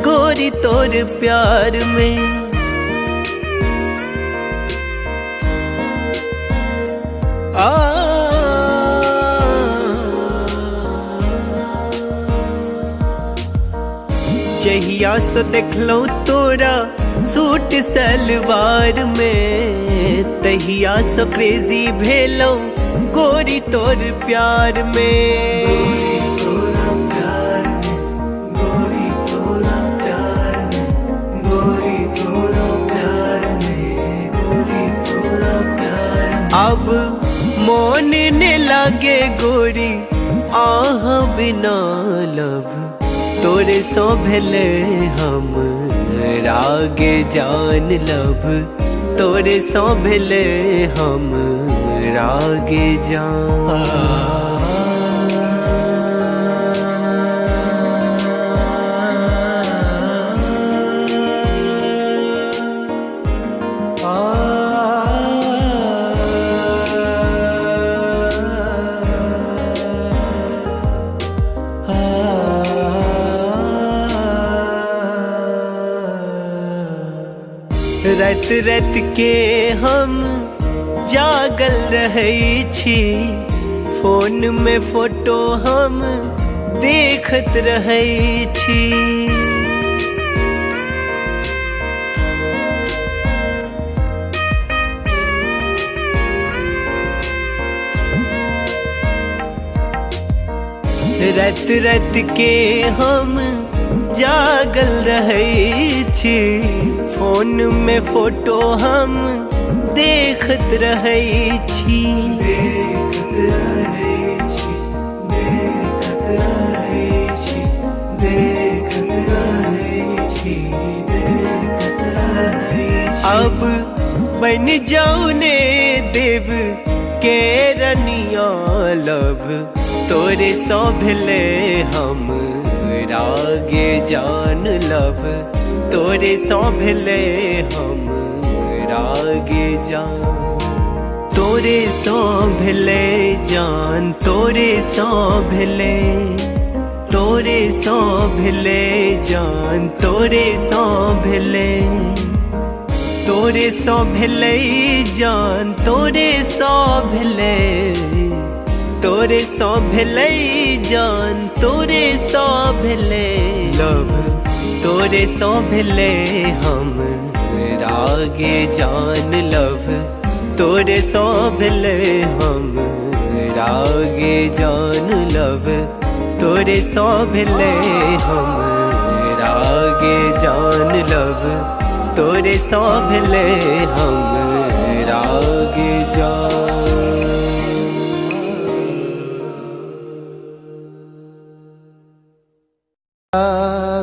Speaker 6: गोरी तोर प्यार में। जहिया सो देखलो तोरा सूट सलवार में, तहिया सो क्रेजी भेलो गोरी तोर प्यार में। गोरी तोरा प्यार में, गोरी तोरा प्यार में, गोरी तोरा प्यार में, गोरी तोरा प्यार में। अब मोन ने लागे गोरी आह बिना, लव तोरे सो भेले हम रागे जान, लव तोरे सो भेले हम रागे जान। रात रात के हम जागल रहै छी, फोन में फोटो हम देखत रहै छी। रात रात के हम जागल रहै छी, फोन में फोटो हम देखत रहै छी, देखत रहै छी, देखत रहै छी, देखत रहै छी, देखत रहै छी। अब बन जाऊ ने देव के रनिया लब, तोरे सौ भेले हम रागे जान लब, तोरे सौ भेले हम रागे जान, तोरे सौ भेले जान, तोरे सौ भेले, तोरे सौ भेले जान, तोरे सौ भेले, तोरे सौ भेले जान, तोरे सौ भेले, तोरे सौ भेले जान, तोरे सौ भेले लब, तोरे सौ भेले हम रागे जान लब, तोरे सौ भेले हम रागे जान लब, तोरे सौ भेले हम रागे जान लब, तोरे सौ भेले हम रागे जान।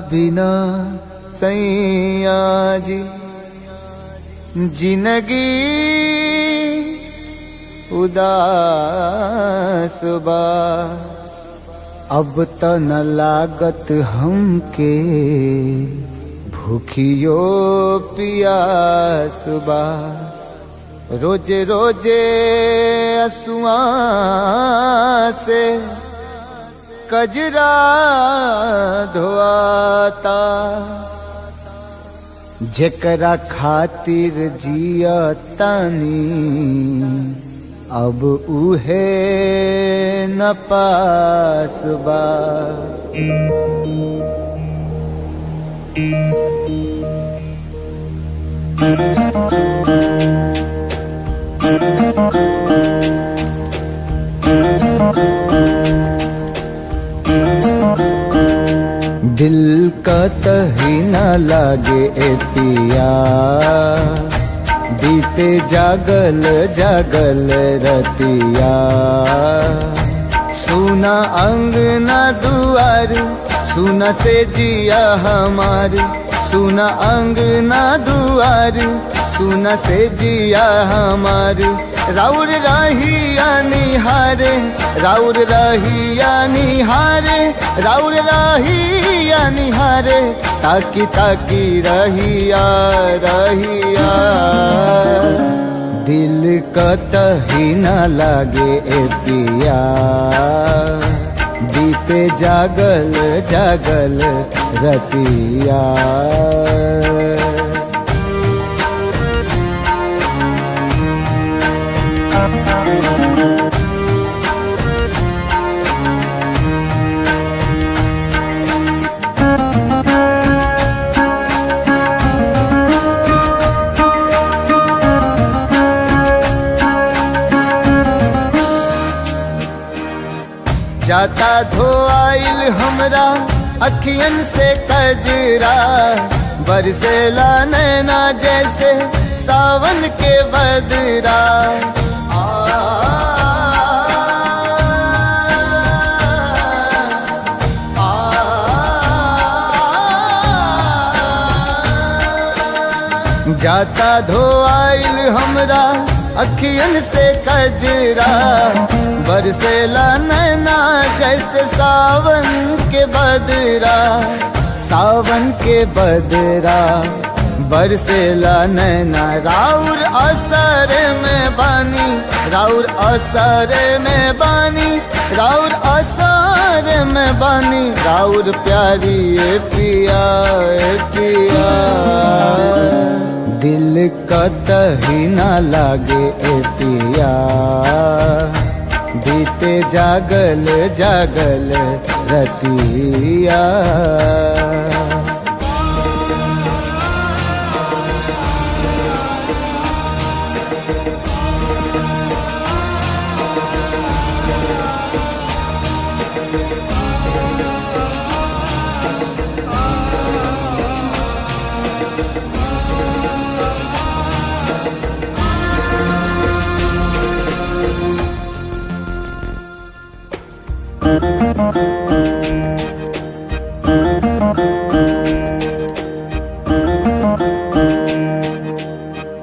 Speaker 1: बिना सैया जी जिंदगी उदास बा, अब त न लागत हमके भूखियो पियास बा, रोजे रोजे असुआ से कजरा धोआता, जेकरा खातिर जिया तानी अब उहे न पास बा। दिल का तही न लागे ए पिया, बीते जागल जागल रतिया, सुना अंगना दुआर, सुना से जिया हमार, सुना अंगना दुआर, सुना से जिया हमार, राउर रहिया निहारे, राउर रहिया निहारे, राउर रहिया निहारे, ताकी ताकी रहिया रहिया, दिल कतही न लागे ए पिया, बीते जागल जागल रतिया। जाता धोआइल हमरा अखियन से कजरा, बरसेला नैना जैसे सावन के बदरा, जाता धोआइल हमरा अखियन से कजरा, बरसेला नैना जैसे सावन के बदरा, सावन के बदरा, बरसेला नैना, राउर असर में बानी, राउर असर में बानी, राउर असर में बानी, राउर प्यारी ए पिया ए पिया, दिल कतही न लागे ए पिया, बीते जागल जागल रतिया।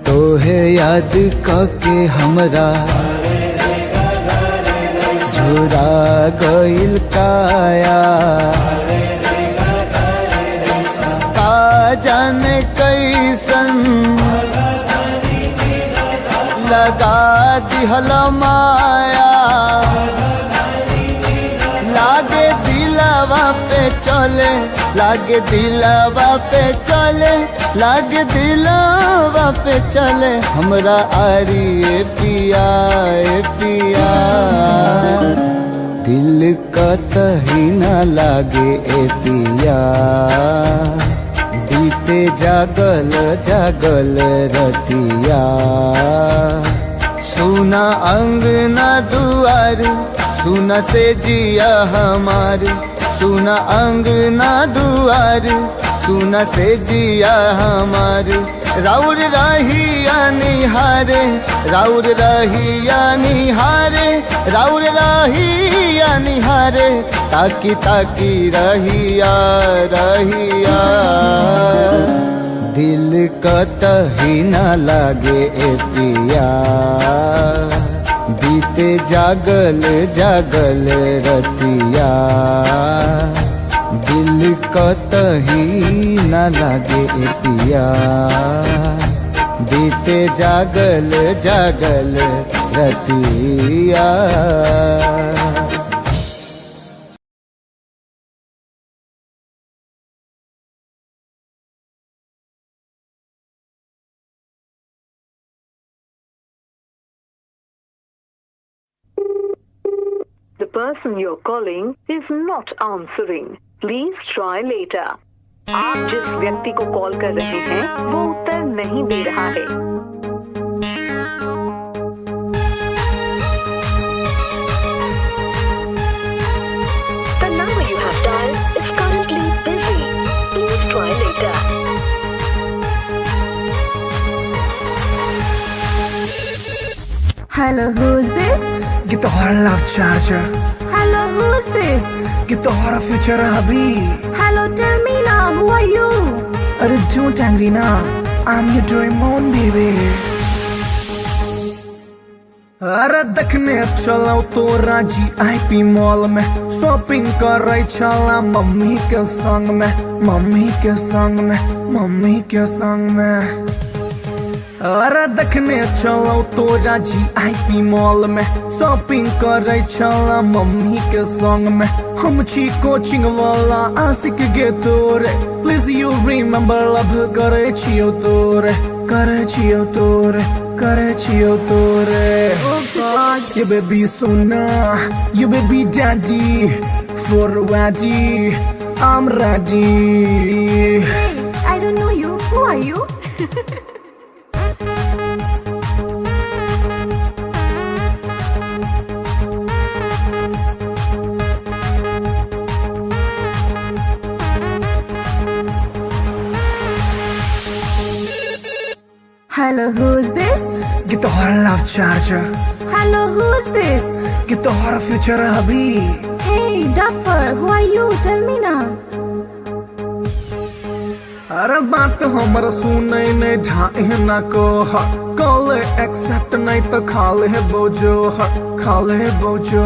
Speaker 1: तोहे याद के हमरा झुरा गइल काया, का जाने कैसन लगा दिहल माया, लागे दिलवा पे चले, लागे दिलवा पे चले, लागे दिलवा पे चले हमरा आरी ए पिया ए पिया। दिल कतही न लागे ए पिया, बीते जागल जागल रतिया। सुना अंगना दुआर, सुना से जिया हमार, सुना अंगना दुआर, सुना से जिया हमार। राउर रहिया निहारे, राउर रहिया निहारे, राउर रहिया निहारे, ताकी ताकी रहिया रहिया। दिल कतही न लागे ए पिया, बीते जागल जागल रतिया। दिल कतही न लागे ए पिया, बीते जागल जागल रतिया।
Speaker 2: The person you're calling is not answering. Please try later. आप जिस व्यक्ति को कॉल कर रहे हैं वो उत्तर नहीं दे रहा है। The number you have dialed is currently busy. Please try later.
Speaker 3: Hello, who's this?
Speaker 4: Get the hora love charger.
Speaker 3: Hello, who's this?
Speaker 4: Get the hora future hubby.
Speaker 3: Hello, tell me now, who are you?
Speaker 4: अरे don't angry now, I'm your Doraemon baby. अरे देखने चलो तो राजी IP mall में, shopping कर रही चला मम्मी के संग में, मम्मी के संग में, मम्मी के संग में। अरे देखने चलो तो राजी IP मॉल में, शॉपिंग कर रही चला मम्मी के संग में। हम छी कोचिंग वाला आशिक गे तोरे, प्लीज यू रिमेम्बर लव करे छियो तोरे, करे छियो तोरे, करे छियो तोरे। You baby sona, you baby daddy, for ready, I'm ready.
Speaker 3: Hey, I don't know you. Who are you? Hello, who's this?
Speaker 4: Get the hora love charger.
Speaker 3: Hello, who's this?
Speaker 4: Get the hora future hubby.
Speaker 3: Hey, Duffer, who are you? Tell me now.
Speaker 4: अरे बात हमर सुनै नहीं ढाई न को, call accept नहीं तो खाले बोझो, खाले बोझो,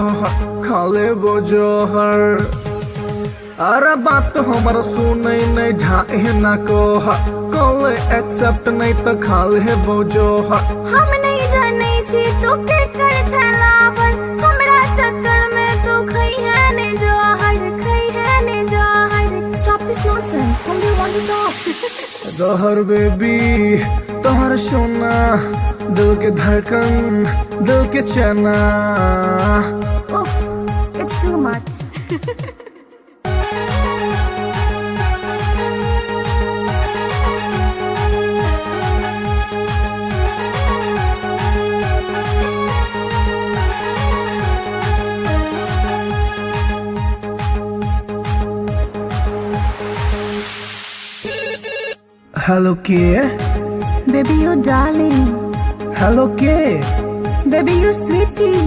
Speaker 4: खाले बोझो हर। अरे बात हमर सुनै नहीं ढाई न को, कॉल एक्सेप्ट नहीं तो खाले बोझो हर।
Speaker 3: हम नहीं जाने छी तू के कर छला पर, हमरा चक्कर में तू खई है ने जहर, खई है ने जहर। Stop this nonsense. Whom do you want to talk?
Speaker 4: जहर बेबी तोहर सोना, दिल के धड़कन, दिल के चना।
Speaker 3: Oof, it's too much.
Speaker 4: Hello के
Speaker 3: Baby, you darling.
Speaker 4: हेलो के?
Speaker 3: Baby, you sweetie.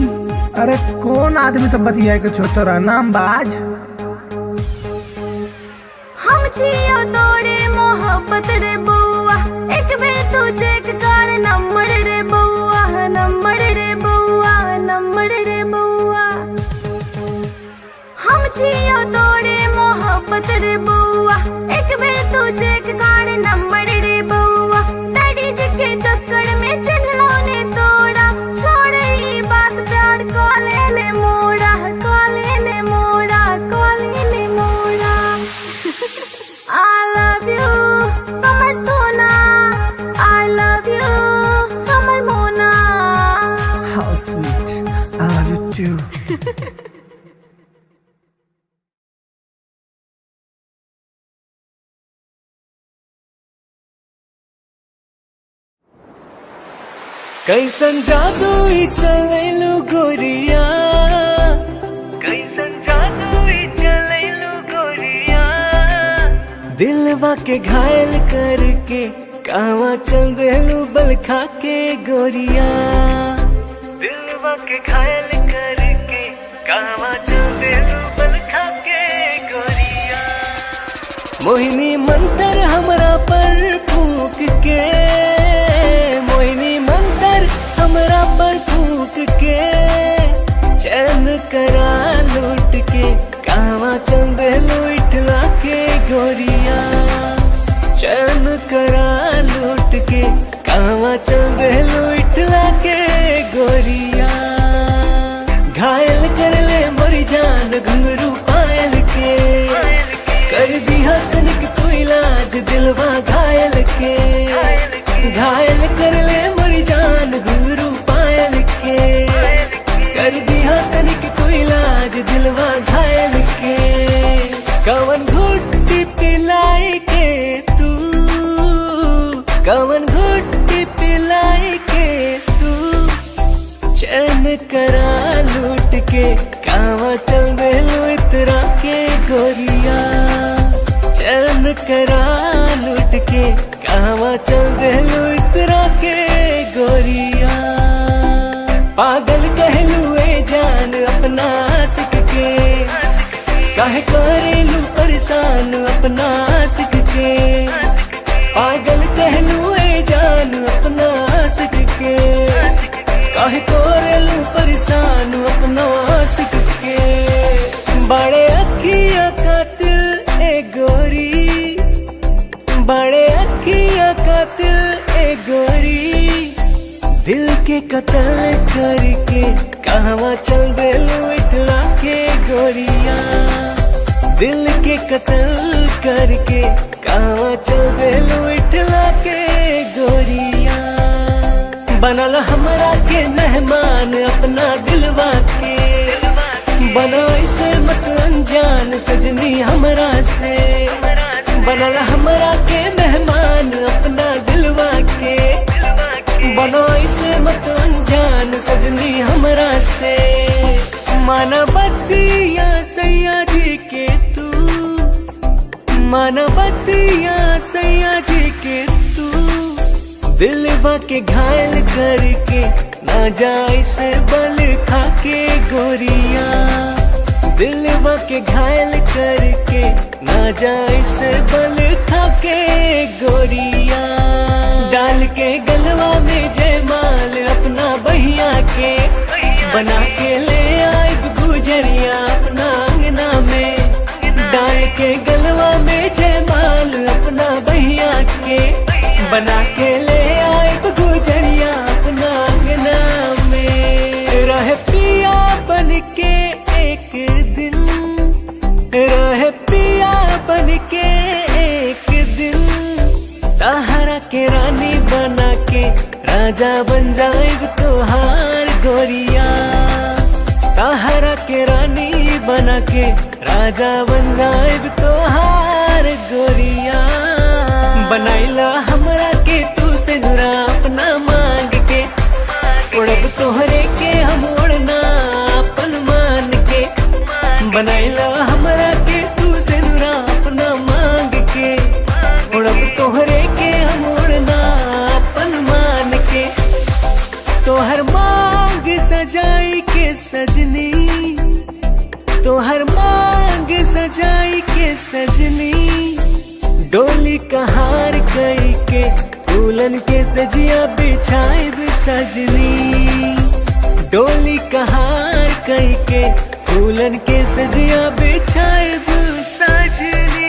Speaker 4: अरे कौन आदमी सब बतिया के छोटा नाम बाज?
Speaker 3: हम जियो तोड़े मोहब्बत रे बउआ, एक बेर तू चेक कर नंबर रे बउआ, नंबर रे बउआ, नंबर रे बउआ। हम जियो तोड़े मोहब्बत रे बउआ, एक बेर तू चेक कर नंबर रे बउआ। डैडी जी के चक्कर में चिन्हलों ने तोड़ा, छोड़ ई बात प्यार को लेने मोड़ा, को लेने मोड़ा, को लेने मोड़ा। I love you, कमर सोना। I love you, कमर मोना।
Speaker 4: How sweet, I love you too.
Speaker 6: कैसन जादू ही चले लो गोरिया, कैसन जादू ही चले लो गोरिया। दिलवा के घायल करके कावा चल देलू बल खा के गोरिया। दिलवा के घायल करके कावा चल देलू बल खा के गोरिया। मोहिनी मंतर हमरा पर फूक के, मोहिनी मंतर हमरा पर फूक के। चैन करा लूट के कावा चल देलू इठला के गोरिया। चैन करा लूट के कावा चल देलू इठला के गोरिया। घायल कर ले मोरी जान घुंघरू पायल के, कर दिया तनिक तू इलाज दिलवा घायल के। घायल कर ले मोरी जान घुंघरू पायल के, कर दिया तनिक तू इलाज दिलवा घायल के। कवन घुट्टी पिलाई के तू, कवन घुट्टी पिलाई के तू। चैन करा लूट के कावा चल देलू इतरा के गोरिया। चैन करा लूट के कावा चल देलू इतरा के गोरिया। पागल कहलू ए जान अपना आशिक के, काहे करेलू परेशान अपना आशिक के। पागल कहलू ए जान अपना आशिक के, काहे करेलू परेशान अपना आशिक के। बड़े अखियां कातिल ए गोरी, बड़े अखियां कातिल ए गोरी। दिल के कत्ल करके कहवा चल देलू इठला के गोरिया। दिल के कत्ल करके कहवा चल देलू इठला के गोरिया। बनल हमरा के मेहमान अपना दिलवा के, बना इसे मत अनजान सजनी हमरा से। बनल हमरा के मेहमान अपना दिलवा के, बना इसे मत अनजान सजनी हमरा से। मानवतिया सैया जी के तू, मानवतिया सैया जी के तू। दिलवा के घायल करके ना जाए से बल खा के गोरिया। दिलवा के घायल करके ना जाए से बल खा के गोरिया। डाल के गलवा में जयमाल अपना बहिया के, बना के ले आई गुजरिया अपना अंगना में। डाल के गलवा में जयमाल अपना बहिया के, बना के ले आई गुजरिया अपना अंगना में। रह पिया बन के एक दिन, रह पिया बन के एक दिन। ताहरा के रानी बना के राजा बन जाएग तोहार गोरिया। ताहरा के रानी बना के राजा बन जाएग तोहार गोरिया। बनाइला हमरा के तू से नुरा अपना मांग के, उड़ब तोहरे के हम उड़ना अपन मान के। बनाइला हमरा के तू से नुरा अपना मांग के, उड़ब तोहरे के हम उड़ना अपन सजिया बिछाए भी सजनी, डोली कहार कई के फूलन के सजिया बिछाए भी सजनी।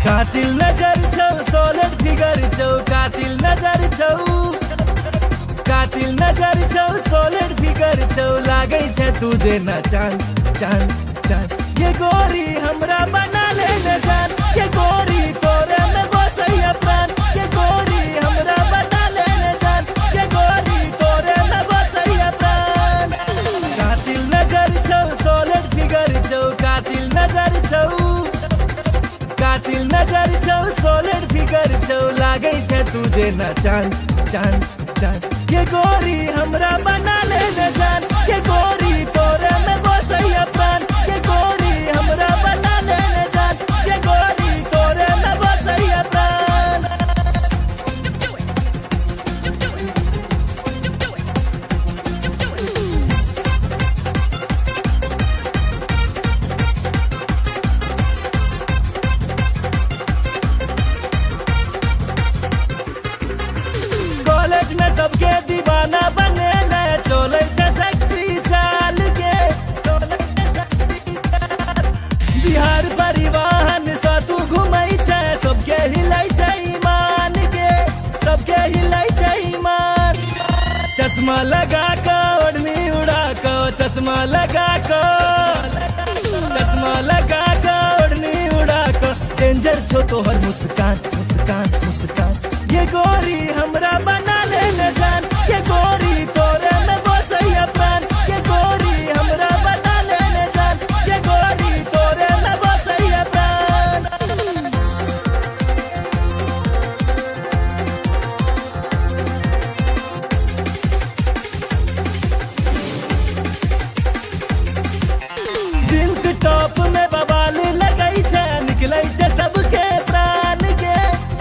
Speaker 5: कातिल नजर छौ सोलर फिगर छौ, कातिल नजर छौ, कातिल नजर छौ सोलर फिगर छौ, लागे छे तुझे ना चांद चांद चांद। ये गोरी हमरा बना ले न जान, ये गोरी तोरे में बसैया प्राण, ये गोरी हमरा बना ले न जान, ये गोरी तोरे में बसैया प्राण। कातिल नजर छौ सोलर फिगर छौ, कातिल नजर छौ, कातिल नजर छौ सोलर फिगर छौ, लागे छे तुझे ना चांद चांद चांद। ये गोरी हमरा बना ले न जान, ये गोरी तोरे में बसैया प्राण, ये गोरी हमरा बना ले न जान, ये गोरी तोरे में बसैया प्राण। कॉलेज में सबके दीवाना बने ले, चले छे सेक्सी चाल के, बिहार परिवहन से तू घुमई छे, सबके हिलै छे ईमान के, सबके हिलै छे ईमान। चश्मा लगा के ओढ़नी उड़ा के, चश्मा लगा के, चश्मा लगा के ओढ़नी उड़ा के, डेंजर छो तोहर मुस्कान मुस्कान मुस्कान। ये गोरी हमरा बना ले न जान, ये गोरी तोरे में बसैया प्राण, ये गोरी हमरा बना ले न जान, ये गोरी तोरे में बसैया प्राण। जींस टॉप में बवाल लगई छे, निकलै छे सबके प्राण के,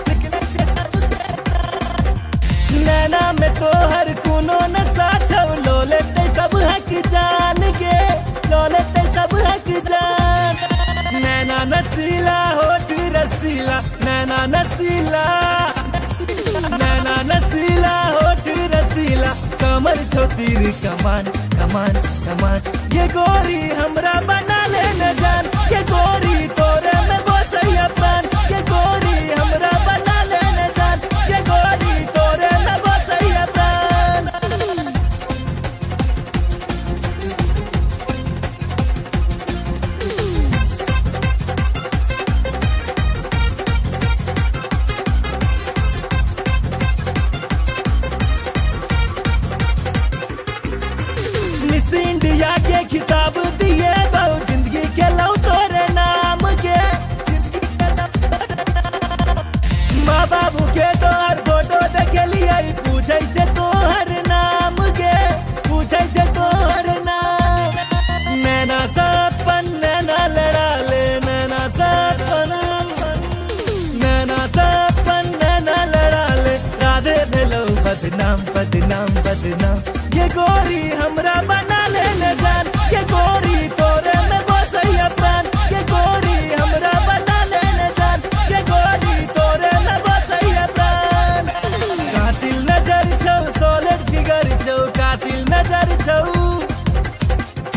Speaker 5: निकलै छे सबके प्राण। नैना में तोहर कोनो नशा छौ, लो लेते सब हक जान के, लो लेते सब हक जान। नैना नसीला होठ रसीला, नैना नसीला, नैना नसीला होठ रसीला, कमर छो तीर कमान कमान कमान। ये गोरी हमरा बना ले न जान, ये गोरी तोरे में बसैया प्राण, ये गोरी हमरा बना ले न जान, ये गोरी तोरे में बसैया प्राण। मिस इंडिया के खिताब दिए बहु, जिंदगी के लौ तोरे नाम के, जिंदगी के लौ तोरे नाम। माँ बाबू के तोहर फोटो देखलिए, पूछे से तोहर नाम के, पूछे से तोहर नाम। नैना सपन नैना लड़ा ले, नैना सपन, नैना सपन नैना लड़ा ले, राधे भेलो बदनाम बदनाम बदनाम। ये गोरी हमरा बना ले न जान, ये गोरी तोरे में बसैया प्राण, ये गोरी हमरा बना ले न जान, ये गोरी तोरे में बसैया प्राण। कातिल नजर छौ सोलर फिगर छौ, कातिल नजर छौ,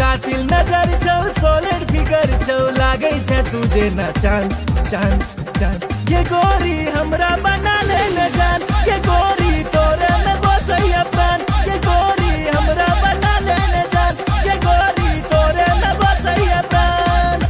Speaker 5: कातिल नजर छौ सोलर फिगर छौ, लागे छे तुझे ना चांद चांद चांद। ये गोरी हमरा बना ले न जान, ये गोरी तोरे में बसैया प्राण, ये गोरी हमरा बना ले न जान, ये गोरी तोरे में बसैया प्राण।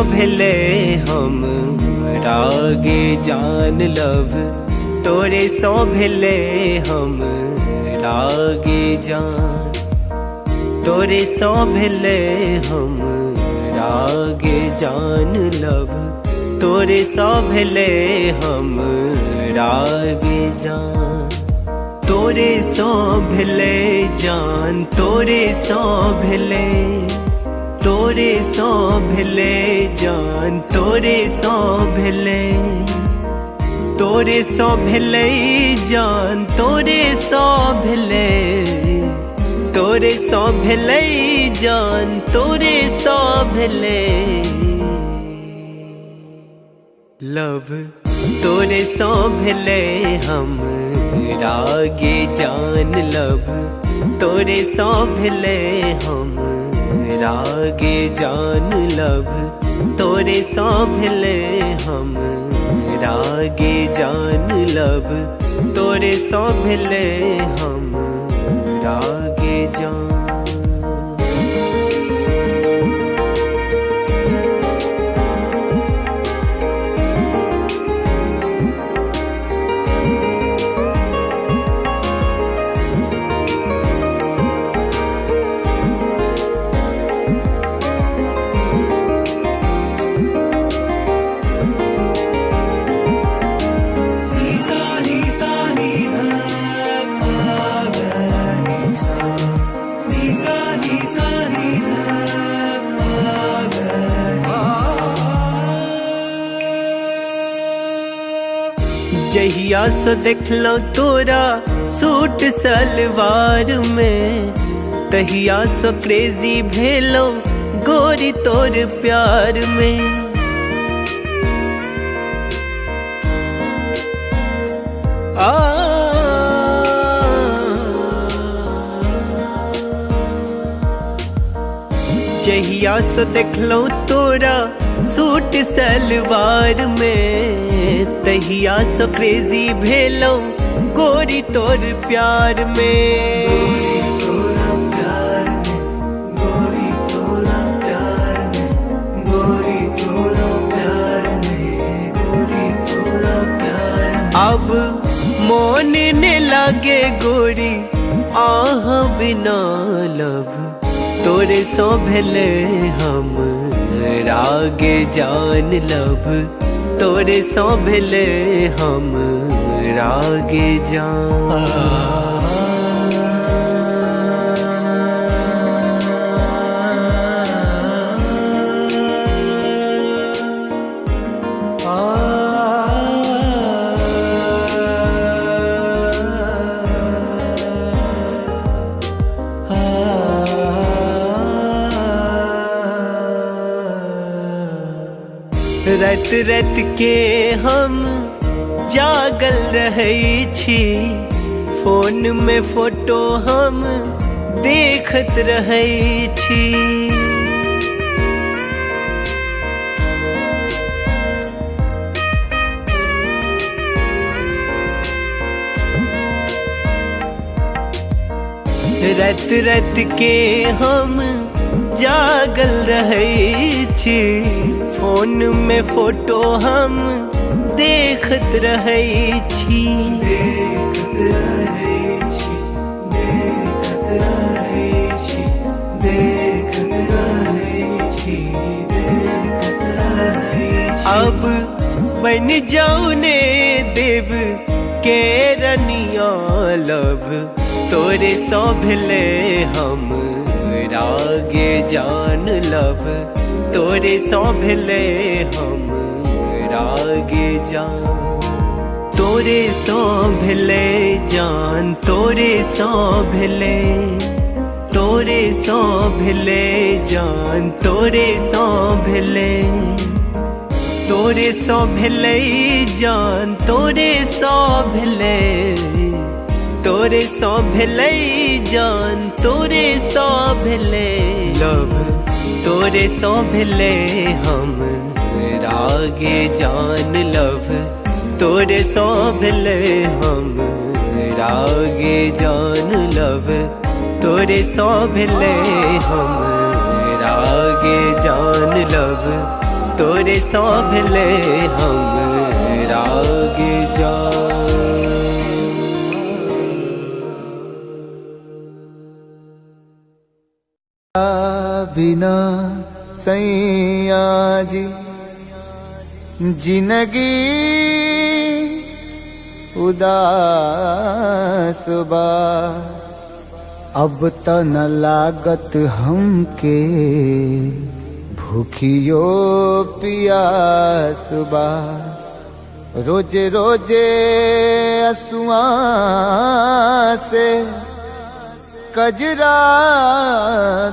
Speaker 6: भेले हम रागे जान लव, तोरे सो भेले हम रागे जान, तोरे सो भेले हम रागे जान लव, तोरे सो भेले हम रागे जान, तोरे सो भेले जान, तोरे सो भेले, तोरे सो भेले जान, तोरे सो भेले, तोरे सो भेले जान, तोरे सो भेले, तोरे सो भेले जान, तोरे सो भेले लव, तोरे सो भेले हम रागे जान लव, तोरे सो भेले हम रागे जान लव, तोरे सो भेले हम रागे जान लव, तोरे सो भेले हम रागे जान। जहिया सो देखलो तोरा सूट सलवार में, तहिया सो क्रेजी भेलो गोरी तोर प्यार में, जहिया सो देखलो तोरा सूट सलवार में, तहिया सो क्रेजी भेलो गोरी तोर प्यार में, गोरी तोरा प्यार में, गोरी तोरा प्यार में, गोरी तोरा प्यार में, गोरी तोरा प्यार में। अब मोन ने लागे गोरी आह बिना लब, तोरे सो भेले हम रागे जान लब, तोरे सो भेले हम रागे जान। रात रात के हम जागल रहै छी, फोन में फोटो हम देखत रहै छी, रात रात के हम जागल रहै छी, फोन में फोटो हम देखत रहै छी, देखत रहै छी, देखत रहै छी, देखत रहै छी, देखत रहै छी। अब बन जाऊ ने देव के रनिया लब, तोरे सो भेले हम रागे जान लब, तोरे सो भेले हम रागे जान, तोरे सो भेले जान, तोरे सो भेले, तोरे सो भेले जान, तोरे सो भेले, तोरे सो भेले जान, तोरे सो भेले, तोरे सो भेले जान, तोरे सो भेले लव, तोरे सो भेले हम रागे जान लव, तोरे सो भेले हम रागे जान लव, तोरे सो भेले हम रागे जान लव, तोरे सौंभले हम राग जा।
Speaker 1: बिना सैया जी जिंदगी उदास बा, अब त न लागत हमके भूखियो पियास बा। रोजे रोजे असुआ से कजरा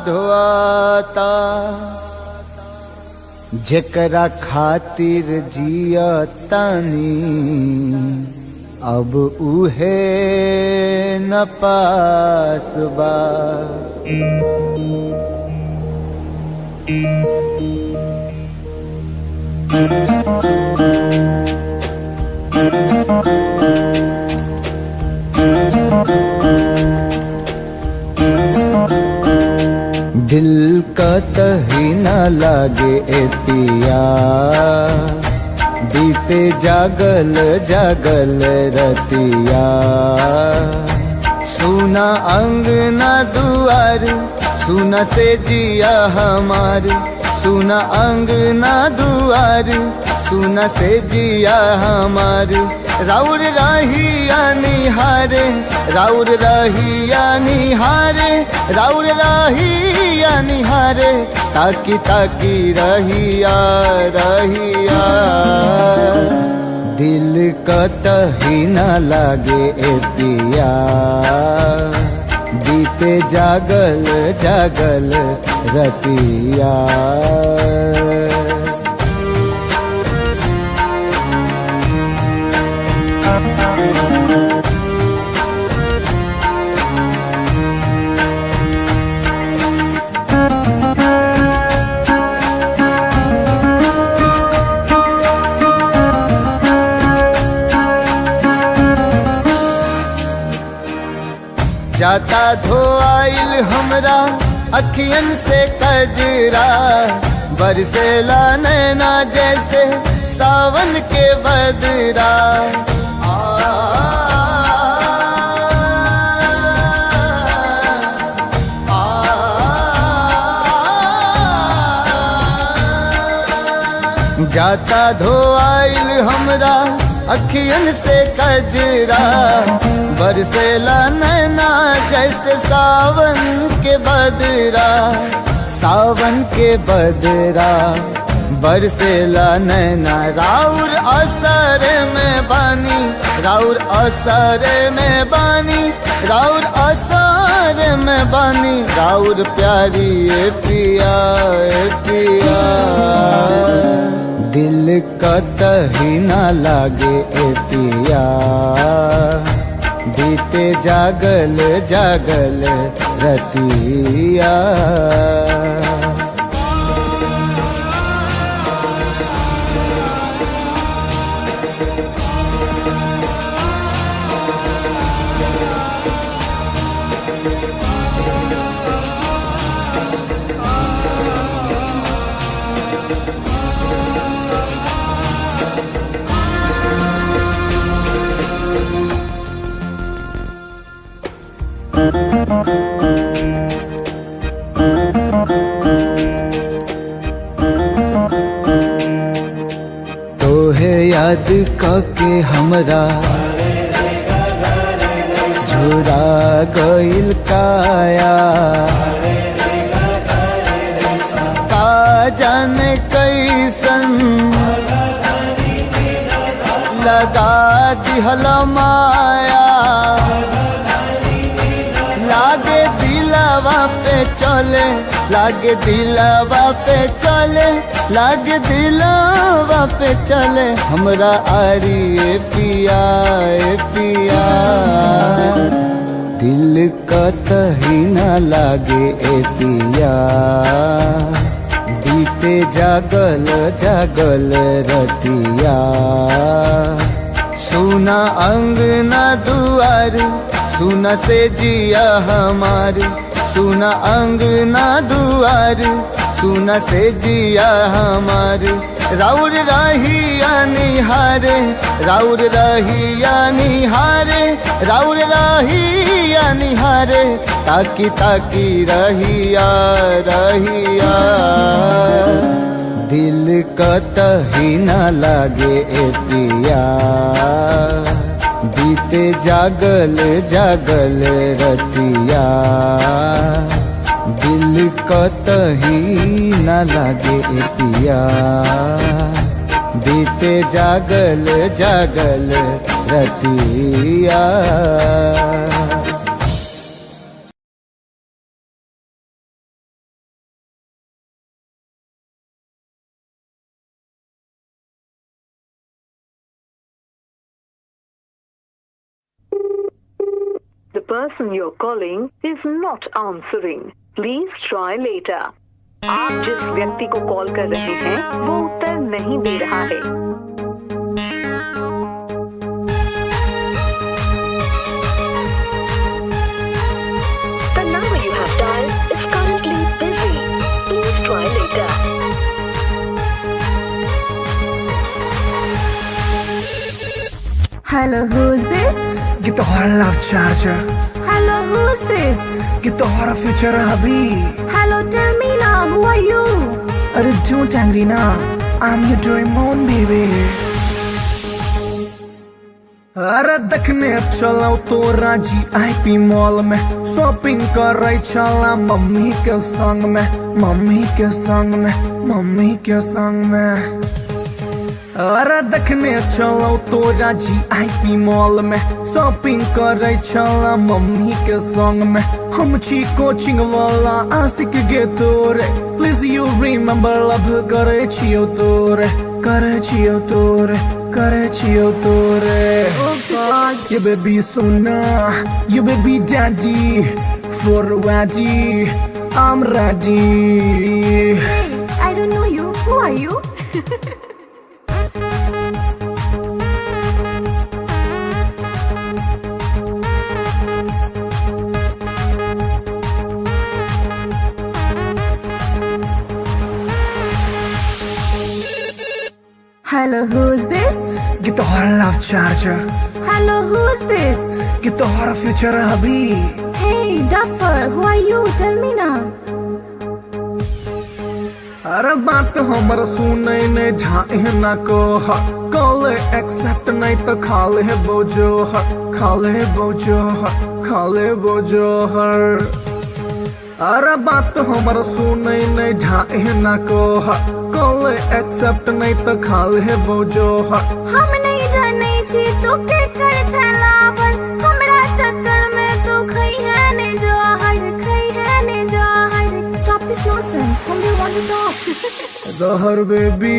Speaker 1: धोआता, जेकरा खातिर जियतानी अब उहे न पास बा। दिल कतही न लागे ए पिया, बीते जागल जागल रतिया। सुना अंगना दुआर, सुना से जिया हमार, सुना अंगना दुआर, सुना से जिया हमार। राउर रहिया निहारे, राउर रहिया निहारे, राउर रहिया निहारे, ताकी ताकी रहिया रहिया। दिल कतही न लागे ए पिया, बीते जागल जागल रतिया। जाता धोआइल हमरा अखियन से कजरा, बरसेला नैना जैसे सावन के बदरा। जाता धोआइल हमरा अखियन से कजरा, बरसेला नैना जैसे सावन के बदरा। सावन के बदरा बरसेला नैना, राउर असर में बानी, राउर असर में बानी, राउर असर में बानी। राउर प्यारी ए पिया ए पिया, दिल कतही न लागे ए पिया, बीते जागल जागल रतिया। तोहे याद करके हमरा झुरा गइल काया, का जाने कैसन लगा दिहल माया। लागे दिलवा पे चले, लागे दिलवा पे चले, लागे दिलवा पे चले हमरा आरी ए पिया ए पिया। दिल कतही न लागे ए पिया, बीते जागल जागल रतिया। सुना अंगना दुआर, सुना से जिया हमार, सुना अंगना दुआर, सुना से जिया हमार। राउर रहिया निहारे, राउर रहिया निहारे, राउर रहिया निहारे, ताकी ताकी रहिया रहिया। दिल कतही न लागे ए पिया, बीते जागल जागल रतिया। दिल कतही न लागे ए पिया, बीते जागल जागल रतिया।
Speaker 2: The person you're calling is not answering. Please try later. आप जिस व्यक्ति को कॉल कर रहे हैं वो उत्तर नहीं दे रहा है। The number you have dialed is currently busy. Please try later.
Speaker 3: Hello, who's this?
Speaker 4: ये तो हमारा love charger,
Speaker 3: Hello, who's this?
Speaker 4: ये तो हमारा फ्यूचर अभी।
Speaker 3: Hello, tell me now, who are you?
Speaker 4: अरे don't angry ना, I'm your Doraemon baby। अरे देखने चलाओ तो राजी IP मॉल में, शॉपिंग कर रही चला मम्मी के संग में, मम्मी के संग में, मम्मी के संग में। अरे देखने चलो तो राजी IP मॉल में, शॉपिंग कर रही चला मम्मी के संग में। हम छी कोचिंग वाला आशिक गे तोरे, प्लीज यू रिमेम्बर लव करे छियो तोरे, करे छियो तोरे, करे छियो तोरे। ये बेबी सोना, ये baby daddy, for ready, I'm ready।
Speaker 3: Hey, I don't know you. Who are you? Hello, who's this?
Speaker 4: ये तो हमारा love charger,
Speaker 3: Hello, who's this?
Speaker 4: ये तो हमारा फ्यूचर अभी।
Speaker 3: Hey, Duffer, who are you? Tell me now.
Speaker 4: अरे बात हमर सुने ने झाए ना को, कॉल एक्सेप्ट नहीं तो खाले बोझो, खाले बोझो, खाले बोझो हर। अरे बात हमर सुने ने झाए ना को, कॉल एक्सेप्ट नहीं तो खाले बोझो हर।
Speaker 3: हम नहीं जाने छी तू के कर छलावर, हमरा चक्कर में तू खई है ने जहर, खई है ने जहर। Stop this nonsense. Whom do you want to talk?
Speaker 4: जहर बेबी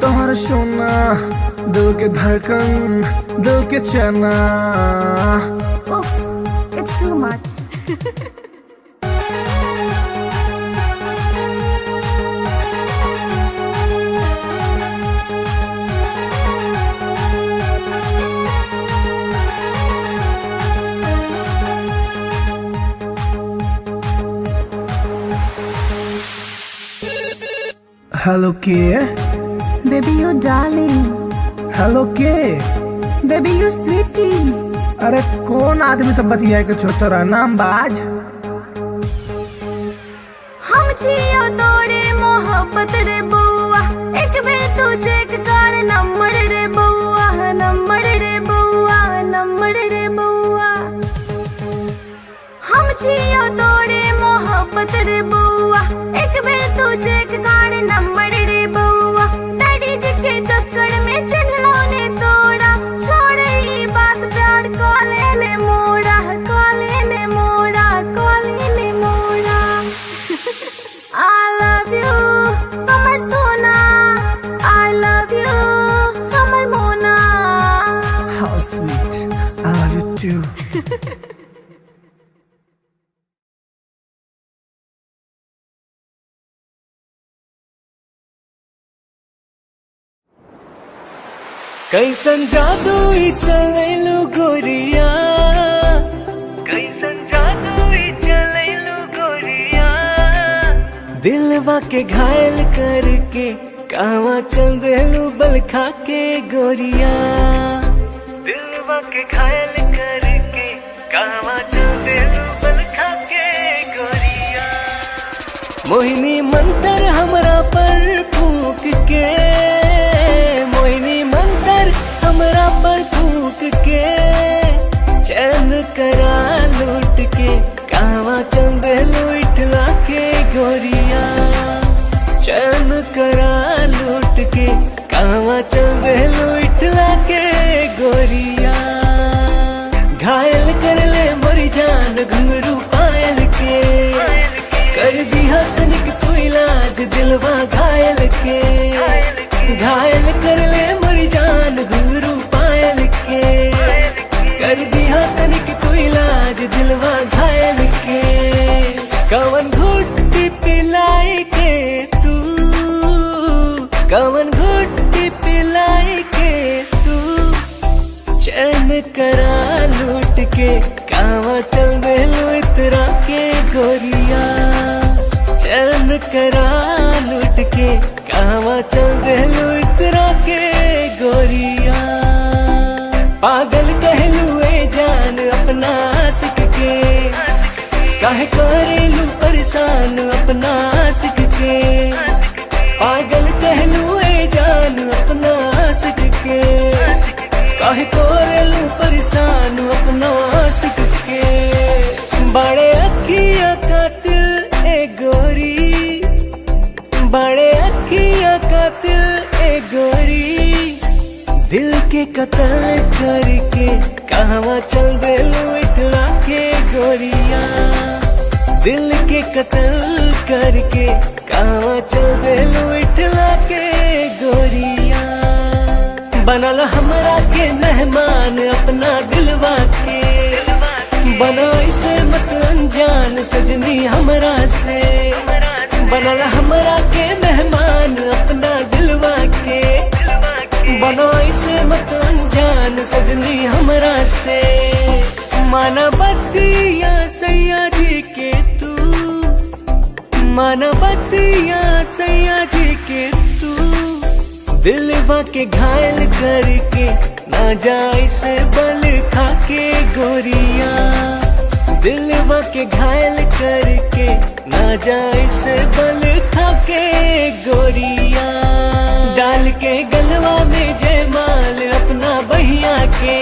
Speaker 4: तोहर सोना, दिल के धड़कन, दिल के चना।
Speaker 3: Oof, it's too much.
Speaker 4: Hello के,
Speaker 3: Baby, you darling.
Speaker 4: हेलो के।
Speaker 3: Baby, you sweetie.
Speaker 4: अरे कौन आदमी सब बतिया के छोटरा नाम बाज।
Speaker 3: हम छियो तोरे मोहब्बत रे बउआ, एक बेर तू चेक कर नंबर रे बउआ, नंबर रे बउआ, नंबर रे बउआ। हम छियो तोरे मोहब्बत रे बउआ, एक बेर तू चेक कर नंबर रे बउआ। डैडी जी के चक्कर में चिन्हलो ने तोड़ा, छोड़ ई बात प्यार कॉले ने मोड़ा, कॉले ने मोड़ा, कॉले ने मोड़ा। I love you, हमर सोना। I love you, हमर मोना।
Speaker 4: How sweet, I love you too।
Speaker 6: कैसन जादू ई चलैलु गोरिया, कैसन जादू ई चलैलु गोरिया। दिलवा के घायल करके कहवा चल देलू बल खा के गोरिया दिलवा के घायल करके कहवा चल देलू बल खा के गोरिया मोहिनी मंतर हमरा पर फूक के मोहिनी मंतर हमरा पर फूक के चैन करा लूट के कहवा चल देलू इठला के गोरिया चैन करा लूट के कहवा चल देलू इठला के गोरिया घायल कर ले मोरी जान घुंघरू पायल के कर दिया तनिक तू इलाज दिलवा घायल के घायल कर ले मोरी जान घुंघरू पायल के कर दिया तनिक तू इलाज दिलवा घायल के कवन घुट्टी पिलाई के तू कवन घुट्टी पिलाई के तू चैन करा लूट के कहवा चल देलू इतरा के गोरिया चैन करा लूट के कहवा चल देलू इतरा के गोरिया पागल कहलू ए जान अपना आशिक के काहे करेलू परेशान अपना आशिक के पागल कहलू ए जान अपना आशिक के काहे करेलू परेशान अपना आशिक के बड़े अखियां कातिल ए गोरी बड़े अखियां कातिल ए गोरी दिल के कत्ल करके कहवा चल देलू इठला के गोरिया दिल के कत्ल करके कहवा चल देलू इठला के गोरिया बनल हमरा के मेहमान अपना दिलवा के बना इसे मत अनजान सजनी हमरा से बनल हमरा के मेहमान अपना दिलवा के बना इसे मत अनजान सजनी हमरा से माना बतिया सैया जी के तू माना बतिया सैया जी के तू दिलवा के घायल करके ना जाए से बल खा के गोरिया दिलवा के घायल करके ना जाए से बल खा के गोरिया डाल के गलवा में जयमाल अपना बहिया के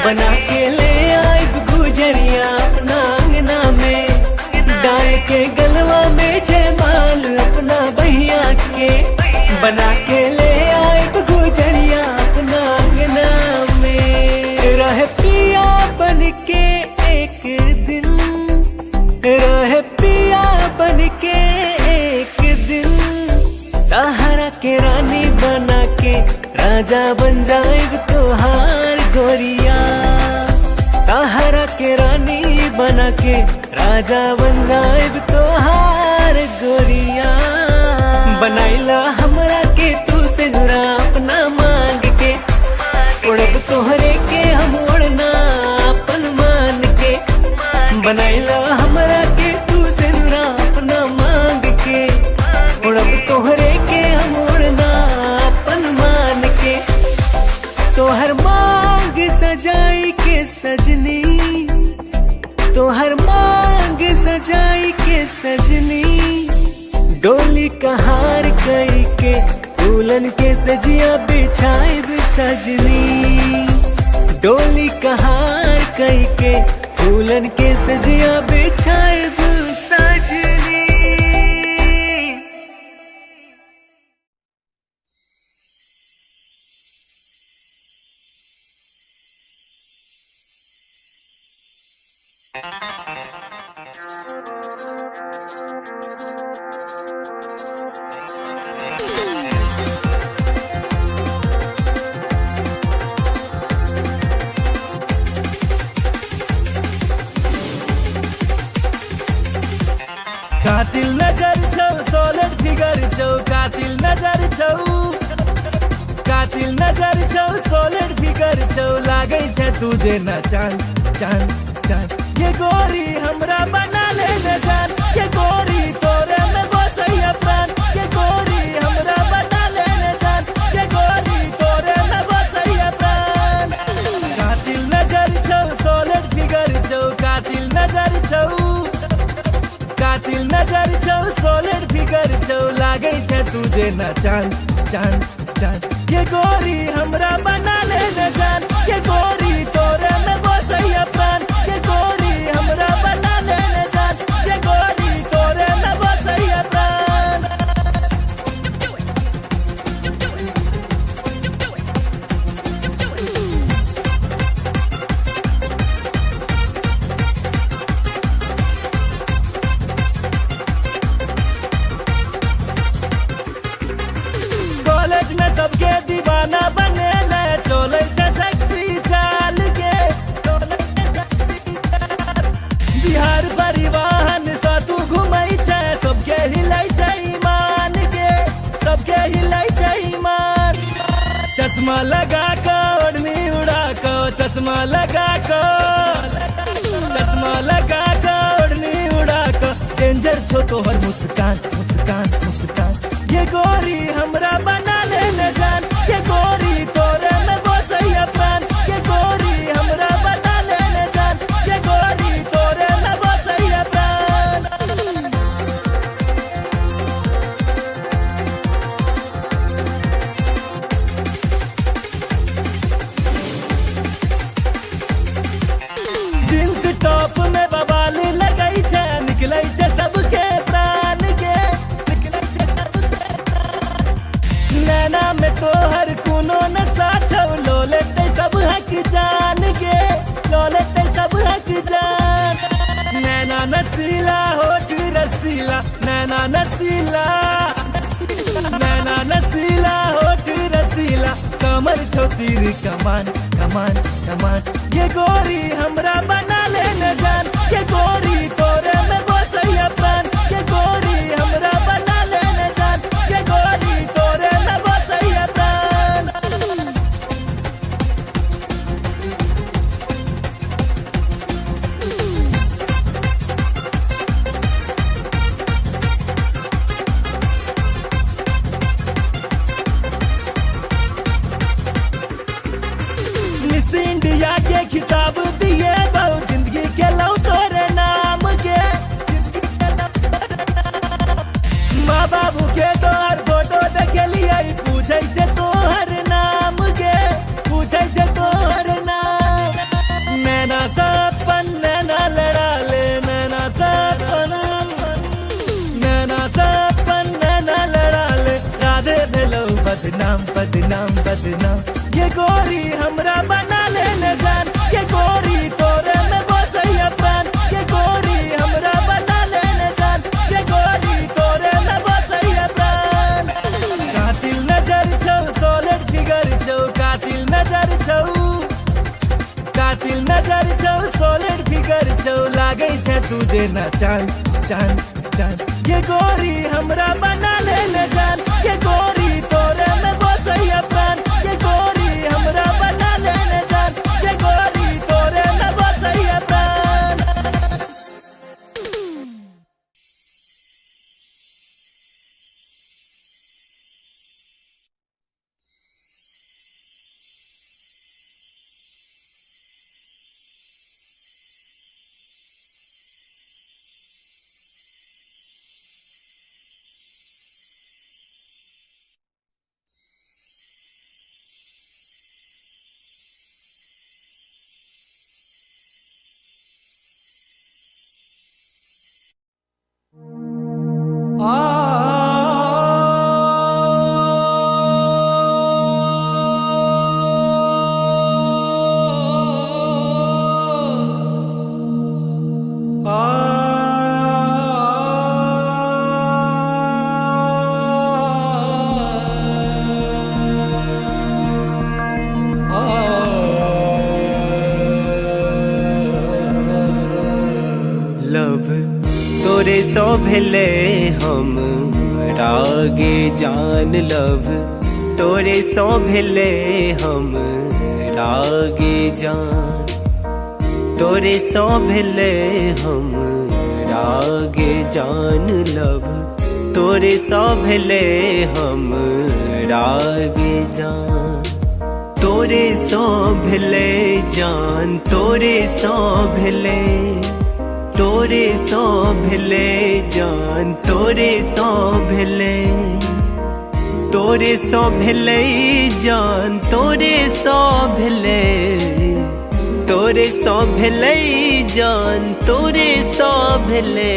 Speaker 6: बना के ले आए गुजरिया अपना अंगना में डाल के गलवा में जयमाल अपना बहिया के बना के ले आए गुजरिया अपना अंगना में रहे पिया बन के एक दिन रहे पिया बन के एक दिन ताहरा के रानी बना के राजा बन जाएग तोहार गोरिया ताहरा के रानी बना के राजा बन जाएग तोहार गोरिया बनाइला हमरा के तू से नुरा अपना मांग के उड़ब तोहरे के हम उड़ना अपन मान के बनाइला हमरा के तू से नुरा अपना मांग के उड़ब तोहरे के हम उड़ना अपन मान के तोहर मांग सजाई के सजनी तोहर मांग सजाई के सजनी डोली कहार कई के दुल्हन के सजिया बिछाए सजनी डोली कहार कई के दुल्हन के सजिया बिछाए सजनी
Speaker 5: कातिल नजर छौ सोलर फिगर छौ कातिल नजर छौ कातिल नजर छौ सोलर फिगर छौ लागै छै तुझे न चांद चांद चांद ये गोरी हमरा बना ले न जान ये गोरी तोरे में बसैया प्राण ये गोरी हमरा बना नजर छौ कातिल नजर छौ सोलिड फिगर छौ लागै छै तुझे ना चांद चांद चांद ये गोरी हमरा बना ले न जान ये गोरी तोरे में बसैया प्राण ये गोरी हमरा बना ले न जान ये गोरी तोरे में बसैया प्राण कॉलेज में सबके दीवाना बने ले चले छे सेक्सी चाल के बिहार परिवहन सा तू घुमै छे सबके हिलै छै ईमान के सबके हिलै छै ईमान चश्मा लगा के ओढ़नी उड़ा के चश्मा लगा के ओढ़नी उड़ा के डेंजर छो तोहर मुस्कान मुस्कान मुस्कान ये गोरी हमरा बना ले न जान ये गोरी तोरे में बसैया प्राण ये गोरी हमरा बना ले न जान ये गोरी तोरे में बसैया प्राण जींस टॉप में बवाल लगै छै निकलै छै सबके प्राण के निकलै छै सबके प्राण नैना में तोहर कोनो नशा छौ लो लेते सब हक जान के लो लेते सब हक जान नैना नसीला होठ रसीला नैना नसीला होठ रसीला कमर छौ तीर कमान कमान कमान ये गोरी हमरा बना ले न जान ये गोरी तोरे में बसैया प्राण ये गोरी हमरा बना ले न जान ये गोरी तोरे में बसैया प्राण मिस इंडिया के खिताब दिए बहु जिंदगी के लौ तोरे नाम के माँ बाबू के तोहर फोटो देखलिए पूछे से तोहर नाम के पूछे से तोहर नाम नैना सपन नैना लड़ा ले नैना सपन नैना लड़ा ले राधे भेलो बदनाम बदनाम बदनाम ये गोरी हमरा बना ले न जान ये गोरी तोरे में बसैया प्राण ये गोरी हमरा बना ले न जान ये गोरी तोरे में बसैया प्राण कातिल नजर छौ सोलिड फिगर छौ कातिल नजर छौ सोलिड फिगर छौ लागै छै तुझे ना चांद चांद चांद ये गोरी हमरा बना ले न जान ये गोरी तोरे में बसैया प्राण ये गोरी हमरा बना ले न जान ये गोरी तोरे में बसैया प्राण
Speaker 6: लव तोरे सो भेले हम रागे जान लव तोरे सो भेले हम रागे जान तोरे सो भेले हम रागे जान लव तोरे सो भेले हम रागे जान तोरे सो भेले जान तोरे सो भेले तोरे सौ भेले जान तोरे सौ भेले तोरे सौ भेले जान तोरे सौ भेले तोरे सौ भेले जान तोरे सौ भेले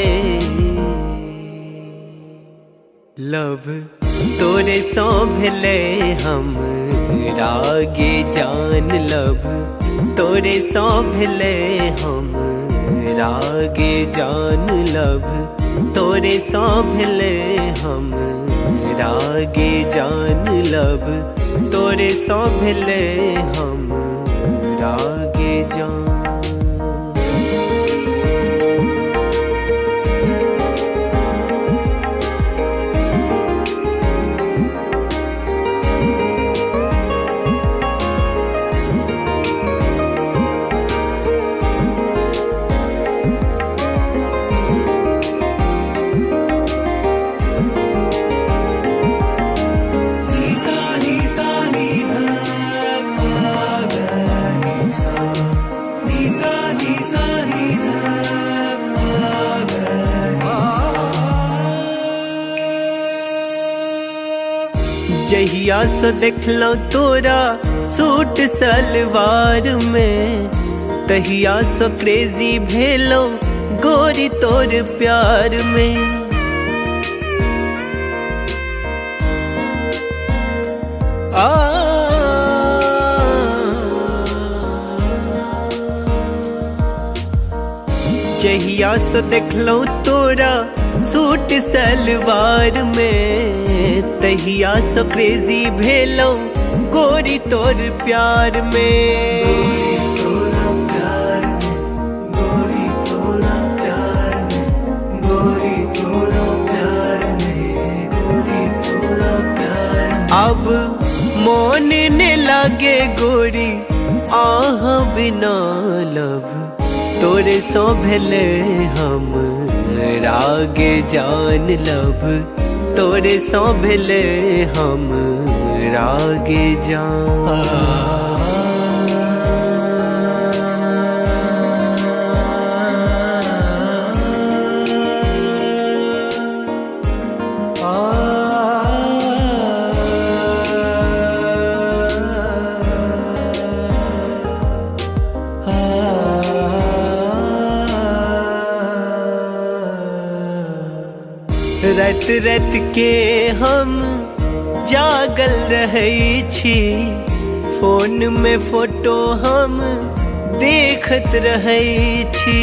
Speaker 6: लव तोरे सौ भेले हम रागे जान लब तोरे सौ भेले हम रागे जान लब तोरे सौ भेले हम रागे जान लब तोरे सौ भेले हम रागे जान जहिया सो देखलो तोरा सूट सलवार में तहिया सो क्रेजी भेलो गोरी तोर प्यार में जहिया सो देखलो तोरा सूट सलवार में तहिया सो क्रेजी भेलो गोरी तोर प्यार में गोरी तोरा प्यार में गोरी तोरा प्यार में गोरी तोरा प्यार में अब मोन ने लागे गोरी आह बिना लब तोरे सौ भेले हम रागे जान लब तोरे सौ भेले हम रागे जान रात रात के हम जागल रहै छी फोन में फोटो हम देखत रहै छी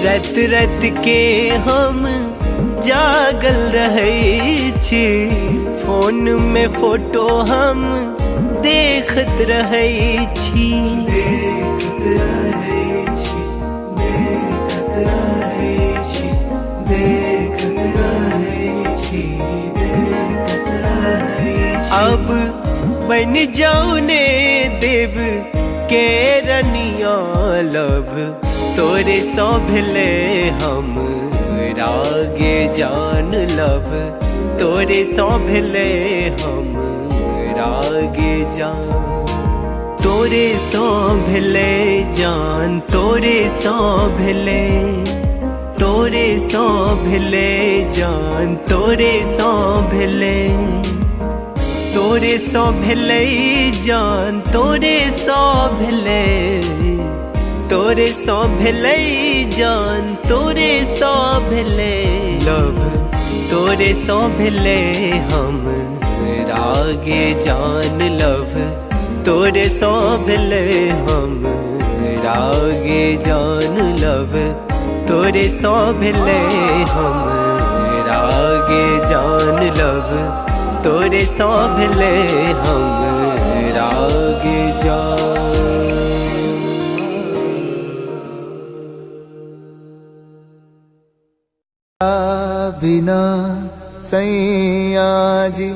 Speaker 6: रात रात के हम जागल रहै छी फोन में फोटो हम देखत रहै छी देखत रहै छी देखत रहै छी देखत रहै छी देखत रहै छी अब बन जाऊ ने देव के रनिया लब तोरे सौ भेले हम रागे जान लब तोरे सौ भेले हम रागे जान तोरे सौ भेले जान तोरे सौ भेले तोरे सौ भेले जान तोरे सौ भेले तोरे सौ भेले जान तोरे सौ भेले तोरे सौ भेले जान तोरे सौ भेले लब तोरे सौ भेले हम रागे जान लब तोरे सौ भेले हम रागे जान लब तोरे सौ भेले हम रागे जान लब तोरे सौ भेले हम रागे जान
Speaker 1: बिना सैया जी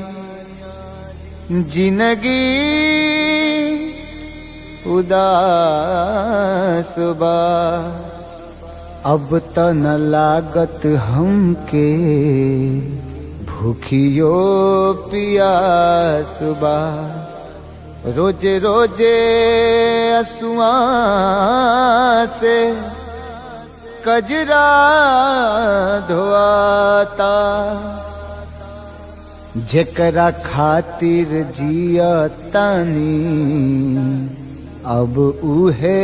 Speaker 1: जिंदगी उदास बा अब त न लागत हमके भूखियो पियास बा। रोजे रोजे असुआ से कजरा धोआता। जेकरा खातिर जियतानी अब उहे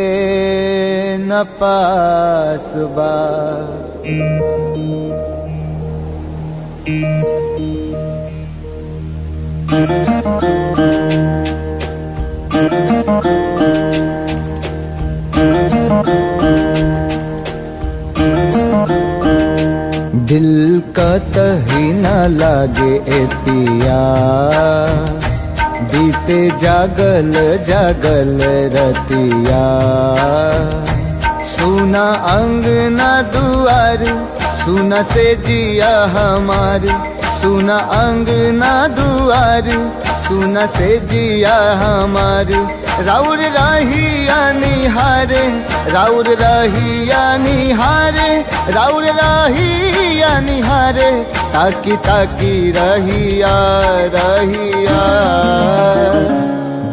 Speaker 1: न पास बा। दिल कतही न लागे ए पिया, बीते जागल जागल रतिया। सुना अंगना दुआर, सुना से जिया हमार। सुना अंगना दुआर, सुना से जिया हमार। राउर रहिया निहारे, राउर रहिया निहारे, राउर रहिया निहारे। ताकी ताकी रहिया रहिया,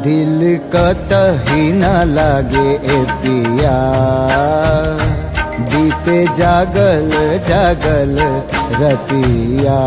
Speaker 1: दिल कतही न लागे ए पिया। बीते जागल जागल रतिया।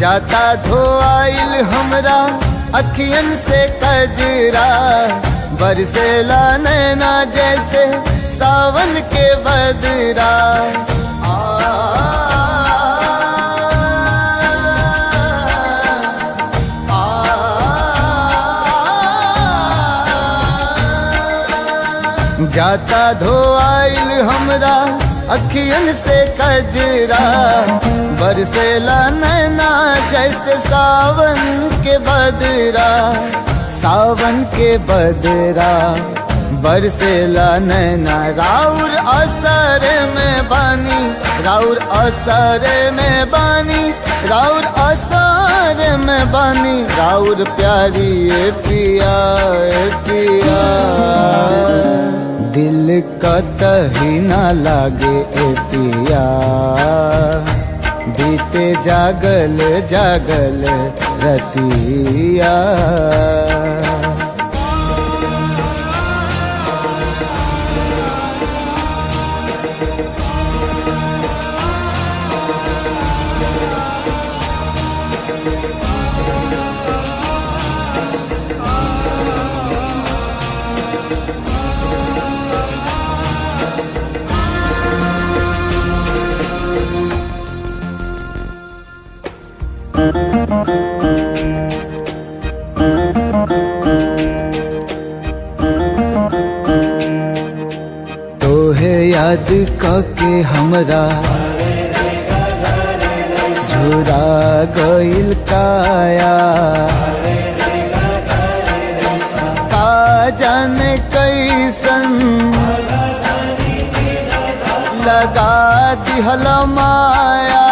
Speaker 1: जाता धोआइल हमरा अखियन से कजरा। बरसेला नैना जैसे सावन के बदरा। जाता धोआइल हमरा अखियन से कजरा। बरसेला नैना जैसे सावन के बदरा। सावन के बदरा बरसेला नैना। राउर असर में बानी, राउर असर में बानी, राउर असर में बानी। राउर प्यारी ए पिया ए पिया। दिल कतही न लागे ए पिया। बीते जागल जागल रतिया। तोहे याद कके हमरा झुरा गइल काया। का जाने कैसन लगा दिहल माया।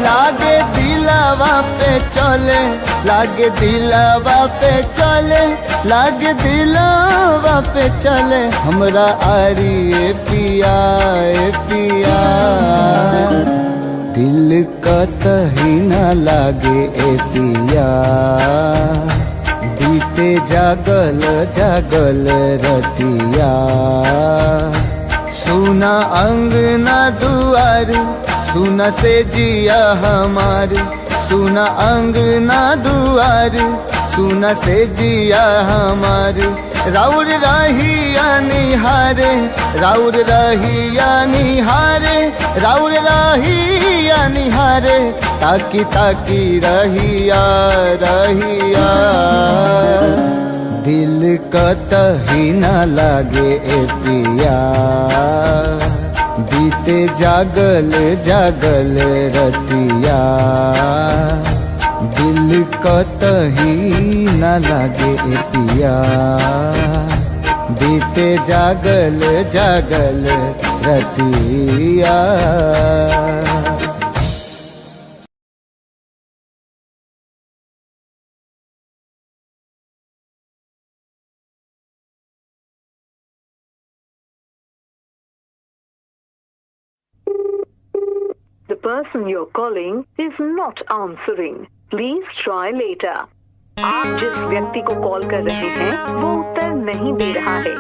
Speaker 1: लागे दिलवा पे चले, लागे दिलवा पे चले, लागे दिलवा पे चले। हमरा आरी ए पिया ए पिया। दिल कतही न लागे ए पिया। बीते जागल जागल रतिया। सुना अंगना दुआर, सुना से जिया हमार। सुना अंगना दुआर, सुना से जिया हमार। राउर रहिया निहारे, राउर रहिया निहारे, राउर रहिया निहारे। ताकी ताकी रहिया रहिया, दिल कतही न लागे ए पिया। बीते जागल जागल रतिया दिल कतही न लागे पिया बीते जागल जागल रतिया
Speaker 2: The person you're calling is not answering. Please try later. आप जिस व्यक्ति को कॉल कर रहे हैं वो उत्तर नहीं दे रहा है।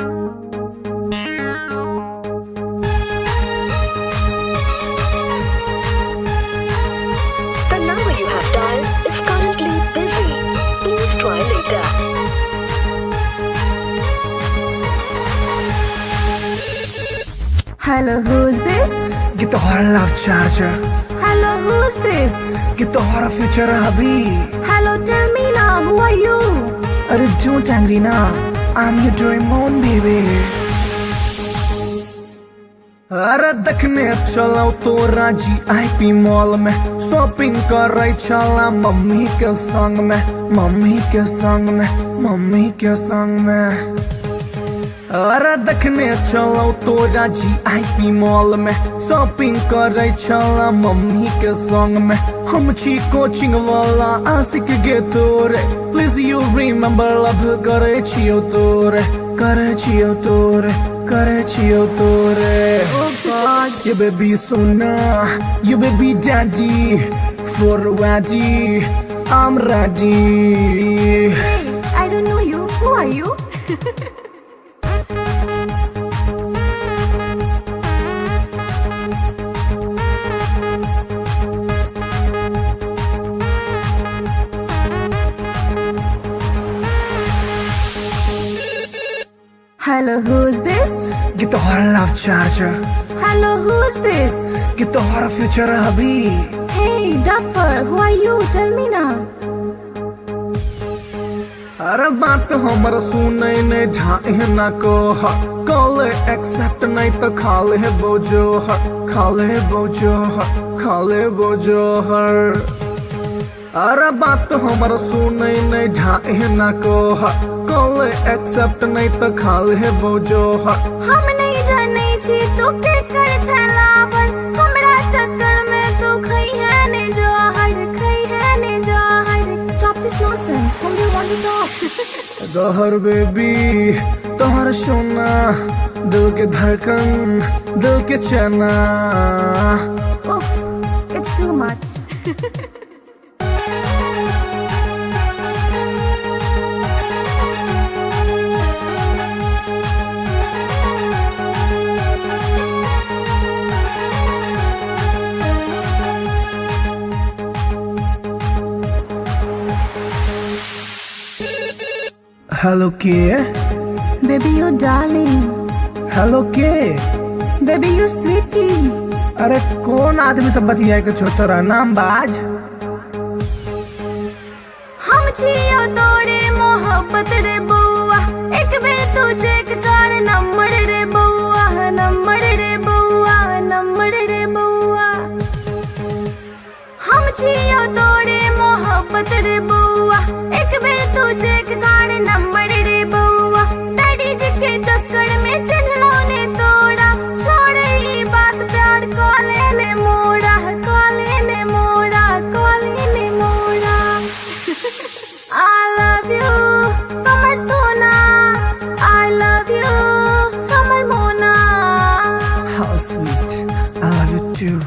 Speaker 2: The number you have dialed is currently busy. Please try later.
Speaker 3: Hello, who's this?
Speaker 4: ये तो हमारा love charger,
Speaker 3: Hello, who's this?
Speaker 4: ये तो हमारा फ्यूचर अभी।
Speaker 3: Hello, tell me now, who are you?
Speaker 4: अरे don't angry ना, I'm your dream on baby। अरे देखने चलाओ तो राजी आईपी मॉल में, शॉपिंग कर रही चला मम्मी के संग में, मम्मी के संग में, मम्मी के संग में। अरे देखने चलो तो राजी आईपी मॉल में, शॉपिंग कर रही चला मम्मी के संग में। हम छी कोचिंग वाला आशिक गे तोरे, प्लीज यू रिमेम्बर लव करे छियो तोरे, करे छियो तोरे, करे छियो तोरे।
Speaker 3: Oh God.
Speaker 4: You baby sona, you baby daddy, for ready, I'm ready।
Speaker 3: Hey, I don't know you. Who are you? Hello, who's this?
Speaker 4: ये तो हमारा love charger,
Speaker 3: Hello, who's this?
Speaker 4: ये तो हमारा फ्यूचर अभी।
Speaker 3: Hey, duffer, who are you? Tell me now.
Speaker 4: अरे बात हमारा सुने नहीं ढाई ना को कॉल एक्सेप्ट नहीं तो खाले बोझो खाले बोझो खाले बोझो हर। अरे बात हमारा सुने नहीं ढाई ना को कॉल एक्सेप्ट नहीं तो खाले बोझो
Speaker 3: हम नहीं जाने छी तू के कर छलावर, हमरा चक्कर में तू खई है ने जहर, खई है ने जहर। Stop this nonsense. Whom do you want to talk?
Speaker 4: गहर बेबी तोहर सोना, दिल के धड़कन, दिल के चना।
Speaker 3: Oof, it's too much.
Speaker 4: Hello के,
Speaker 3: Baby, you darling.
Speaker 4: हेलो के।
Speaker 3: Baby, you sweetie.
Speaker 4: अरे कौन आदमी सब बतिया के छोटा नाम बाज।
Speaker 3: हम छियो तोरे मोहब्बत रे बउआ, एक बेर तू चेक कर नंबर रे बउआ, नंबर रे बउआ, नंबर रे बउआ। हम छियो तोरे मोहब्बत रे बउआ, एक बेर तू चेक कर नंबर रे बउआ। डैडी जी के चक्कर में चिन्हलो ने तोड़ा, छोड़ ई बात प्यार कॉले ने मोड़ा, कॉले ने मोड़ा, कॉले ने मोड़ा। I love you, कमर सोना। I love you, कमर मोना।
Speaker 4: How sweet, I love you too।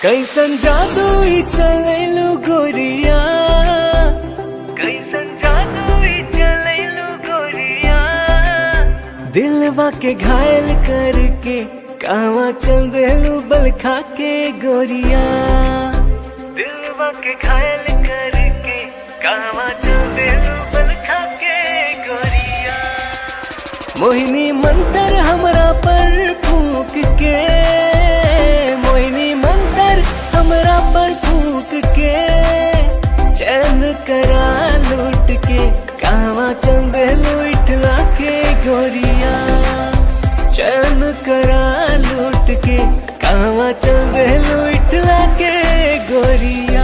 Speaker 6: कैसन जादू ई चलेलु गोरिया, कैसन जादू ई चलेलु गोरिया। दिलवा के घायल करके कावा चल देलु बल खा के गोरिया, दिलवा के घायल करके कावा चल देलु बल खा के गोरिया। मोहिनी मंतर हमरा पर फूक के, मोहिनी मंतर हमरा पर फूक के। करा लूट के कहवा चल देलू इठला के गोरिया चैन करा लूट के कहवा चल देलू इठला के गोरिया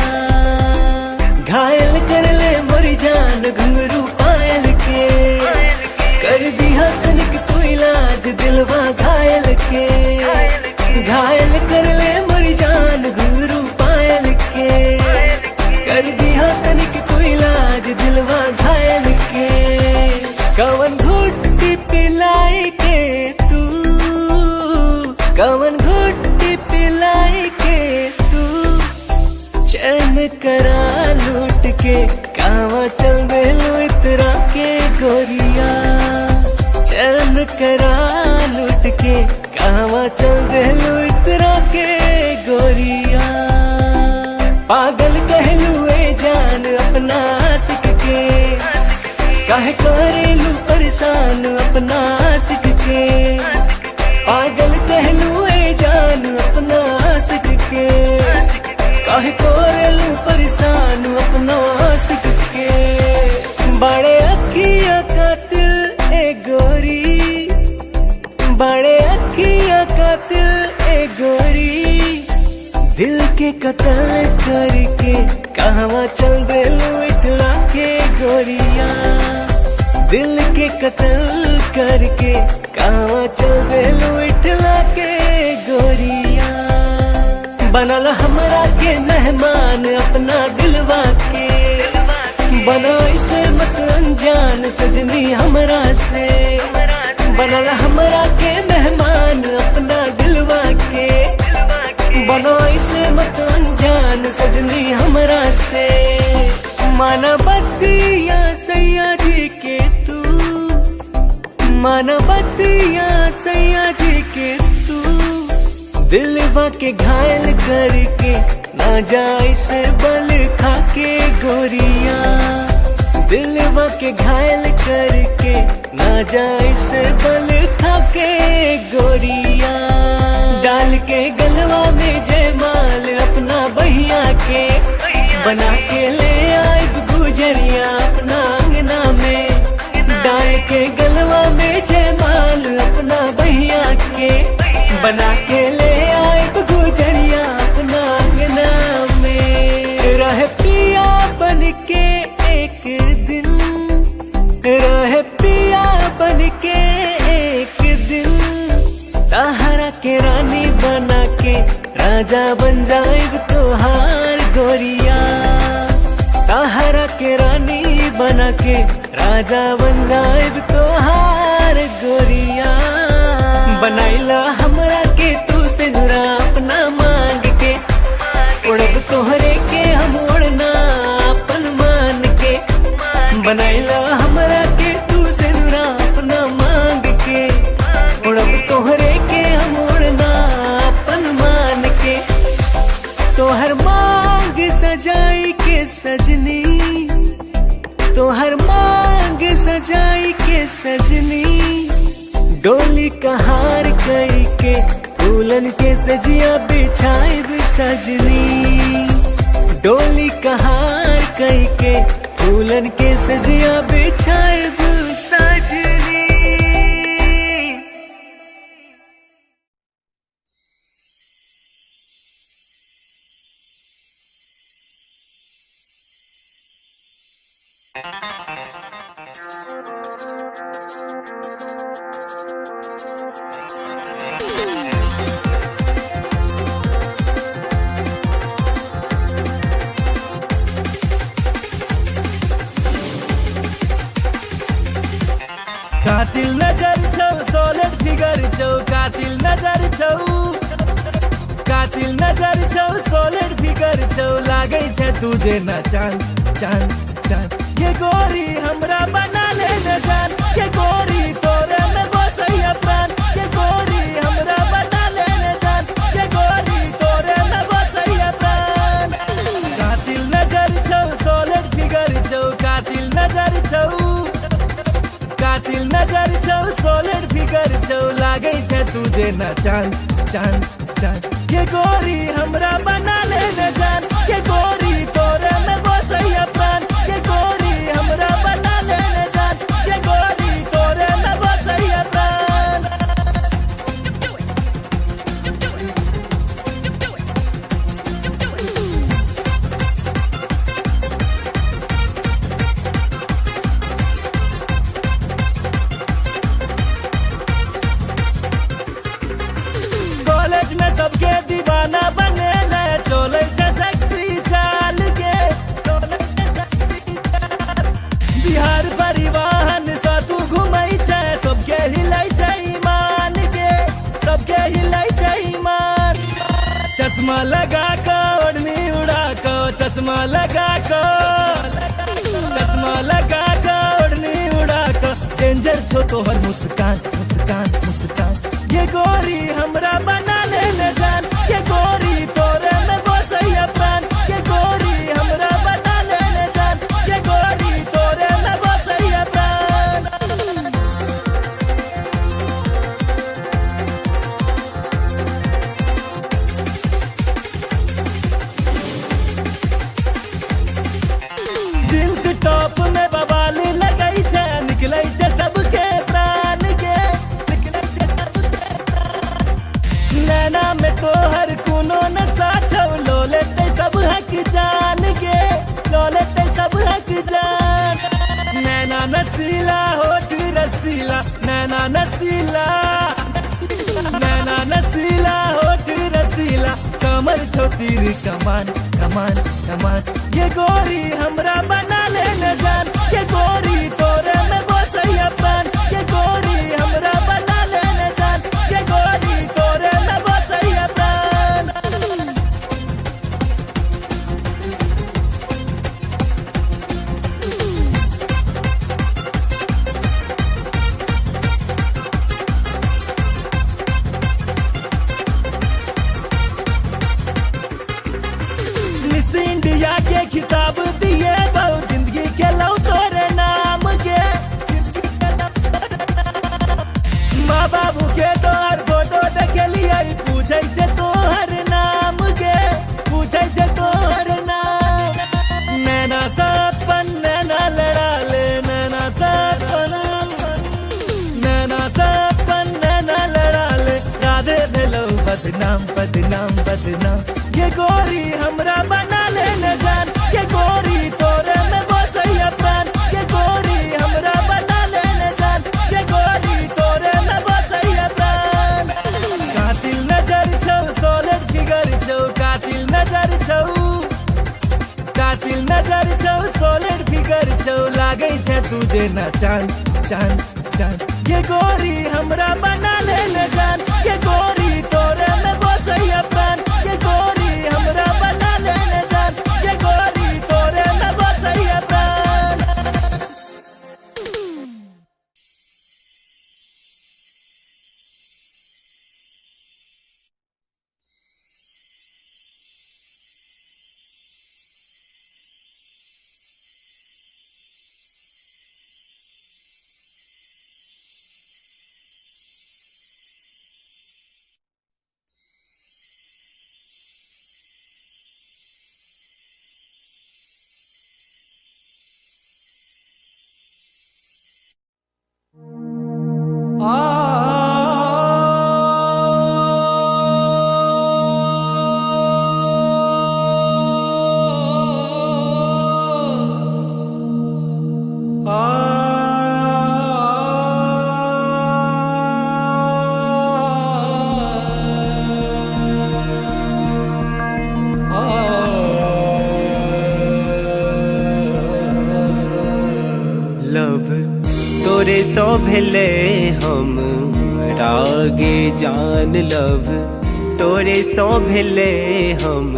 Speaker 6: घायल कर ले मोरी जान घुंघरू पायल के कर दिया तनिक तू इलाज दिलवा घायल के घायल कर ले मोरी जान घुंघरू पायल के कर दिया तनिक तू इलाज दिलवा घायल के कवन घुट्टी पिलाई के तू कवन घुट्टी पिलाई के तू चैन करा लूट के कहवा चल देलू इतरा के गोरिया चैन करा लूट के कहवा चल देलू इतरा के गोरिया पागल कहलू ए जान अपना आशिक के काहे करेलू परेशान अपना आशिक के पागल कहलू ए जान अपना आशिक के काहे करेलू परेशान अपना आशिक के बड़े अखिया कातिल ए गोरी बड़े अखिया कातिल ए गोरी दिल के कत्ल करके कहवा चल देलू इठला के गोरिया दिल के कत्ल करके कहवा चल देलू इठला के गोरिया बनल हमरा के मेहमान अपना दिलवा के बना इसे मत अनजान सजनी हमरा से बनल हमरा के मेहमान अपना दिलवा के बना इसे मत अनजान सजनी हमरा से मानवतिया सैया जी के तू मानवतिया सैया जी के तू दिलवा के घायल करके ना जाए से बल खा के गोरिया दिलवा के घायल करके ना जाए से बल खा के गोरिया डाल के गलवा में जयमाल अपना बहिया के बना के ले आए गुजरिया अपना अंगना में डाल के गलवा में जयमाल अपना बहिया के बना के ले आए गुजरिया अपना अंगना में रह पिया बन के एक दिन रह पिया बन के एक दिन ताहरा के रानी बना के राजा बन जाएग तोहार गोरिया ताहरा के रानी बना के राजा बन जाएग तोहार गोरिया बनाइला हमरा के तू से नुरा अपना मांग के उड़ब तोहरे के हम उड़ना अपन मान के बनाइला हमरा के तू से नुरा अपना मांग के उड़ब तोहरे के हम उड़ना अपन मान के तोहर मांग सजाई के सजनी तोहर मांग सजाई के सजनी डोली कहार कई के फूलन के सजिया बिछाई सजनी डोली कहार कई के फूलन के सजिया बिछाई सजनी
Speaker 5: कातिल नजर छौ सोलिड फिगर छौ कातिल नजर छौ कातिल नजर छौ सोलिड फिगर छौ लागै छै तुझे न चांद चांद चांद ये गोरी हमरा बना ले न जान ये गोरी तोरे में बसैया प्राण ये गोरी हमरा बना ले न जान ये गोरी तोरे में बसैया प्राण कातिल नजर छौ सोलिड फिगर छौ कातिल नजर छौ कातिल नजर छौ सोलिड फिगर छौ लागै छै तुझे न चांद चांद चांद ये गोरी हमरा बना ले न जान ये गोरी तोरे में बसैया प्राण लगा कर ओढ़नी उड़ा कर चश्मा लगा कर ओढ़नी उड़ा कर डेंजर छो तोहर मुस्कान मुस्कान मुस्कान ये गोरी हमरा बना ले जान ये गोरी तोरे में बसैया प्राण ये गोरी हमरा बना ले जान ये गोरी तोरे में बसैया प्राण जींस टॉप में बवाल लगई छे निकलै छे सबके प्राण के नैना में तोहर कोनो नशा छौ लो लेते सब हक जान के लो लेते सब हक जान नैना नसीला होठ रसीला नैना नसीला होठ रसीला कमर छौ तीर कमान कमान कमान ये गोरी हमरा बना ले जान ये गोरी तोरे में बसैया प्राण ये गोरी हमरा बना ले जान ये गोरी तोरे में बसैया प्राण मिस इंडिया के खिताब दिए बहु जिंदगी के लौ तोरे नाम के माँ बाबू के तोहर फोटो देखलिए पूछे से तोहर नाम के पूछे से तोहर नाम नैना सपन नैना लड़ा ले नैना सपन नैना लड़ा ले राधे भेलो बदनाम बदनाम बदनाम ये गोरी हमरा बना ले जान ये गोरी तोरे में बसैया प्राण ये गोरी हमरा बना ले जान ये गोरी तोरे में बसैया प्राण कातिल नजर छौ सोलर फिगर छौ कातिल नजर छौ सोलर फिगर छौ लागै छे तुझे ना चांद चांद चांद ये गोरी हमरा बना ले जान ये गोरी तोरे में बसैया प्राण ये गोरी हमरा बना ले जान ये गोरी तोरे में बसैया प्राण
Speaker 6: लव तोरे सो भेले हम रागे जान लव तोरे सो भेले हम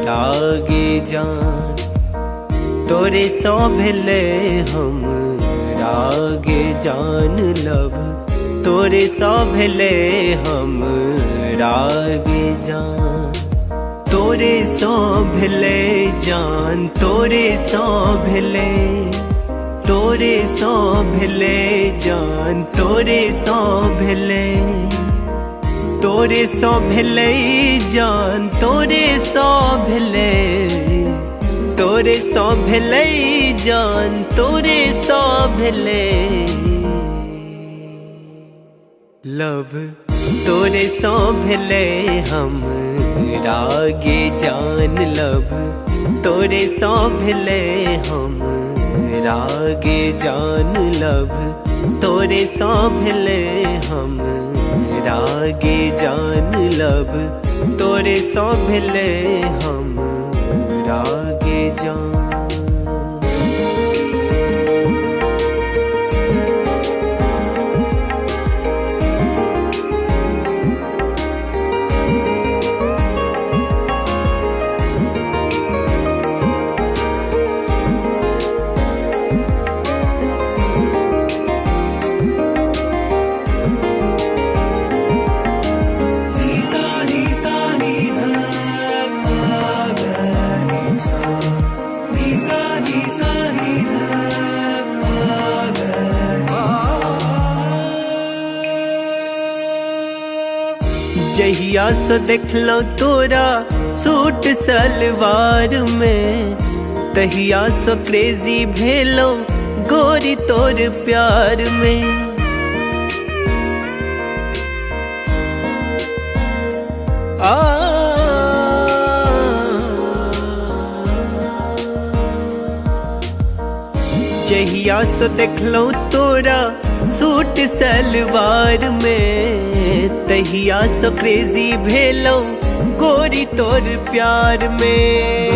Speaker 6: रागे जान तोरे सो भेले हम रागे जान लव तोरे सो भेले हम रागे जान तोरे सो भेले जान तोरे सो भेले तोरे सो भेले जान तोरे सो भेले तोरे सो भेले जान तोरे सो भेले तोरे सो भेले जान तोरे सो भेले लव तोरे सो भेले हम रागे जान लव तोरे सो भेले हम रागे जान लव तोरे सो भेले हम रागे जान लव तोरे सो भेले हम रागे जान जहिया से देखलो तोरा सूट सलवार में, तहिया से क्रेजी भेलो गोरी तोर प्यार में। जहिया से देखलो तोरा सूट सलवार में, तहिया से क्रेजी भेलो गोरी तोर प्यार में।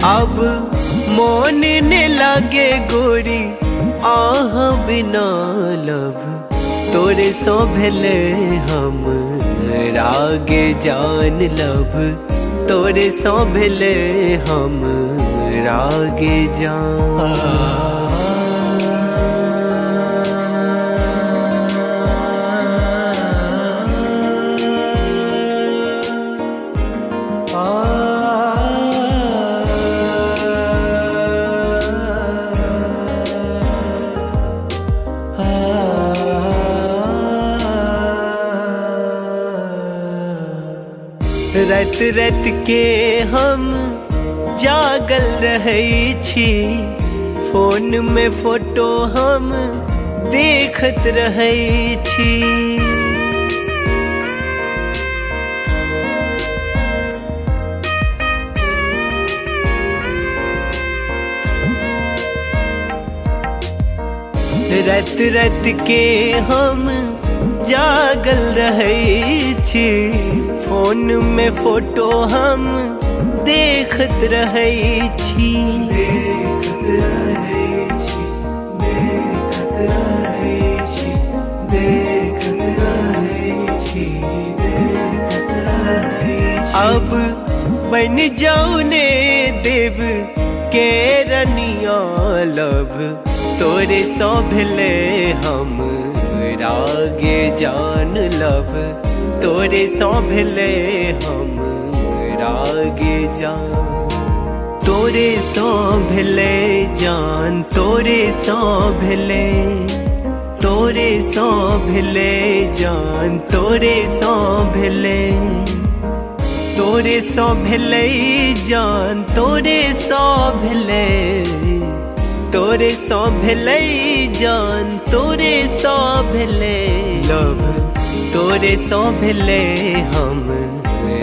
Speaker 6: अब मोन ने लागे गोरी आह बिना लब, तोरे सो भेले हम रागे जान लब, तोरे सो भेले हम रागे जान। रात रात के हम जागल रहै छी, फोन में फोटो हम देखत रहै छी। रात रात के हम जागल रहै छी, फोन में फोटो हम देखत रहै छी। अब बन जाऊ ने देव के रनिया लब, तोरे सो भेले हम रागे जान लब, तोरे सो भेले हम रागे जान। तोरे सो भेले जान, तोरे सो भेले, तोरे सो भेले जान, तोरे सो भेले, तोरे सो भेले जान, तोरे सो भेले, तोरे सो भेले जान, तोरे सो भेले लब, तोरे सो भेले हम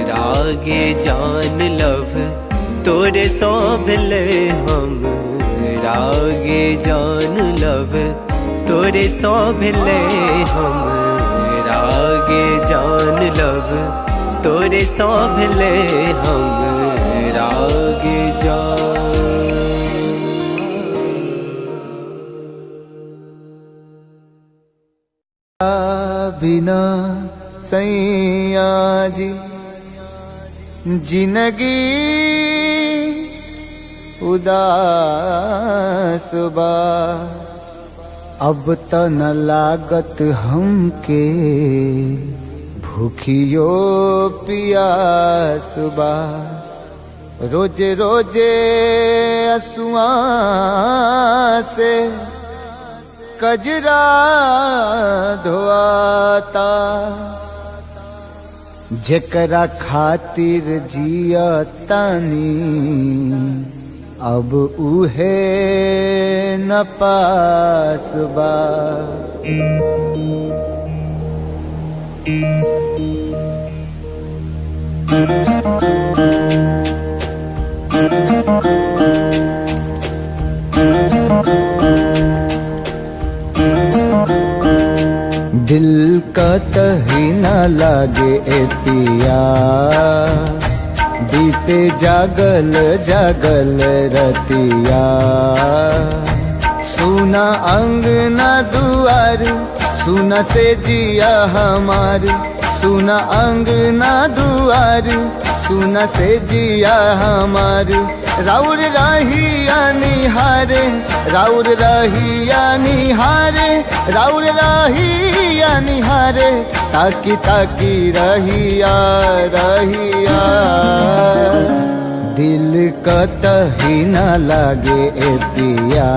Speaker 6: रागे जान लब, तोरे सो भेले हम रागे जान लब, तोरे सो भेले हम रागे जान लब, तोरे सो भेले हम रागे जान।
Speaker 1: बिना सैया जी जिंदगी उदास बा, अब त न लागत हमके भूखियो पियास बा। रोजे रोजे असुआ से कजरा धोआता, जेकरा खातिर जिया तानी अब उहे न पास बा। दिल का कहीं न लागे ए पिया, बीते जागल जागल रतिया। सुना अंगना दुआर, सुना से जिया हमार, सुना अंगना दुआर, सुना से जिया हमार। राउर रहिया निहारे, राउर रहिया निहारे, राउर रहिया निहारे, ताकी ताकी रहिया रहिया। दिल कतही न लागे ए पिया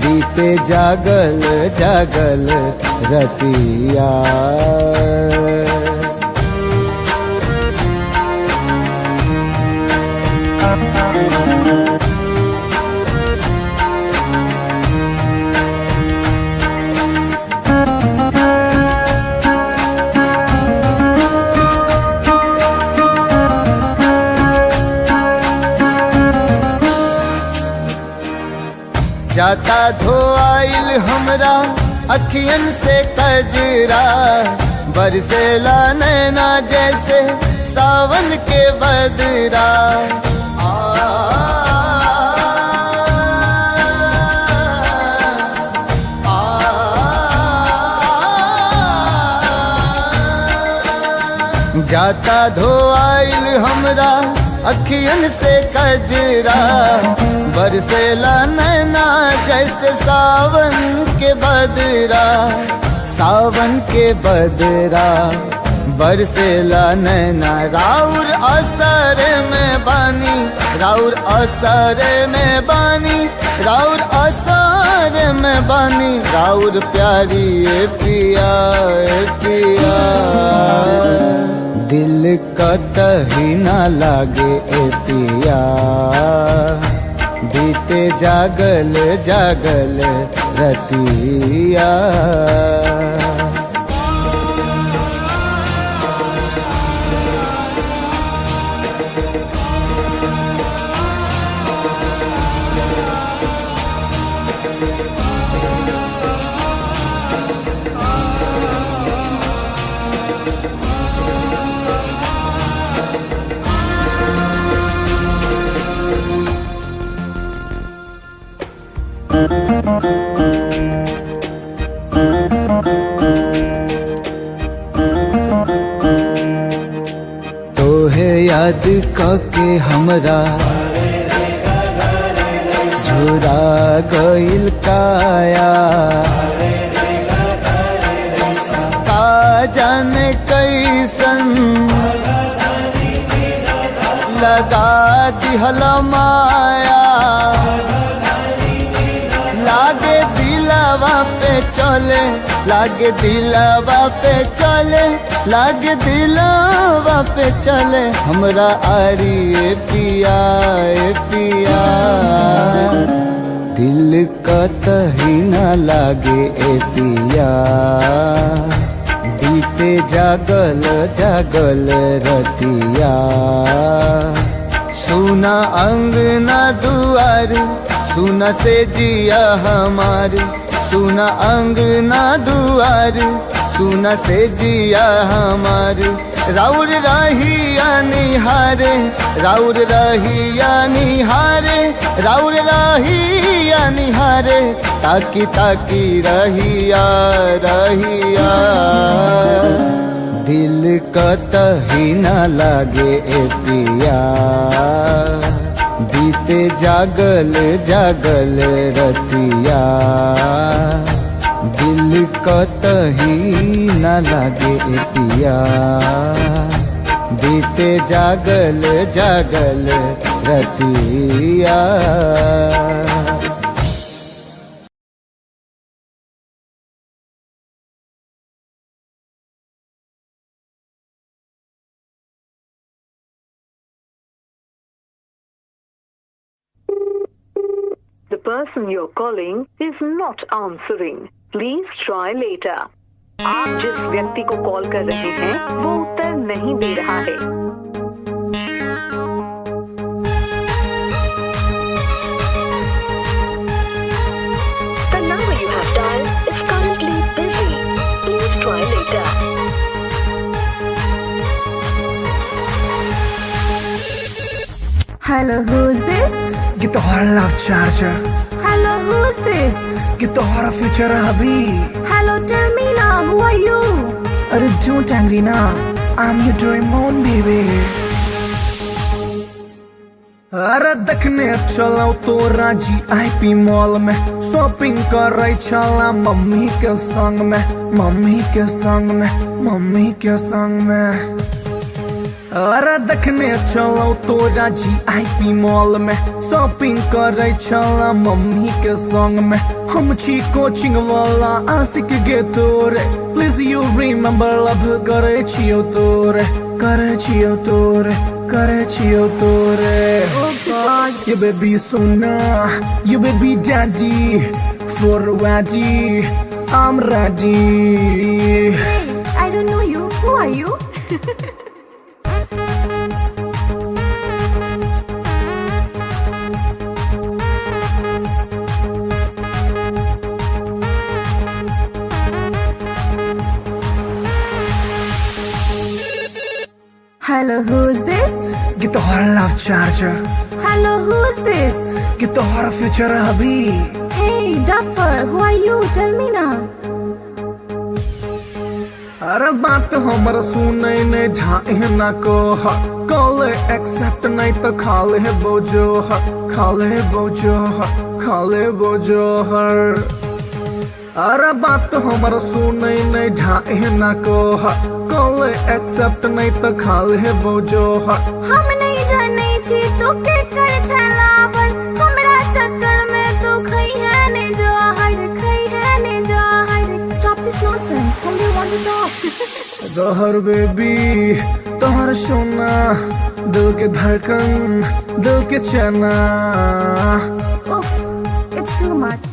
Speaker 1: बीते जागल जागल रतिया जाता धोआइल हमरा अखियन से कजरा बरसेला नैना जैसे सावन के बदरा जाता धोआइल हमरा अखियन से कजरा बरसेला नैना जैसे सावन के बदरा सावन के बदरा बरसेला नैना राउर असर में बानी राउर असर में बानी राउर असर में बानी राउर प्यारी ए पिया ए पिया दिल कतही न लागे ए पिया बीते जागल जागल रतिया तोहे याद कके हमरा झुरा गइल काया का जाने कैसन लगा दिहल माया लागे दिलवा पे चले लागे दिलवा पे चले लागे दिलवा पे चले हमरा आरी ए पिया ए पिया दिल कतही न लागे ए पिया बीते जागल जागल रतिया सुना अंगना दुआर सुना से जिया हमार सुना अंगना दुआर सुना से जिया हमार राउर रहिया निहारे राउर रहिया निहारे राउर रहिया निहारे ताकी ताकी रहिया रहिया दिल कतही न लागे ए पिया बीते जागल जागल रतिया दिल कतही न लागे ए पिया बीते जागल जागल रतिया
Speaker 2: The person you're calling is not answering. Please try later. आप जिस व्यक्ति को कॉल कर रहे हैं वो उत्तर नहीं दे रहा है। The number you have dialed is currently busy. Please try later.
Speaker 3: Hello, who's this?
Speaker 4: Get the horror love charger.
Speaker 3: Hello, who's this?
Speaker 4: Get the horror future hubby.
Speaker 3: Hello, tell me now, who are you?
Speaker 4: Arre don't angry now. I'm your Doraemon baby. अरे देखने चलो तो राजी IP mall में shopping कर रही चला mummy के संग में मम्मी के संग में मम्मी के संग में अरे देखने चलो तोरा GIP मॉल में शॉपिंग करे चला मम्मी के संग में हम छी कोचिंग वाला आशिक गे तोरे प्लीज यू रिमेम्बर लव करे छियो तोरे करे छियो तोरे करे छियो तोरे you baby sona you baby daddy for ready I'm ready.
Speaker 3: Hey, I don't know you. Who are you? Hello, who's this?
Speaker 4: Get the horror love charger.
Speaker 3: Hello, who's this?
Speaker 4: Get the horror future hubby.
Speaker 3: Hey, Duffer, who are you? Tell me now.
Speaker 4: अरे बात हमर सुनै ने ढाई ना को call accept नहीं तो खाले बोझो खाले बोझो खाले बोझो हर अरे बात हमर सुनै ने ढाई ना को कॉल एक्सेप्ट नहीं तो खाले बोझो
Speaker 3: हम नहीं जाने छी तू के कर छलावर हमरा चक्कर में तू खई है ने जहर खई है ने जहर Stop this nonsense. Whom do you want to talk?
Speaker 4: जहर बेबी तोहर सोना दिल के धड़कन दिल के चना
Speaker 3: Oof, it's too much.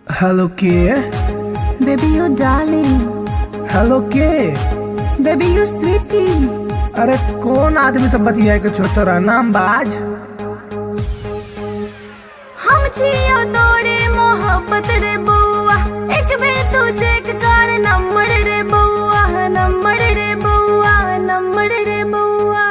Speaker 4: Hello के
Speaker 3: Baby, you darling.
Speaker 4: हेलो के
Speaker 3: Baby, you sweetie.
Speaker 4: अरे कौन आदमी सब बतिया के छोटा नाम बाज
Speaker 3: हम छियो तोरे मोहब्बत रे बउआ एक बेर तू चेक कर नंबर रे बउआ नंबर रे बउआ नंबर रे बउआ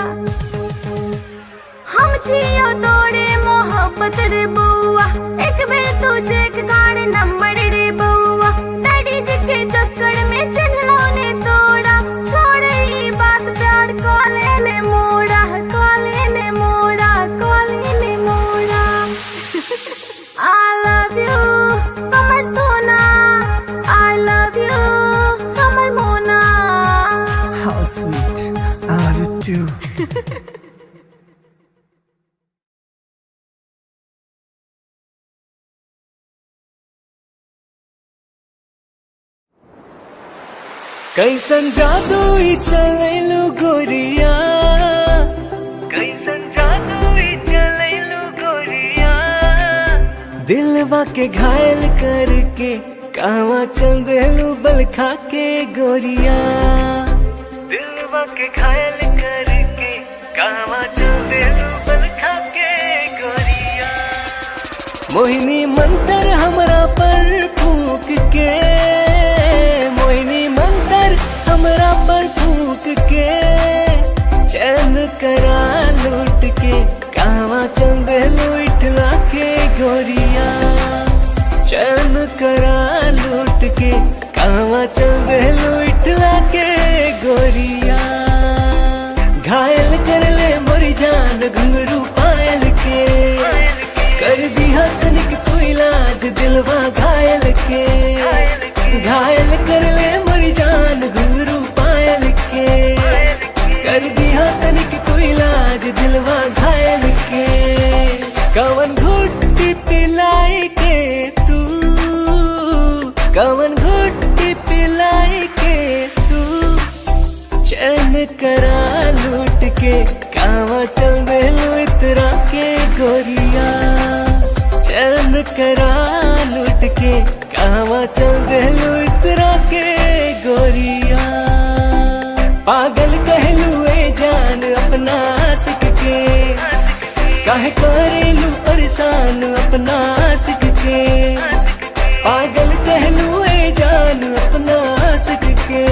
Speaker 3: हम छियो तोरे मोहब्बत रे बउआ एक बेर तू चेक कर नंबर रे बउआ डैडी जी के चक्कर में चिन्हलो ने तोड़ा छोड़ ई बात प्यार कॉले ने मोड़ा कॉले ने मोड़ा कॉले ने मोड़ा I love you, Kamar Sona. I love you, Kamar Mona.
Speaker 4: How sweet I love you too
Speaker 6: कैसन जादू ही चलैलु गोरिया कैसन जादू ही चलैलु गोरिया दिलवा के घायल करके कहवा चल देलू बल खा के गोरिया दिलवा के घायल करके कहवा चल देलू बल खा के गोरिया मोहिनी मंतर हमरा पर फूक के मोहिनी मंतर हमरा पर फूक के चैन करा लूट के कहवा चल देलू इठला के गोरिया चैन करा लूट के कहवा चल देलू इठला के गोरिया घायल कर ले मोरी जान घुंघरू पायल के कर दिया तनिक तू इलाज दिलवा घायल के घायल कर ले मोरी जान घुंघरू पायल के कर दिया तनिक तू इलाज दिलवा घायल के कवन घुट्टी पिलाई के तू कवन घुट्टी पिलाई के तू चैन करा लूट के कहवा चल देलू इतरा के गोरिया चैन करा लूट के कहवा चल देलू इतरा के गोरिया पागल कहलू ए जान अपना आशिक के काहे करेलू परेशान अपना आशिक के पागल कहलू ए जान अपना आशिक के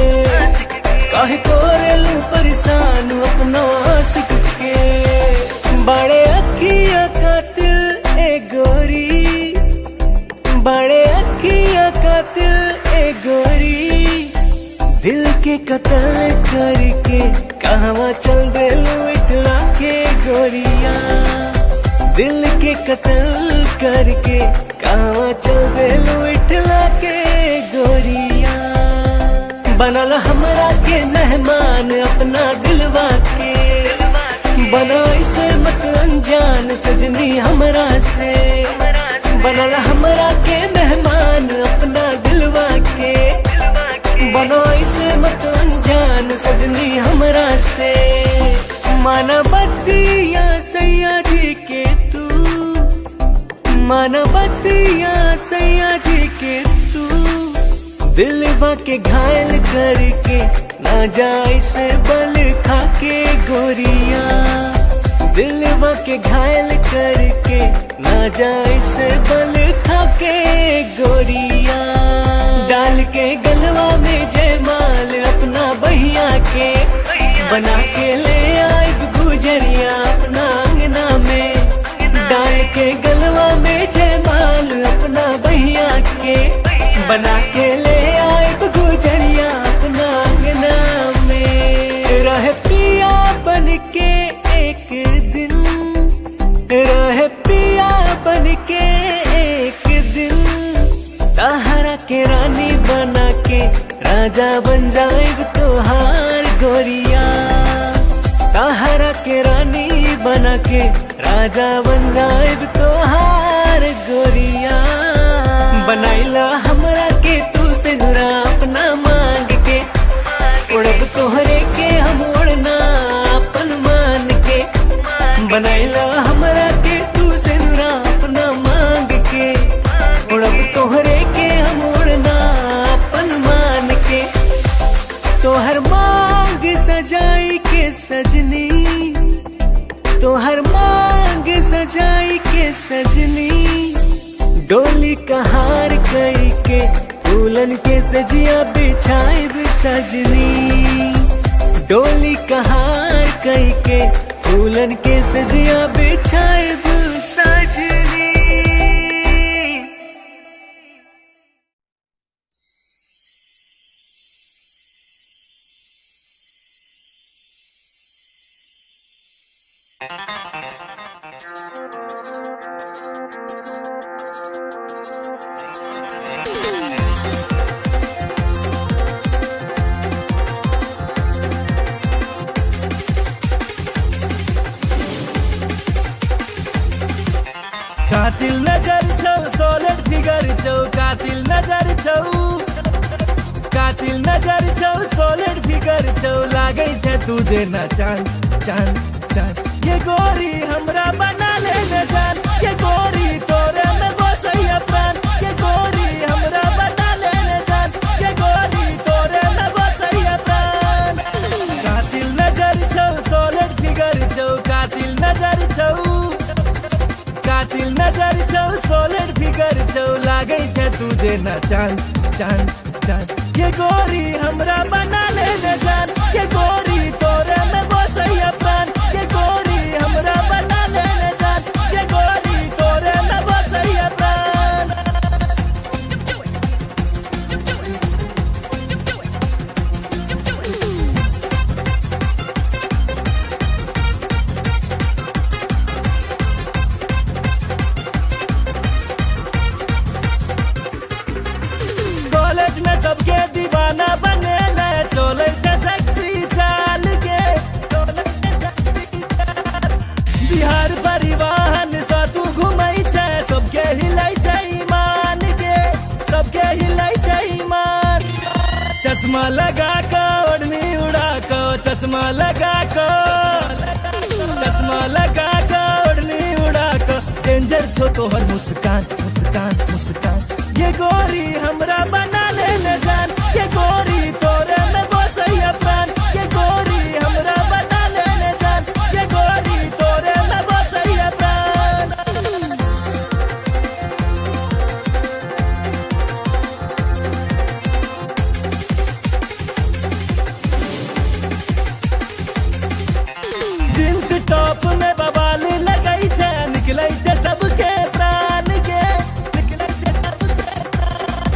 Speaker 6: काहे करेलू परेशान अपना आशिक के बड़े अखियां कातिल ए गोरी बड़े अखियां कातिल ए गोरी के कत्ल करके कहवा चल देलू इठला के गोरिया। दिल के कत्ल करके कहवा चल देलू इठला के गोरिया। बनल हमरा के मेहमान अपना दिलवा के, बना इसे मत अनजान सजनी हमरा से। बनल हमरा के मेहमान अपना दिलवा के, बना इसे मत अनजान सजनी हमरा से। माना बतिया सैया जी के तू, माना बतिया सैया जी के तू। दिलवा के घायल करके ना जाए से बल खा के गोरिया। दिलवा के घायल करके ना जाए से बल खा के गोरिया। डाल के गलवा में जयमाल अपना बहिया के, बना के ले आए गुजरिया अपना अंगना में। डाल के गलवा में जयमाल अपना बहिया के, बना के ले आए गुजरिया अपना अंगना में। रहे पिया बन के एक दिन, रहे पिया बन के एक दिन। तहरा के रानी बना के राजा बन जाएग तोहार गोरिया। तहरा के रानी बना के राजा बन जाएग तोहार गोरिया। बनाइला हमरा के तू से नुरा अपना मांग के, उड़ब तोहरे के हम उड़ना अपन मान के। बनाइला हमरा के तू से नुरा अपना मांग के, उड़ब तोहरे के हम उड़ना अपन मान के। तोहर मांग सजाई के सजनी, तोहर मांग सजाई के सजनी। डोली कहार कई के फूलन के सजिया बिछाए सजनी। डोली कहार कई के फूलन के सजिया बिछाए सजनी।
Speaker 5: कातिल नजर छौ सॉलिड फिगर छौ, कातिल नजर छौ, कातिल नजर छौ सॉलिड फिगर छौ। लागे छे तुझे ना चांद चांद चांद। ये गोरी हमरा बना ले न जान, ये गोरी तोरे में बसैया प्राण। ये गोरी हमरा बना ले न जान, ये गोरी तोरे में बसैया प्राण। कातिल नजर छौ सॉलिड फिगर छौ, कातिल नजर छौ, कातिल नजर छौ सॉलिड फिगर छौ। लागे छे तुझे ना चांद चांद चांद। ये गोरी हमरा बना ले न जान, ये गोरी तोरे में बसैया प्राण। ये गोरी हमरा बना ले न जान, ये गोरी तोरे में बसैया प्राण। कॉलेज में सबके दीवाना बने ले, चले छे सेक्सी चाल के, चले छे सेक्सी चाल। बिहार परिवहन से तू घुमई छे, सबके हिलाई छे ईमान के, सबके हिलाई छे ईमान। चश्मा लगा के ओढ़नी उड़ा के, चश्मा लगा के, चश्मा लगा के ओढ़नी उड़ा के। डेंजर छो तोहर मुस्कान मुस्कान मुस्कान। ये गोरी हमरा बना ले न जान, ये गोरी तोरे में बसैया प्राण। ये गोरी हमरा बना ले न जान, ये गोरी तोरे में बसैया प्राण। जींस टॉप में बवाल लगई छे, निकलै छे सबके प्राण के, निकलै छे सबके प्राण।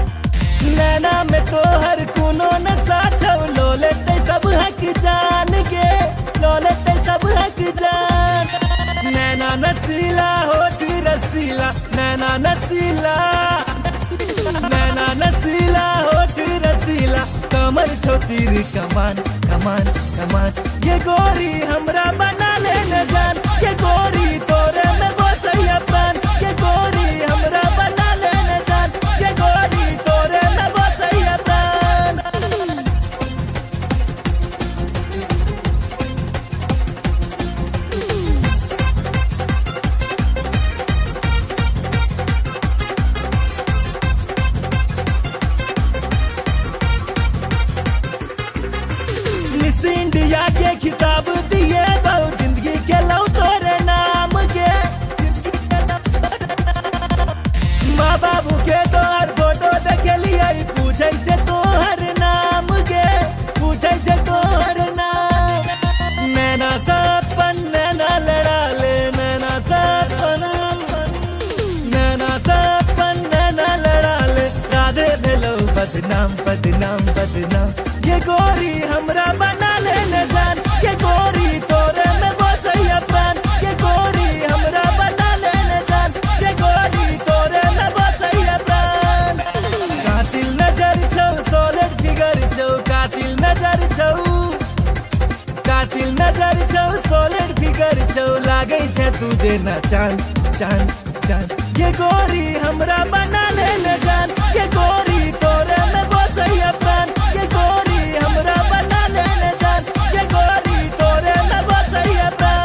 Speaker 5: नैना में तोहर कोनो नशा छौ, लोले सॉलिड सब हक जान। नैना नसीला होठ रसीला, नैना नसीला, नैना नसीला होठ रसीला, कमर छोतीर कमान कमान कमान। ये गोरी हमरा बना ले न जान, ये गोरी तोरे में बसैया प्राण। ये गोरी हमरा बना ले न जान, ये गोरी तोरे में बसैया प्राण। मिस इंडिया के खिताब दिए बहु, जिंदगी के लौ तोरे नाम के। माँ बाबू के तोहर फोटो देखे लिए, पूछे से तोहर नाम के, पूछे से तोहर नाम। नैना सपन नैना लड़ा ले, नैना सपन, नैना सपन नैना लड़ा ले, राधे भेलो बदनाम बदनाम बदनाम। ये गोरी हमरा बना ले न जान, ये गोरी तोरे में बसैया प्राण। ये गोरी हमरा बना ले न जान, ये गोरी तोरे में बसैया प्राण। कातिल नजर छौ सॉलिड फिगर छौ, कातिल नजर छौ, कातिल नजर छौ सॉलिड फिगर छौ, लागै छै तुझे ना चांद चांद चांद। ये गोरी हमरा बना ले न जान, ये गोरी तोरे में बसैया प्राण। ये गोरी हमरा बना ले न जान, ये गोरी तोरे में बसैया प्राण।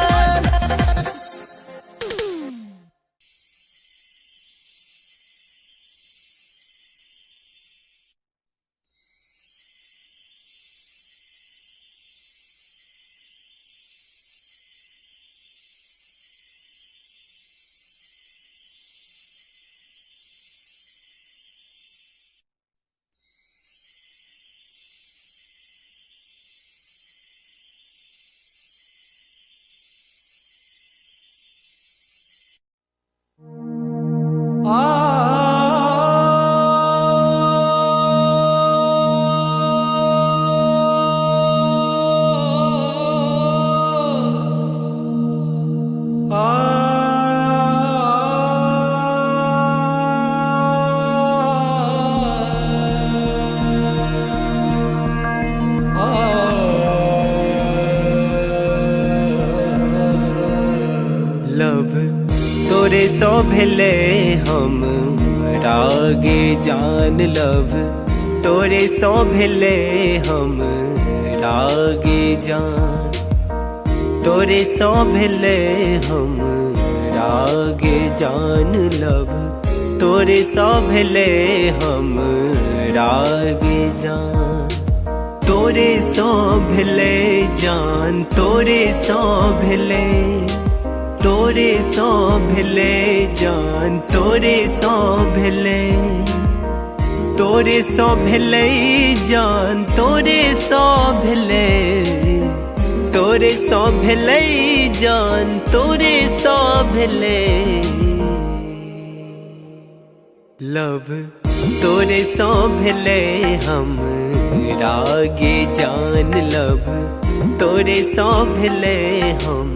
Speaker 6: लव तोरे सो भेले हम रागे जान। लव तोरे सो भेले हम रागे जान, तोरे सो भेले हम रागे जान। लव तोरे सो भेले हम रागे जान, तोरे सो भेले जान, तोरे सो भेले, तोरे सो भेले जान, तोरे सो भेले, तोरे सो भेले जान, तोरे सो भेले, तोरे सो भेले जान, तोरे सो भेले। लव तोरे सो भेले हम रागे जान। लव तोरे सो भेले हम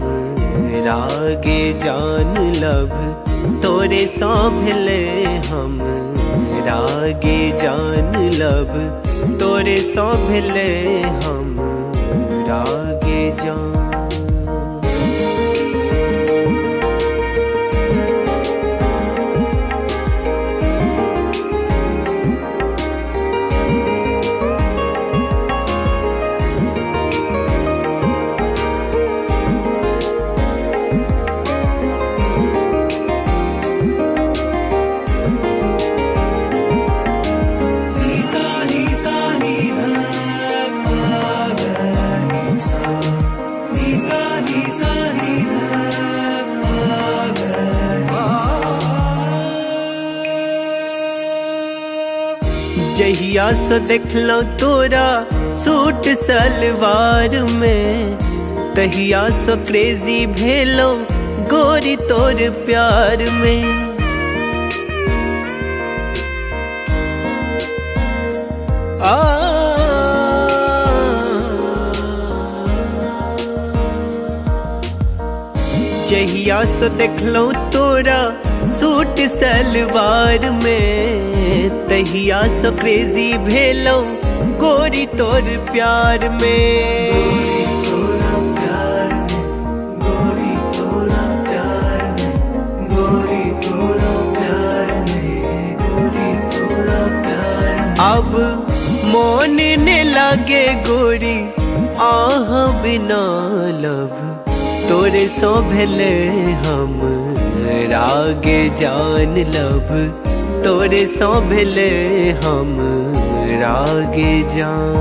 Speaker 6: रागे जान। लव तोरे सो भेले हम रागे जान। लव तोरे सो भेले हम रागे जान। जहिया सो देखलो तोरा सूट सलवार में, तहिया सो क्रेजी भेलो गोरी तोर प्यार में। जहिया से देख लो तोरा सूट सलवार में, तहिया से क्रेजी भेलो गोरी तोर प्यार में। अब मोन ने लागे गोरी आह बिना लब, तोरे सो भेले हम रागे जान लब, तोरे सो भेले हम रागे जान।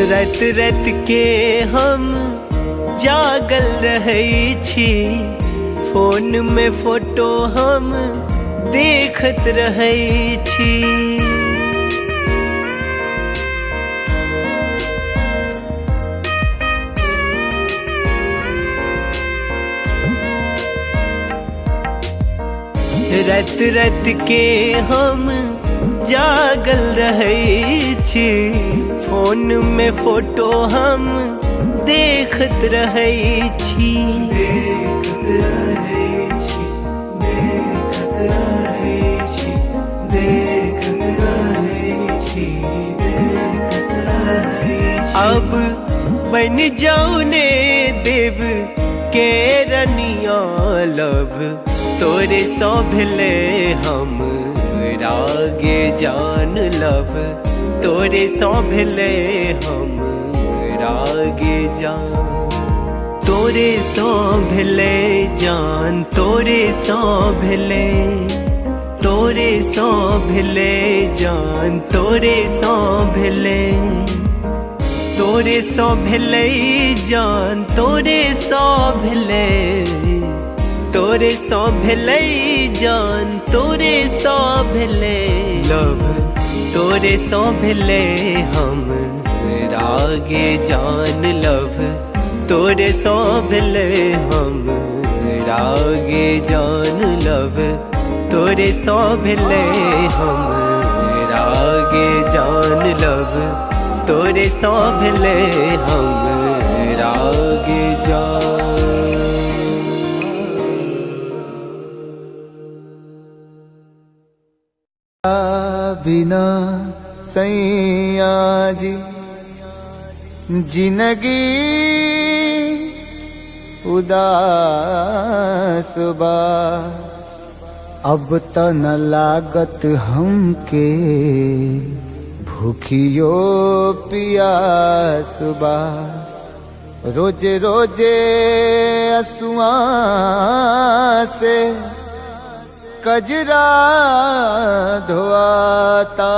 Speaker 6: रात रात के हम जागल रहै छी, फोन में फोटो हम देखत रहै छी। रात रात के हम जागल रहै छी, फोन में फोटो हम देखत रहै छी। देखत रहै छी, देखत रहै छी, देखत रहै छी, देखत रहै छी। अब बन जाऊ ने देव के रनिया लब, तोरे सो भेले हम रागे जान लब, तोरे सो भेले हम रागे जान। तोरे सो भेले जान, तोरे सो भेले, तोरे सो भेले जान, तोरे सो भेले, तोरे सो भेले जान, तोरे सो भेले, तोरे सो भेले जान, तोरे सो भेले लब, तोरे सो भेले हम रागे जान लब, तोरे सो भेले हम रागे जान लब, तोरे सो भेले हम रागे जान लब, तोरे सो भेले हम रागे जान।
Speaker 1: बिना सैया जी जिंदगी उदास बा, अब त न लागत हमके भूखियो पियास बा। रोजे रोजे असुआ से कजरा धोआता,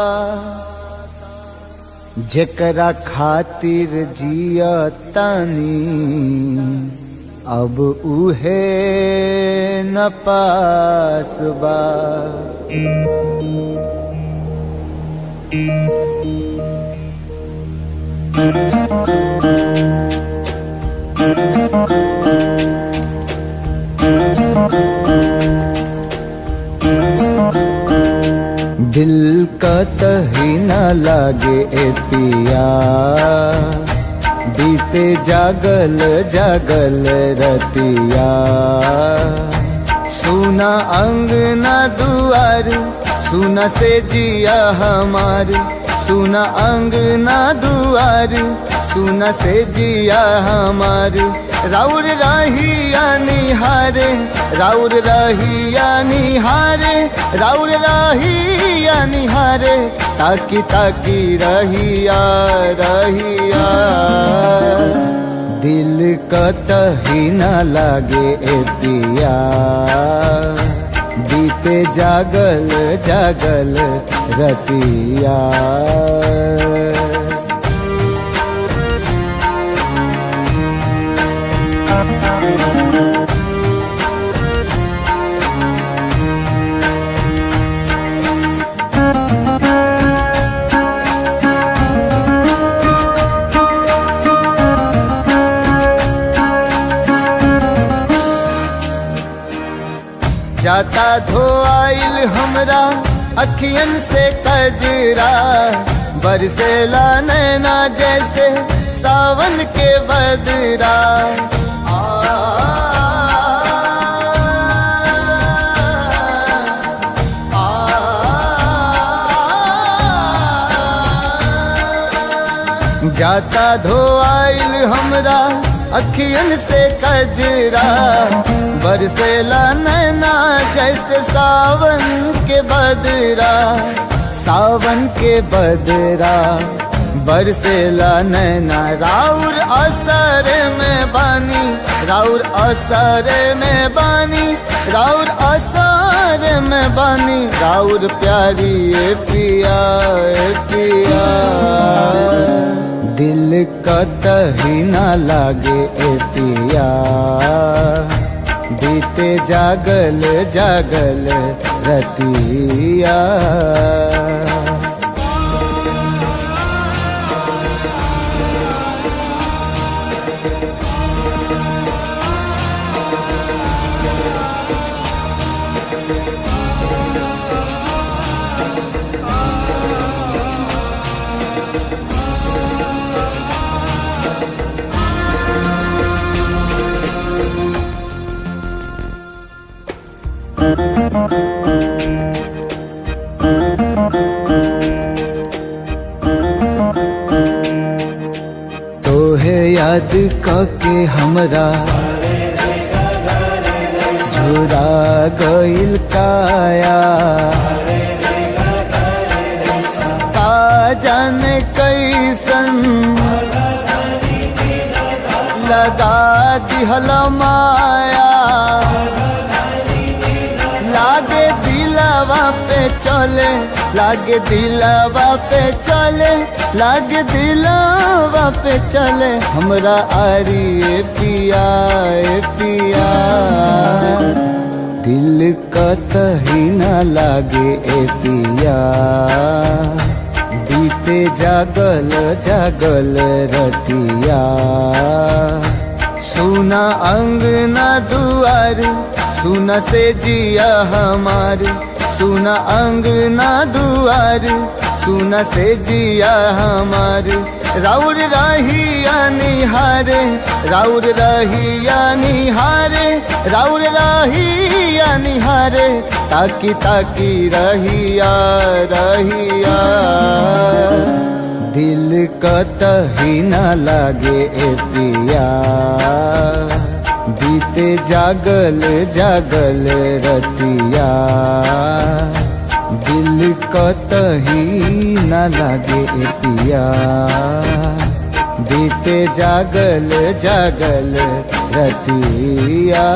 Speaker 1: जेकरा खातिर जिया तानी अब उहे न पास बा। दिल का तही न लागे ए पिया, बीते जागल जागल रतिया। सुना अंगना दुआर, सुना से जिया हमार, सुना अंगना दुआर, सुना से जिया हमार। राउर रहिया निहारे, राउर रहिया निहारे, राउर रहिया निहारे, ताकी ताकी रहिया रहिया। दिल कतही न लागे ए पिया, बीते जागल जागल रतिया। जाता धोआइल हमरा अखियन से कजरा, बरसेला नैना जैसे सावन के बदरा। जाता धोआइल हमरा अखियन से कजरा, बरसेला नैना जैसे सावन के बदरा। सावन के बदरा बरसेला नैना, राउर असर में बानी, राउर असर में बानी, राउर असर में बानी, राउर प्यारी ए पिया ए पिया। दिल कतही ना लागे ए पिया, बीते जागल जागल रतिया। तोहे याद के हमरा झुरा गइल काया, का जाने कैसन लगा दिहल माया। लागे दिलवा पे चले, लागे दिलवा पे चले, लागे दिलवा पे चले हमरा आरी ए पिया ए पिया। दिल कतही ना लागे ए पिया, बीते जागल जागल रतिया। सुना अंगना दुआर, सुना से जिया हमार, सुना अंगना दुआर, सुना से जिया हमार। राउर रहिया निहारे, राउर रहिया निहारे, राउर रहिया निहारे, ताकी ताकी रहिया रहिया। दिल कतही ना लागे ए पिया, बीते जागल जागल रतिया। दिल कतही ना लागे ए पिया, बीते जागल जागल रतिया।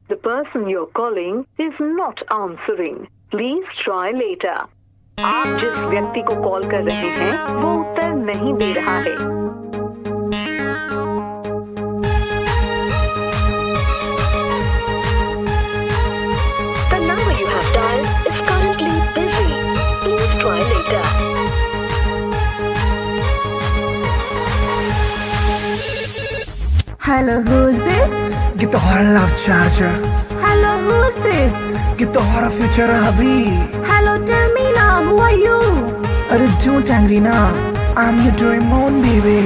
Speaker 2: The person you're calling is not answering. Please try later. आप जिस व्यक्ति को कॉल कर रहे हैं वो उत्तर नहीं दे रहा है। The number you have dialed is currently busy. Please try later.
Speaker 3: Hello, who's this?
Speaker 4: Get the hora love charger.
Speaker 3: Hello, who's this?
Speaker 4: Get the hora future hubby.
Speaker 3: Hello, tell me now, who are you?
Speaker 4: अरे don't angry now, I'm your Doraemon baby.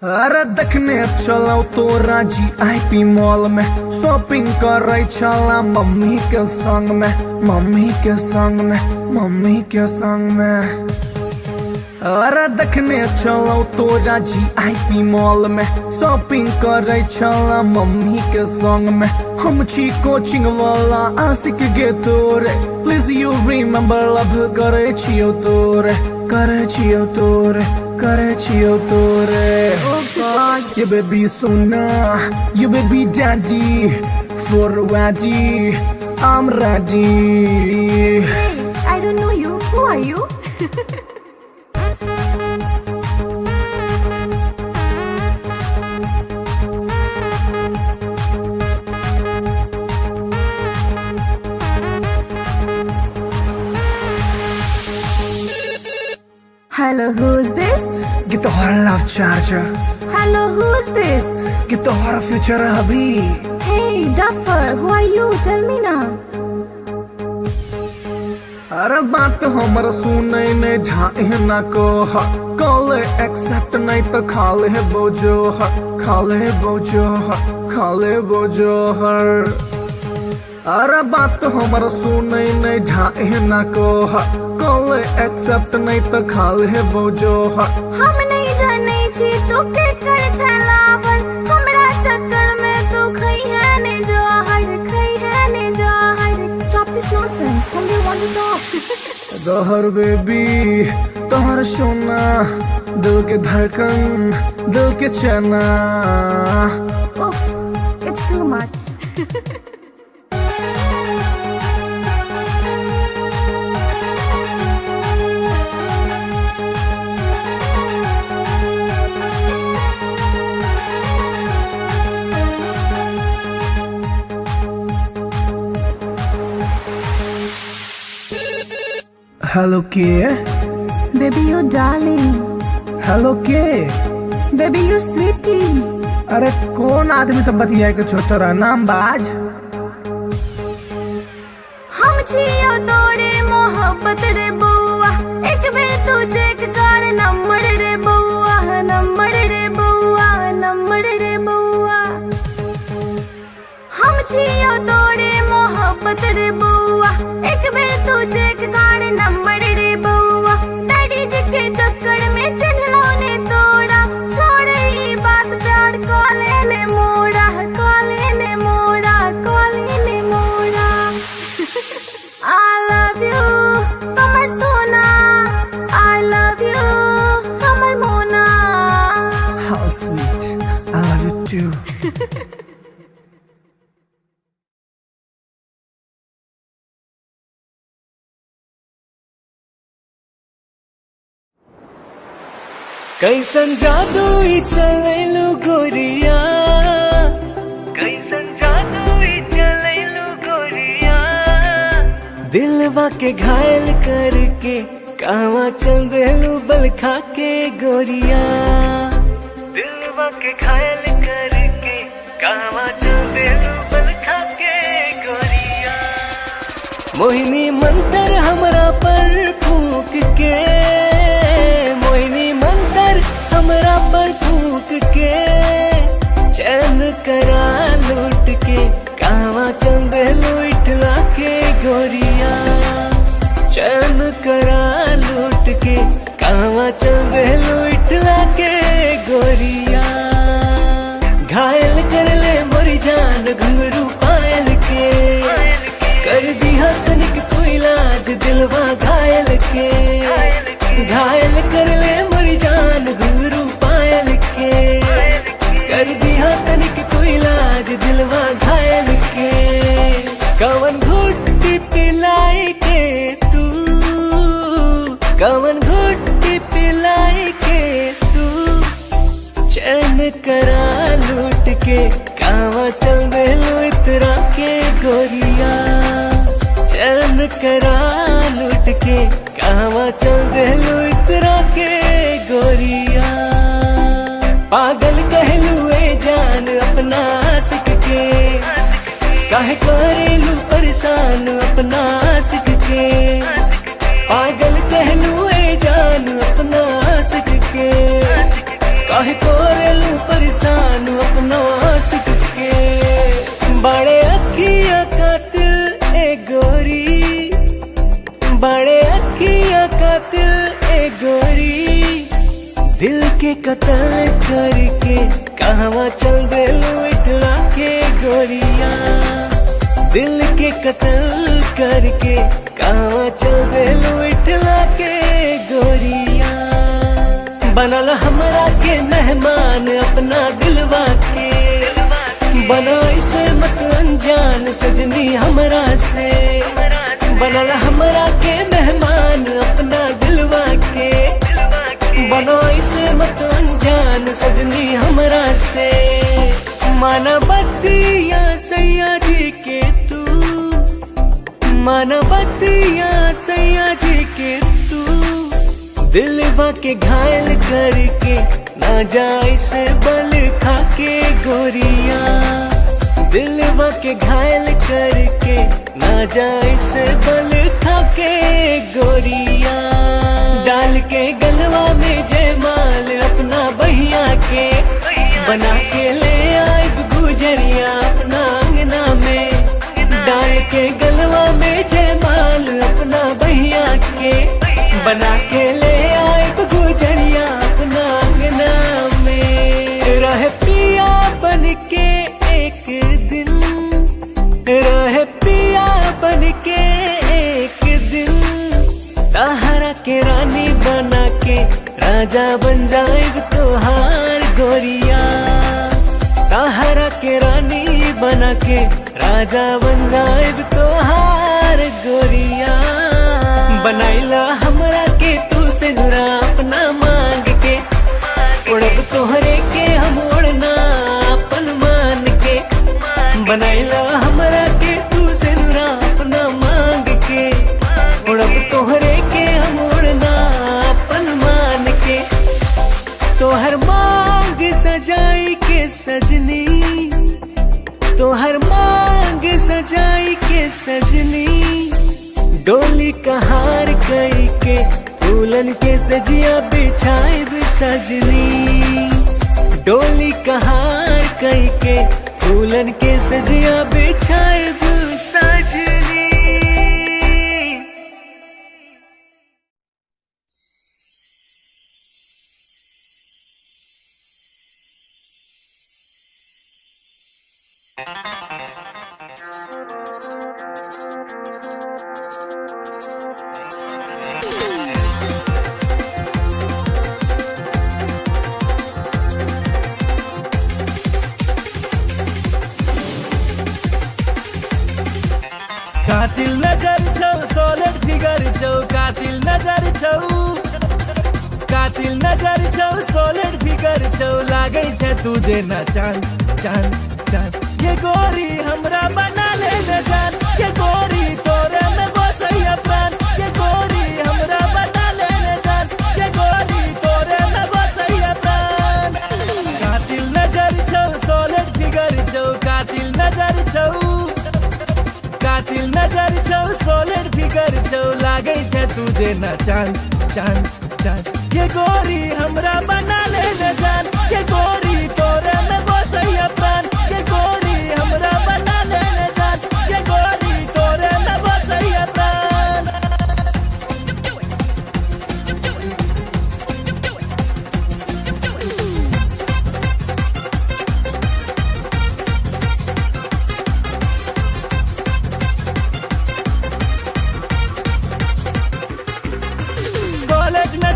Speaker 4: अरे देखने चलो तो राजी IP mall में, shopping कर रही चला मम्मी के संग में, मम्मी के संग में, मम्मी के संग में। अरे देखने चलो तो राजी IP मॉल में, शॉपिंग कर रही चला मम्मी के संग में। हम छी कोचिंग वाला आशिक गे तोरे, प्लीज यू रिमेम्बर लव करे छियो तोरे, करे छियो तोरे, करे छियो तोरे। You baby sona, you baby daddy, for ready, I'm ready.
Speaker 3: Hey, I don't know you. Who are you? Hello, who's this?
Speaker 4: कि तोहरा love charger,
Speaker 3: Hello, who's this?
Speaker 4: कि तोहरा फ्यूचर अभी।
Speaker 3: Hey, Duffer, who are you? Tell me now.
Speaker 4: अरे बात हमर सुनै ने झाए ना को कॉल एक्सेप्ट नहीं तो खाले बोझो खाले बोझो खाले बोझो हर। अरे बात हमर सुनै ने झाए ना को कॉल एक्सेप्ट नहीं तो खाले बोझो
Speaker 3: हम नहीं जाने छी तू के कर छलावर हमरा चक्कर में तू खई है ने जहर खई है ने जहर। Stop this nonsense. Whom do you want to talk?
Speaker 4: जहर बेबी तोहर सोना दिल के धड़कन दिल के चना।
Speaker 3: Oof, it's too much.
Speaker 4: Hello के
Speaker 3: Baby, you darling.
Speaker 4: हेलो के
Speaker 3: Baby, you sweetie.
Speaker 4: अरे कौन आदमी सब बतिया के छोटरा नाम बाज।
Speaker 3: हम छियो तोरे मोहब्बत रे बउआ एक बेर तू चेक कर नंबर रे बउआ नंबर रे बउआ नंबर रे बउआ। हम छियो तोरे मोहब्बत रे बउआ एक बेर तू चेक कर नंबर रे बउआ। डैडी जी के चक्कर में चिन्हलो ने तोड़ा छोड़े ई बात प्यार कॉले ने मोड़ा कॉले ने मोड़ा कॉले ने मोड़ा। I love you, Kamar Sona. I love you, Kamar Mona.
Speaker 4: How sweet, I love you too।
Speaker 6: कैसन जादू ई चलैलु गोरिया कैसन जादू ई चलैलु गोरिया दिलवा के घायल करके कहवा चल देलू बल खा के गोरिया दिलवा के घायल करके कहवा चल देलू बल खा के गोरिया। मोहिनी मंतर हमरा पर फूंक के मोहिनी मंतर हमरा पर फूंक के चैन करा लूट के कहवा चल देलू इठला के गोरिया चैन करा लूट के कहवा चल देलू इठला के गोरिया। घायल कर ले मोरी जान घुंघरू पायल के कर दिया तनिक तू इलाज दिलवा घायल के। घायल कर ले मोरी जान घुंघरू पायल के कर दिया तनिक तू इलाज दिलवा घायल के। कवन घुट्टी पिलाई के तू कवन घुट्टी पिलाई के तू चैन करा लूट के कहवा चल देलू इतरा के गोरिया चैन करा लूट के कहवा चल देलू इतरा के गोरिया। पागल कहलू ए जान अपना आशिक के काहे करेलू परेशान अपना आशिक के। पागल कहलू ए जान अपना आशिक के काहे करेलू परेशान अपना आशिक के। बड़े अखियां कातिल ए गोरी बड़े अखियां कातिल ए गोरी दिल के कत्ल करके कहवा चल देलू इठला के गोरिया दिल के कत्ल करके कहवा चल देलू इठला के गोरिया। बनल हमरा के मेहमान अपना दिलवा के बना इसे मत अनजान सजनी हमरा से। बनल हमरा के मेहमान अपना दिलवा के बना इसे मत अनजान सजनी हमरा से। माना बतिया सैया जी के तू माना बतिया सैया जी के तू दिलवा के घायल करके ना जाए से बल खाके गोरिया, दिलवा के घायल करके ना जाए से बल खाके गोरिया। डाल के गलवा में जयमाल अपना बहिया के, बना के ले आए गुजरिया अपना अंगना में। डाल के गलवा में जयमाल अपना बहिया के, बना के ले आए गुजरिया अपना अंगना में। रहे पिया बन के एक दिन, रहे पिया बन के एक दिन, ताहरा के रानी बना के राजा बन जाएग तोहार गोरिया। ताहरा के रानी बना के राजा बन जाएग तोहार गोरिया। बनाइला हमरा के तू से नुरा अपना मांग के, उड़ब तोहरे के हम उड़ना अपन मान के। बनाइला हमरा के तू से नुरा अपना मांग के, उड़ब तोहरे के हम उड़ना अपन मान के। तोहर मांग सजाई के सजनी, तोहर मांग सजाई के सजनी, डोली कहार कई के दुल्हन के सजिया बिछाए सजनी। डोली कहार कई के दुल्हन के सजिया बिछाए सजनी।
Speaker 5: कातिल नजर छौ सोलर फिगर छौ, कातिल नजर छौ, कातिल नजर छौ सोलर फिगर छौ। लागे छे तुझे न चांद चांद चांद। ये गोरी हमरा बना ले न जान, ये गोरी तोरे में बसैया प्राण। ये गोरी हमरा बना ले न जान, ये गोरी तोरे में बसैया प्राण। कातिल नजर छौ सोलर फिगर छौ, कातिल नजर छौ, कातिल नजर छौ सोलर फिगर छौ। लागे छे तुझे न चांद चांद चांद। ये गोरी हमरा बना ले न जान, ये गोरी तोरे में बसैया प्राण। ये गोरी हमरा बना ले न जान, ये गोरी तोरे में बसैया प्राण।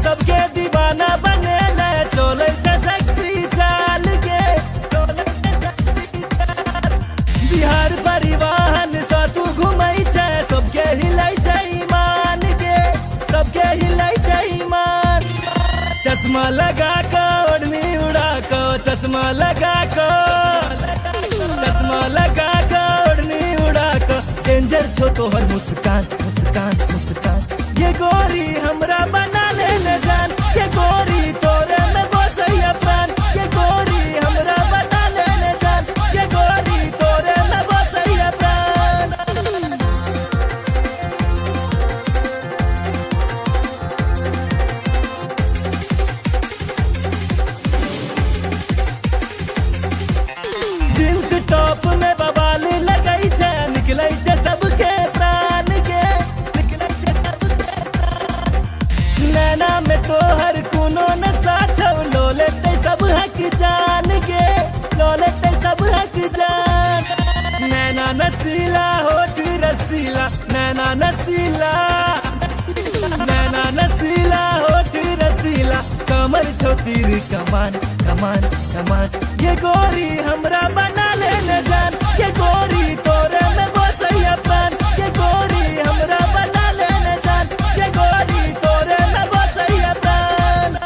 Speaker 5: सबके दीवाना बने ले, चोले छे सेक्सी चाल के, बिहार परिवहन से तू घुमई छे। सबके हिलाई छे ईमान के, सबके हिलाई छे ईमान। चश्मा लगा के ओढ़नी उड़ा के, चश्मा लगा के, चश्मा लगा के ओढ़नी उड़ा के। डेंजर छो तोहर मुस्कान मुस्कान मुस्कान। ये गोरी हमरा बना ले न जान, ये गोरी तोरे में बसैया प्राण। ये गोरी हमरा बना ले न जान, ये गोरी तोरे में बसैया प्राण। जींस टॉप में बवाल लगई छे, निकलै छे सबके प्राण के, निकलै छे सबके प्राण। नैना में तोहर कोनो नशा छौ, लो लेते सब हक जान के, लो लेते सब हक जान। नैना नसीला होठ रसीला, नैना नसीला, नैना नसीला होठ रसीला। कमर छो तीर कमान कमान कमान। ये गोरी हमरा बना ले न जान, ये गोरी तोरे में बसैया प्राण। ये गोरी हमरा बना ले न जान, ये गोरी तोरे में बसैया प्राण।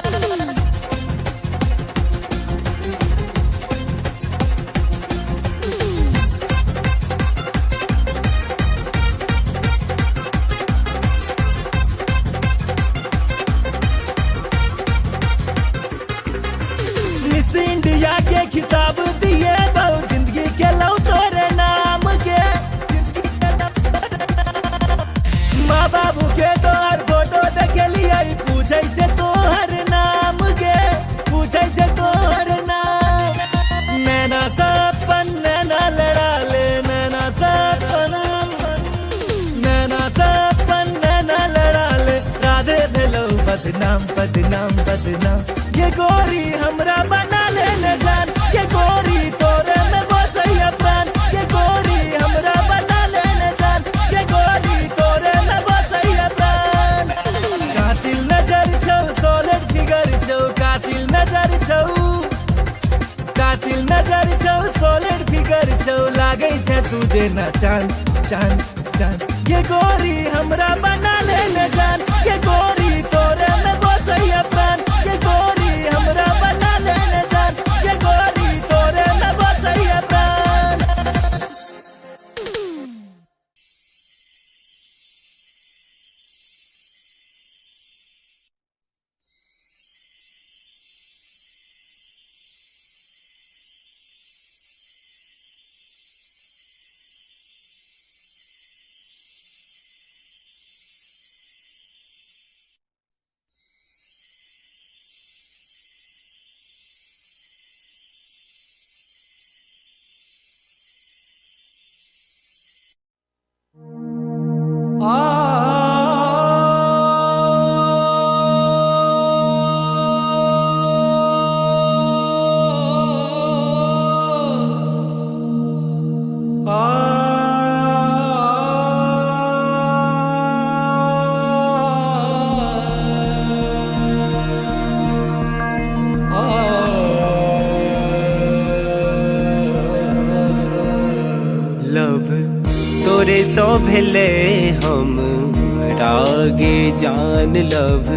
Speaker 5: बदनाम बदनाम बदनाम। ये गोरी हमरा बना ले न जान, ये गोरी तोरे में बसैया प्राण। ये गोरी हमरा बना ले न जान, ये गोरी तोरे में बसैया प्राण। कातिल नजर छौ, सॉलिड फिगर छौ, कातिल नजर छौ, कातिल नजर छौ, सॉलिड फिगर छौ, लागै छै तू जेना चांद चांद चांद। ये गोरी हमरा बना ले न जान, ये गोरी तोरे में बसैया प्राण। ये गोरी हमरा बना ले न जान, ये गोरी तोरे में बसैया प्राण।
Speaker 6: लव तोरे सो भेले हम रागे जान। लव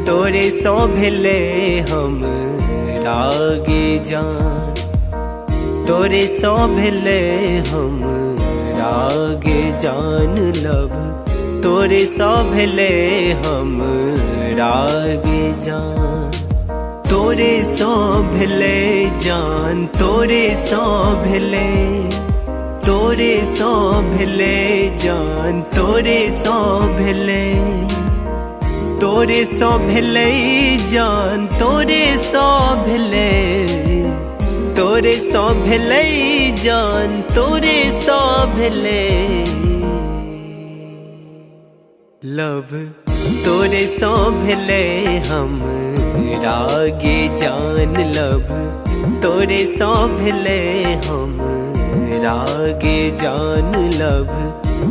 Speaker 6: तोरे सो भेले हम रागे जान। तोरे सो भेले हम रागे जान। लव तोरे सो भेले हम रागे जान। तोरे सो भेले जान, तोरे सो भेले, तोरे सो भेले जान, तोरे सो भेले, तोरे सो भेले जान, तोरे सो भेले, तोरे सो भेले जान, तोरे सो भेले। लव तोरे सो भेले हम रागे जान। लव तोरे सो भेले हम रागे जान। लव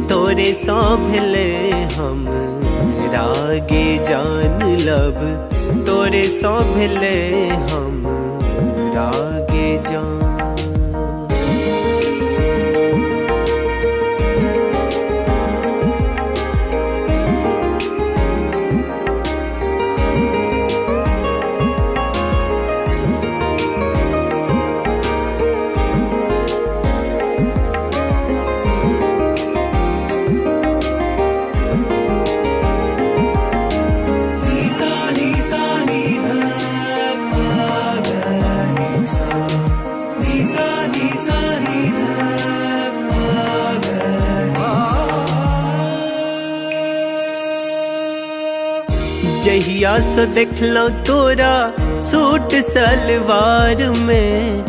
Speaker 6: तोरे सो भेले हम रागे जान। लव तोरे सो भेले हम रागे जान। जहिया सो देखलो तोरा सूट सलवार में,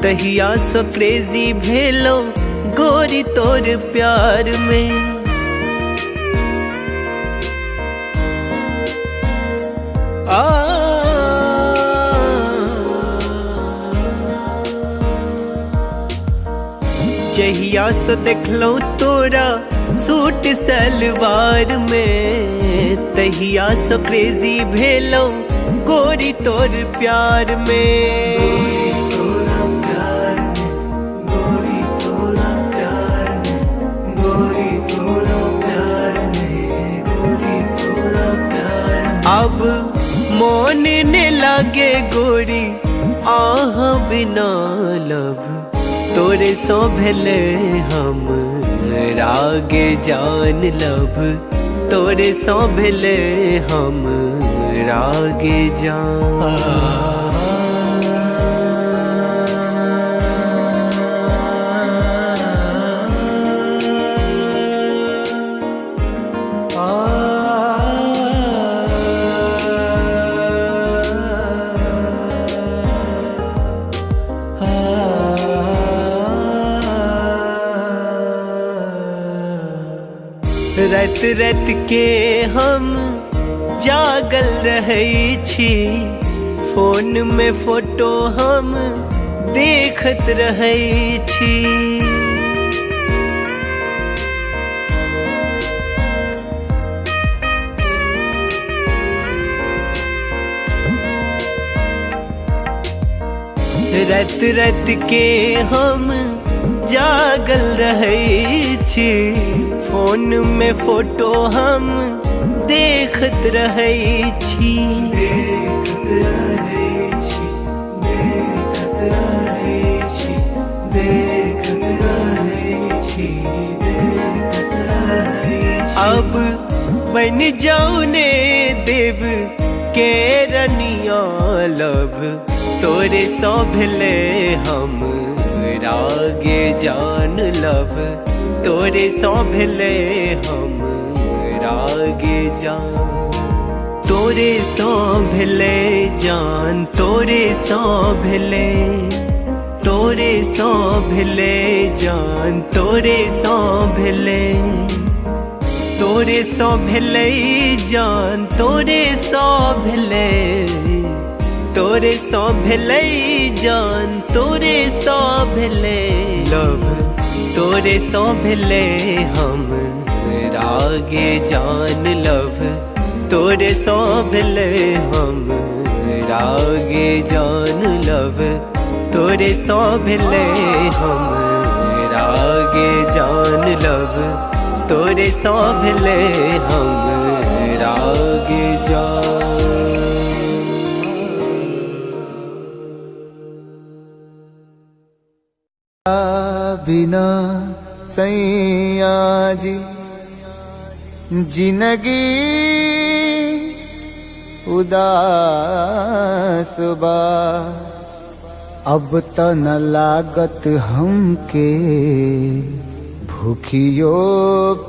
Speaker 6: तहिया सो क्रेजी भेलो गोरी तोर प्यार में। जहिया सो देखलो तोरा सूट सलवार में, तहिया सो क्रेजी भेलो गोरी तोर प्यार में। गोरी तोरा प्यार में, गोरी तोरा प्यार में, गोरी तोरा प्यार में, गोरी तोरा प्यार में। अब मोन ने लागे गोरी आह बिना। लव तोरे सो भेले हम रागे जान। लव तोरे सो भेले हम रागे जान। रात रात के हम जागल रहै छी, फोन में फोटो हम देखत रहै छी। रात रात के हम जागल रहै छी, फोन में फोटो हम देखत रहै छी। देखत रहै छी, देखत रहै छी, देखत रहै छी, देखत रहै छी। अब बन जाऊ ने देव के रनिया लब, तोरे सौ भेले हम रागे जान लब, तोरे सौ भेले हम रागे जान। तोरे सौ भेले जान, तोरे सौ भेले, तोरे सौ भेले जान, तोरे सौ भेले, तोरे सौ भेले जान, तोरे सौ भेले, तोरे सौ भेले जान, तोरे सौ भेले लब, तोरे सौ भेले हम रागे जान लब, तोरे सौ भेले हम रागे जान लब, तोरे सौ भेले हम रागे जान लब, तोरे सौ भेले हम रागे जान।
Speaker 1: बिना सैया जी जिंदगी उदास बा, अब त न लागत हमके भूखियो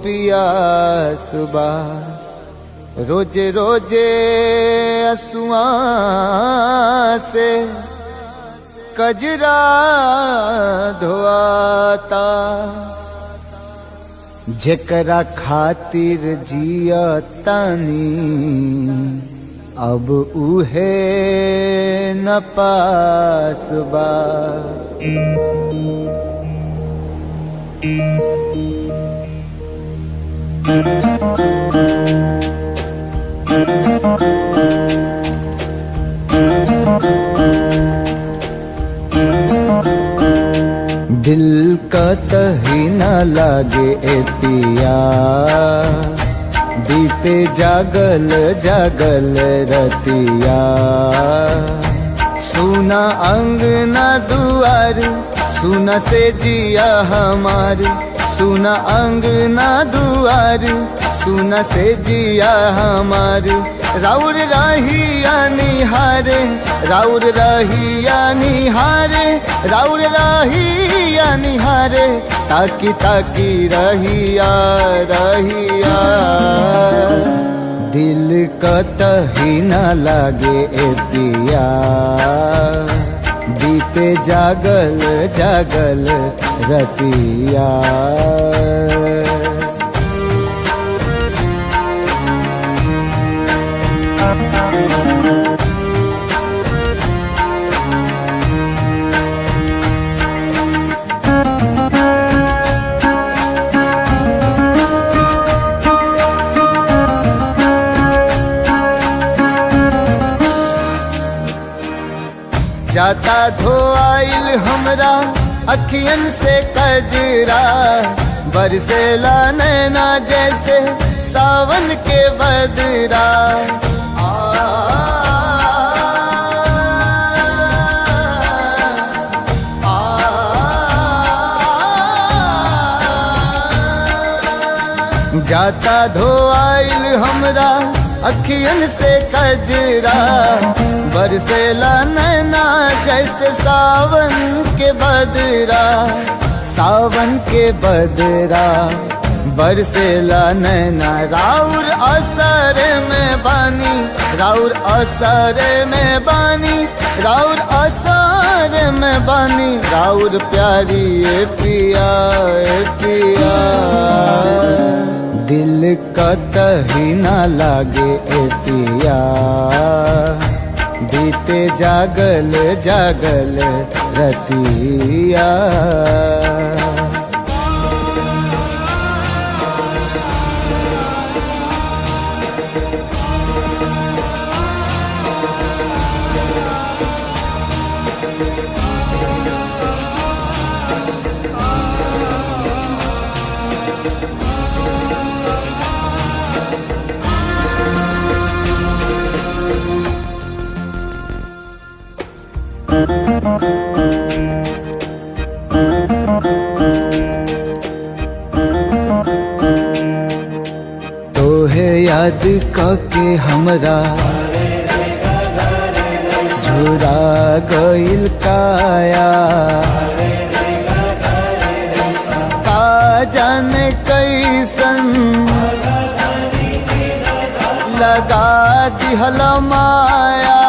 Speaker 1: पियास बा। रोजे रोजे असुआ से कजरा धोआता, जेकरा खातिर जियतानी अब उहे न पास बा। दिल का तही न लागे ए पिया, बीते जागल जागल रतिया। सुना अंगना दुआर, सुना से जिया हमार, सुना अंगना दुआर, सुना से जिया हमार। राउर रहिया निहारे, राउर रहिया निहारे, राउर रहिया निहारे, ताकी ताकी रहिया रहिया। दिल कतही न लागे ए पिया, बीते जागल जागल रतिया। जाता धोआइल हमरा अखियन से कजरा, बरसेला नैना जैसे सावन के बदरा। जाता धोआइल हमरा अखियन से कजरा, बरसेला नैना जैसे सावन के बदरा। सावन के बदरा बरसेला नैना, राउर असर में बानी, राउर असर में बानी, राउर असर में बानी। राउर प्यारी ए पिया ए पिया, दिल कतही ना लागे ए पिया बीते जागल जागल रतिया तोहे याद कके हमरा झुरा गइल काया का जाने कैसन लगा दिहल माया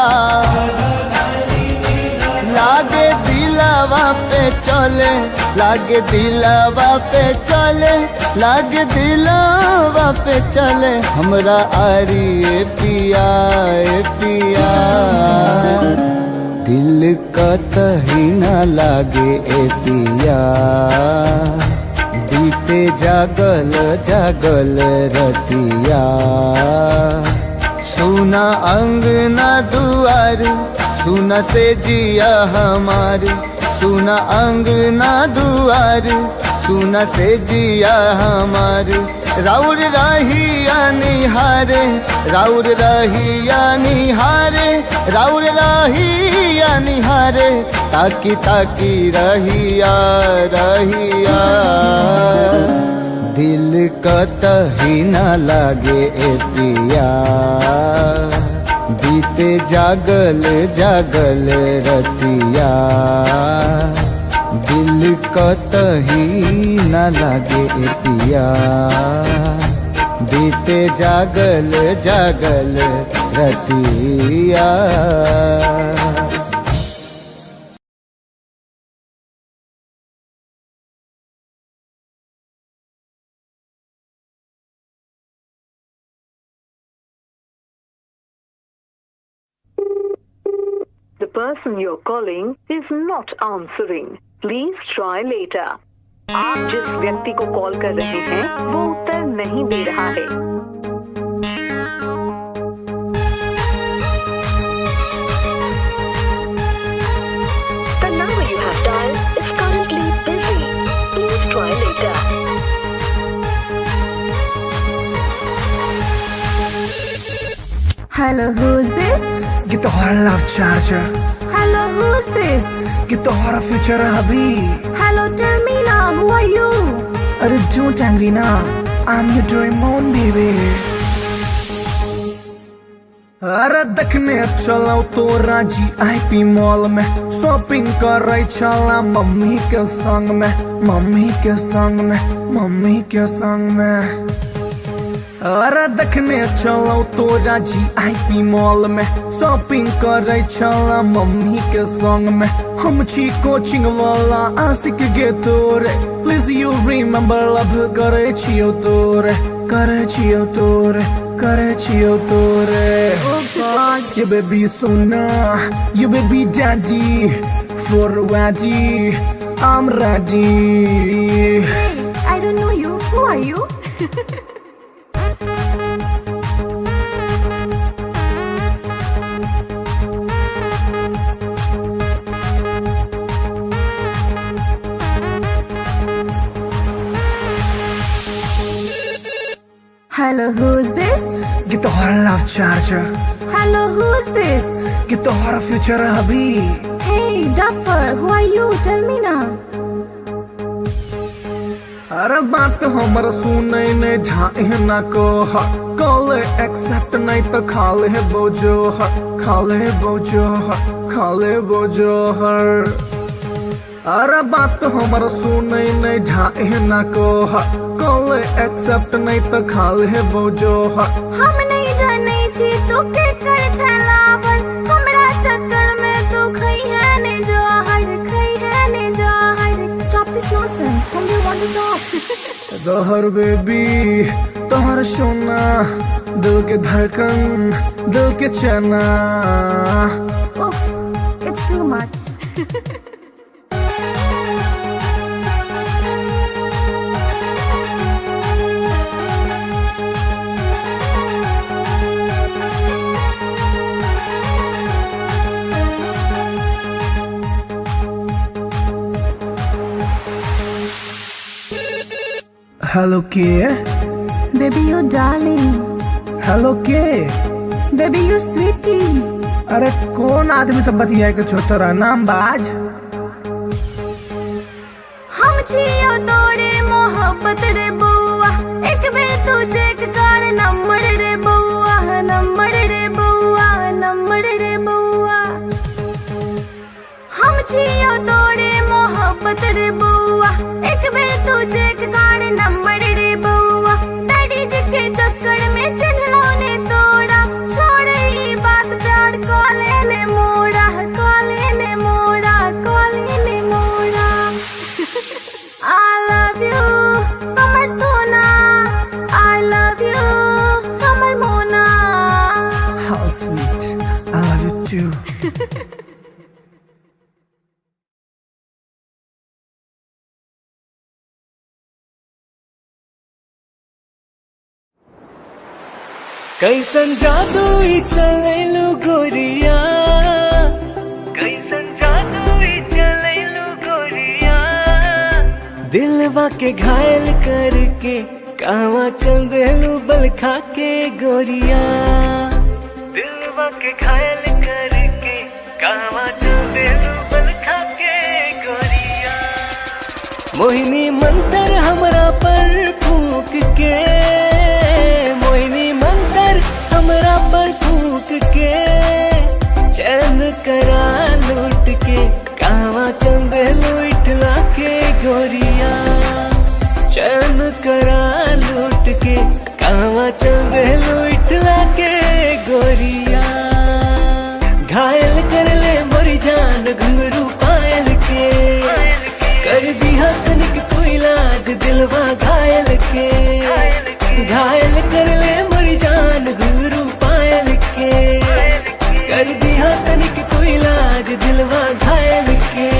Speaker 1: लागे दिलवा पे चले लागे दिलवा पे चले लागे दिलवा पे चले हमरा आरी ए पिया दिल कतही ना लागे ए पिया बीते जागल जागल रतिया सुना अंगना दुआर सुना से जिया हमारी सुना अंगना दुआर सुना से जिया हमारी राउर रहिया निहारे राउर रहिया निहारे राउर रहिया निहारे ताकी ताकी रहिया रहिया दिल कतही ना लागे ए पिया बीते जागल जागल रतिया दिल कतही ना लागे ए पिया बीते जागल जागल रतिया
Speaker 2: The person you're calling is not answering. Please try later. आप जिस व्यक्ति को कॉल कर रहे हैं वो उत्तर नहीं दे रहा है। The number you have dialed is currently busy. Please try later.
Speaker 3: Hello, who's this?
Speaker 4: ये तो हमारा love charger
Speaker 3: Hello, who's this?
Speaker 4: ये तो हमारा फ्यूचर अभी
Speaker 3: Hello, tell me now, who are you?
Speaker 4: अरे don't angry now I'm your Doraemon baby अरे देखने चलो तो राजी आईपी मॉल में शॉपिंग कर रही चला मम्मी के संग में मम्मी के संग में मम्मी के संग में अरे देखने चलो तो राजी आईपी मॉल में शॉपिंग कर रही चला मम्मी के संग में हम छी कोचिंग वाला आशिक गे तोरे प्लीज यू रिमेम्बर लव करे छियो तोरे करे छियो तोरे करे छियो तोरे ये बेबी सोना ये बेबी डैडी फॉर वाडी I'm ready
Speaker 3: Hey, I don't know you. Who are you? Hello, who's this?
Speaker 4: ये तो हमारा love charger
Speaker 3: Hello, who's this?
Speaker 4: ये तो हमारा फ्यूचर अभी
Speaker 3: Hey, Duffer, who are you? Tell me now.
Speaker 4: अरे बात हमर सुने ने ढाए ना को कॉल एक्सेप्ट नहीं तो खाले बोझो खाले बोझो खाले बोझो हर अरे बात हमर सुने ने ढाए ना को कॉल एक्सेप्ट नहीं तो खाले बोझो
Speaker 3: हम नहीं जाने छी तू के कर छलावर हमरा चक्कर में तू खई है ने जोहर खई है ने जोहर Stop this nonsense. Whom do you want to talk?
Speaker 4: जहर बेबी तोहर सोना, दिल के धड़कन, दिल के चना।
Speaker 3: Oof, it's too much.
Speaker 4: Hello के,
Speaker 3: Baby, you darling.
Speaker 4: हेलो के।
Speaker 3: Baby, you sweetie.
Speaker 4: अरे कौन आदमी सब बतिया के छोतरा नाम बाज।
Speaker 3: हम छियो तोड़े मोहब्बत रे बउआ, एक बेर तू चेक कर नंबर रे बउआ, नंबर रे बउआ, नंबर रे बउआ। हम छियो तोड़े मोहब्बत रे बउआ, एक बेर तू चेक कर नंबर रे बउआ। डैडी जी के चक्कर में चिन्हलो ने तोड़ा, छोड़ ई बात प्यार कॉले ने मोड़ा, कॉले ने मोड़ा, कॉले ने मोड़ा। I love you, हमर सोना। I love you, हमर मोना।
Speaker 4: How sweet, I love you too.
Speaker 6: कैसन जादू ही चलेलू गोरिया, कैसन जादू ही चलेलू गोरिया। दिलवा के घायल करके कहवा चल देलू बल खा के गोरिया। दिलवा के घायल करके कहवा चल देलू बल खा के गोरिया। मोहिनी मंतर हमरा पर फूक के, मोहिनी मंतर हमरा पर फूक के। चैन करा लूट के कहवा चल देलू इठला के गोरिया। चैन करा लूट के कहवा चल देलू इठला के गोरिया। घायल कर ले मोरी जान घुंघरू पायल के, कर दिया तनिक तू इलाज दिलवा घायल के। घायल कर ले मोरी जान घुंघरू पायल के, कर दिया तनिक तू इलाज दिलवा घायल के।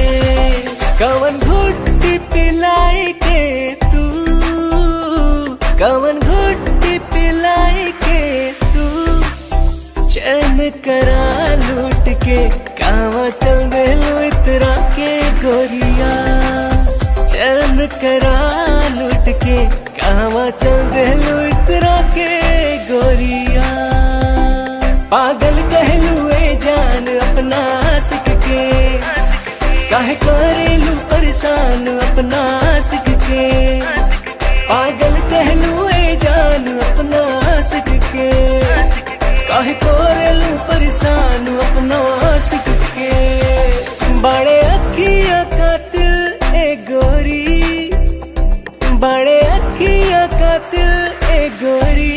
Speaker 6: कवन घुट्टी पिलाई के तू, कवन घुट्टी पिलाई के तू। चैन करा लूट के कहवा चल देलू इतरा के गोरिया। चैन करा लूट के कहवा चल देलू इतरा के गोरिया। पागल कहलू ए जान अपना आशिक के, काहे करेलू परेशान अपना आशिक के। पागल कहलू ए जान अपना आशिक के, काहे करेलू परेशान अपना आशिक के। बड़े अखिया कातिल ए गोरी, बड़े अखिया कातिल ए गोरी।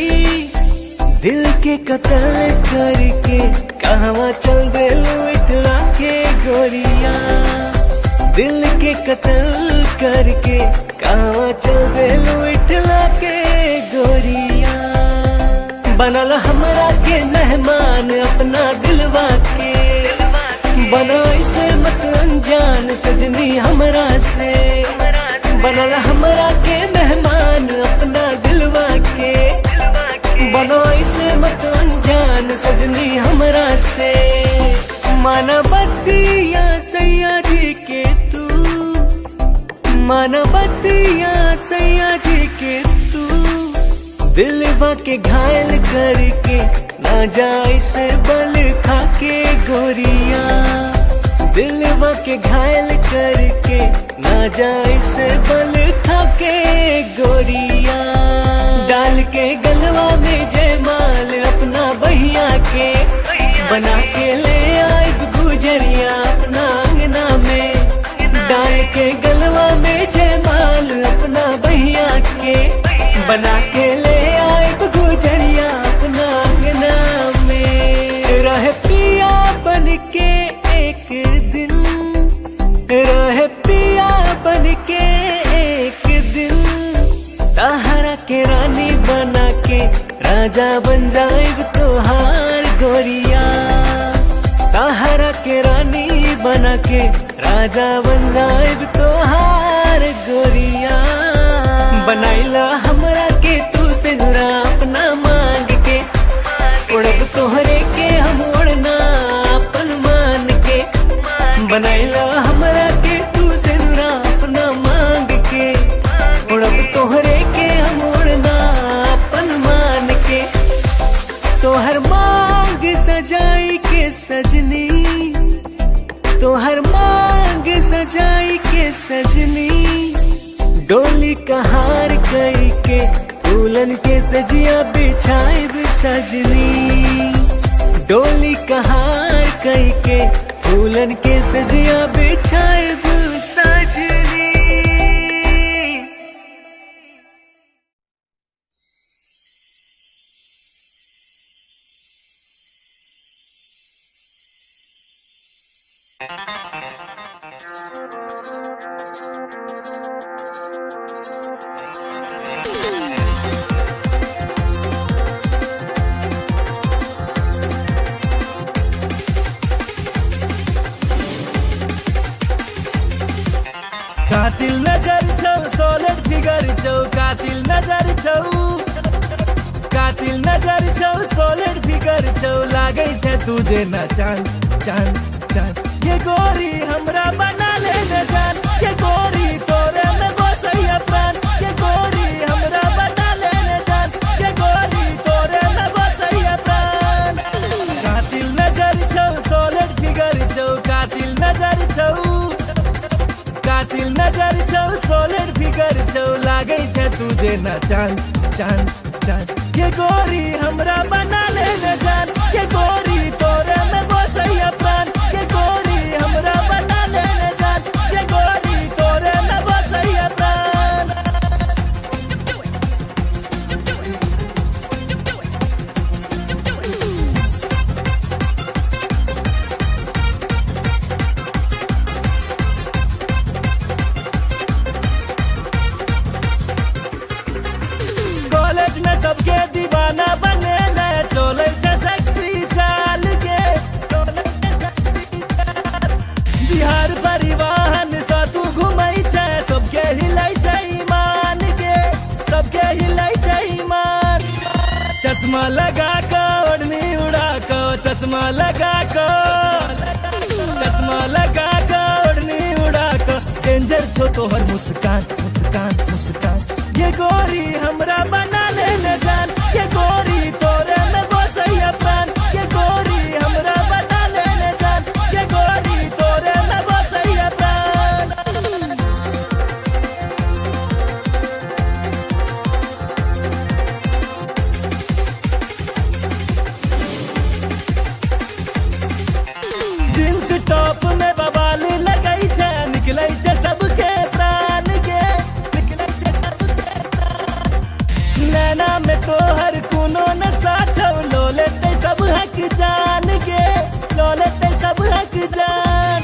Speaker 6: दिल के कत्ल करके कहवा चल देलू इठला के गोरिया। दिल के कत्ल करके कहवा चल देलू इठला के गोरिया। बनल हमरा के मेहमान अपना दिलवा के, बना इसे मत अनजान सजनी हमरा से। बनल हमरा के मेहमान अपना दिलवा के, बना इसे मत अनजान सजनी हमरा से। मानवतिया सैया जी के तू, मानवतिया सैया जी के तू। दिलवा के घायल करके ना जाए से बल खा के गोरिया। दिलवा के घायल करके ना जाए से बल खा के गोरिया। डाल के गलवा में जयमाल अपना बहिया के, बना के ले आए गुजरिया अपना अंगना में। डाल के गलवा में जयमाल अपना बहिया के, बना के ले आए गुजरिया अपना अंगना में। रह पिया बन के एक दिन, रह पिया बन के एक दिन। राजा बन जाएब तोहार गोरिया, ताहरा के रानी बना के राजा बन जाएब तोहार गोरिया। बनाइला हमरा के तू से नुरा अपना मांग के, उड़ब तोहरे के हम उड़ना अपन मान के। बनाइला हमरा के तू से नुरा अपना मांग के, उड़ब तोहरे के हम उड़ना अपन मान के। तोहर मांग सजाई के सजनी, तोहर मांग सजाई के सजनी, डोली कहार कई के फूलन के सजिया बिछाइब सजनी। डोली कहार कई के फूलन के सजिया बिछाइब सजनी।
Speaker 5: कातिल नजर छौ सॉलिड फिगर छौ, कातिल नजर छौ, कातिल नजर छौ सॉलिड फिगर छौ, लागे छै तुझे न चांद चांद चांद। ये गोरी हमरा बना ले न जान, ये गोरी तोरे में बसैया प्राण। ये गोरी हमरा बना ले न जान, ये गोरी तोरे में बसैया प्राण। कातिल नजर छौ सॉलिड फिगर छौ, कातिल नजर छौ, कातिल नजर छौ सॉलिड फिगर छौ, लागे छै तुझे न चांद चांद चांद। ये गोरी हमरा बना ले न जान, ये गोरी तोरे में बसैया प्राण। ये गोरी हमरा बना ले न जान, ये गोरी तोरे में बसैया प्राण। कॉलेज में सबके दीवाना बने ले, चले छै सेक्सी चाल के। बिहार परिवहन सा तू घुमै छै, सबके हिलै छै ईमान के, सबके हिलै छै ईमान। चश्मा लगा के ओढ़नी उड़ा के, चश्मा लगा के, चश्मा लगा के ओढ़नी उड़ा के, डेंजर छो तोहर मुस्कान मुस्कान मुस्कान। ये गोरी हमरा बना ले न जान, ये गोरी तोरे में बसैया प्राण। ये गोरी हमरा बना ले न जान, ये गोरी तोरे में बसैया प्राण। जींस टॉप में बवाल लगै छै, निकलै छै सबके प्राण के, निकलै छै सबके प्राण। नैना में तोहर कोनो नशा छौ, लो लेतै सब हक जान के, लो लेतै सब हक जान।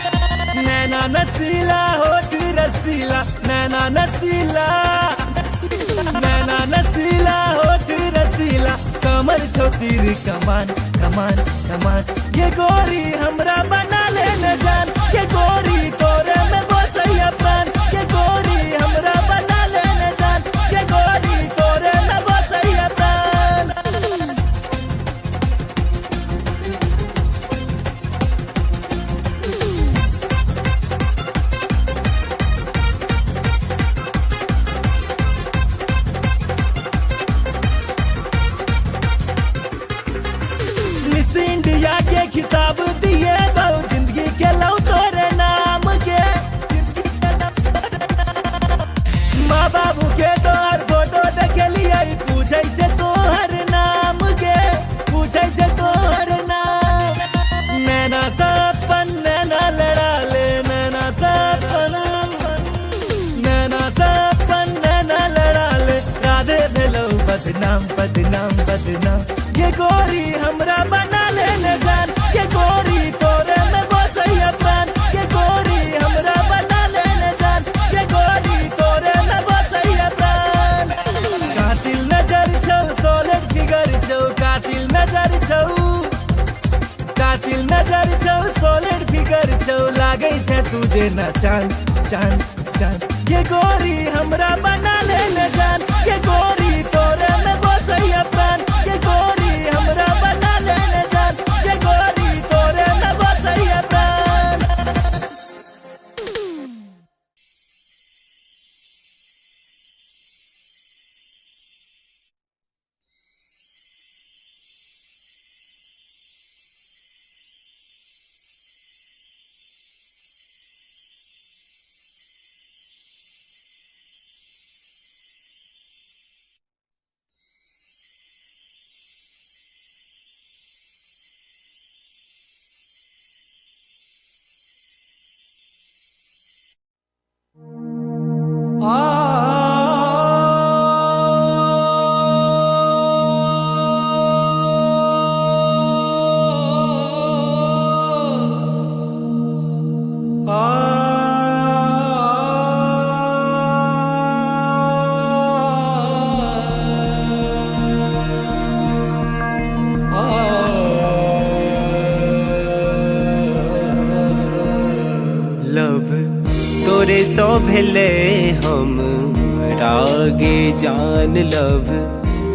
Speaker 5: नैना नसीला होठ रसीला, नैना नसीला, नैना नसीला होठ रसीला, कमर छौ तीर कमान कमान कमान। ये गोरी हमरा बना ले न जान, ये गोरी तोरे में बसैया प्राण। ये गोरी हमरा बना ले न जान, ये गोरी तोरे में बसैया प्राण। मिस इंडिया के खिताब दिए बहु, जिंदगी के लौ तोरे नाम के, माँ बाबू के तोहर फोटो देखे लिए, पूछे से तोहर नाम के, पूछे से तोहर नाम। नैना सपन नैना लड़ा ले, नैना सपन, नैना सपन नैना लड़ा ले, राधे भेलौ बदनाम बदनाम बदनाम। ये गोरी हमरा बना ले न जान, ये गोरी तोरे में बसैया प्राण। ये गोरी हमरा बना ले न जान, ये गोरी तोरे में बसैया प्राण। कातिल नजर छौ सॉलिड फिगर छौ, नजर छौ सॉलिड फिगर छौ लागे छै तुझे ना चांद चांद चांद ये गोरी हमरा बना ले न जान ये गोरी तोरे में बसैया प्राण ये गोरी हमरा बना ले न जान ये गोरी तोरे में बसैया प्राण
Speaker 6: लव तोरे सो भेले हम रागे जान लव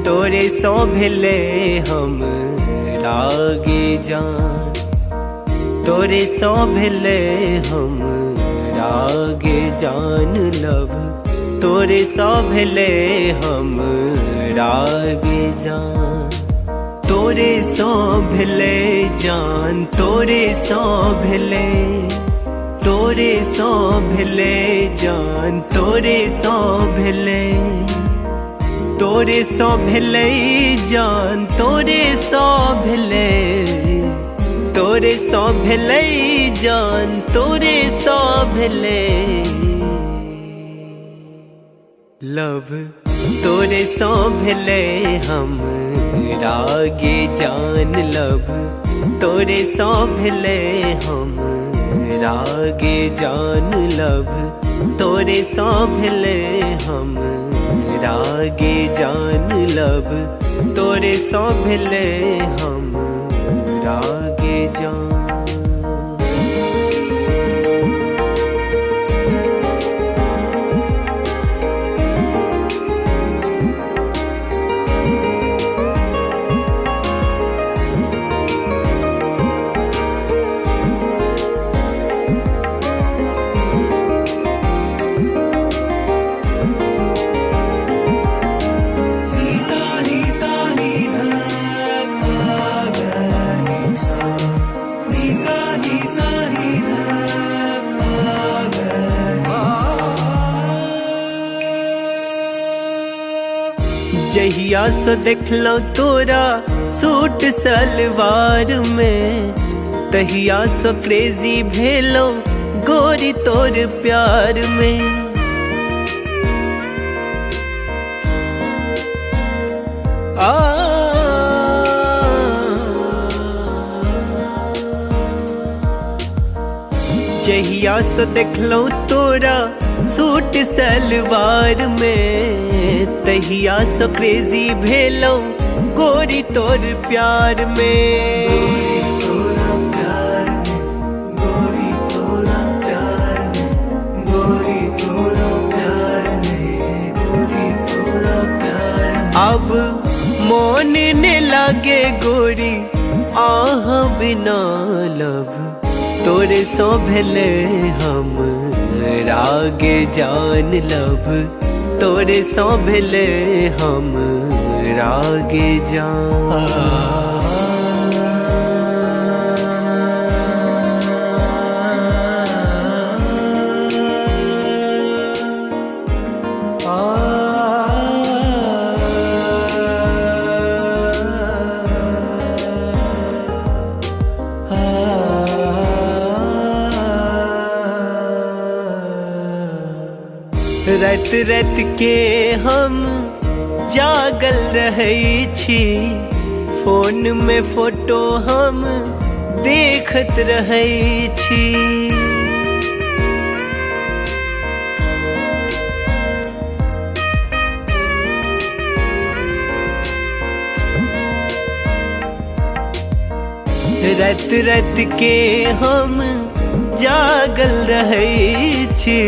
Speaker 6: तोरे सो भेले हम रागे जान तोरे सो भेले हम रागे जान लव तोरे सो भेले हम रागे जान तोरे सो भेले जान तोरे सो भेले तोरे सो भेले जान तोरे सो भेले तोरे सो भेले जान तोरे सो भेले तोरे सो भेले जान तोरे सो भेले लव तोरे सो भेले हम रागे जान लव तोरे सो भेले हम रागे जान लव तोरे सो भेले हम रागे जान लव तोरे सो भेले हम रागे जान जहिया सो देखलो तोरा सूट सलवार में तहिया सो क्रेजी भेलो गोरी तोर प्यार में जहिया सो देखलो तोरा सूट सलवार में तहिया सो क्रेजी भेलो गोरी तोर प्यार में गोरी तोरा प्यार में गोरी तोरा प्यार में गोरी तोरा प्यार में अब मोन ने लागे गोरी आह बिना लव तोरे सो भेले हम रागे जान लव तोरे सो भेले हम रागे जान रात रात के हम जागल रहै छी फोन में फोटो हम देखत रहै छी रात रात के हम जागल रहे छी,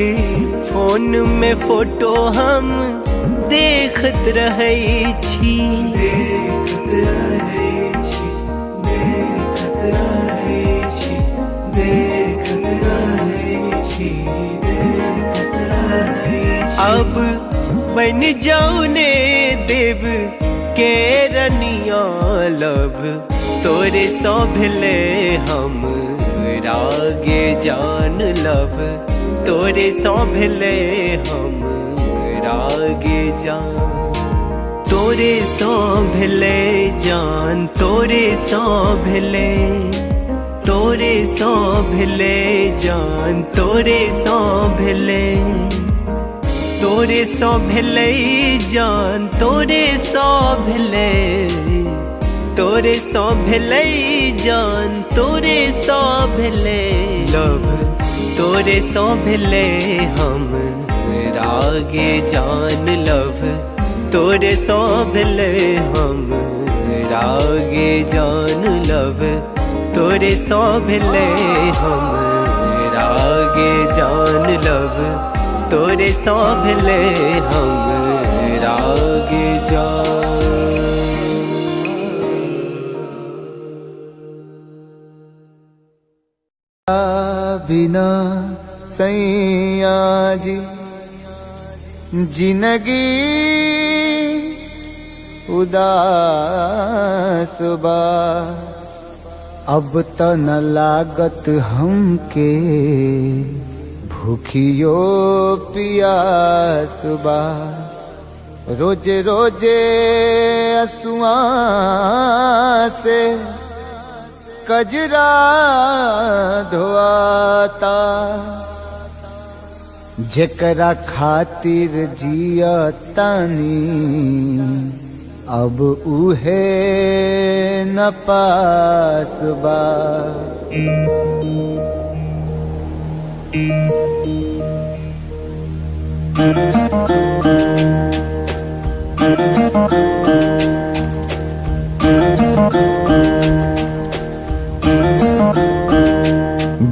Speaker 6: फोन में फोटो हम देखत रहे छी। देखत रहे छी, देखत रहे छी, देखत रहे छी, देखत रहे छी। अब बन जाऊ ने देव के रनिया लब, तोरे सो भेले हम रागे जान लब, तोरे सो भेले हम रागे जान, तोरे सो भेले जान, तोरे सो भेले, तोरे सो भेले जान, तोरे सो भेले, तोरे सो भेले जान, तोरे सो भेले, तोरे सो भेले जान, तोरे सो भेले लब, तोरे सो भेले हम रागे जान लब, तोरे सो भेले हम रागे जान लब, तोरे सो भेले हम रागे जान लब, तोरे सो भेले हम रागे जान।
Speaker 1: बिना सैया जी जिंदगी उदास बा, अब त न लागत हमके भूखियो पियास बा। रोजे रोजे असुआ से कजरा धोआता, जेकरा खातिर जिया तानी अब उहे न पास बा।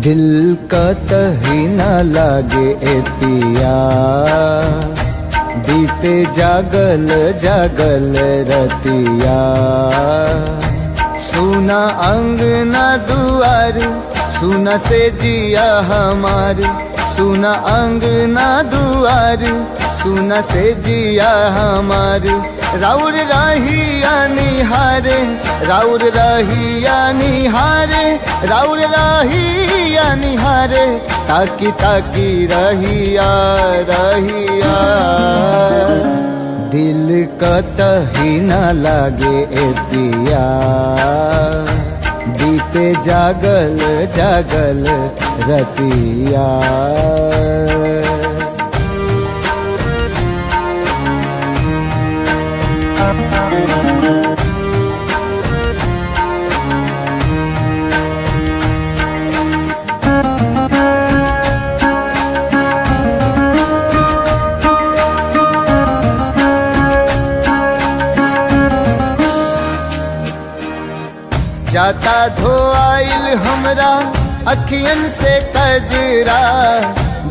Speaker 1: दिल का तही न लागे ए पिया, बीते जागल जागल रतिया। सुना अंगना दुआर, सुना से जिया हमार, सुना अंगना दुआर, सुना से जिया हमार। राउर रहिया निहारे, राउर रहिया निहारे, राउर रहिया निहारे, ताकी ताकी रहिया रहिया। दिल कतही न लागे ए पिया, बीते जागल जागल रतिया। जाता धोआइल हमरा अखियन से कजरा,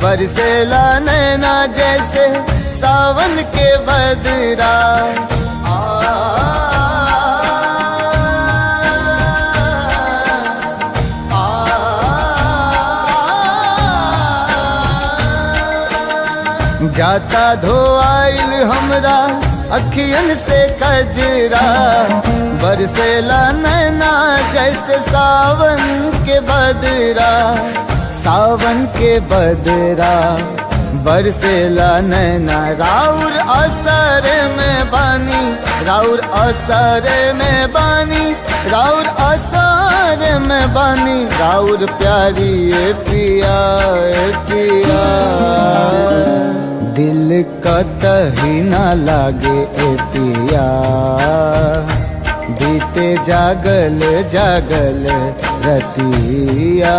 Speaker 1: बरसेला नैना जैसे सावन के बदरा। जाता धोआइल हमरा अखियन से कजरा, बरसेला नैना जैसे सावन के बदरा। सावन के बदरा बरसेला नैना, राउर असर में बानी, राउर असर में बानी, राउर असर में बानी। राउर प्यारी ए पिया ए पिया, दिल कतही न लागे ए पिया, बीते जागल जागल रतिया।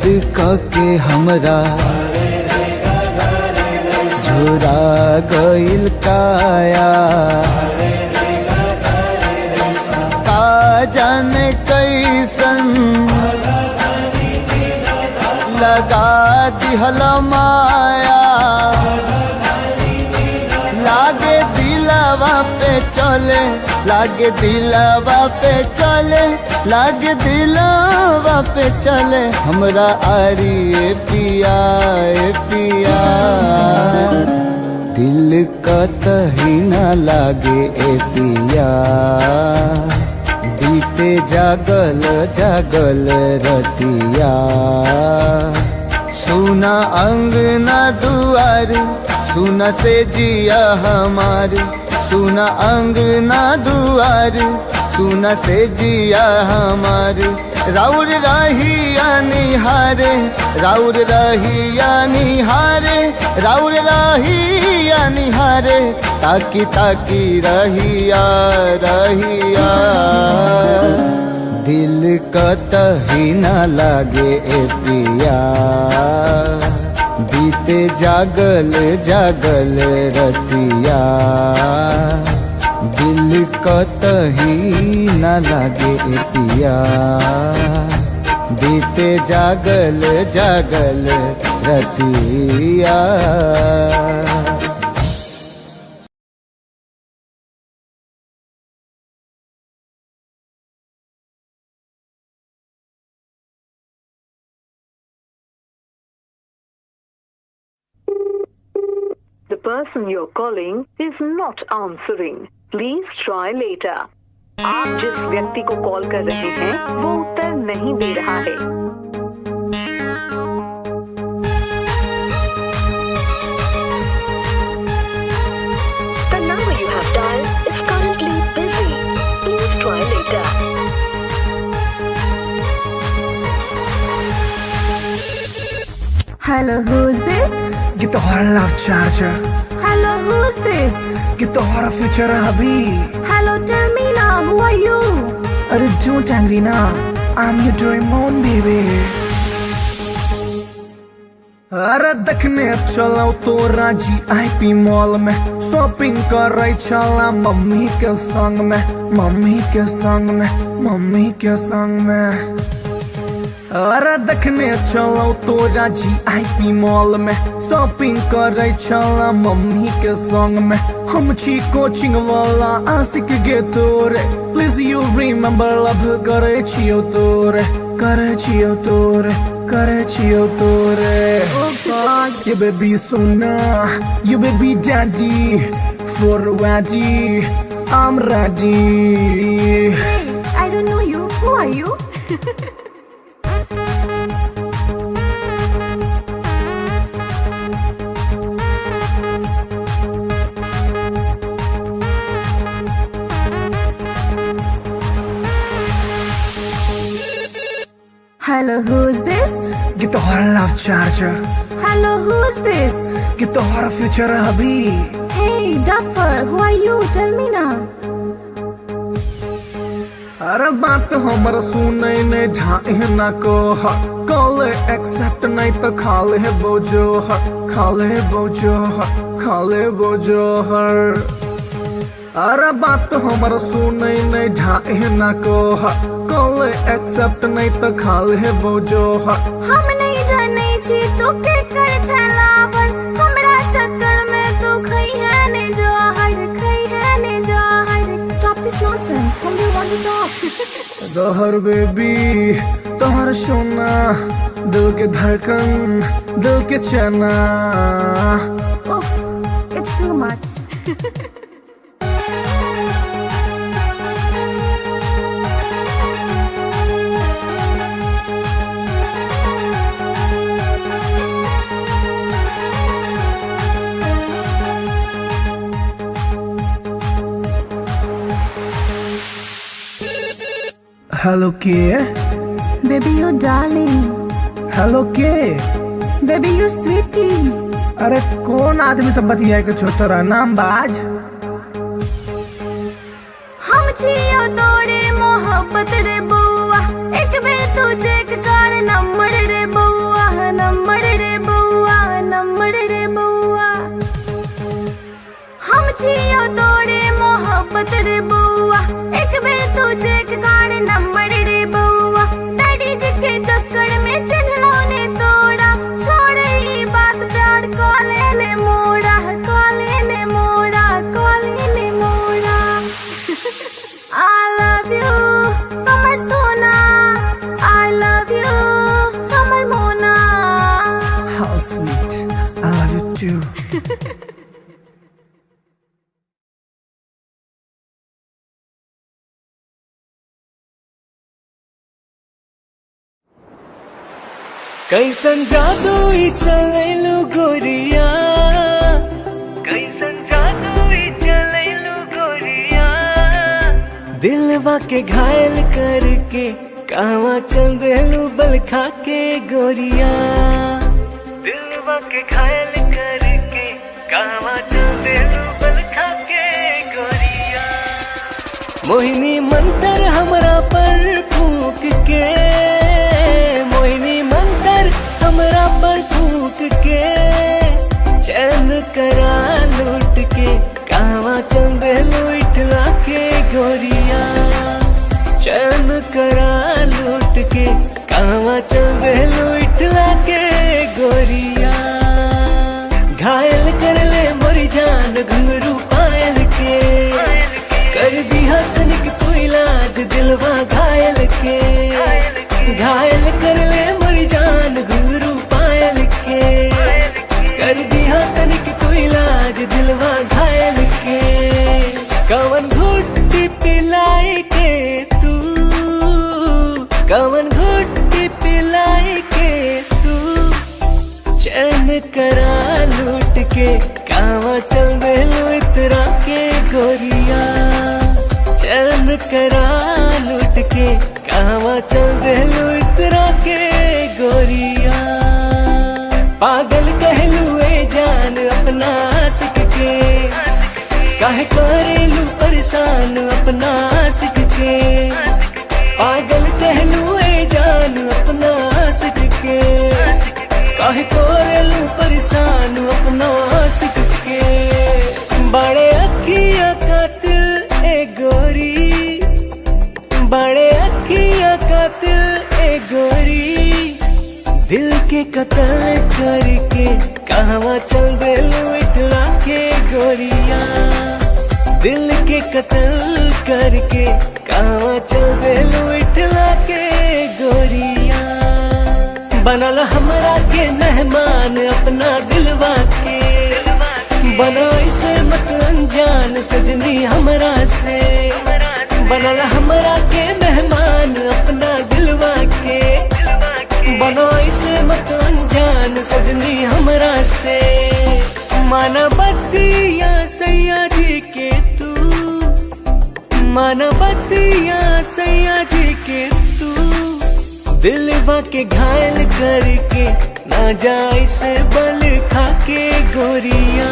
Speaker 1: याद के हमरा झुरा गइल काया, का जाने कैसन लगा दिहल माया, लागे दिलवा पे चले, लागे दिलवा पे चले, लागे दिलवा पे चले हमरा आरी ए पिया ए पिया। दिल कतही न लागे ए पिया, बीते जागल जागल रतिया। सुना अंगना दुआर, सुना से जिया हमार, सुना अंगना दुआर, सुना से जिया हमार। राउर रहिया निहारे, राउर रहिया निहारे, राउर रहिया निहारे, ताकी ताकी रहिया रहिया। दिल कतही न लागे ए पिया, बीते जागल जागल रतिया। दिल कतही न लागे ए पिया, बीते जागल जागल रतिया।
Speaker 2: The person you're calling is not answering. Please try later. आप जिस व्यक्ति को कॉल कर रहे हैं वो उत्तर नहीं दे रहा है। The number you have dialed is currently busy. Please try later.
Speaker 3: Hello, who's this?
Speaker 4: ये तो हमारा love charger,
Speaker 3: Hello, who's this?
Speaker 4: ये तो हमारा फ्यूचर है अभी।
Speaker 3: Hello, tell me now, who are you?
Speaker 4: अरे don't angry ना, I'm your Doraemon baby। अरे देखने चलो तो राजी IP मॉल में, शॉपिंग कर रही चला मम्मी के संग में, मम्मी के संग में, मम्मी के संग में। अरे देखने चलो तो राजी IP मॉल में, शॉपिंग कर रही चला मम्मी के संग में। हम छी कोचिंग वाला आशिक गे तोरे, प्लीज यू रिमेम्बर लव करे छियो तोरे, करे छियो तोरे, करे छियो तोरे। ये baby Sona, you baby daddy, for ready, I'm ready।
Speaker 3: Hey, I don't know you. Who are you? Hello, who's this?
Speaker 4: ये तो हमारा love charger,
Speaker 3: Hello, who's this?
Speaker 4: ये तो हमारा फ्यूचर है अभी।
Speaker 3: Hey, Duffer, who are you? Tell me now.
Speaker 4: अरे बात हमर सुने ने ढाई न को, कॉल एक्सेप्ट नहीं तो खाले बोझो, खाले बोझो, खाले बोझो हर। अरे बात हमर सुने ने ढाई न को, कॉल एक्सेप्ट नहीं तो खाले बोझो हर।
Speaker 3: हम नहीं जाने छी तो के कर छलावर, हमरा चक्कर में तो खई है ने जहर, खई है ने जहर। Stop this nonsense. Whom do you want to talk?
Speaker 4: Dahar baby तोहर सोना, दिल के धड़कन, दिल के चना।
Speaker 3: Oof, it's too much.
Speaker 4: Hello के,
Speaker 3: Baby, you darling.
Speaker 4: हेलो के।
Speaker 3: Baby, you sweetie.
Speaker 4: अरे कौन आदमी सब बतिया के छोटरा नाम बाज।
Speaker 3: हम छियो तोरे मोहब्बत रे बउआ, एक बेर तू तू चेक कर नंबर रे बउआ, नंबर रे बउआ, नंबर रे बउआ। हम छियो तोरे मोहब्बत रे बउआ, एक बेर तू चेक कर नंबर रे बउआ। डैडी जी के चक्कर में चिन्हलो ने तोड़ा, छोड़ ई बात प्यार कॉले ने मोड़ा, कॉले ने मोड़ा, कॉले ने मोड़ा। I love you, कमर सोना। I love you, कमर मोना।
Speaker 4: How sweet, I love you too.
Speaker 6: कैसन जादू ई चलैलु गोरिया, कैसन जादू ई चलैलु गोरिया। दिलवा के घायल करके कहवा चल देलू बल खा के गोरिया। दिलवा के घायल करके कहवा चल देलू बल खा के गोरिया। मोहिनी मंतर हमरा पर फूक के, मोहिनी मंतर हमरा पर फूक के। चैन करा लूट के कहवा चल देलू इठला के गोरिया। चैन करा लूट के कहवा चल देलू इठला के गोरिया। घायल कर ले मोरी जान घुंघरू पायल के, कर दिया तनिक तू इलाज दिलवा घायल के। घायल कर ले मोरी जान घुंघरू पायल के, कर दिया तनिक तू इलाज दिलवा घायल के। कवन घुट्टी पिलाई के तू, कवन घुट्टी पिलाई के तू। चैन करा लूट के कहवा चल देलू इतरा के गोरिया। चैन करा लूट के कहवा चल देलू इतरा के गोरिया। पागल कहलू ए जान अपना आशिक के, काहे करेलू परेशान अपना आशिक के। पागल कहलू ए जान अपना आशिक के, काहे करेलू परेशान अपना आशिक के। बड़े अखियां कातिल ए गोरी, बड़े अखियां कातिल ए गोरी। दिल के कत्ल करके कहवा चल देलू इठला के गोरिया। दिल के कत्ल करके कहवा चल देलू इठला के गोरिया। बनल हमरा के मेहमान अपना दिलवा के, बना इसे मत अनजान सजनी हमरा से। बनल हमरा के मेहमान अपना दिलवा के, बना इसे मत अनजान सजनी हमरा से। माना बतिया सैया जी के तू, माना बतिया सैया जी के तू। दिलवा के घायल करके ना जाए से बल खा के गोरिया।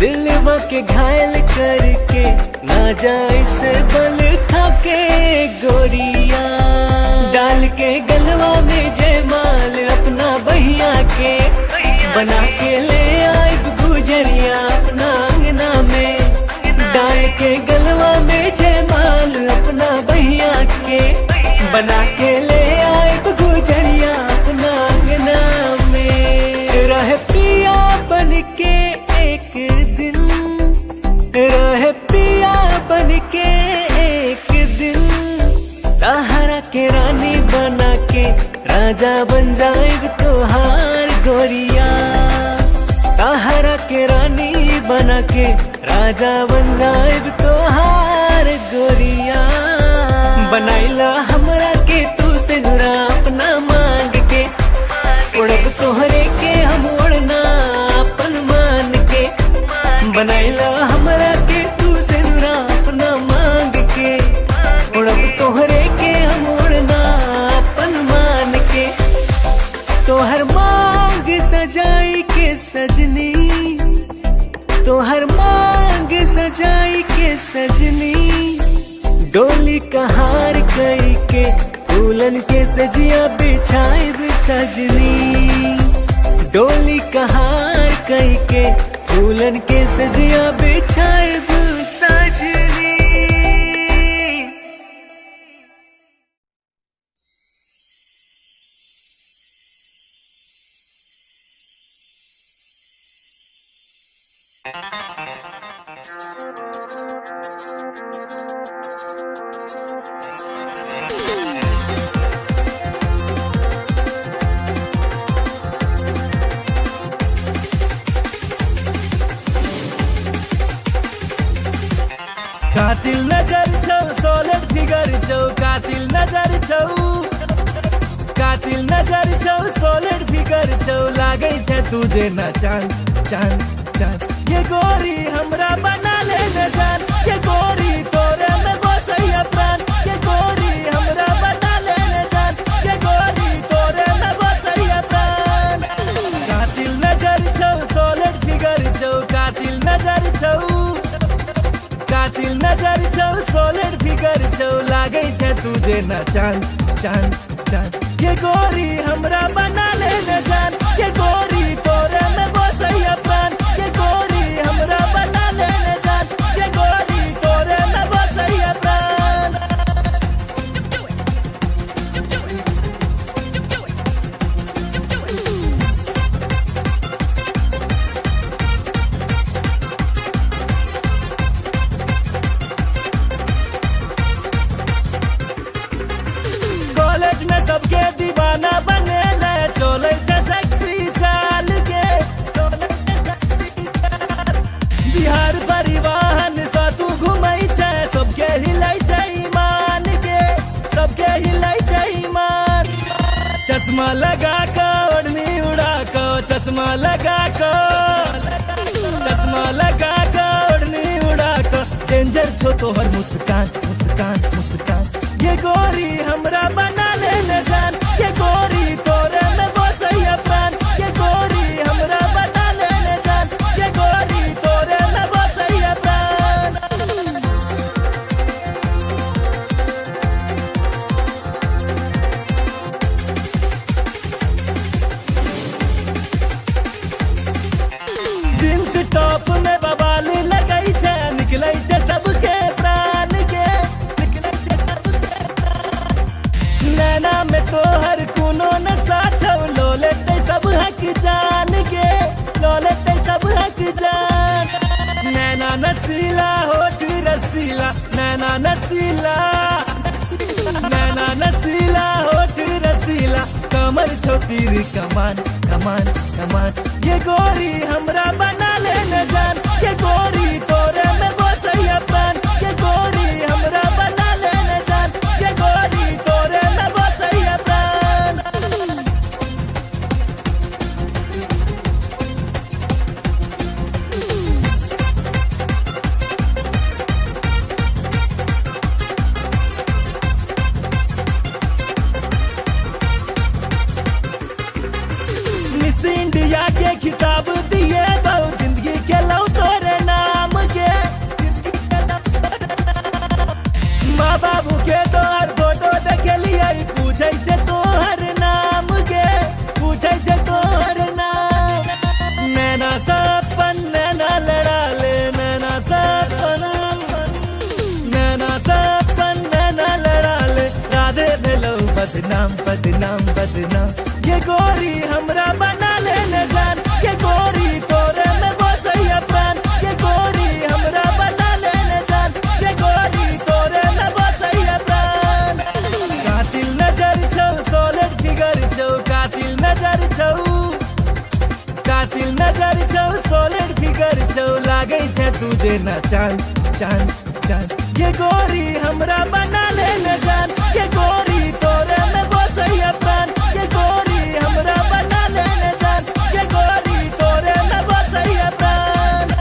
Speaker 6: दिलवा के घायल करके ना जाए से बल खा के गोरिया। डाल के गलवा में जयमाल अपना बहिया के, बना के ले आए गुजरिया अपना अंगना में। डाल के गलवा में जयमाल अपना बहिया के, बना के ले आए गुजरिया अपना अंगना में। रह पिया बन के एक दिन, रह पिया बन के एक दिन। ताहरा के रानी बना के राजा बन जाएग तोहार गोरिया। ताहरा के रानी बना के राजा बन जाएग तोहार गोरिया। बनाइला हमरा के तू से नुरा अपना मांग के, उड़ब तोहरे के हम उड़ना अपन मान के। बनाइला हमरा के तू से नुरा अपना मांग के, उड़ब तोहरे के हम उड़ना अपन मान के। तोहर मांग सजाई के सजनी, तोहर मांग सजाई के सजनी। डोली कहार कई के तू फूलन के सजिया बिछाए सजनी डोली कहार कई के फूलन के सजिया बिछाए सजनी।
Speaker 5: कातिल नजर छौ सोलिड फिगर छौ कातिल नजर छौ कातिल नजर छौ सोलिड फिगर छौ लागै छै तुझे न चांद चांद चांद ये गोरी हमरा बना ले न जान ये गोरी तोरे में बसैया प्राण ये गोरी हमरा बना ले न जान ये गोरी तोरे में बसैया प्राण। कातिल नजर छौ सोलिड फिगर छौ कातिल नजर छौ कातिल नजर छौ सोलिड फिगर छौ लागै छै तुझे न चांद चांद चांद ये गोरी हमरा बना ले न जान ये गोरी तोरे में बसैया प्राण ये गोरी हमरा बना ले न जान ये गोरी तोरे में बसैया प्राण। कॉलेज में सबके दीवाना बने ले चले छै सेक्सी चाल के बिहार परिवहन सा तू घुमै छै सबके हिलै छै ईमान के सबके हिलै छै ईमान। चश्मा लगा के ओढ़नी उड़ा के चश्मा लगा के चश्मा लगा के ओढ़नी उड़ा के डेंजर छो तोहर मुस्कान मुस्कान मुस्कान ये गोरी हमरा बना ले न जान ये गोरी तोरे में बसैया प्राण ये गोरी हमरा बना ले न जान ये गोरी तोरे में बसैया प्राण। जींस टॉप में बवाल लगै छै निकलै छै सबके प्राण के निकलै छै सबके प्राण। नैना में तोहर कोनो नशा छौ लो लेतै सब हक जान के लो लेतै सब हक जान। नैना नसीला होठ रसीला नैना नसीला नैना नसीला होठ रसीला कमर छौ तीर कमान कमान कमान ये गोरी हमरा बना ले न जान ये गोरी तोरे में बसैया प्राण ये गोरी हमरा बना ले न जान ये गोरी तोरे में बसैया प्राण। मिस इंडिया के खिताब दिए बहु जिंदगी के लौ तोरे नाम के माँ बाबू के तोहर फोटो देखलिए पूछे छै तोहर नाम के पूछे छै तोहर नाम। नैना सपन नैना लड़ा ले नैना सपन नैना सपन नैना लड़ा ले राधे भेलौ बदनाम बदनाम बदनाम ये गोरी हमरा बना ले न जान ये गोरी तोरे में बसैया प्राण ये गोरी हमरा बना ले न जान ये गोरी तोरे में बसैया प्राण। कातिल नजर छौ सोलिड फिगर छौ कातिल नजर छौ कातिल नजर छौ सोलिड फिगर छौ लागै छै तुझे न चांद चांद चांद ये गोरी हमरा बना ले न जान ये गोरी तोरे में बसैया प्राण ये गोरी हमरा बना ले न जान ये गोरी तोरे में बसैया प्राण।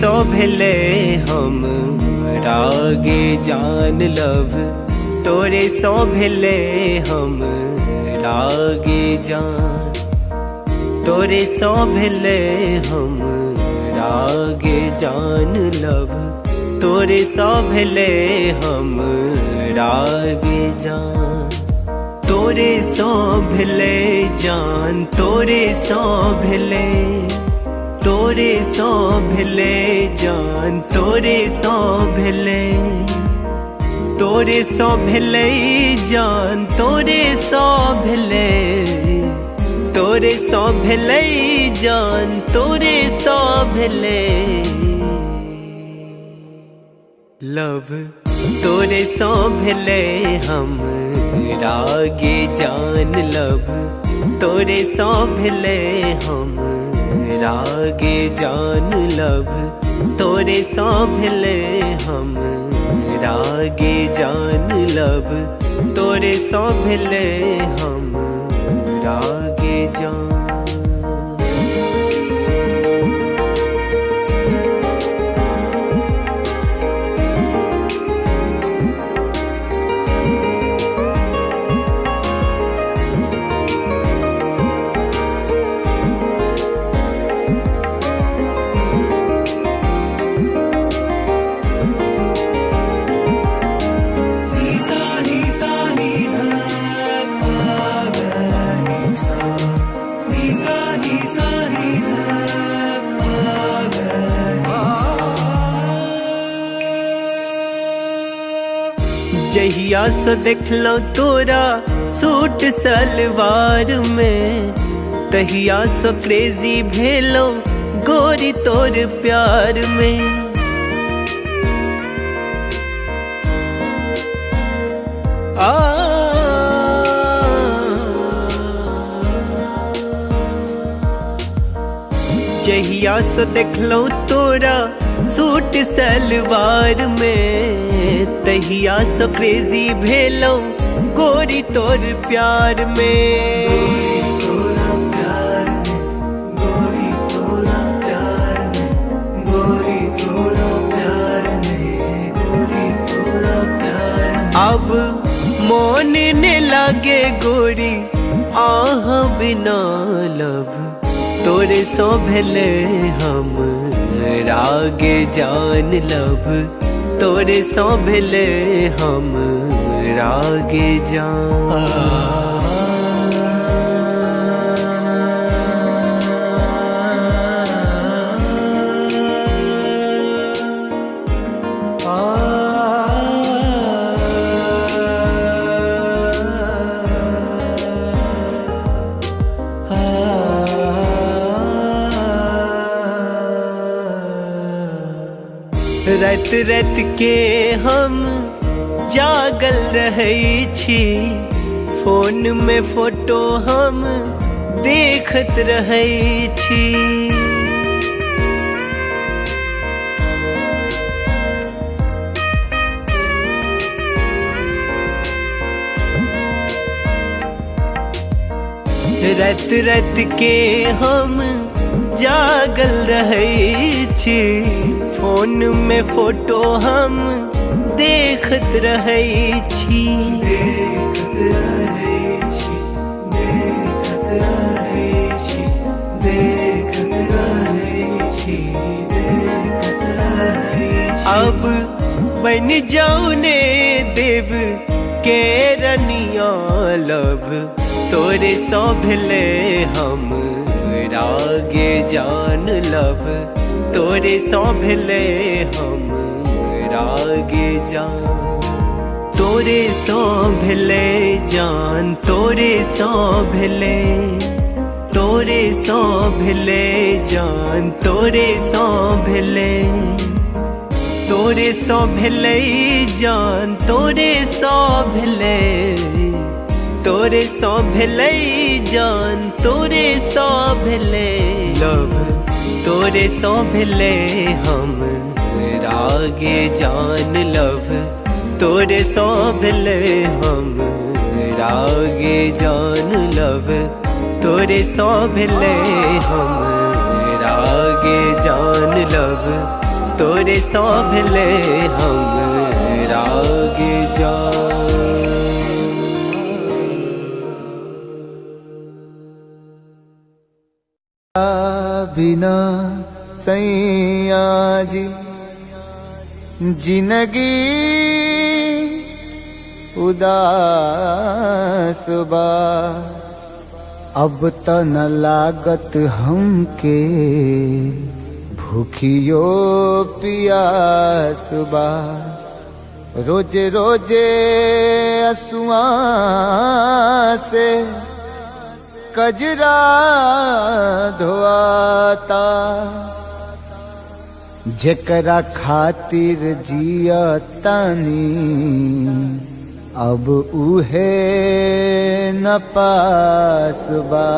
Speaker 6: सो भेले हम रागे जान लव, तोरे सो भेले हम रागे जान, तोरे सो भेले हम रागे जान लव, तोरे सो भेले हम रागे जान, तोरे सो भेले जान, तोरे सो भेले, तोरे सो भेले जान, तोरे सो भेले, तोरे सो भेले जान, तोरे सो भेले, तोरे सो भेले जान, तोरे सो भेले लव, तोरे सो भेले हम रागे जान लव, तोरे सो भेले हम रागे जान लव, तोरे सो भेले हम रागे जान लव, तोरे सो भेले हम रागे जान। जहिया से देखलो तोरा सूट सलवार में, तहिया से क्रेजी भेलो गोरी तोर प्यार में, जहिया से देखलो तोरा सूट सलवार में, तहिया से क्रेजी भेलो गोरी तोर प्यार में, गोरी तोरा प्यार में, गोरी तोरा प्यार में, गोरी तोरा प्यार में, गोरी तोरा प्यार में, अब मोन ने लागे गोरी आह बिना लव, तोरे सो भेले हम रागे जान लव, तोरे सो भेले हम रागे जान। रात रात के हम जागल रहै छी, फोन में फोटो हम देखत रहै छी, रात रात के हम जागल रहै छी, फोन में फोटो हम देखत रहै छी, देखत रहै छी, देखत रहै छी, देखत रहै छी, देखत रहै छी, अब बन जाऊ ने देव के रनिया लव, तोरे सो भेले हम रागे जान लव, तोरे सो भेले हम रागे जान, तोरे सो भेले जान, तोरे सो भेले, तोरे सो भेले जान, तोरे सो भेले, तोरे सो भेले जान, तोरे सो भेले, तोरे सो भेले जान, तोरे सो भेले लव, तोरे सो भेले हम रागे जान लव, तोरे सो भेले हम रागे जान लव, तोरे सो भेले हम रागे जान लव, तोरे सौभले हम राग जा।
Speaker 1: बिना सैया जी जिंदगी उदास बा, अब त न लागत हमके भूखियो पियास बा। रोजे रोजे असुआ से कजरा धोआता, जेकरा खातिर जियतानी अब उहे न पास बा।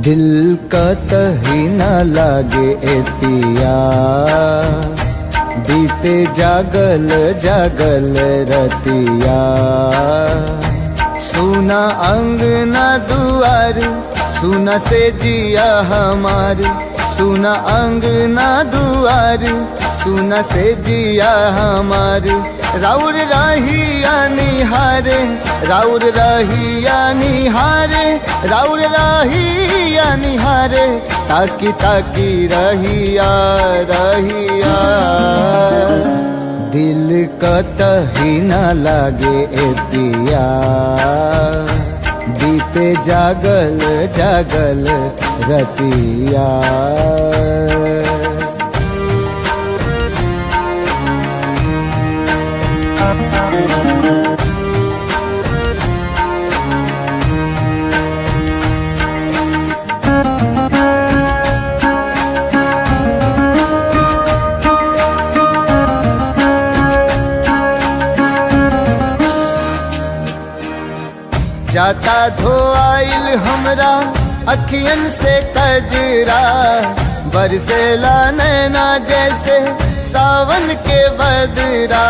Speaker 1: दिल का तही न लागे ए पिया, बीते जागल जागल रतिया। सुना अंगना दुआर, सुना से जिया हमार, सुना अंगना दुआर, सुना से जिया हमार। राउर रहिया निहारे, राउर रहिया निहारे, राउर रहिया निहारे, ताकी ताकी रहिया रहिया। दिल कतही न लागे ए पिया, बीते जागल जागल रतिया। जाता धोआइल हमरा अखियन से कजरा, बरसेला नैना जैसे सावन के बदरा।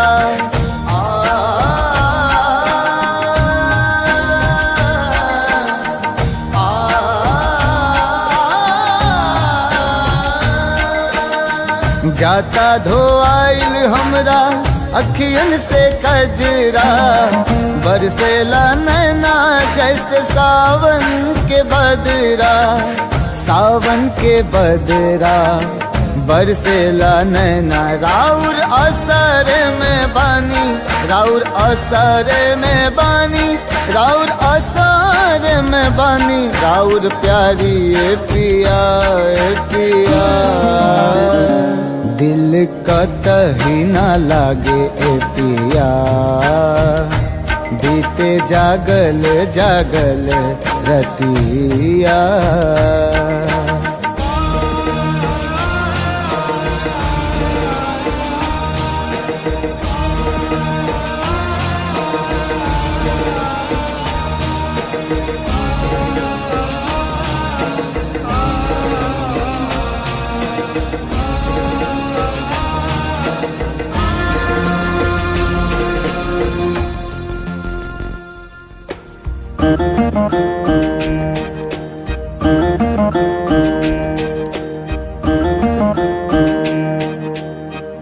Speaker 1: जाता धोआइल हमरा अखियन से कजरा, बरसेला नैना जैसे सावन के बदरा। सावन के बदरा बरसेला नैना, राउर असर में बानी, राउर असर में बानी, राउर असर में बानी। राउर प्यारी ए पिया ए पिया, दिल कतही न लागे ए पिया, बीते जागल जागल रतिया।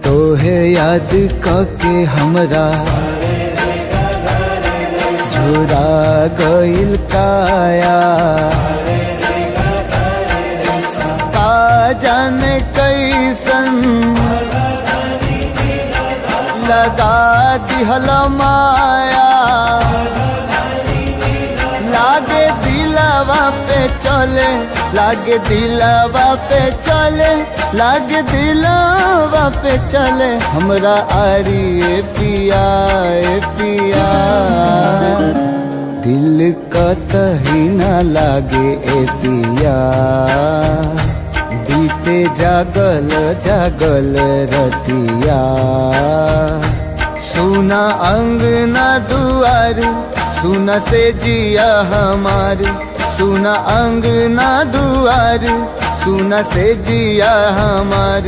Speaker 1: तोहे याद करके हमरा झुरा गइल काया, का जाने कैसन लगा दिहल माया। लागे दिलवा पे चले, लागे दिलवा पे चले, लागे दिलवा पे चले हमरा आरी ए पिया ए पिया। दिल कतही न लागे ए पिया, बीते जागल जागल रतिया। सुना अंगना दुआर, सुना से जिया हमार, सुना अंगना दुआर, सुना से जिया हमार।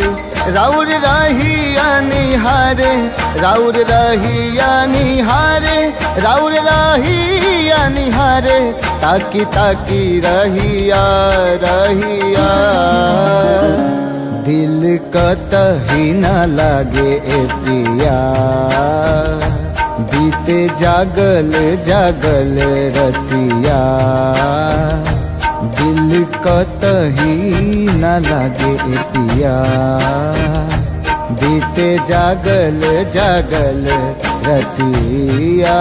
Speaker 1: राउर रहिया निहारे, राउर रहिया निहारे, राउर रहिया निहारे, ताकी ताकी रहिया रहिया। दिल कतही न लागे ए पिया, बीते जागल जागल रतिया। दिल कतही न लागे ए पिया, बीते जागल जागल रतिया।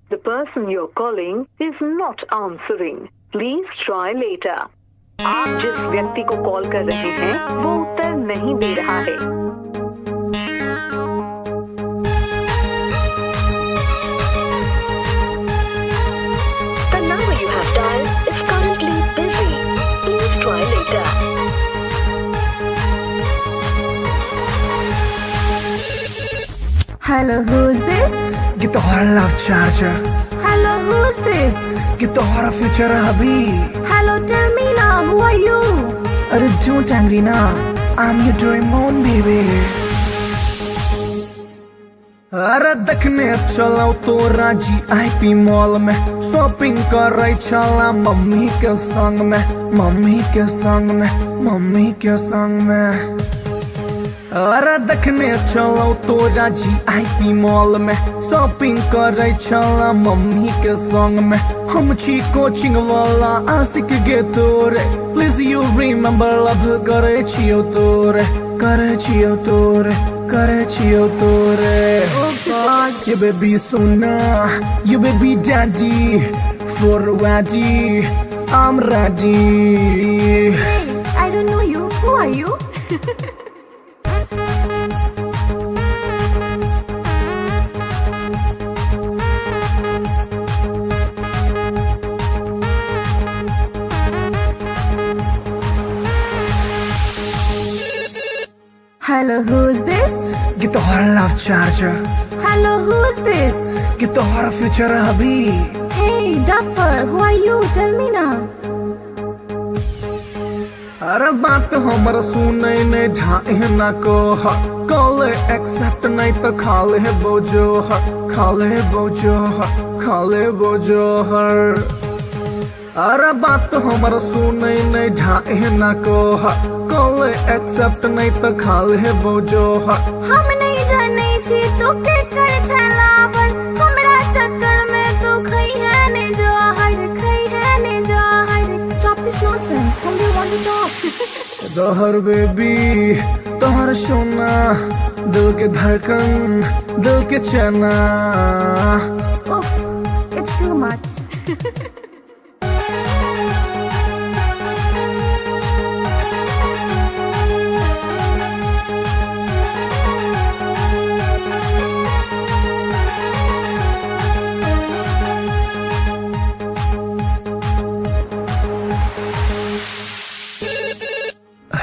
Speaker 2: The person you're calling is not answering. Please try later. आप जिस व्यक्ति को कॉल कर रहे हैं वो उत्तर नहीं दे रहा है। The number you have dialed is currently busy. Please try later.
Speaker 3: Hello, who's this?
Speaker 4: ये तोहरा love charger,
Speaker 3: Hello, who's this?
Speaker 4: ये तोहरा फ्यूचर हबी।
Speaker 3: Hello, tell me now, who are you?
Speaker 4: अरे don't angry ना, I'm your Doraemon baby। अरे देखने चलाओ तोरा GIP मॉल में, शॉपिंग कर चला मम्मी के संग में, मम्मी के संग में, मम्मी के संग में। अरे देखने चलो तोरा GIP मॉल में, शॉपिंग करे चला मम्मी के संग में। हम छी कोचिंग वाला आशिक गे तोरे, प्लीज यू रिमेम्बर लव करे छियो तोरे, करे छियो तोरे, करे छियो तोरे। You baby Sona, you baby daddy, for ready, I'm ready।
Speaker 3: Hey, I don't know you. Who are you? Hello, who's this?
Speaker 4: ये तोहरा love charger,
Speaker 3: Hello, who's this?
Speaker 4: ये तोहरा फ्यूचर हबी।
Speaker 3: Hey, duffer, who are you? Tell me now.
Speaker 4: अरे बात हमर सुने नहीं ढाए ना को, कॉल एक्सेप्ट नहीं तो खाले बोझो, खाले बोझो, खाले बोझो हर। अरे बात हमर सुने नहीं ढाए ना को, कॉल एक्सेप्ट नहीं तो खाले बोझो।
Speaker 3: हम नहीं जाने छी तू के कर छलावर, हमरा चक्कर में तू खई है ने जहर, खई है ने जहर। Stop this nonsense. Whom do you want to talk?
Speaker 4: तोहर बेबी, तोहर सोना, दिल के धड़कन, दिल के चना।
Speaker 3: Oof, it's too much.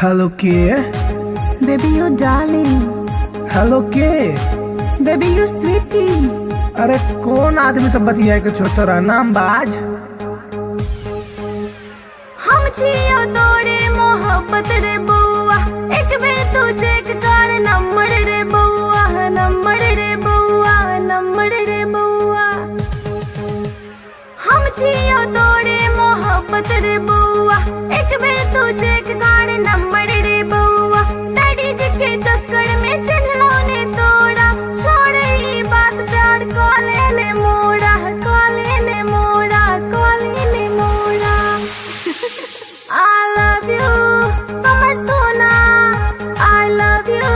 Speaker 4: Hello के,
Speaker 3: Baby, you darling.
Speaker 4: हेलो के।
Speaker 3: Baby, you sweetie.
Speaker 4: अरे कौन आदमी सब बतिया के छोटा नाम बाज।
Speaker 3: हम छियो तोरे मोहब्बत रे बउआ, एक बेर तू चेक कर नंबर रे बउआ, नंबर रे बउआ, नंबर रे बउआ। हम छियो तोरे मोहब्बत रे बउआ, एक बेर तू चेक कर नंबर रे बउआ। डैडी जी के चक्कर में चिन्हलो ने तोड़ा, छोड़ ई बात प्यार को लेने मोड़ा, को लेने मोड़ा, को लेने मोड़ा। I love you, हमर सोना। I love you,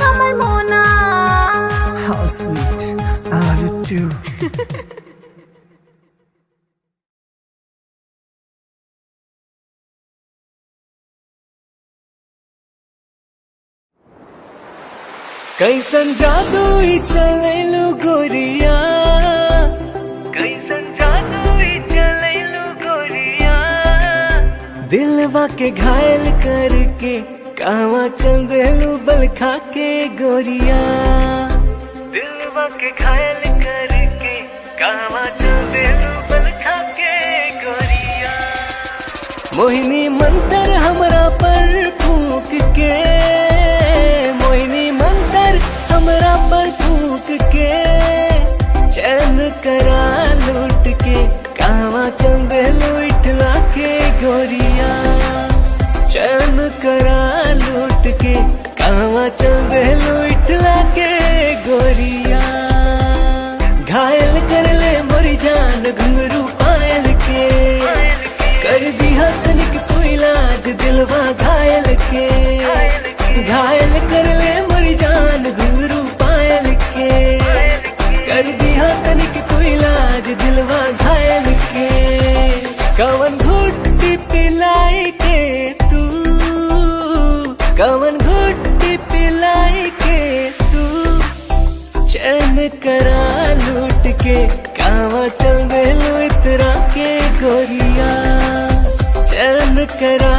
Speaker 3: हमर मोना।
Speaker 4: How sweet, I love you too।
Speaker 6: कैसन जादू ही चलेलू गोरिया, कैसन जादू ही चलेलू गोरिया। दिलवा के घायल करके कावा चल देलू बल खा के गोरिया, दिलवा के घायल करके कावा चल देलू बल खा के गोरिया। मोहिनी मंतर हमरा पर फूक के, मोहिनी मंतर हमरा पर फूक के, चैन करा लूट के कावा चल देलू इठला के गोरिया, चैन करा लूट के कावा चल देलू इठला के गोरिया। घायल कर ले मोरी जान घुंघरू पायल के, कर दिया तनिक तू इलाज दिलवा घायल के। घायल कर ले मोरी जान घुंघरू पायल के, कर दिया तनिक तू इलाज दिलवा घायल के। कवन घुट्टी पिलाई के तू, कवन घुट्टी पिलाई के तू, चैन करा लूट के कावा चल देलू इतरा के गोरिया, चैन करा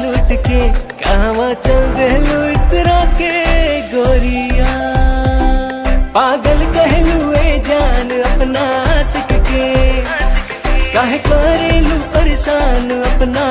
Speaker 6: लूट के कावा चल देलू इतरा के गोरिया। पागल कहलू ए जान अपना आशिक के, काहे करेलू परेशान अपना